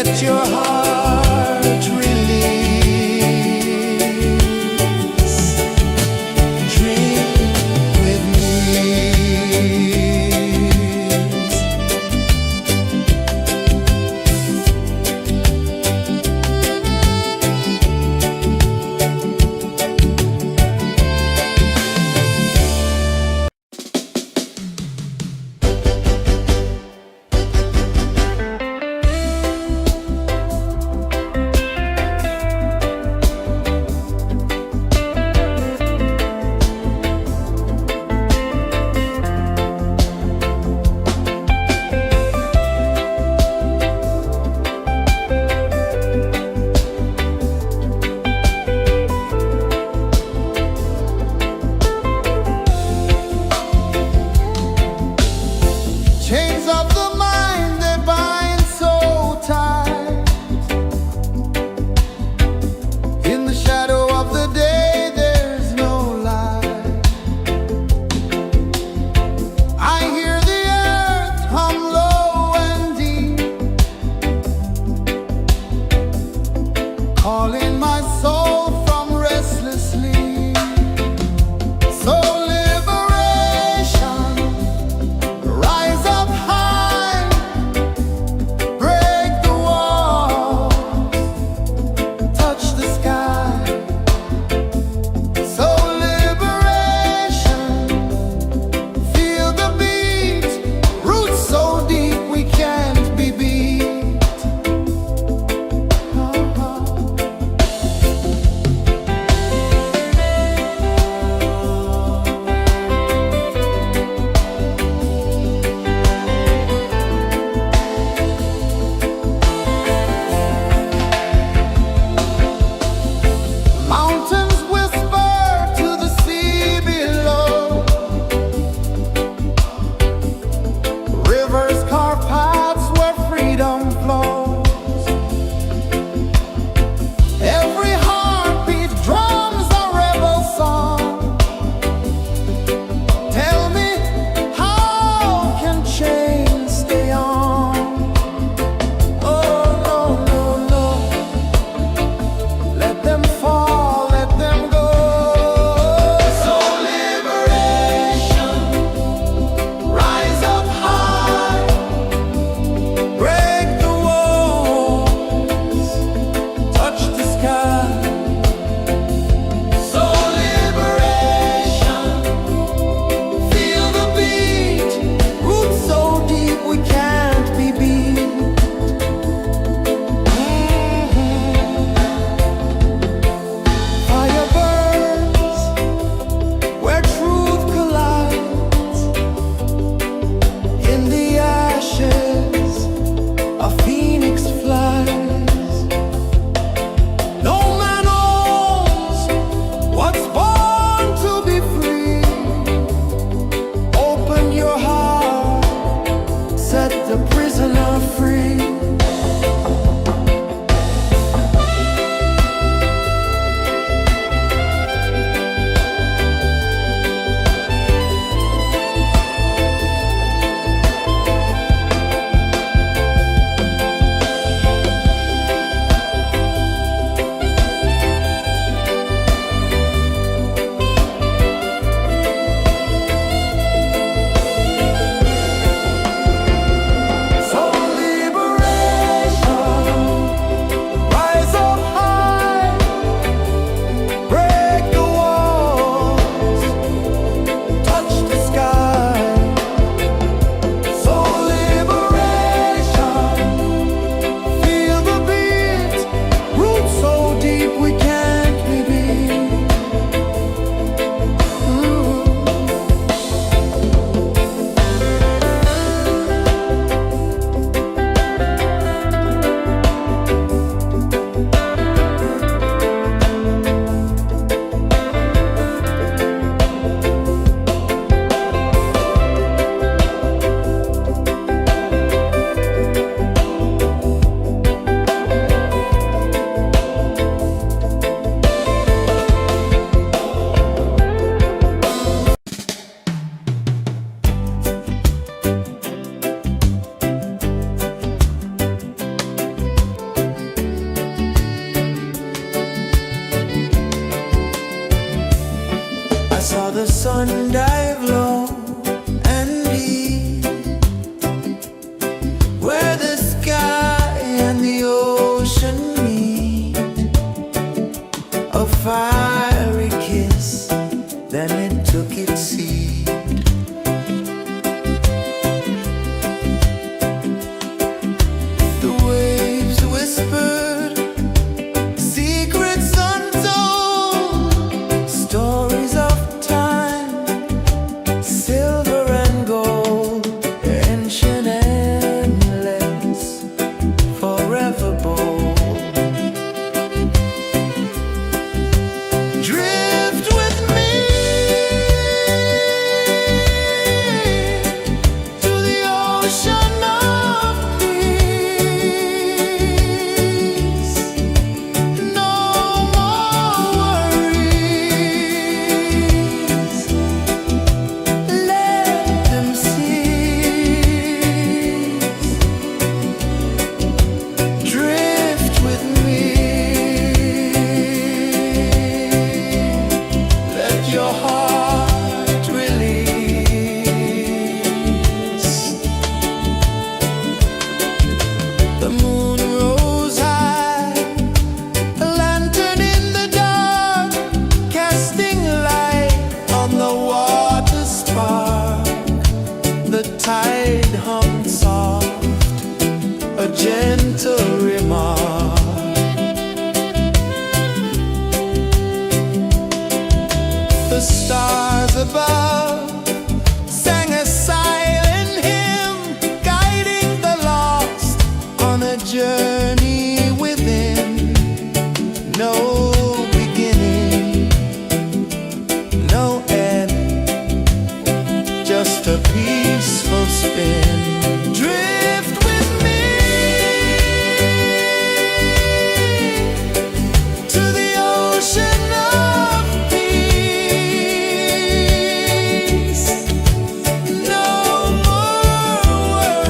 Let your heart release. Dream with me. one dive low and deep, where the sky and the ocean meet. A fiery kiss, then it took its seat. The waves whispered secrets untold, stories of time, silver and gold, ancient, endless, forever bold. Drift with me to the ocean of peace. No more worries, let them cease. Drift with me, let your heart release. The moon rose high, a lantern in the dark, casting light on the water spark. The tide hummed soft, a gentle remark. The stars above sang a silent hymn, guiding the lost on a journey within. No beginning, no end, just a peaceful spin. Drift with me to the ocean of peace. No more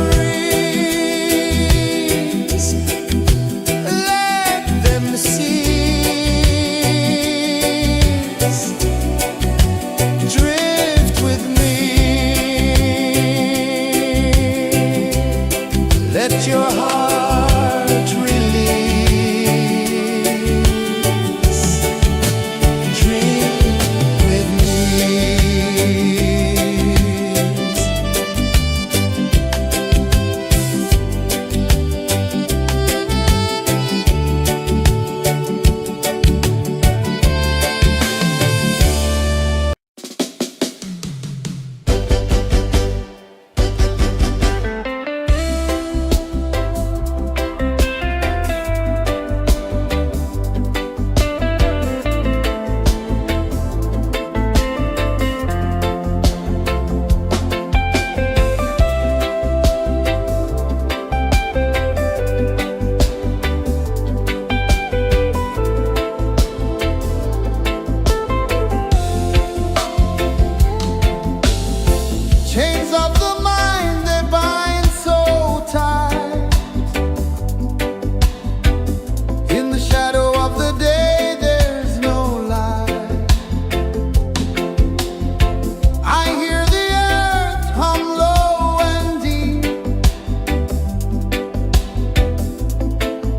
worries, let them cease. Drift with me, let your heart release. Dream with me. Chains of the mind, they bind so tight. In the shadow of the day, there's no light. I hear the earth hum low and deep,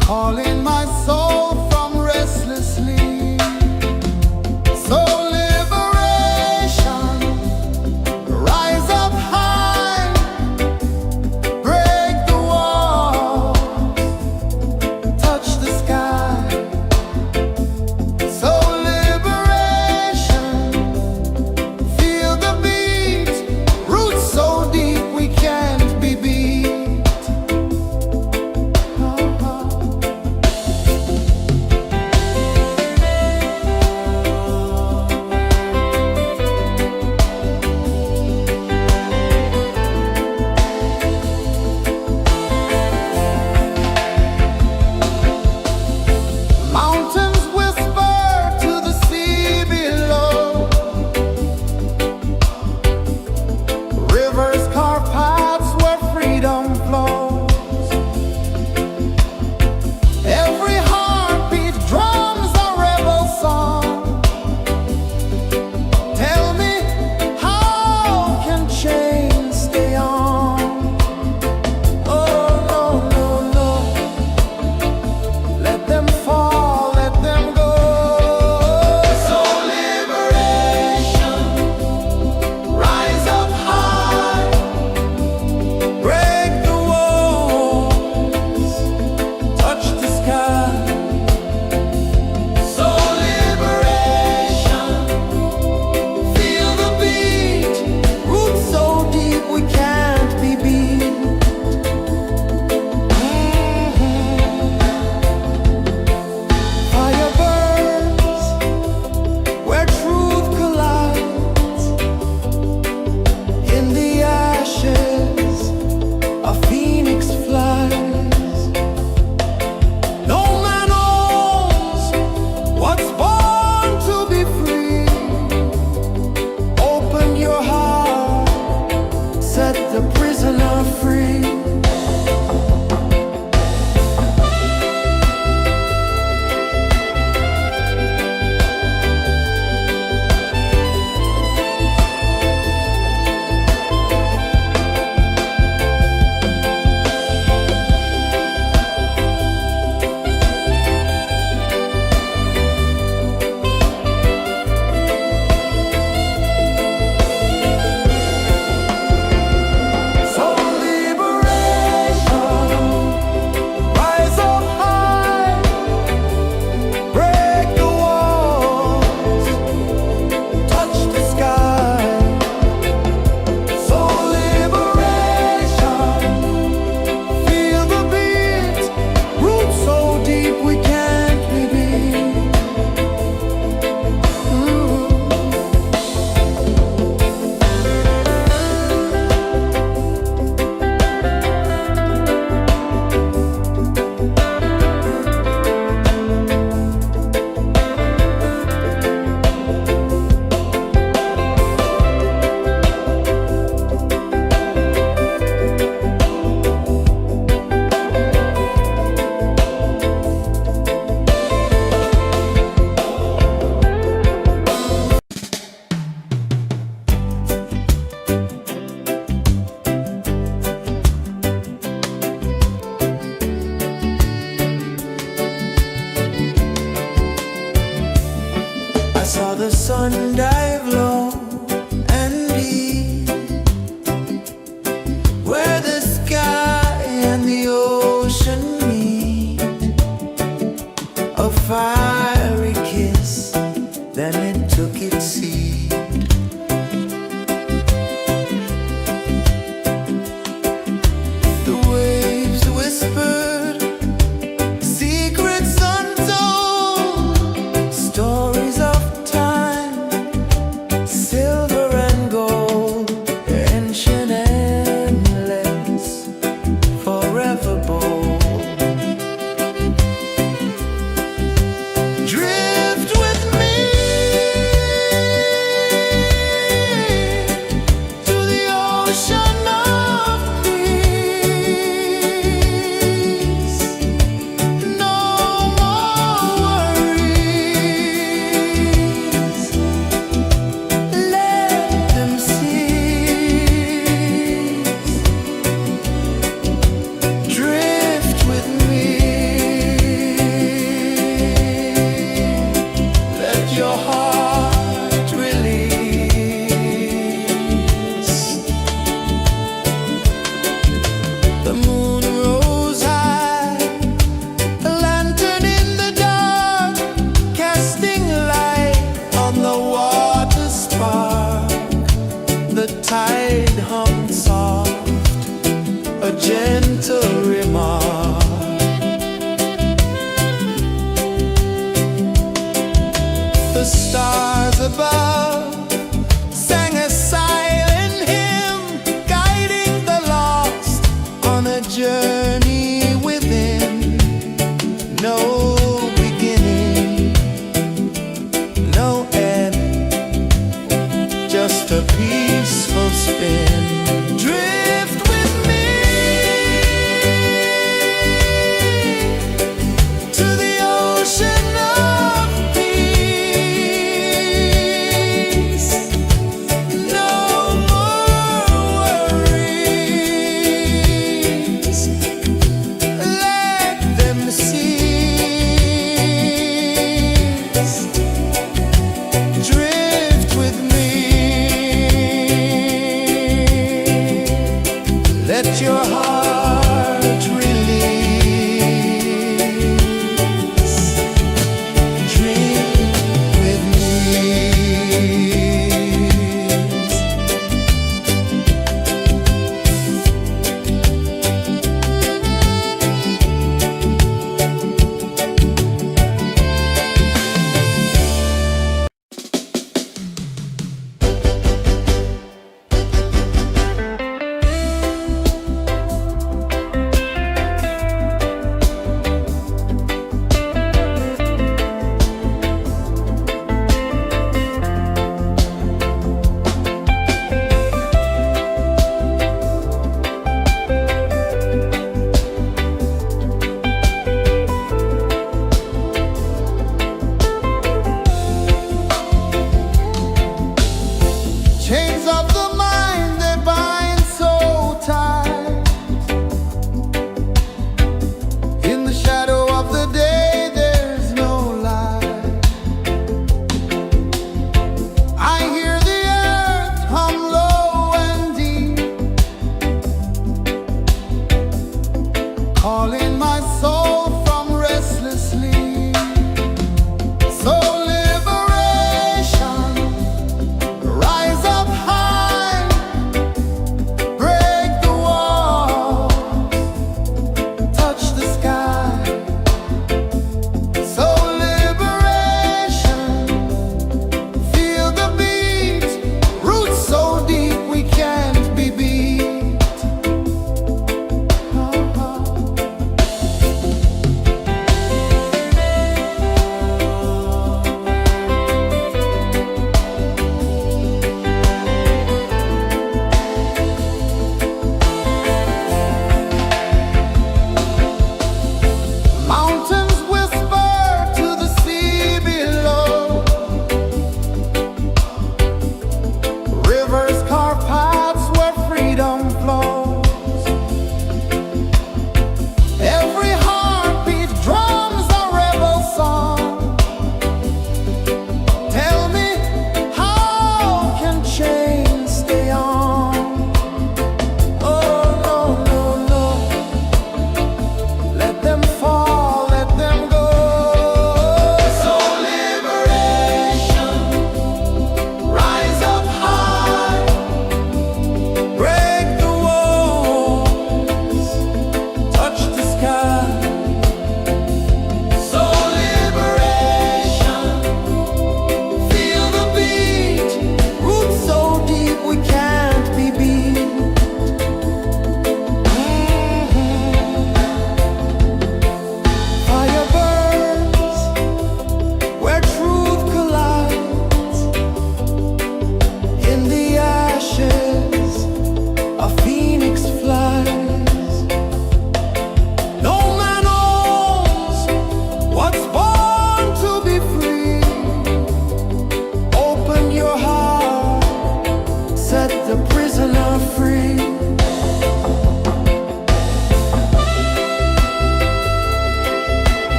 calling my soul from restless sleep. So liberation, rise up high, break the wall, touch the sky. So liberation, feel the beat, roots so deep we can't be beat. the sun dive low and deep, where the sky and the ocean meet. A fiery kiss, then it took its seed. The waves whispered secrets untold, stories of time, silver and gold, ancient, endless, forever bold.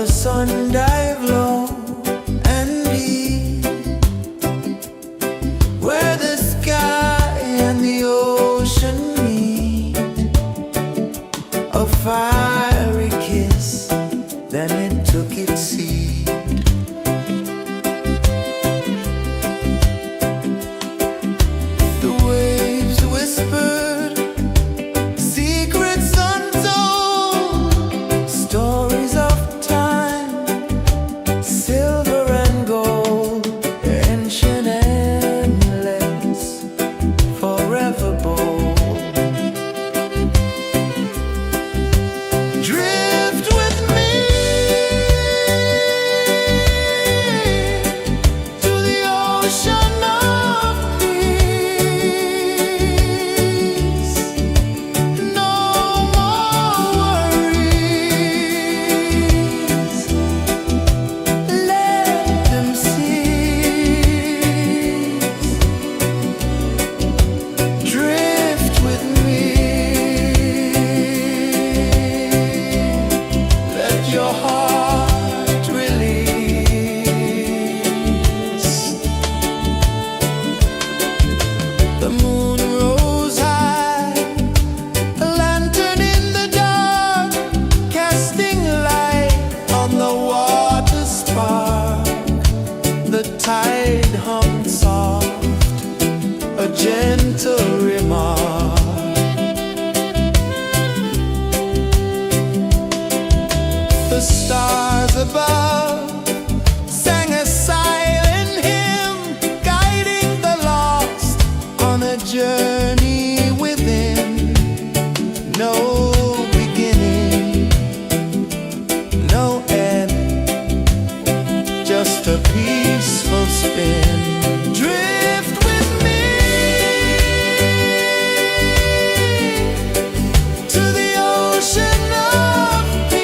the sun dive low and deep, where the sky and the ocean meet, a fiery kiss, then it took its seat. The waves whispered secrets untold, stories of time, silver and gold, ancient, endless, forever bold. Drift with me to the ocean of peace. No more worries, let them cease. Drift with me, let your heart release. The moon rose high, a lantern in the dark, casting light on the water spark. The tide hummed soft, a gentle remark. The stars above sang a silent hymn, guiding the lost on a journey within. No beginning, no end, just a peaceful spin. Drift with me to the ocean of peace.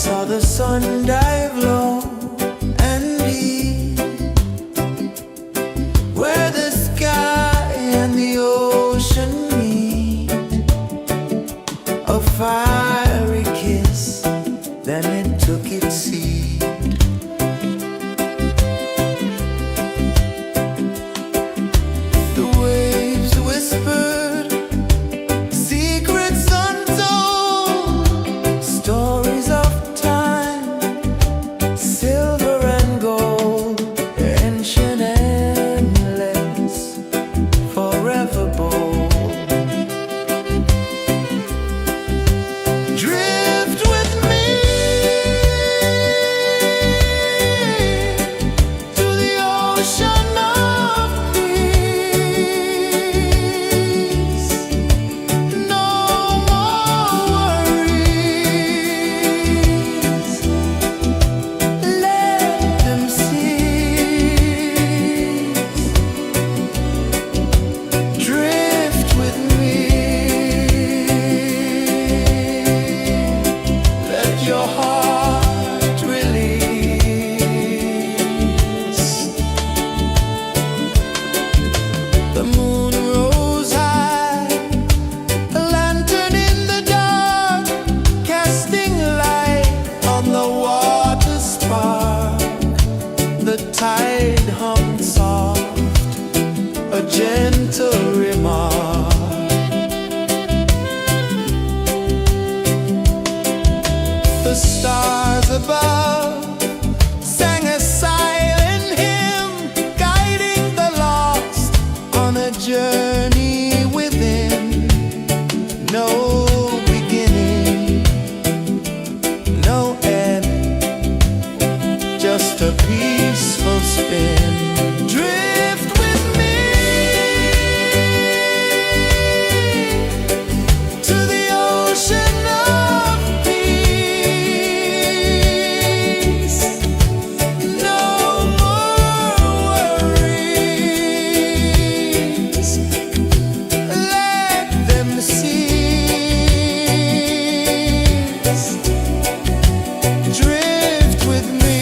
saw the sun dive low and deep, where the sky and the ocean meet. A fiery kiss, then it took its seat. The waves whispered secrets untold, stories of time, silver and gold, ancient, endless, forever bold. Drift with me to the ocean of peace. No more worries, let them cease. Drift with me, let your heart release. The moon rose high, a lantern in the dark, casting light on the water spark. The tide hummed soft, a gentle remark. The stars above sang a silent hymn, guiding the lost on a journey within. No beginning, no end, just a peaceful spin. Drift with me to the ocean of peace. No more worries, let them cease. Drift with me.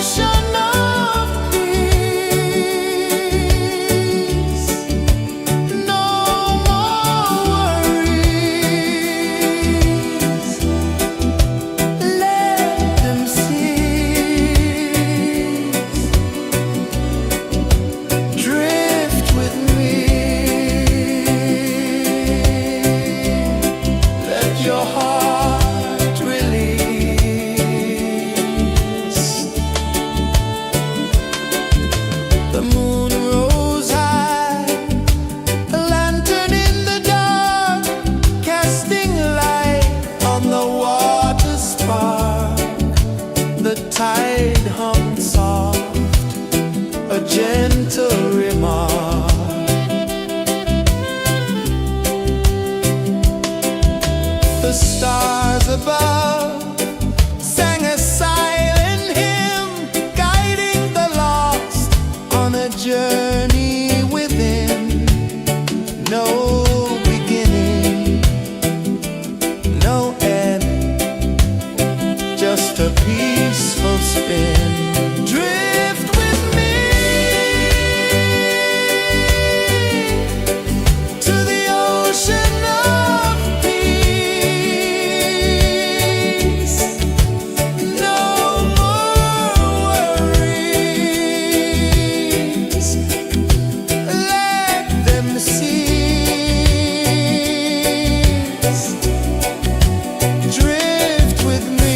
ocean of peace. No more worries. Let them cease. Drift with me. Let your heart release. The moon rose high, a lantern in the dark, casting light on the water spark. The tide hummed soft, a gentle remark. The stars above sang a silent hymn, guiding the lost on a journey within. No beginning, no end, just a peaceful spin. Drift with me to the ocean of peace. No more worries. Let them cease. Drift with me.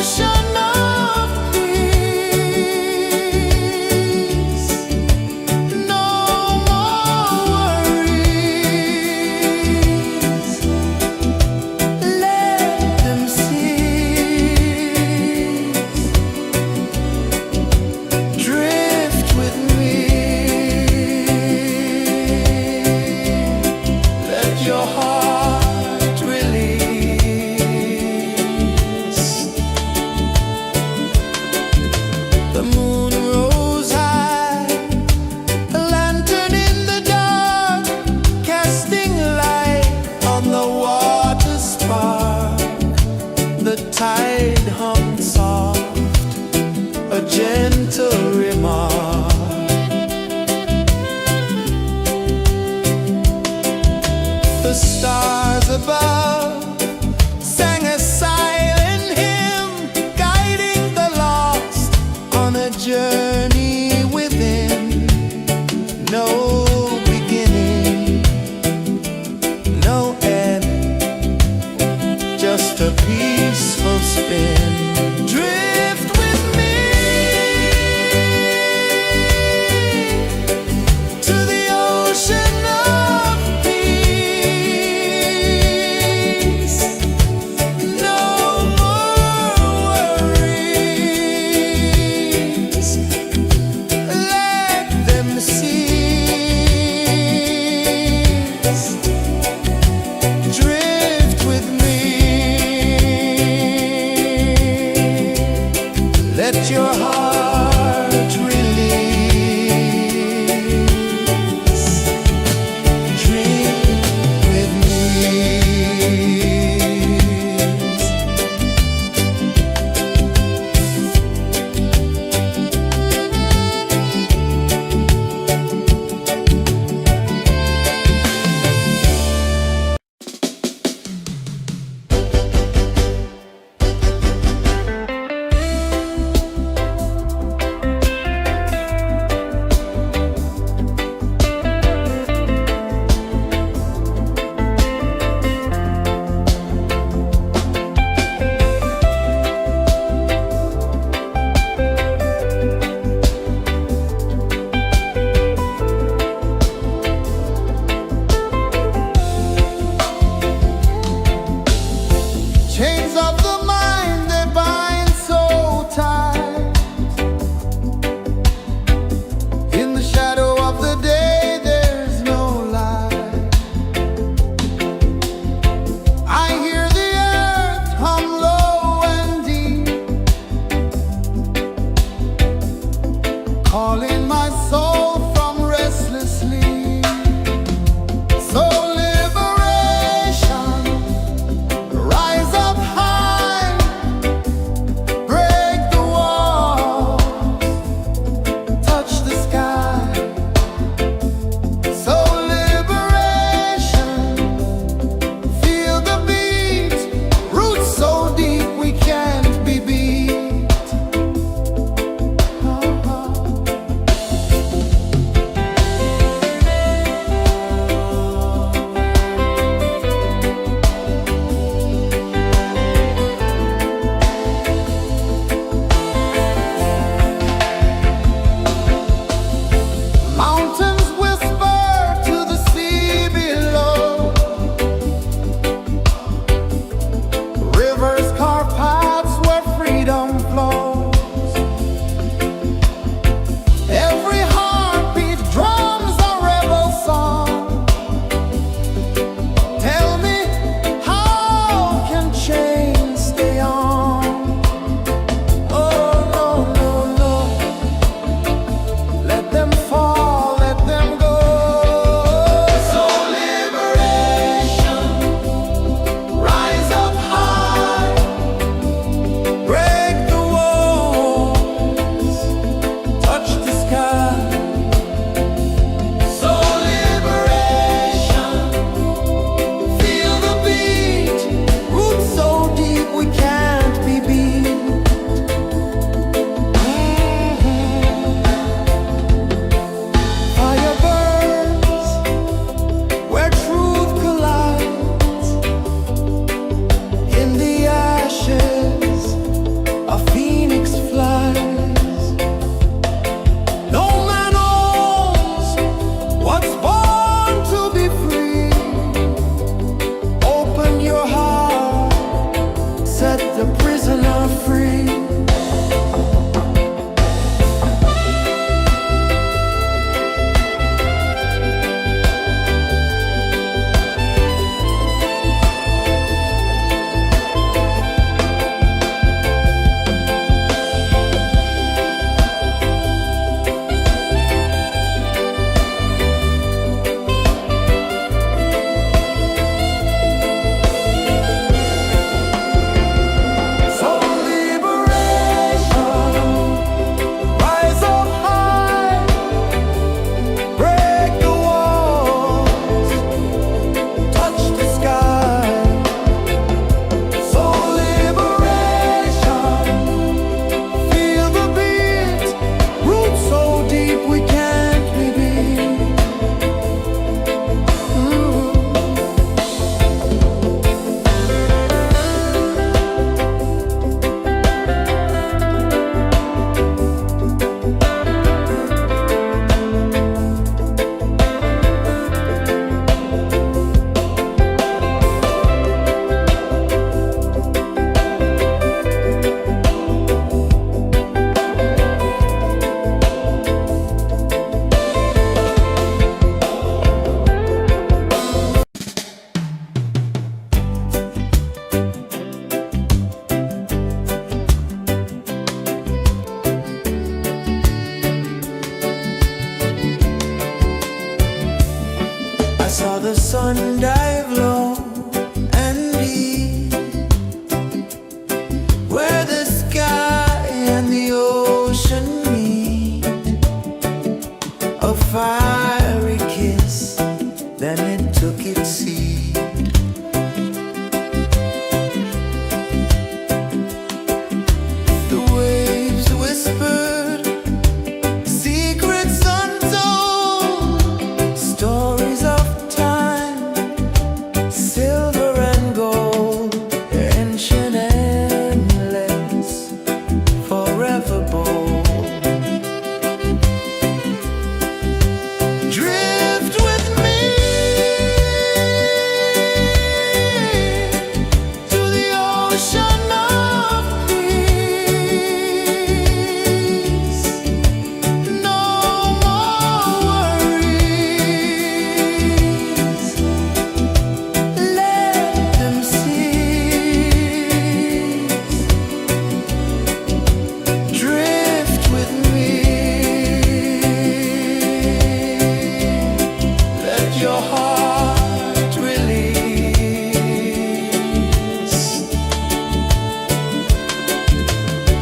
ocean of peace. No more worries. Let them cease. Drift with me. Let your heart release. The moon rose high, a lantern in the dark, casting light on the water spark. The tide hummed soft, a gentle remark. The stars above sang a silent hymn, guiding the lost on a journey within. No beginning, no end, just a peaceful spin. Drift with me.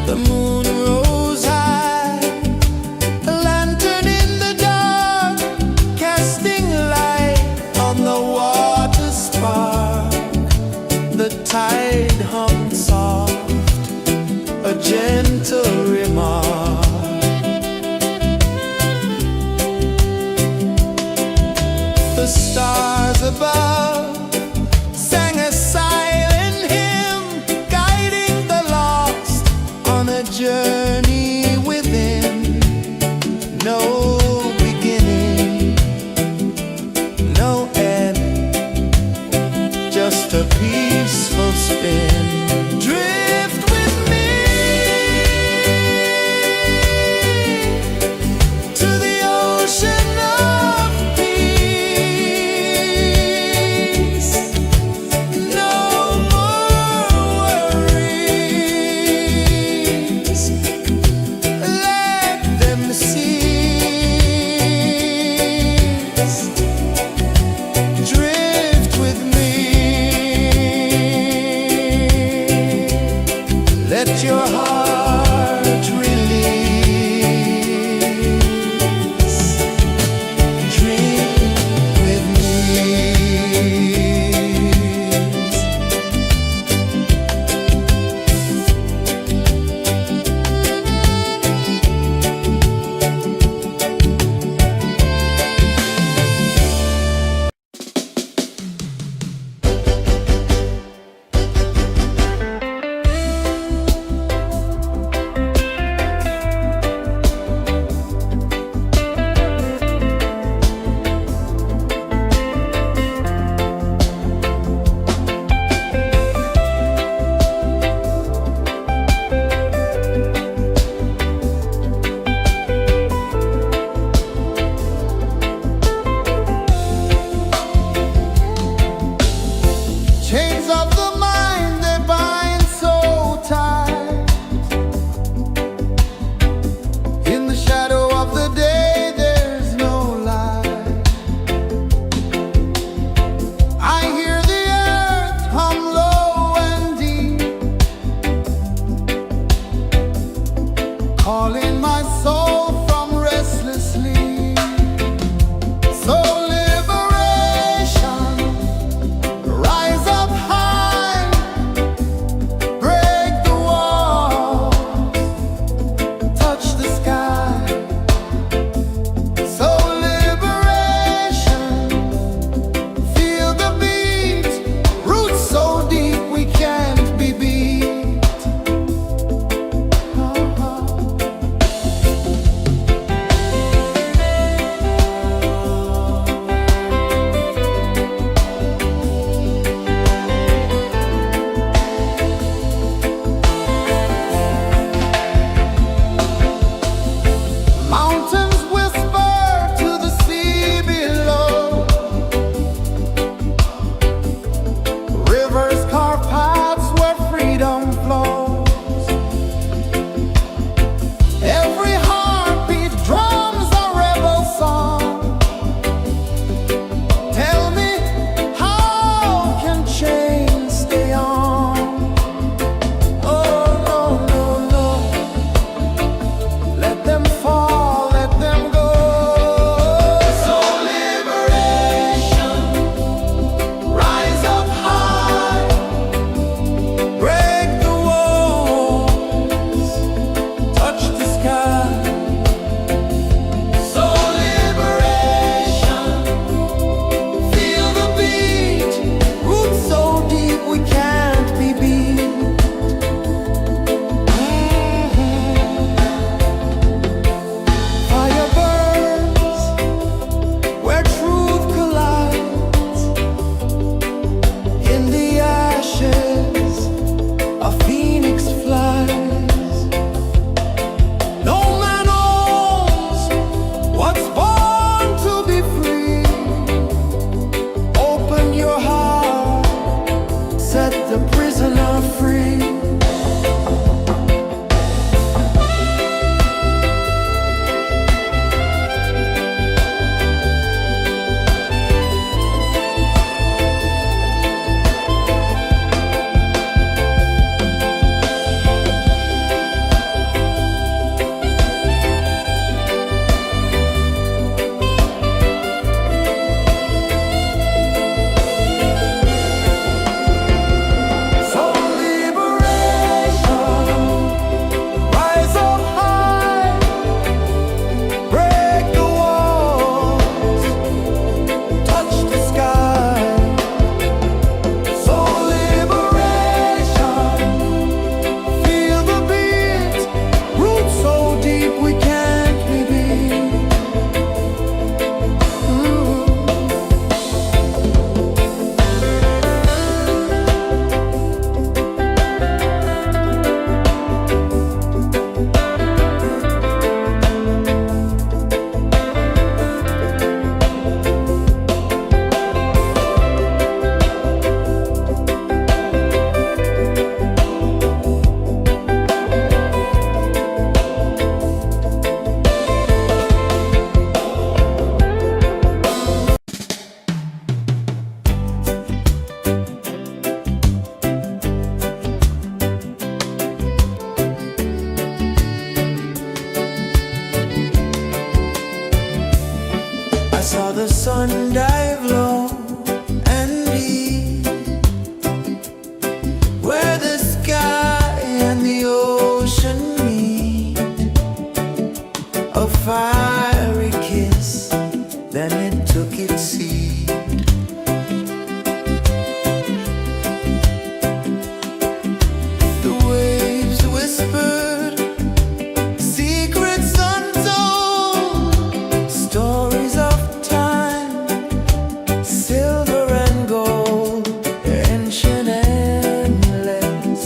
The moon rose high, a lantern in the dark, casting light on the water spark. The tide hummed soft, a gentle remark. The stars above sang a silent hymn, guiding the lost on a journey within. No beginning, no end, just a peaceful spin. Drift with me to the ocean of peace. No more worries, let them cease. Drift with me, let your heart release. Dream with me. one dive low and deep, where the sky and the ocean meet. A fiery kiss, then it took its seat. The waves whispered secrets untold, stories of time, silver and gold, ancient, endless,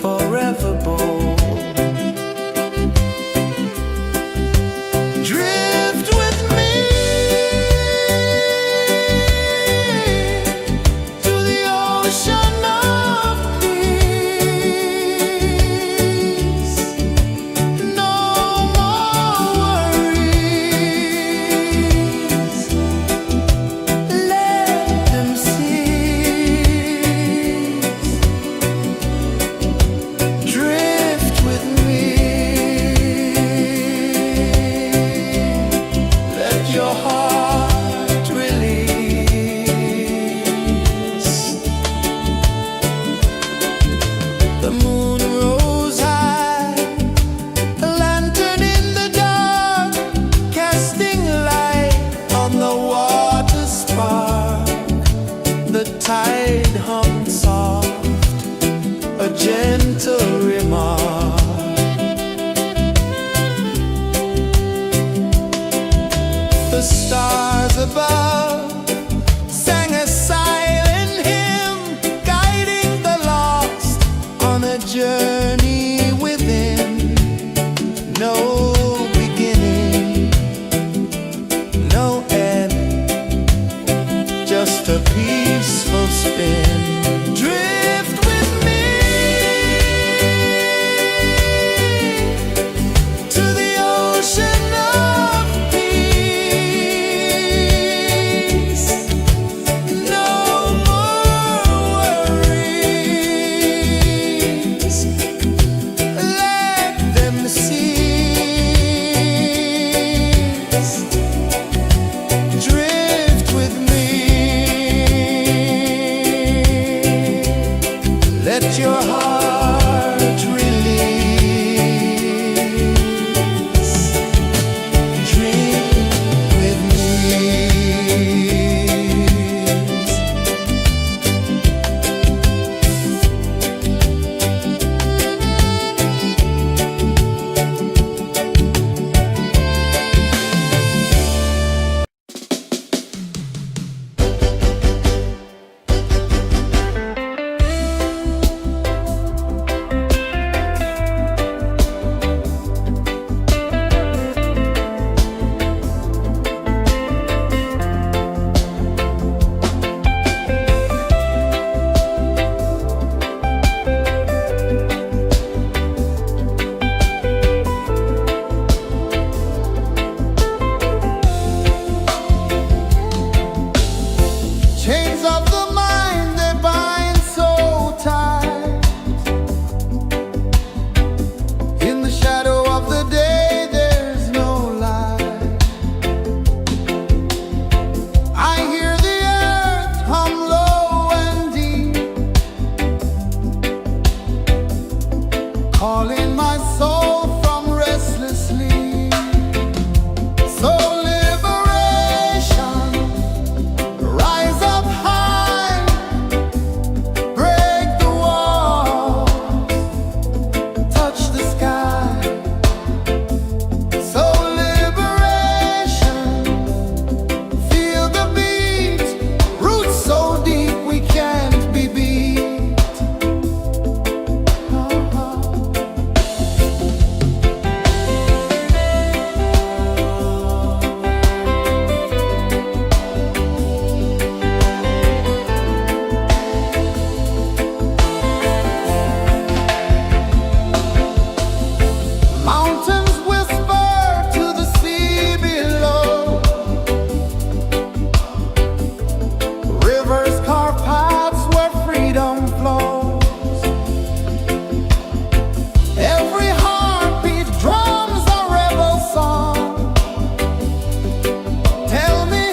forever bold. Drift with me to the ocean of peace. No more worries. Let them cease. Drift with me. Let your heart release. The moon rose high, a lantern in the dark, casting light on the water spark. The tide hummed soft, a gentle remark. The stars above sang a silent hymn, guiding the lost on a journey within. No beginning, no end, just a peaceful spin. Drift with me to the ocean of peace. No more worries. Let them cease. Drift with me. Let your heart release. Dream with me. Chains of the mind, they bind so tight. In the shadow of the day, there's no light. I hear the earth hum low and deep, calling my soul from restless sleep. So liberation, rise up high, break the walls, touch the sky. So liberation, feel the beat, roots so deep we can't be beat. Mountains whisper to the sea below. Rivers carve paths where freedom flows. Every heartbeat drums a rebel song. Tell me,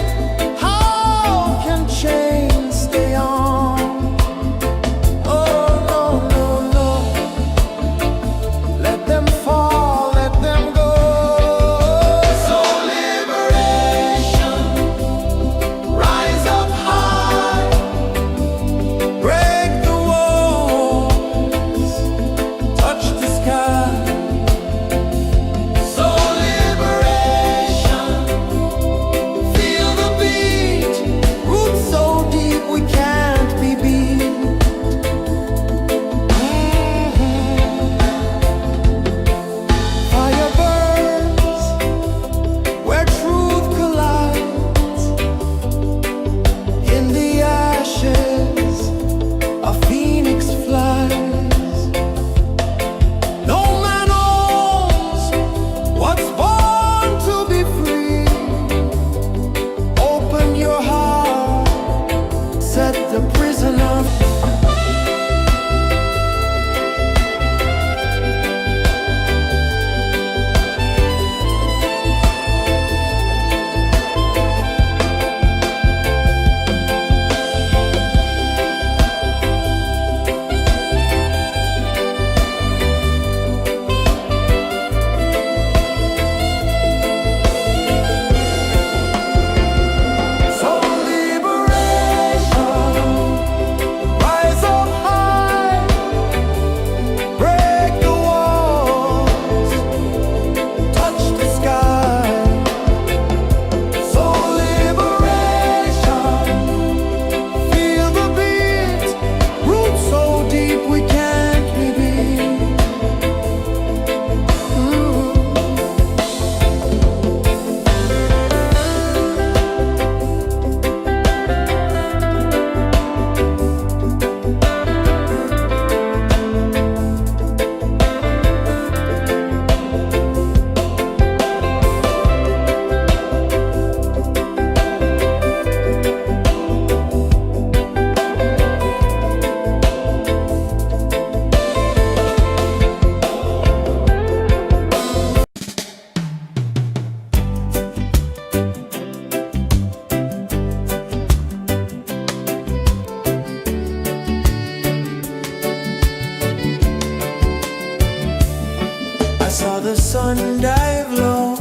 sun dive low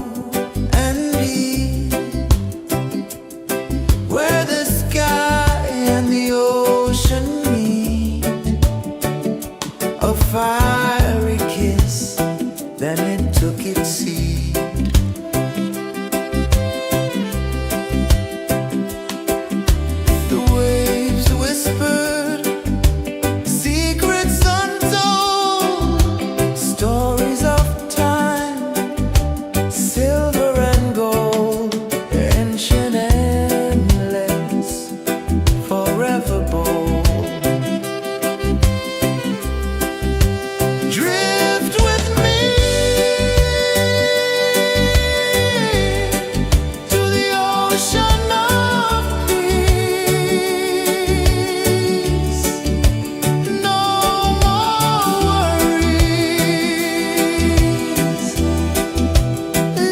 and deep, where the sky and the ocean meet. A fiery kiss, then it took its seat. The waves whispered secrets untold, stories of time, silver and gold, ancient, endless, forever bold. Drift with me to the ocean of peace. No more worries.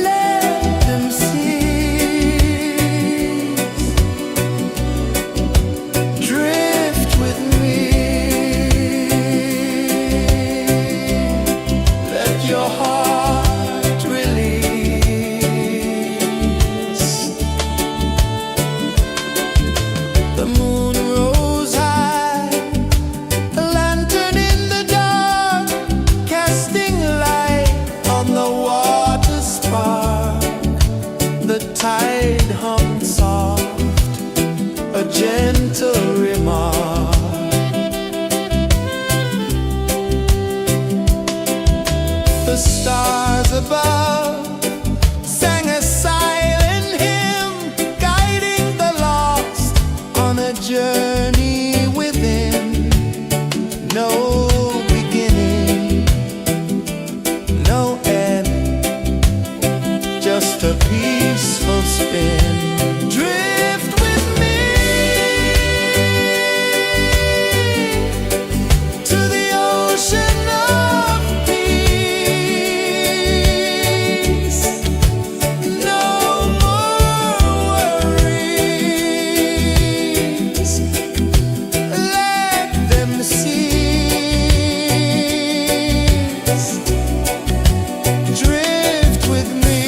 Let them cease. Drift with me. Let your heart release. The moon rose high, a lantern in the dark, casting light on the water spark. The tide hummed soft, a gentle remark. The stars above sang a silent hymn, guiding the lost on a journey within. No beginning, no end, just a peaceful spin. Drift with me to the ocean of peace. No more worries. Let them cease. Drift with me.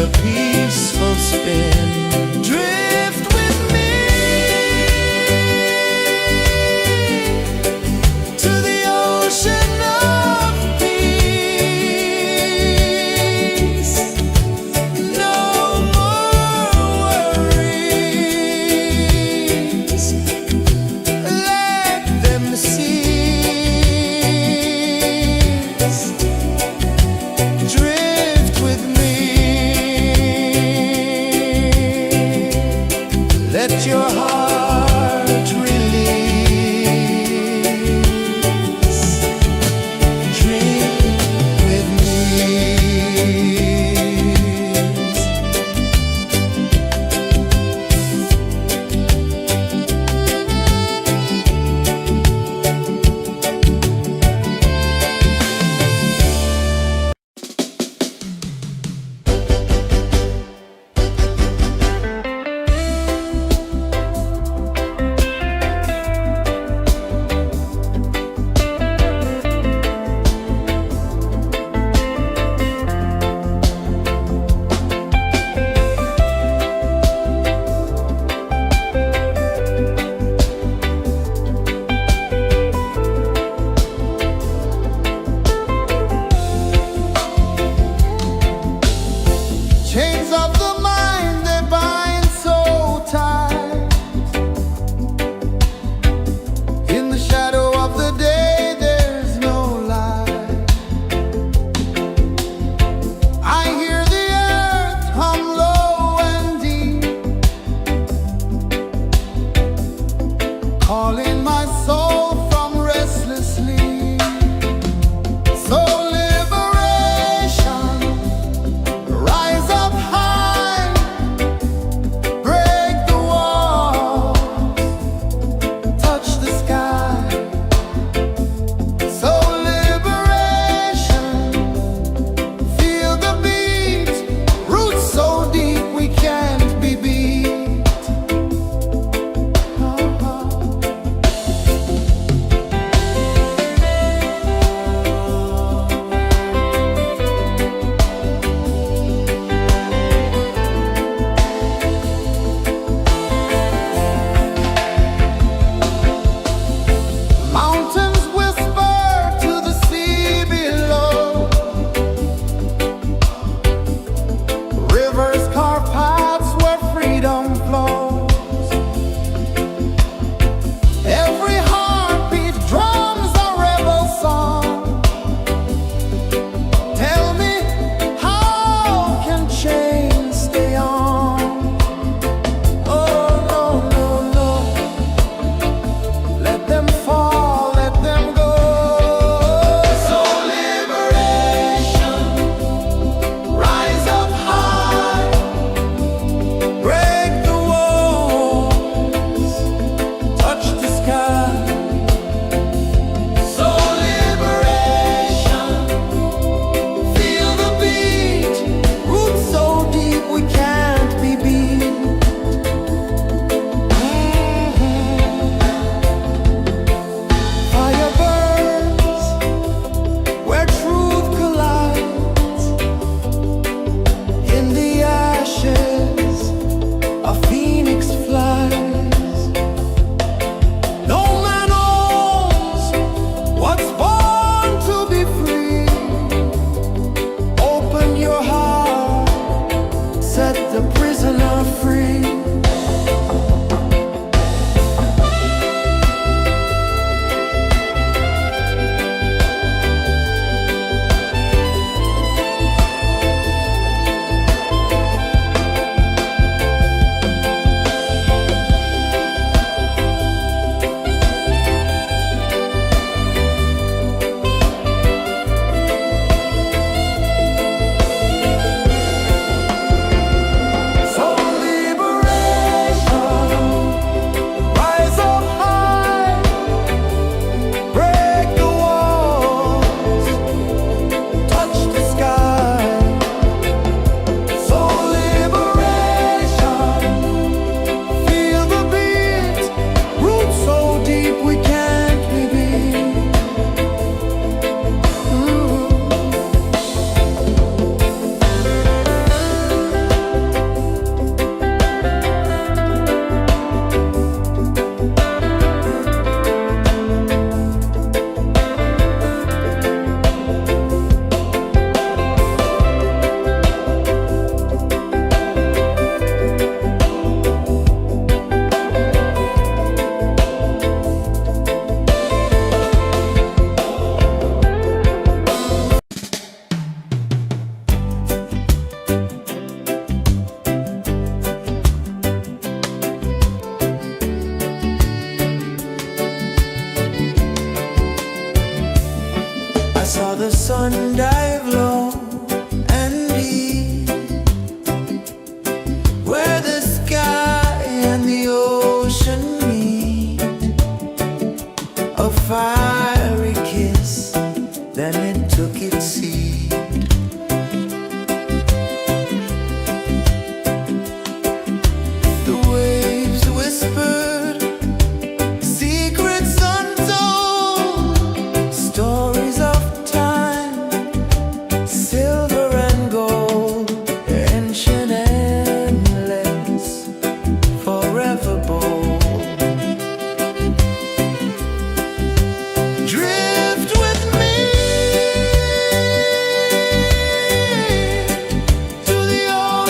a peaceful spin. Drift with me to the ocean of peace. No more worries, let them cease. Drift with me.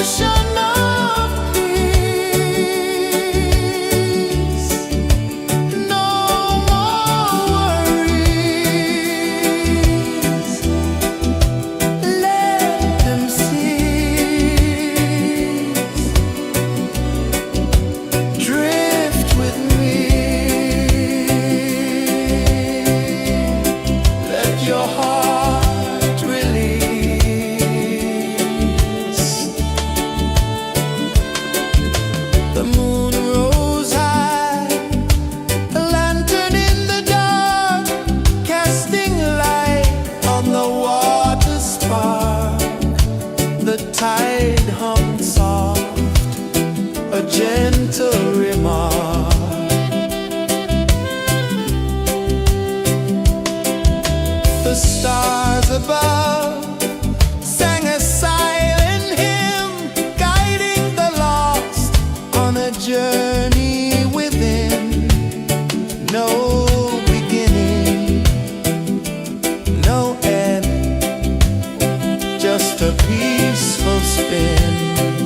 ocean of peace. No more worries. Let them cease. Drift with me. Let your heart release. The moon rose high, a lantern in the dark, casting light on the water spark. The tide hummed soft, a gentle remark. The stars above sang a silent hymn, guiding the lost on a journey within. No beginning, no end, just a peaceful spin.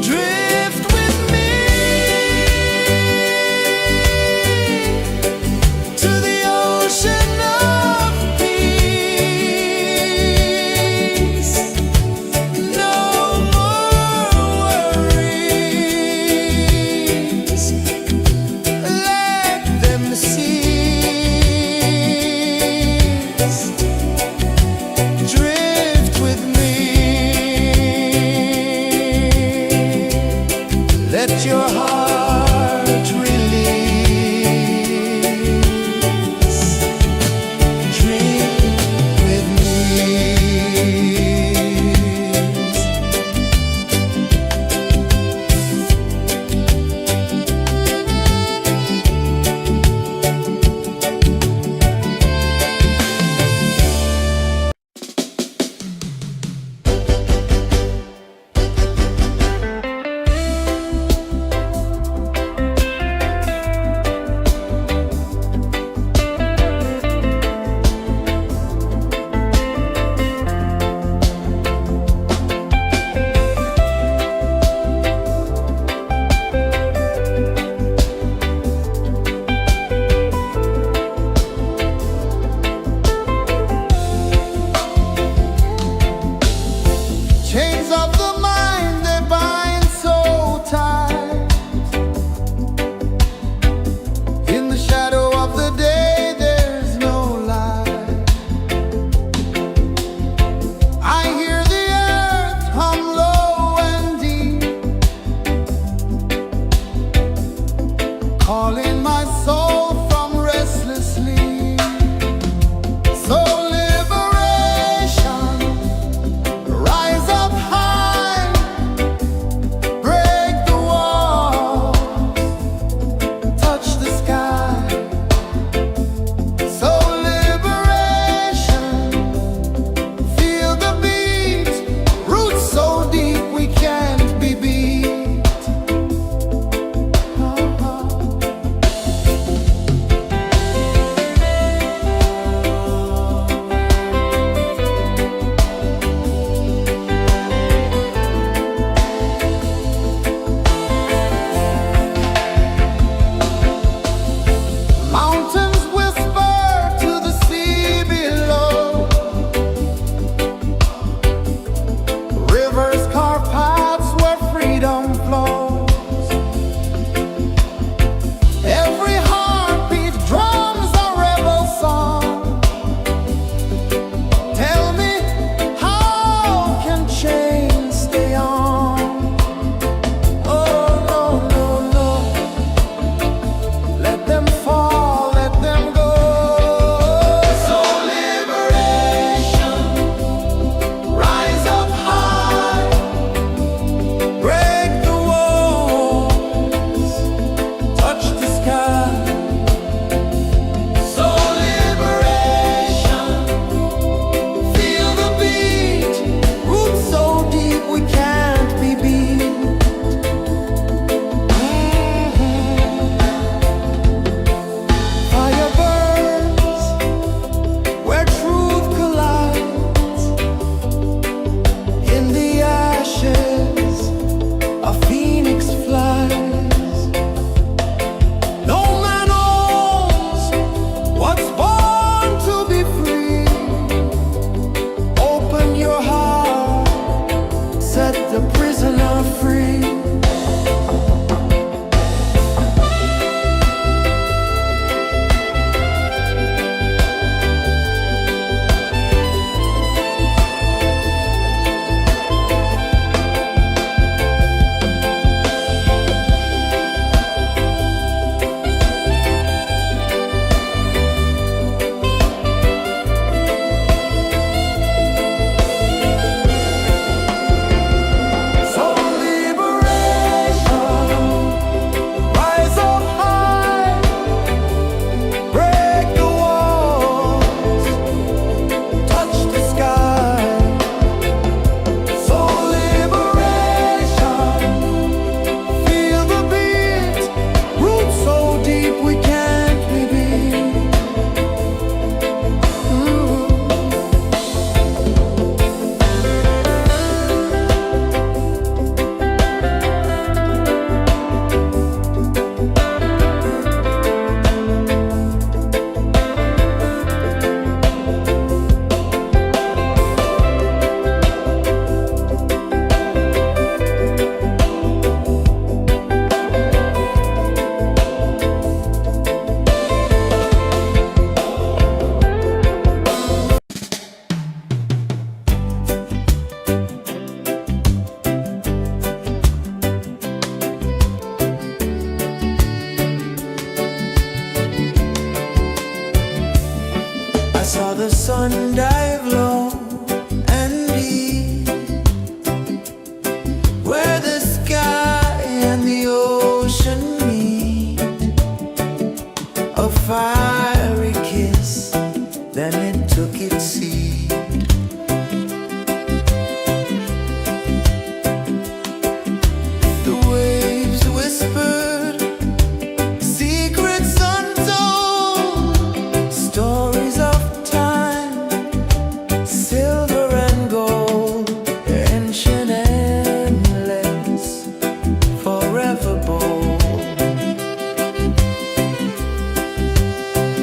Drift with me to the ocean of peace. No more worries. a prisoner free. I saw the sun dive low and deep, where the sky and the ocean meet. A fiery kiss, then it took its seat. The waves whispered secrets untold, stories of silver and gold, ancient, endless, forever bold.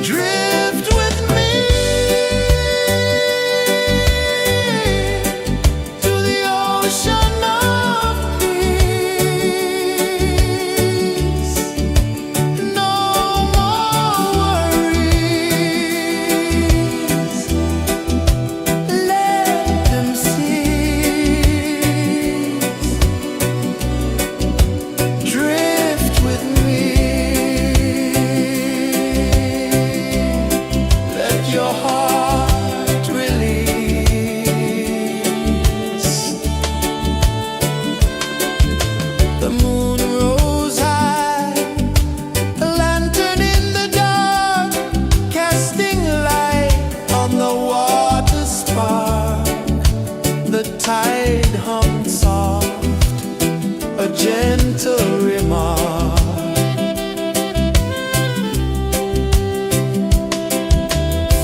Drift with me to the ocean of peace. No more worries. Drift with me. Let your heart release. The moon rose high, a lantern in the dark, casting light on the water spark. The tide hummed soft, a gentle remark.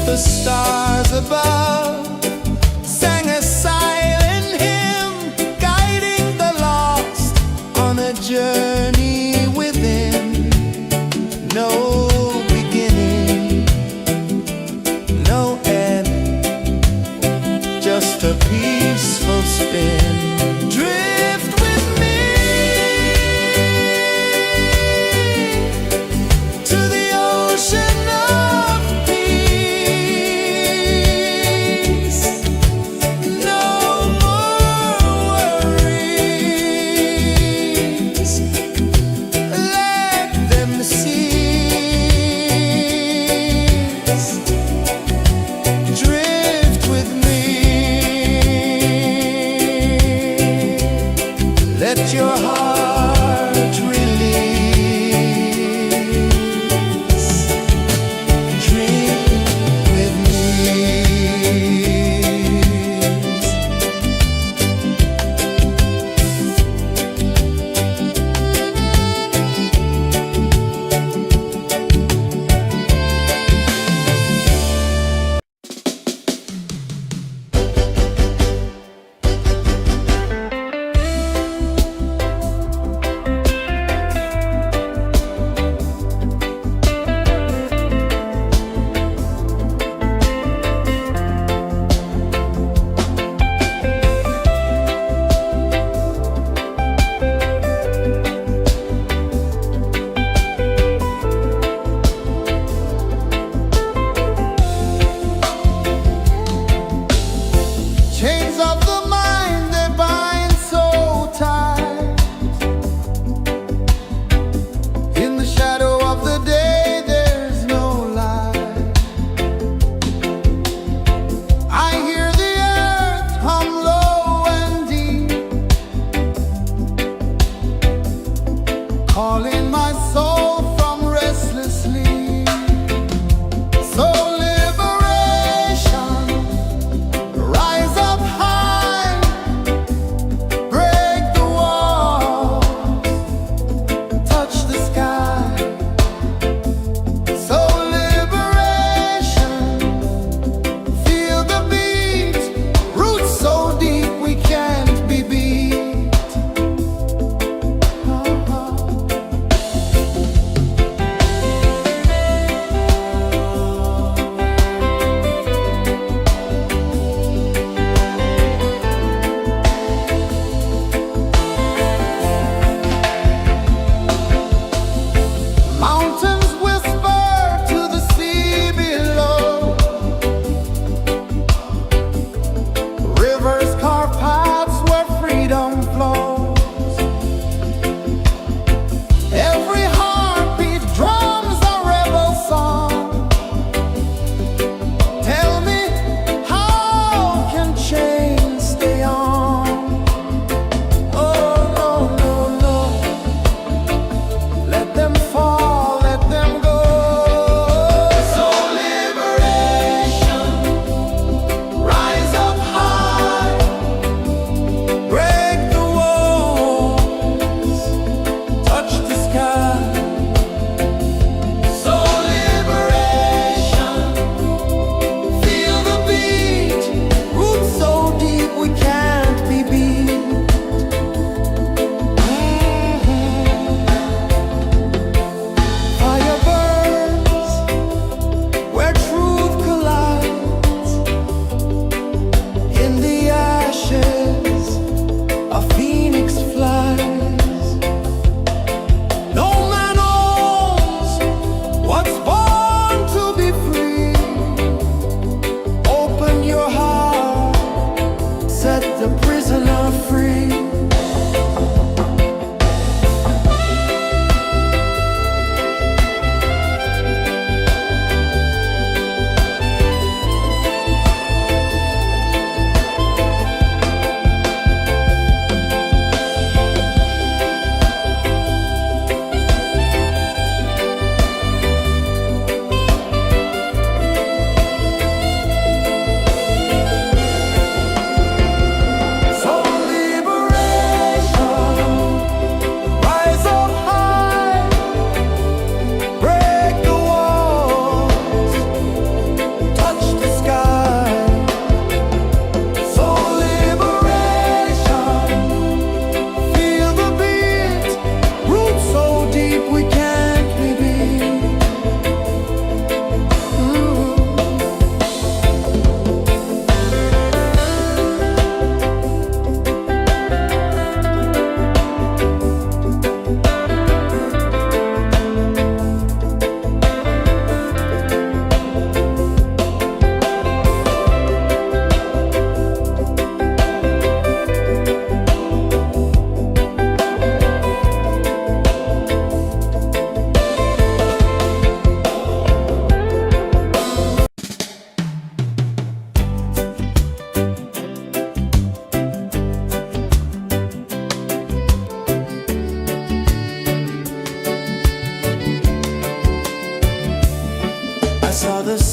The stars above sang a silent hymn, guiding the lost on a journey within. No beginning, no end, just a peaceful spin. Drift with me to the ocean of peace. No more worries. Let them cease. Drift with me. Let your heart release. Drift with me.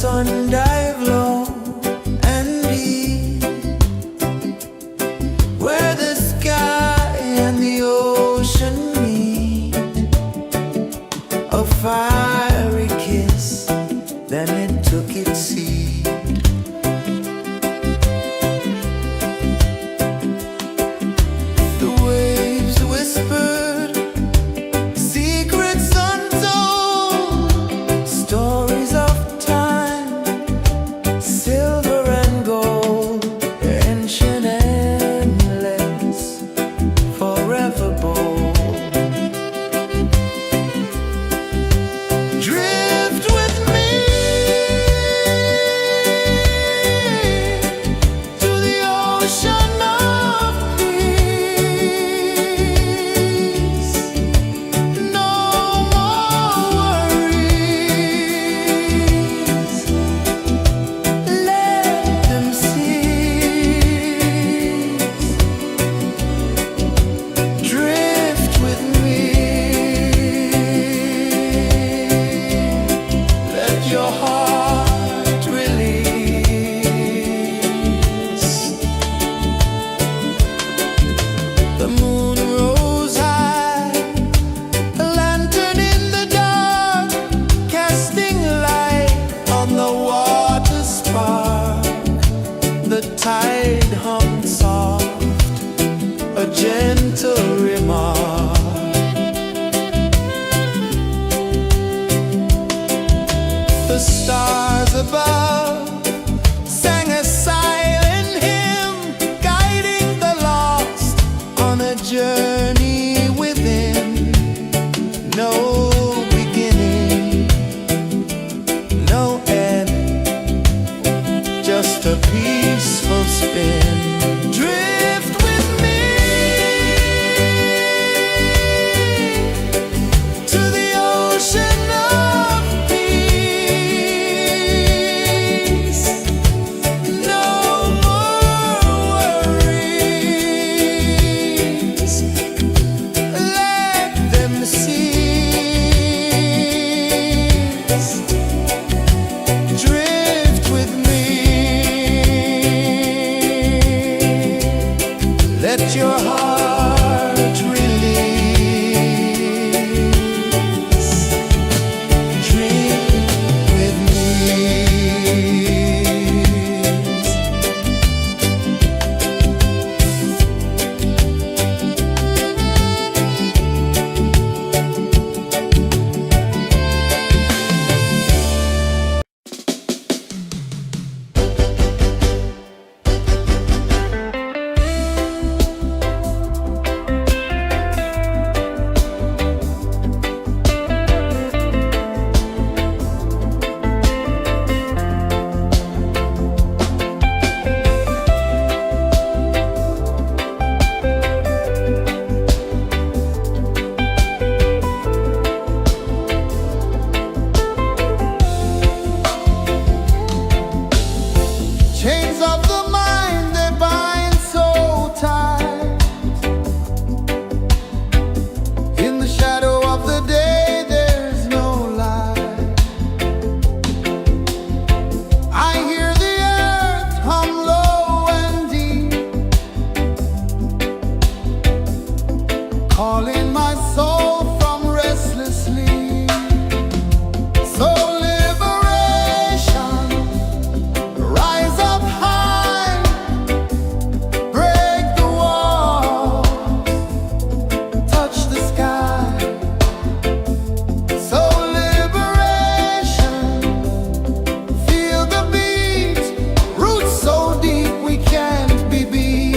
sun dive low and deep, where the sky and the ocean meet. A fiery kiss, then it took its seat. The waves whispered secrets untold, stories of time, silver and gold, ancient, endless, forever bold. Drift with me to the ocean of peace. No more worries. Let them cease. Drift with me. Let your heart release. The moon rose high, a lantern in the dark, casting light on the water spark. The tide hummed soft, a gentle remark. The stars above sang a silent hymn, guiding the lost on a journey within. No beginning, no end, just a peaceful spin. Drift with me to the ocean of peace. No more worries. Let them cease. Drift with me. Let your heart release. Dream with me. Chains of the mind, they bind so tight. In the shadow of the day, there's no light. I hear the earth hum low and deep, calling my soul from restless sleep. So liberation, rise up high, break the walls, touch the sky. So liberation, feel the beat, roots so deep we can't be beat.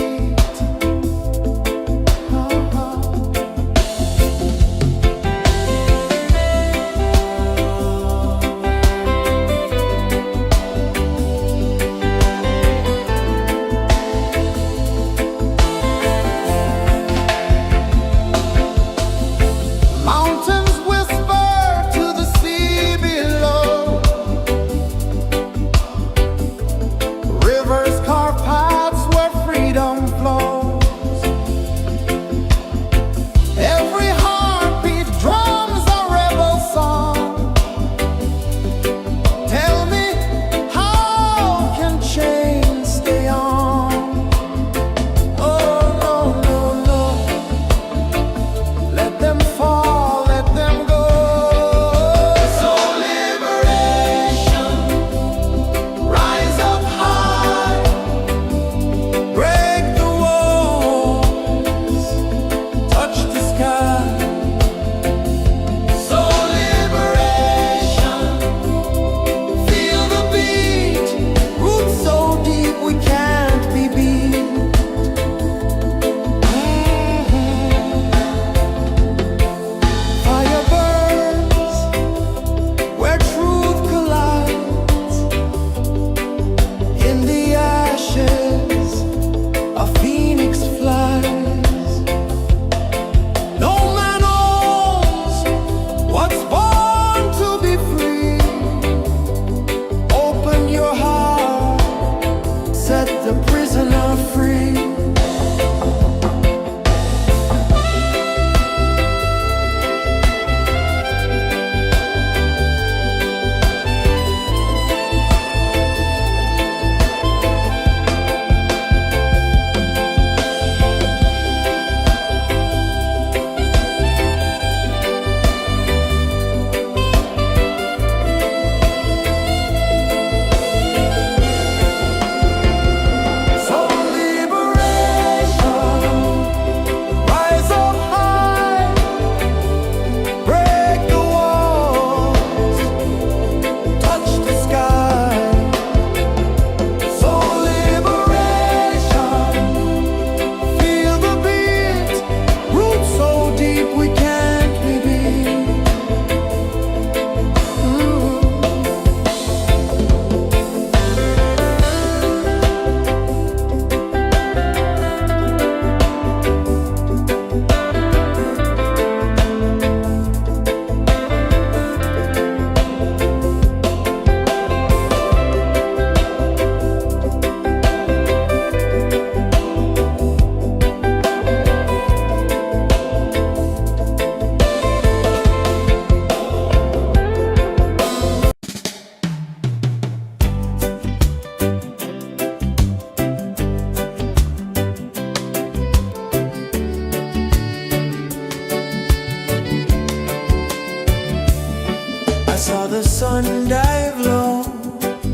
sun dive low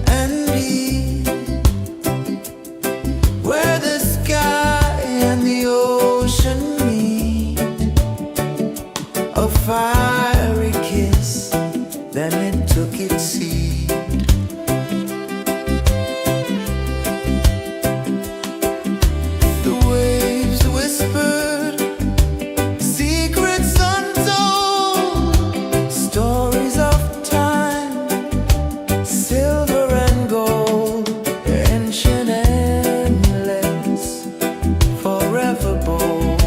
and deep, where the sky and the ocean meet. A fiery kiss, then it took its seed. The waves whispered secrets untold, stories of time, silver and gold, ancient, endless, forever bold.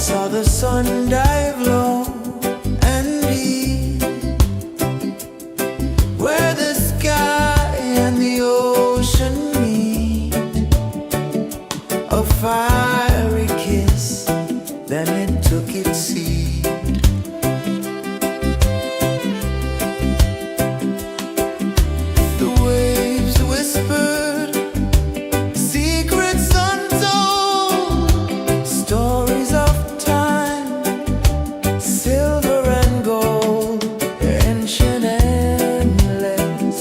saw the sun dive low and deep, where the sky and the ocean meet. A fiery kiss, then it took its seat. The waves whispered secrets untold, stories of time, silver and gold, ancient, endless,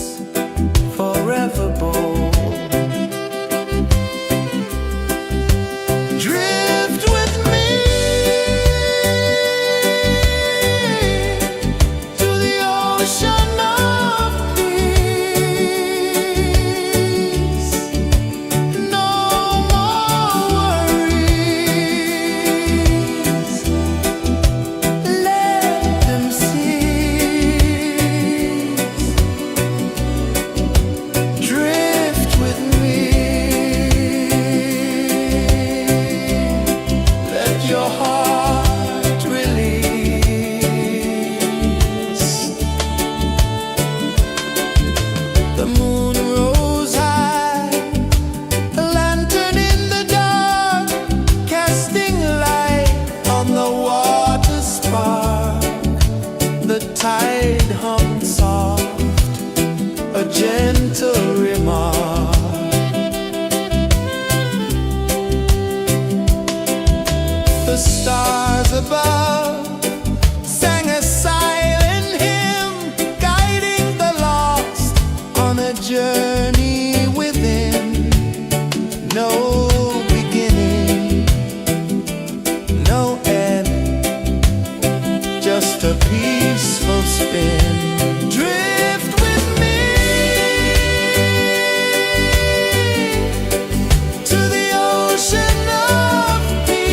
forever bold. Drift with me to the ocean of peace. No more worries, let them cease. Drift with me, let your heart release. The moon rose high, a lantern in the dark, casting light on the water spark. The tide hummed soft, a gentle remark. The stars above sang a silent hymn, guiding the lost on a journey within. No beginning, no end, just a peaceful spin. Drift with me to the ocean of peace.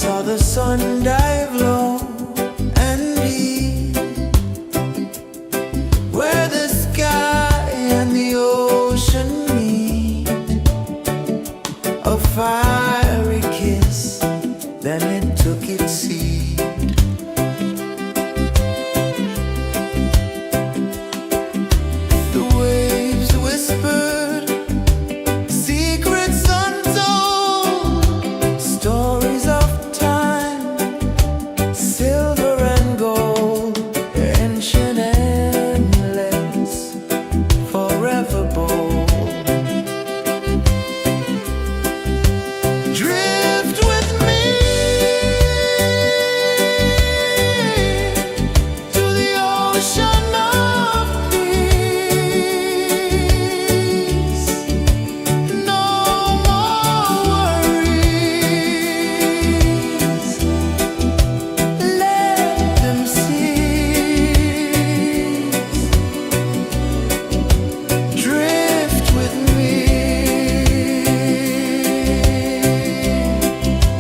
saw the sun dive low and deep, where the sky and the ocean meet. A fiery kiss, then it took its seat. The waves whispered secrets untold, stories of time, silver and gold, ancient, endless, forever bold. Drift with me to the ocean of peace. No more worries, let them cease. Drift with me,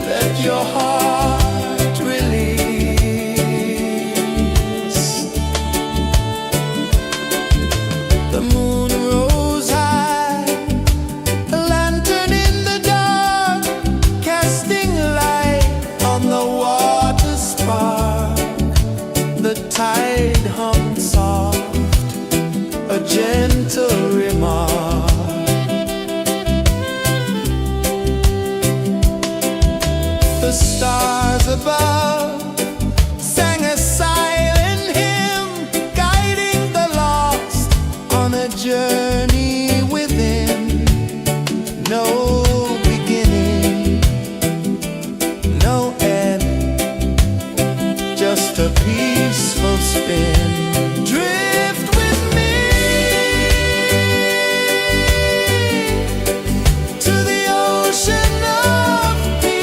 let your heart release. The moon rose high, a lantern in the dark, casting light on the water spark. The tide hummed soft, a gentle remark. The stars above sang a silent hymn, guiding the lost on a journey within. No beginning, no end, just a peaceful spin. Drift with me to the ocean of peace.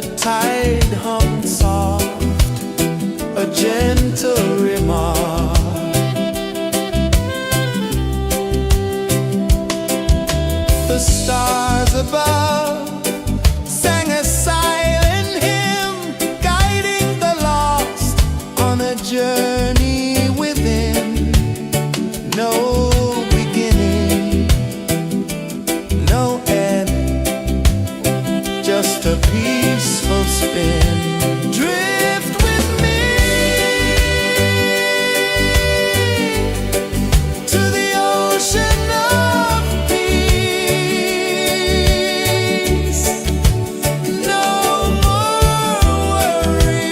the tide hum soft, a gentle remark. The stars above sang a silent hymn, guiding the lost on a journey within. No beginning, no end, just a peaceful spin. Drift with me to the ocean of peace. No more worries,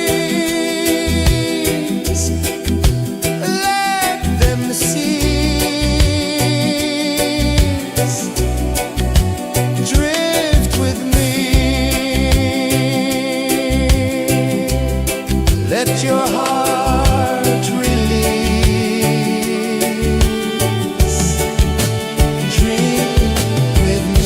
let them cease. Drift with me, let your heart release. Dream with me.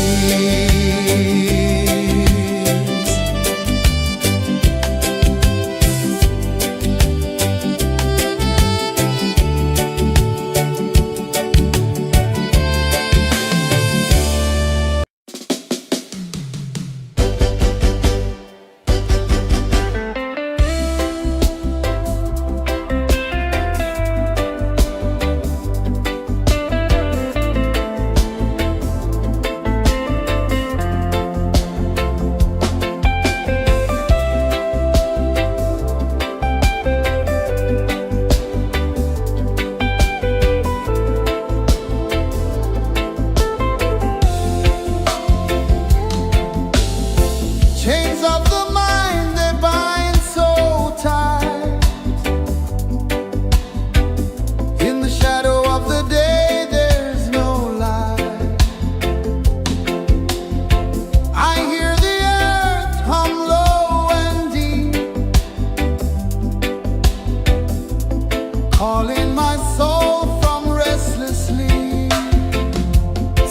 Chains of the mind, they bind so tight. In the shadow of the day, there's no light. I hear the earth hum low and deep, calling my soul from restless sleep.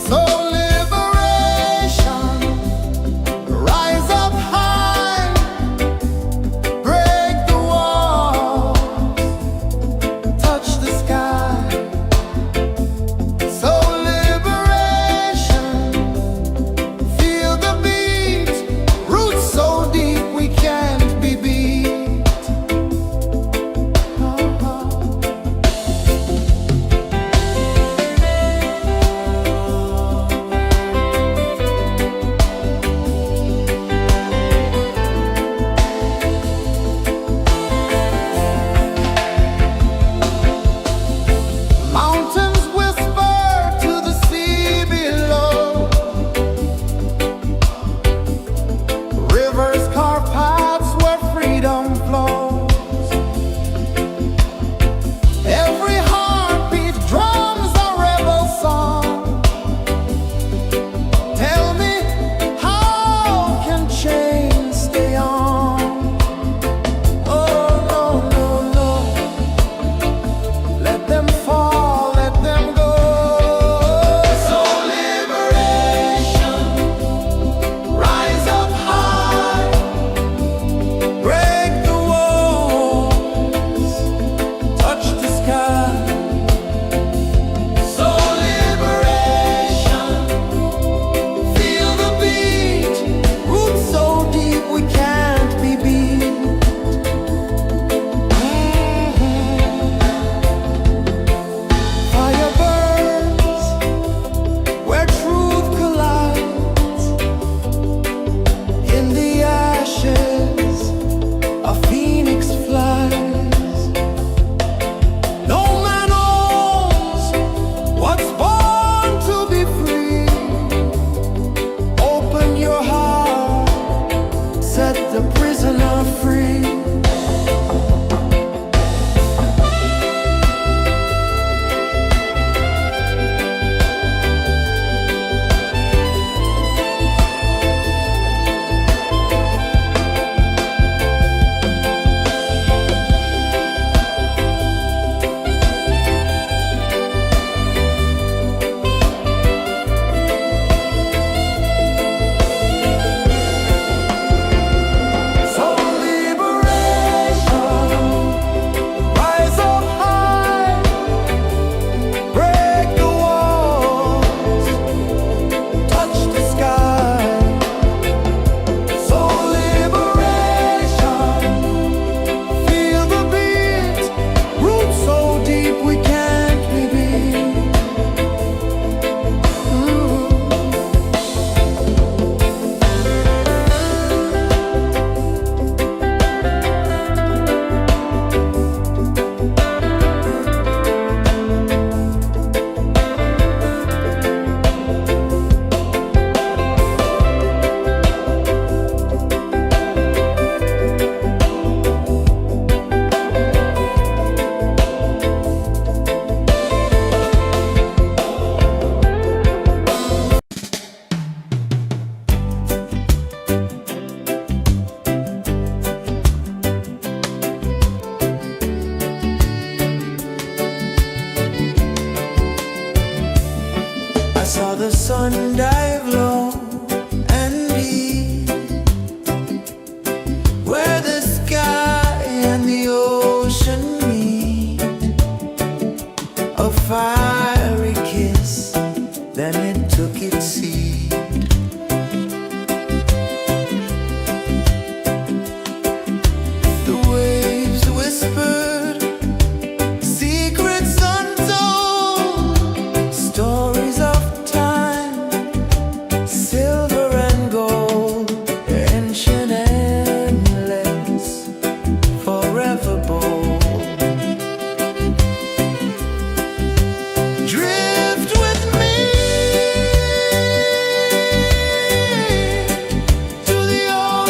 So liberation, rise up high.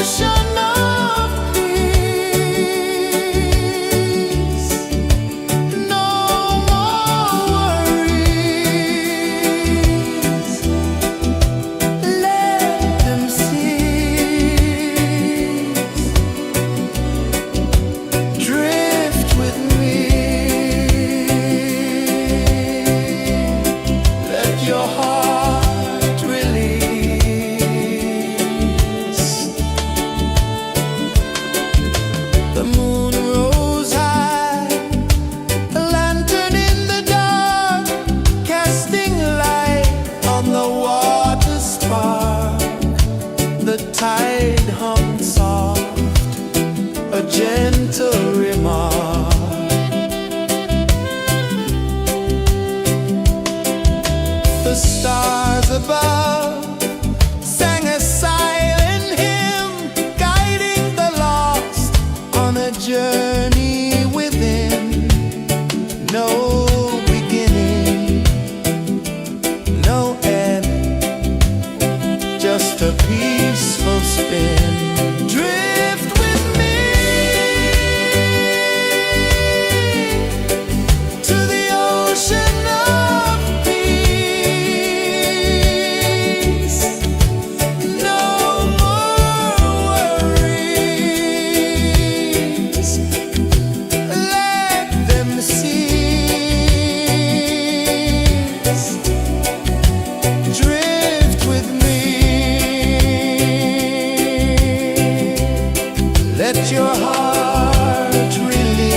ocean of peace. No more worries. Let them cease. Drift with me. Let your heart release. The moon rose high, a lantern in the dark, casting light on the water spark. The tide hummed soft, a gentle remark. The stars above sang a silent hymn, guiding the lost on a journey within. No beginning, no end, just a peaceful spin. Drift with me to the ocean of peace. No more worries. Let them cease. Drift with me. Let your heart release.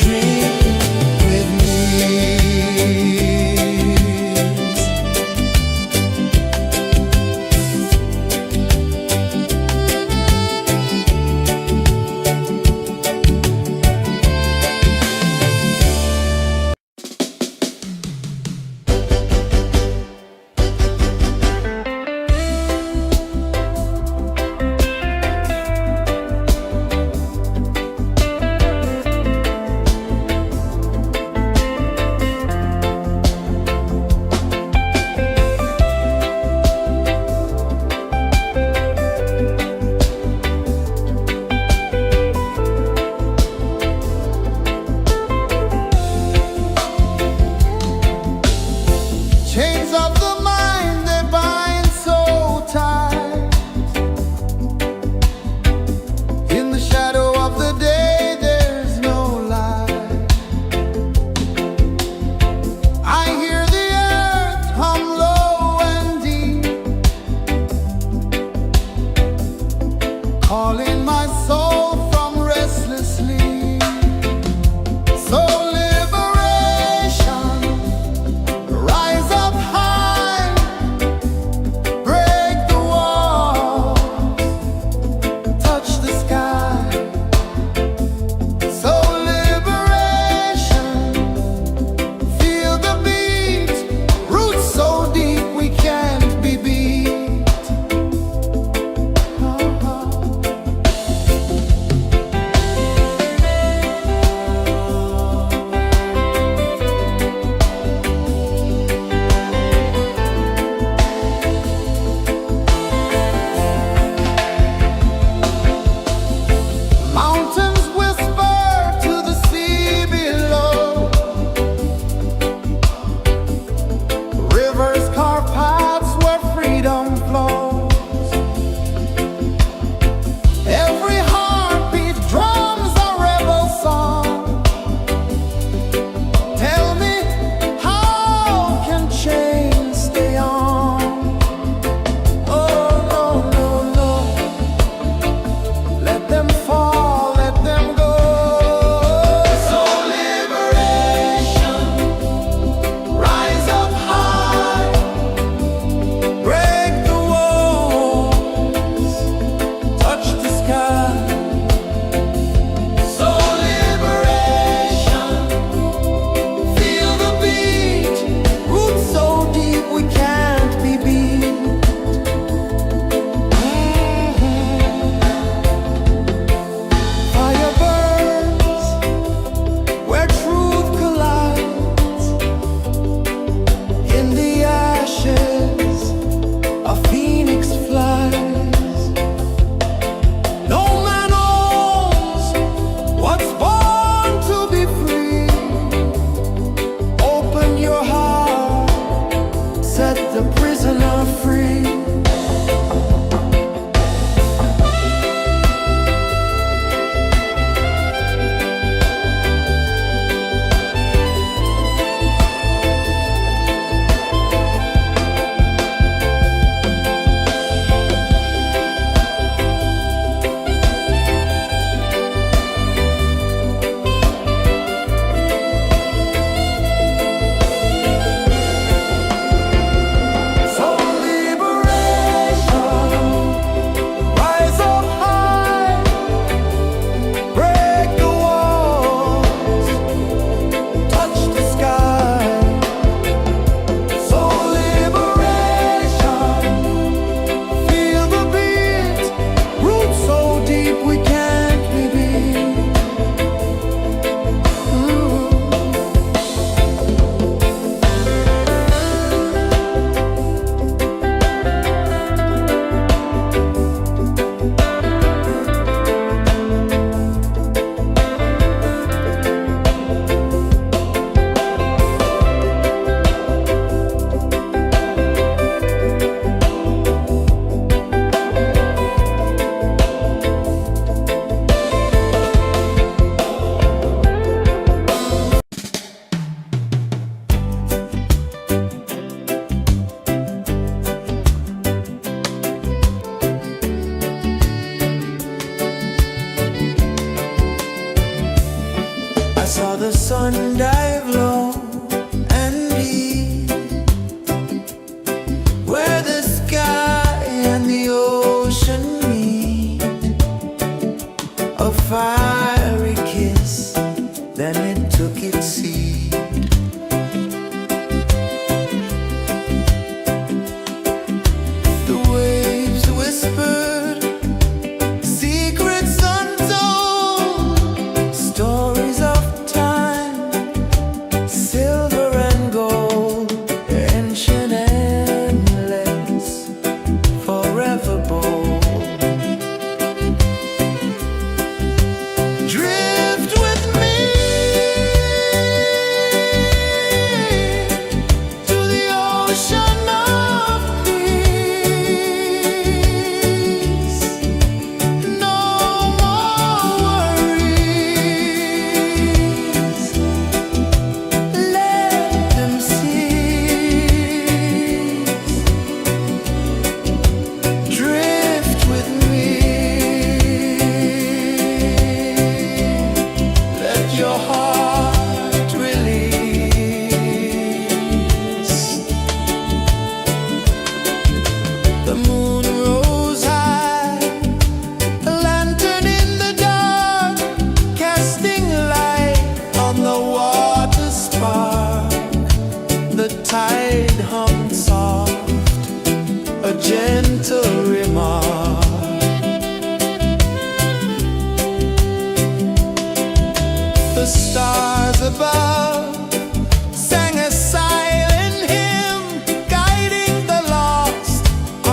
Dream with me.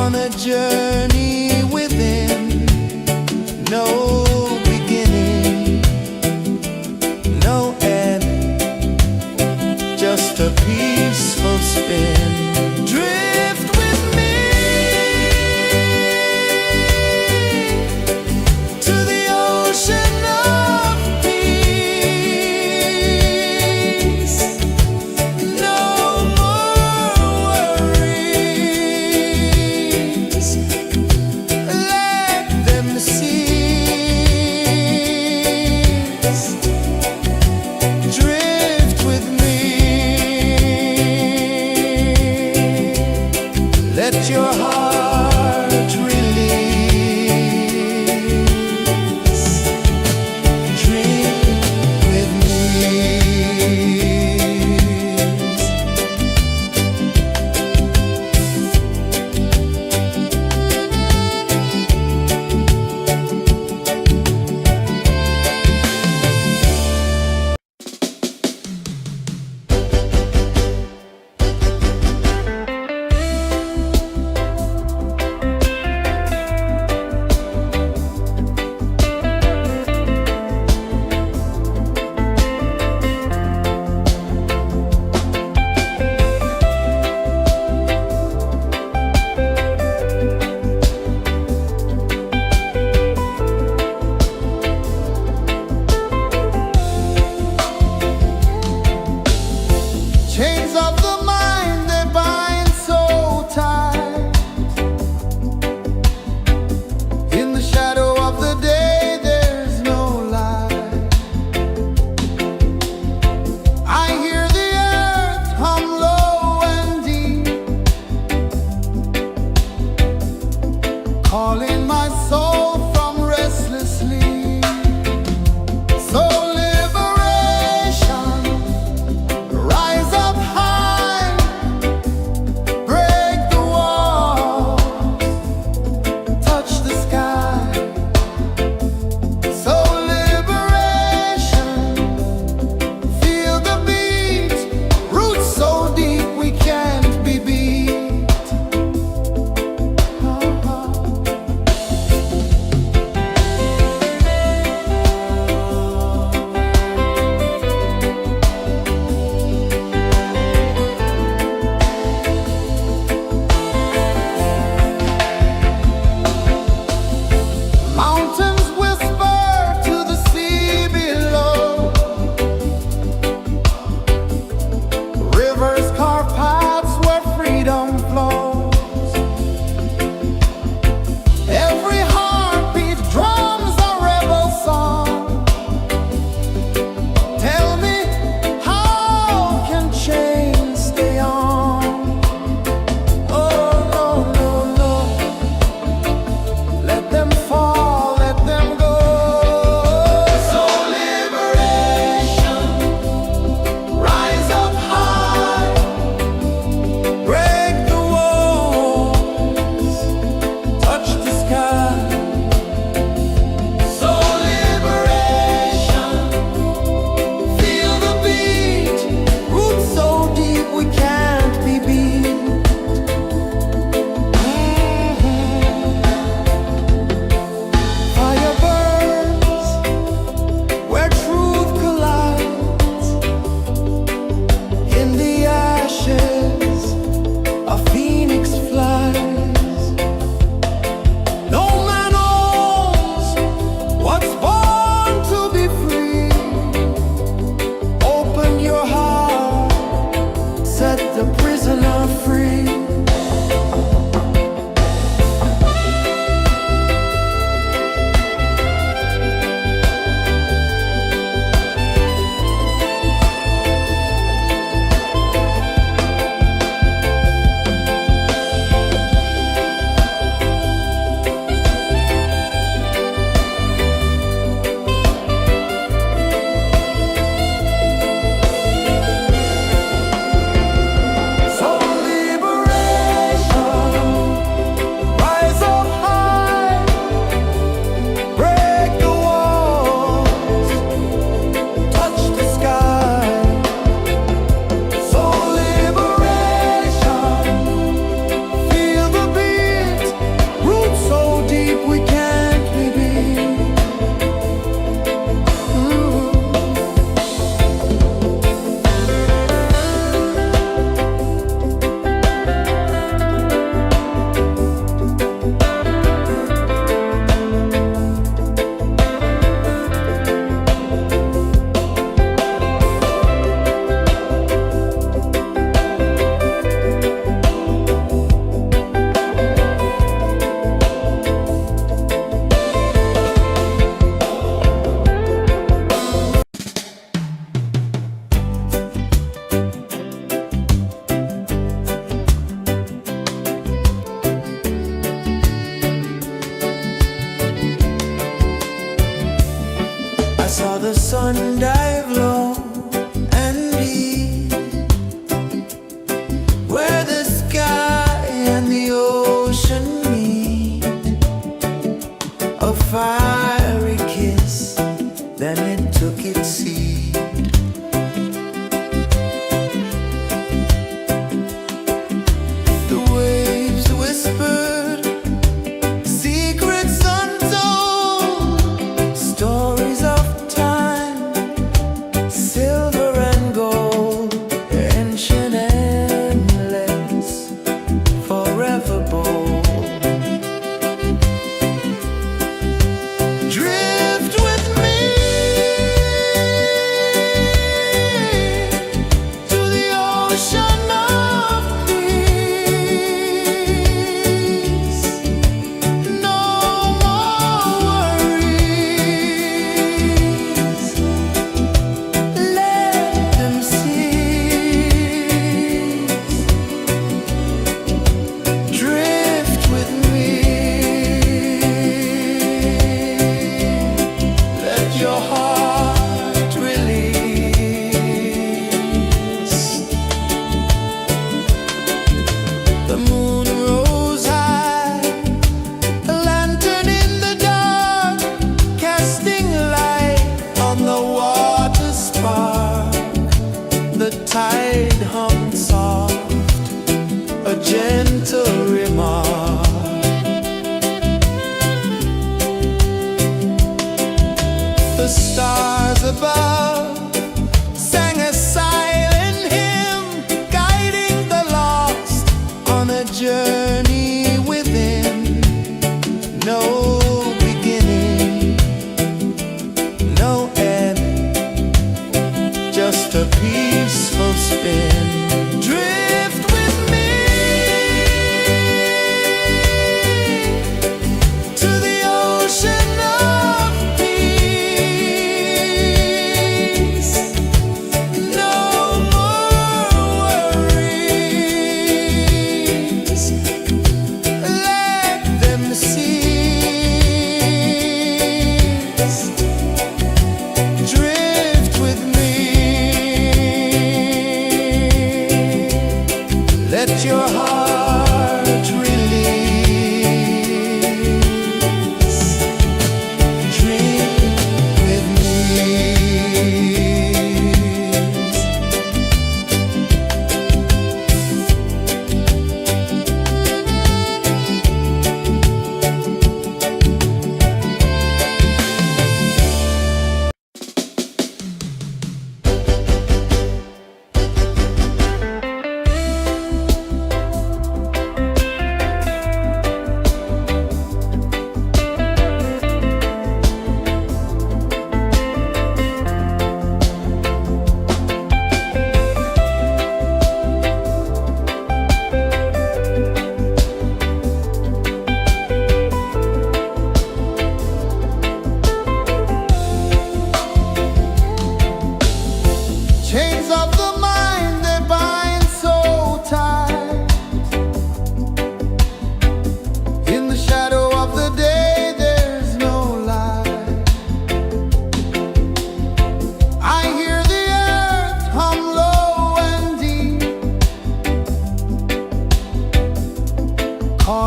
on a journey within, no beginning, no end, just a peaceful spin. Drift with me to the ocean of peace. No more worries, let them cease. Drift with me, let your heart release. Drift with me. Chains of the mind, they bind so tight. In the shadow of the day, there's no light. I hear the earth hum low and deep, calling my soul from restless sleep. So liberation, rise up high, break the walls, touch the sky. So liberation, feel the beat, roots so deep we can't be beat.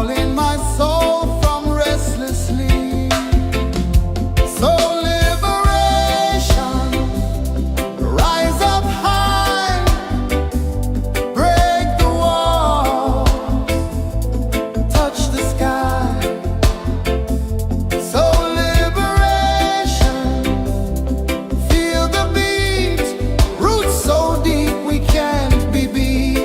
calling my soul from restless sleep. So liberation, rise up high, break the walls, touch the sky. So liberation, feel the beat, roots so deep we can't be beat.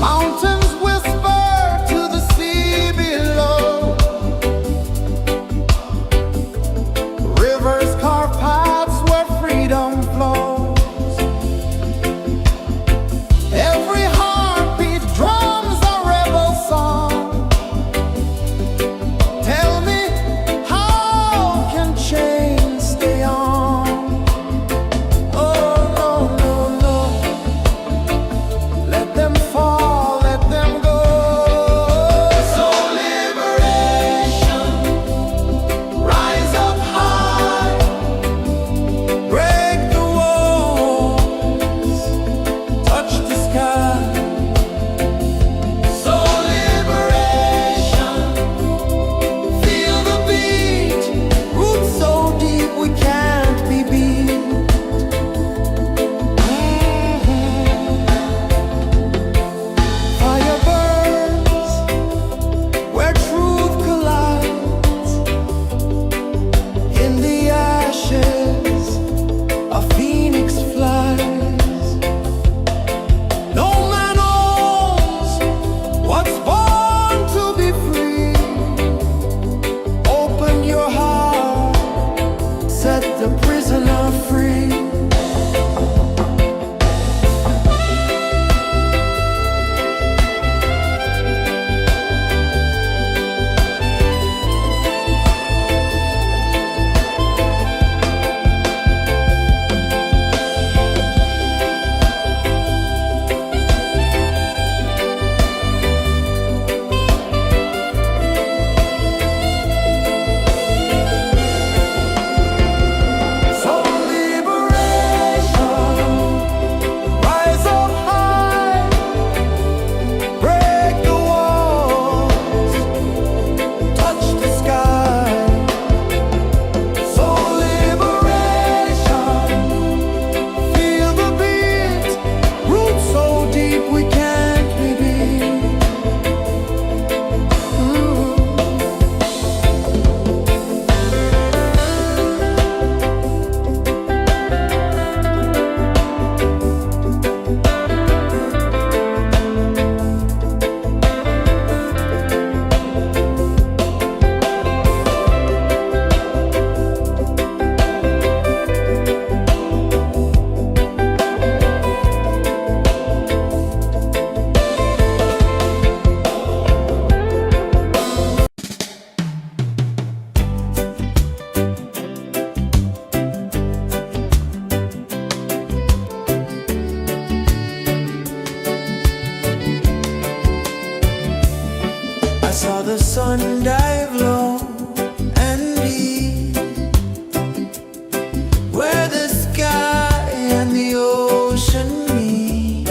Mountains whisper to the sea below. Rivers carve paths where freedom flows. Every heartbeat drums a rebel song. Tell me, how can chains stay on? Oh no, no, no. Let them fall, let them go. So liberation, rise up high, break the walls, touch the sky. So liberation, feel the beat, roots so deep we can't be beat. Fire burns where truth collides. In the ashes, a phoenix flies. No man owns what's born to be free. Open your heart, set the prisoner free. So liberation, rise up high, break the walls, touch the sky. So liberation, feel the beat, roots so deep we can't be beat. I saw the sun dive low and deep, where the sky and the ocean meet.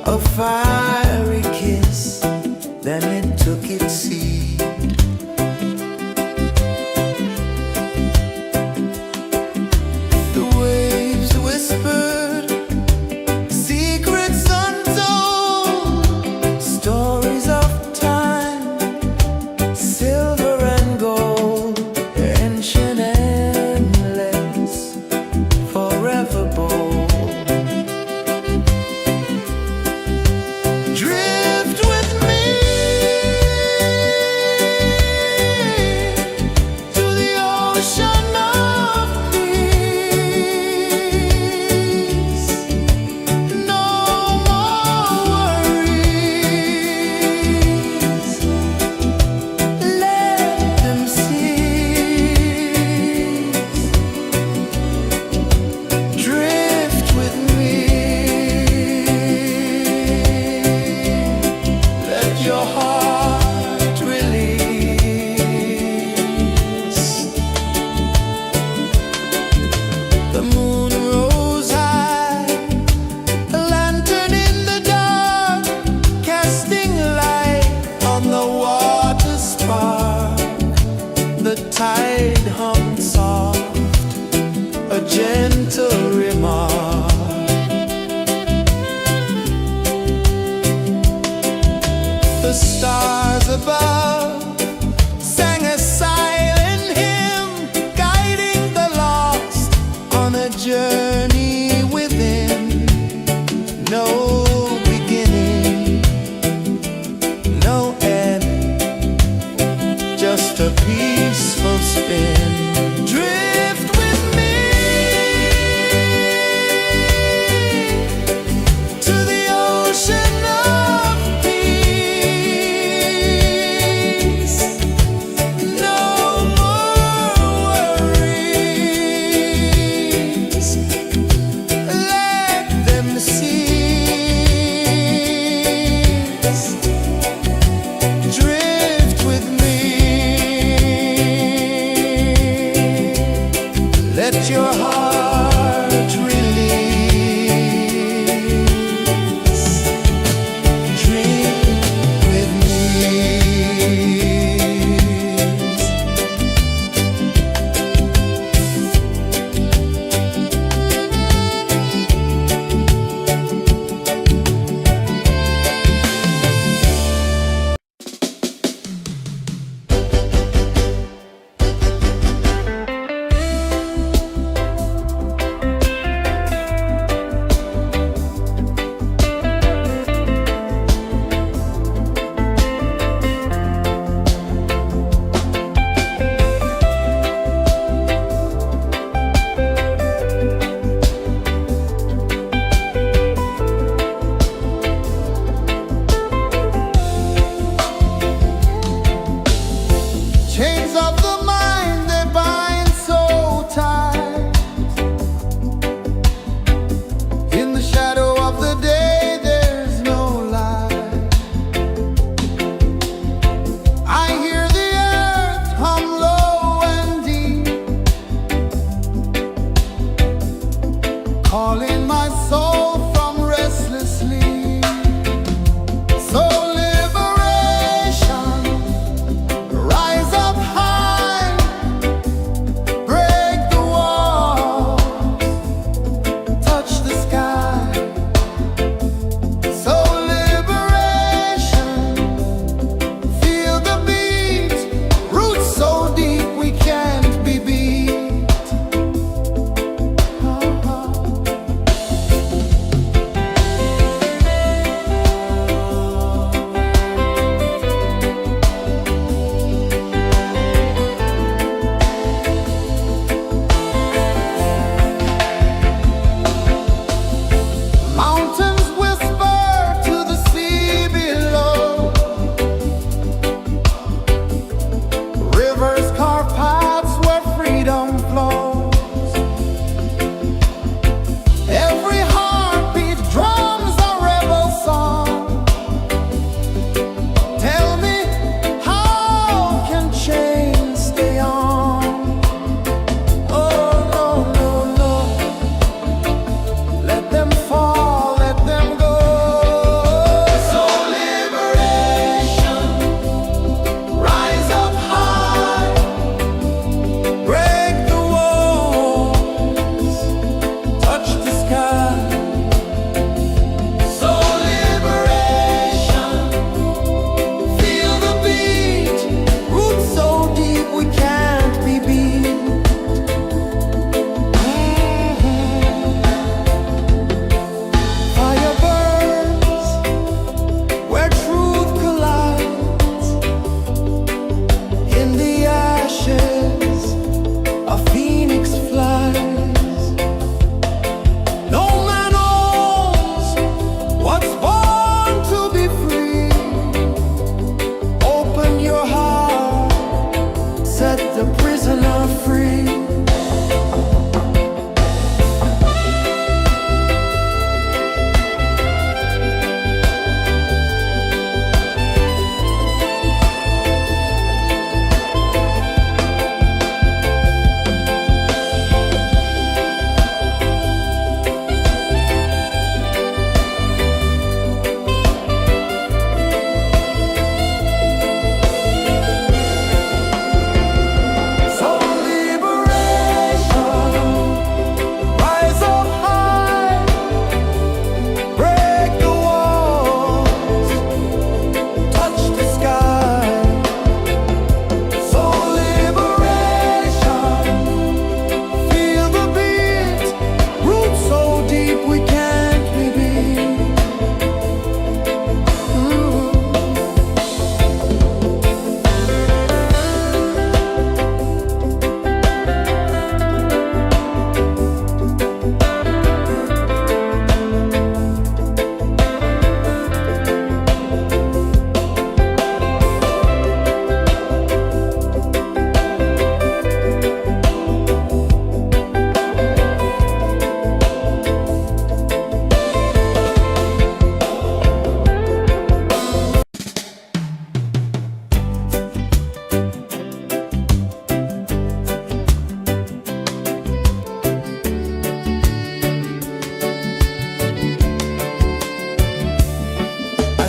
A fiery kiss, then it took its seat. The waves whispered secrets untold, stories of time, silver and gold, ancient, endless, forever bold. no beginning, no end, just a peaceful spin. Drift with me to the ocean of peace. No more worries, let them see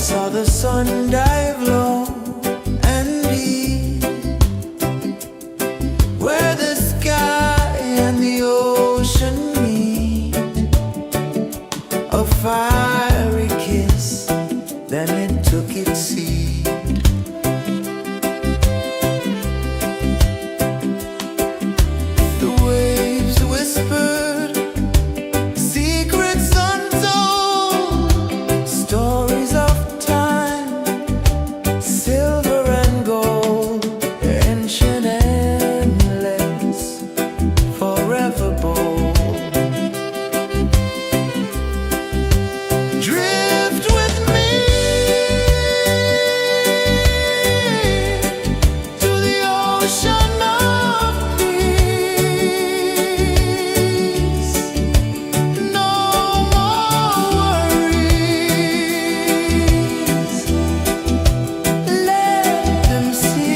saw the sun dive low and deep, where the sky and the ocean meet. A fiery kiss, then it took its seat. The waves whispered secrets untold, stories of time, silver and gold, ancient, endless, forever bold. Drift with me to the ocean of peace. No more worries, let them cease.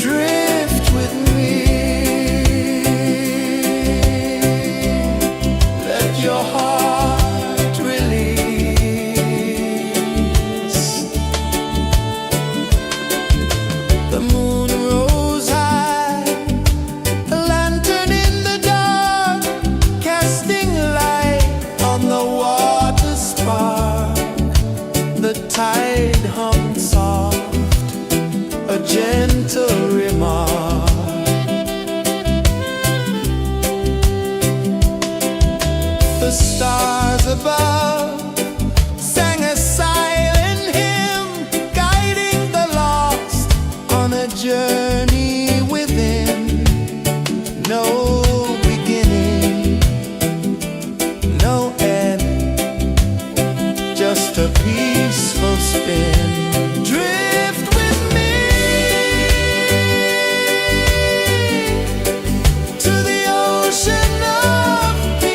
Drift with me, let your heart release. The moon rose high, a lantern in the dark, casting light on the water spark. The tide hummed soft, a gentle remark. The stars above sang a silent hymn, guiding the lost on a journey within. No beginning, no end, just a peaceful spin. Drift with me to the ocean of peace.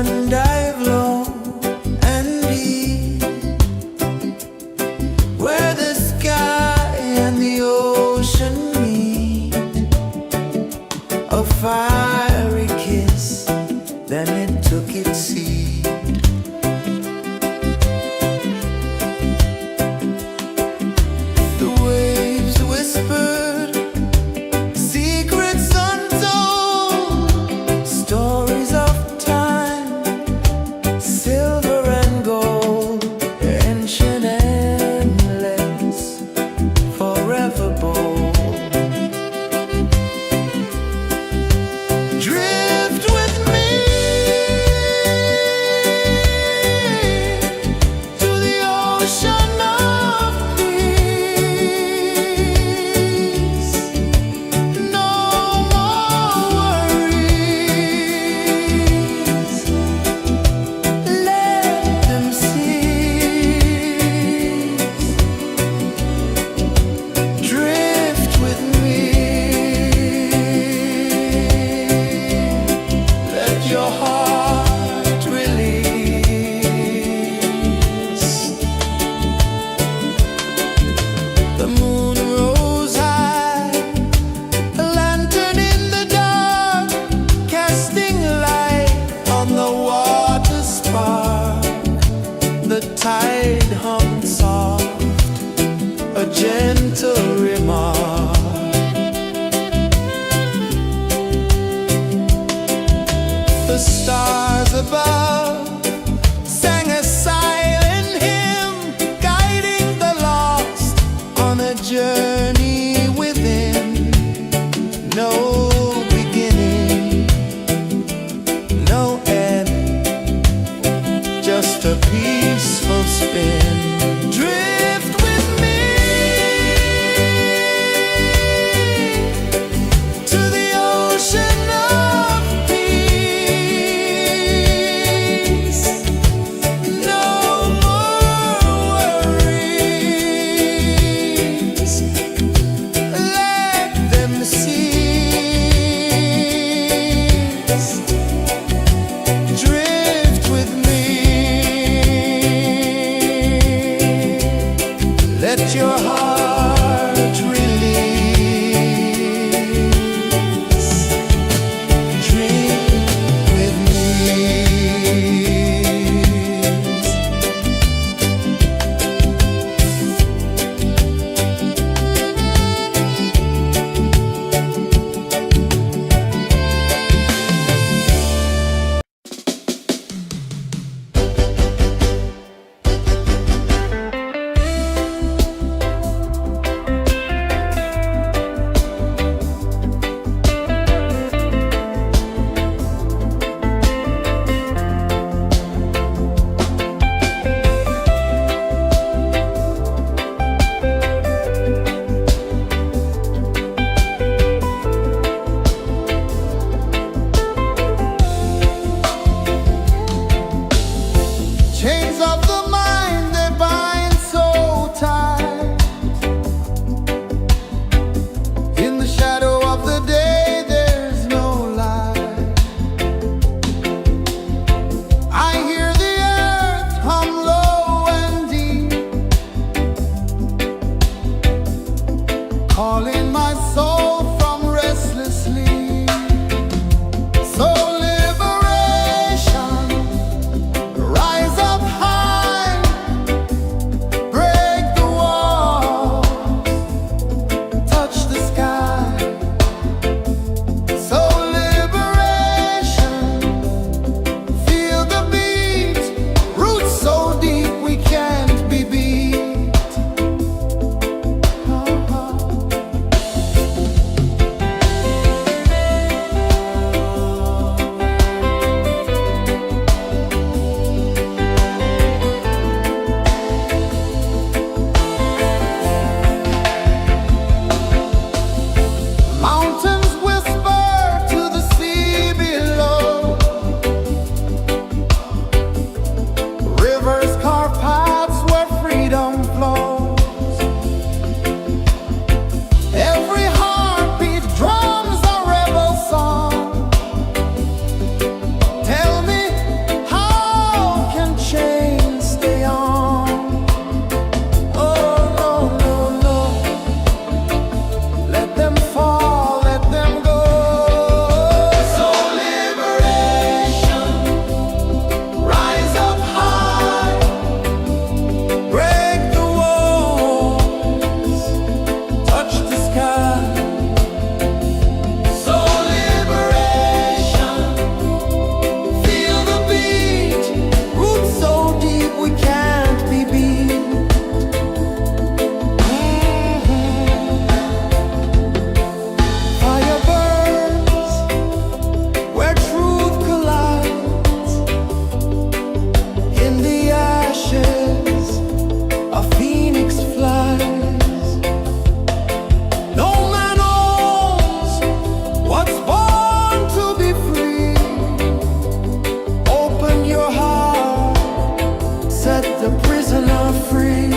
and dive low and deep, where the sky and the ocean meet. A fiery kiss, then it took its seed. The waves whispered secrets untold, stories of time your heart, set the prisoner free.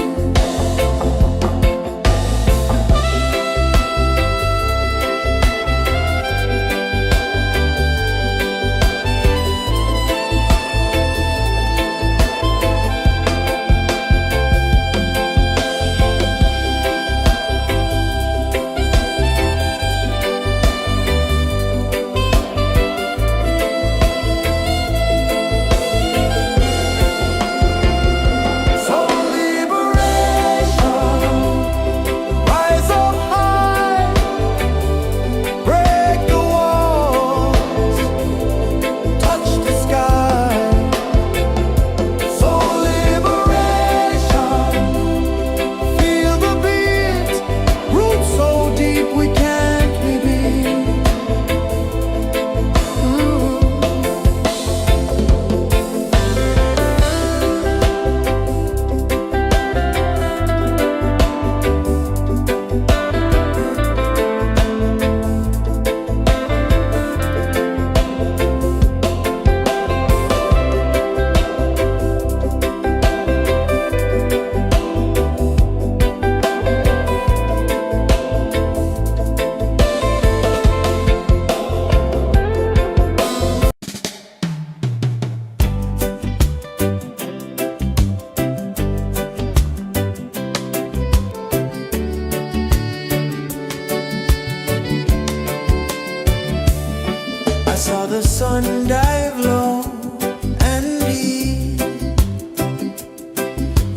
I saw the sun dive low and deep,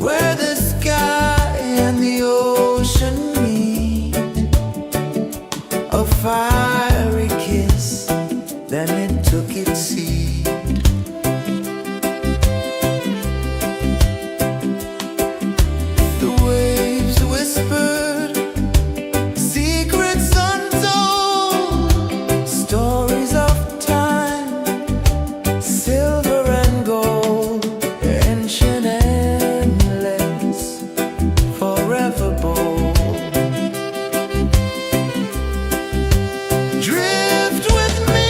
where the sky and the ocean meet. A fiery kiss, then it took its seat. The waves whispered secrets untold, stories of silver and gold, ancient, endless, forever bold. Drift with me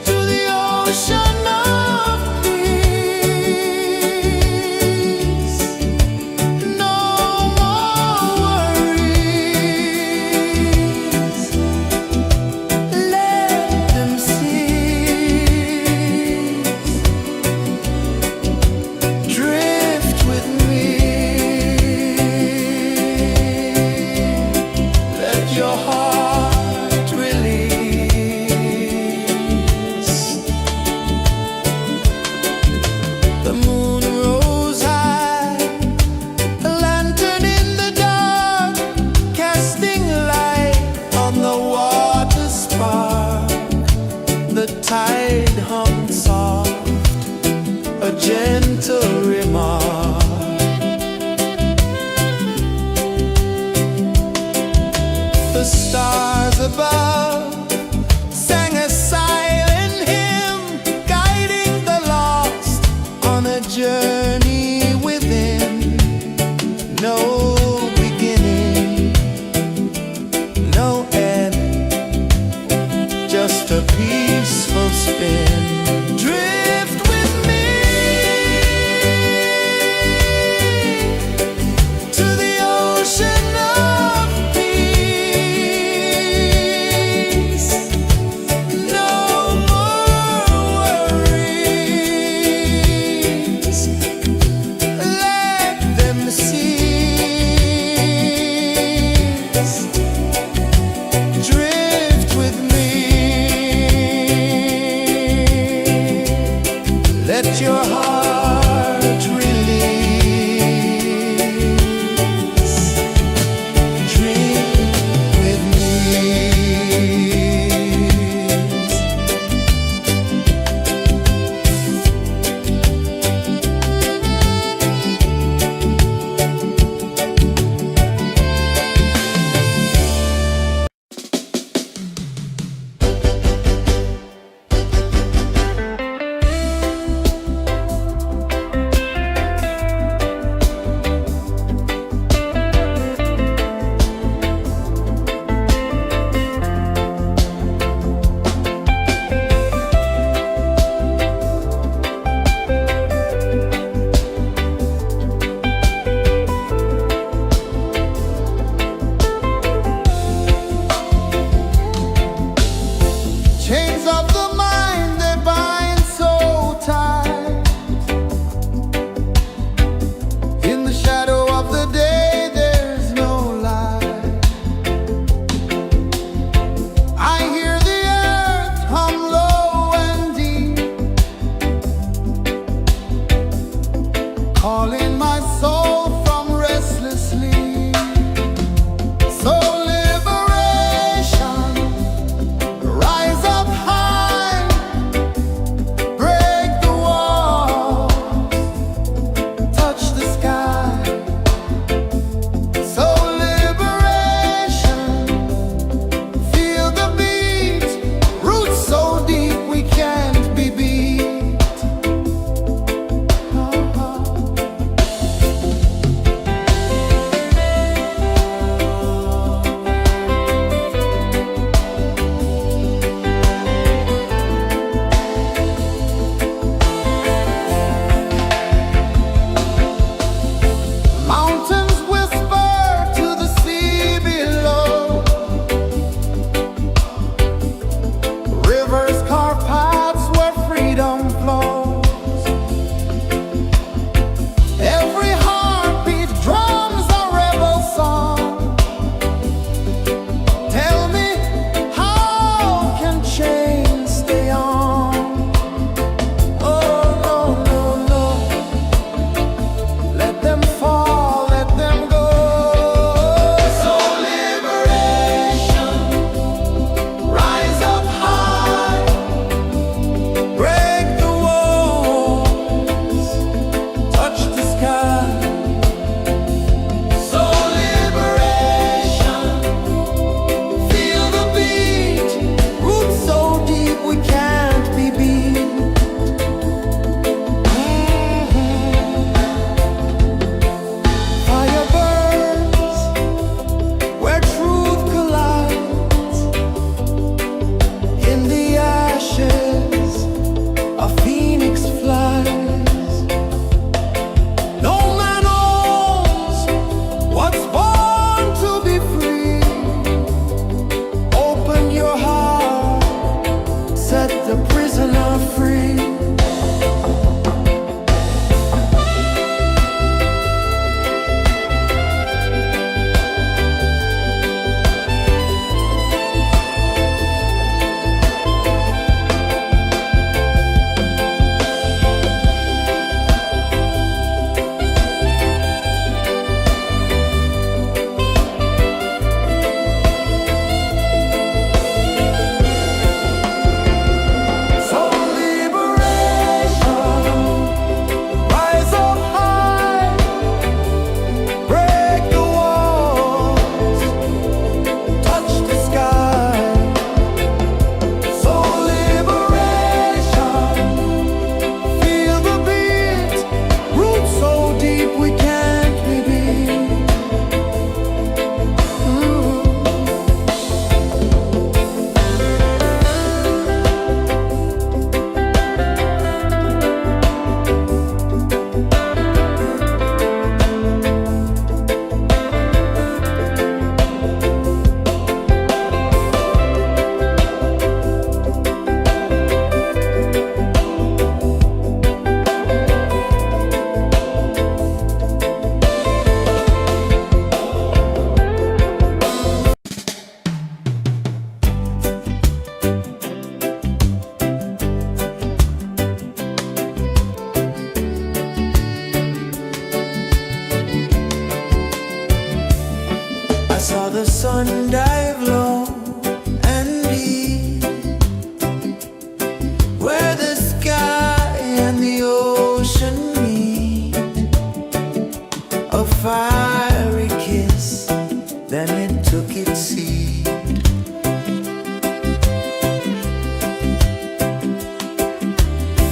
to the ocean of peace. No more worries. Drift with me. Let your heart release. The moon rose high, a lantern in the dark, casting light on the water spark. The tide hummed soft, a gentle remark. The stars above sang a silent hymn, guiding the lost on a journey within. No beginning, no end, just a peaceful spin. Drift with me to the ocean of peace. No more worries. Let them cease. Drift with me. sun dive low and deep, where the sky and the ocean meet. A fiery kiss, then it took its seat.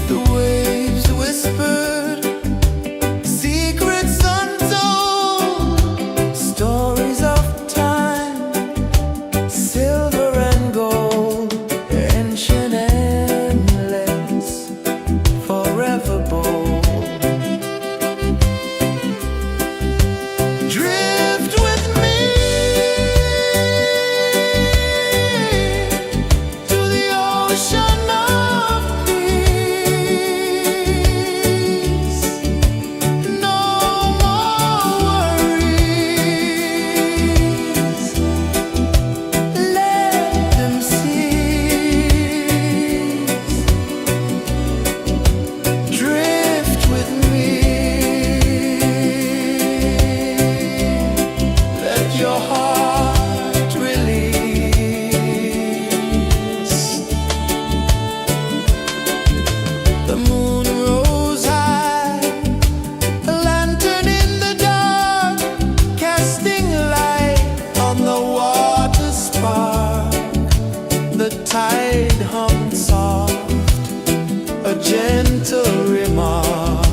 The waves whispered secrets untold, stories of time, silver and gold, ancient, endless, forever bold. Drift with me to the ocean of peace. No more worries, let them cease. Drift with me, let your heart release. The moon rose high, a lantern in the dark, casting light on the water spark. The tide hummed soft, a gentle remark.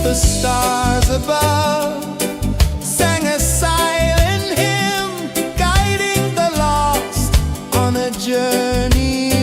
The stars above sang a silent hymn, guiding the lost on a journey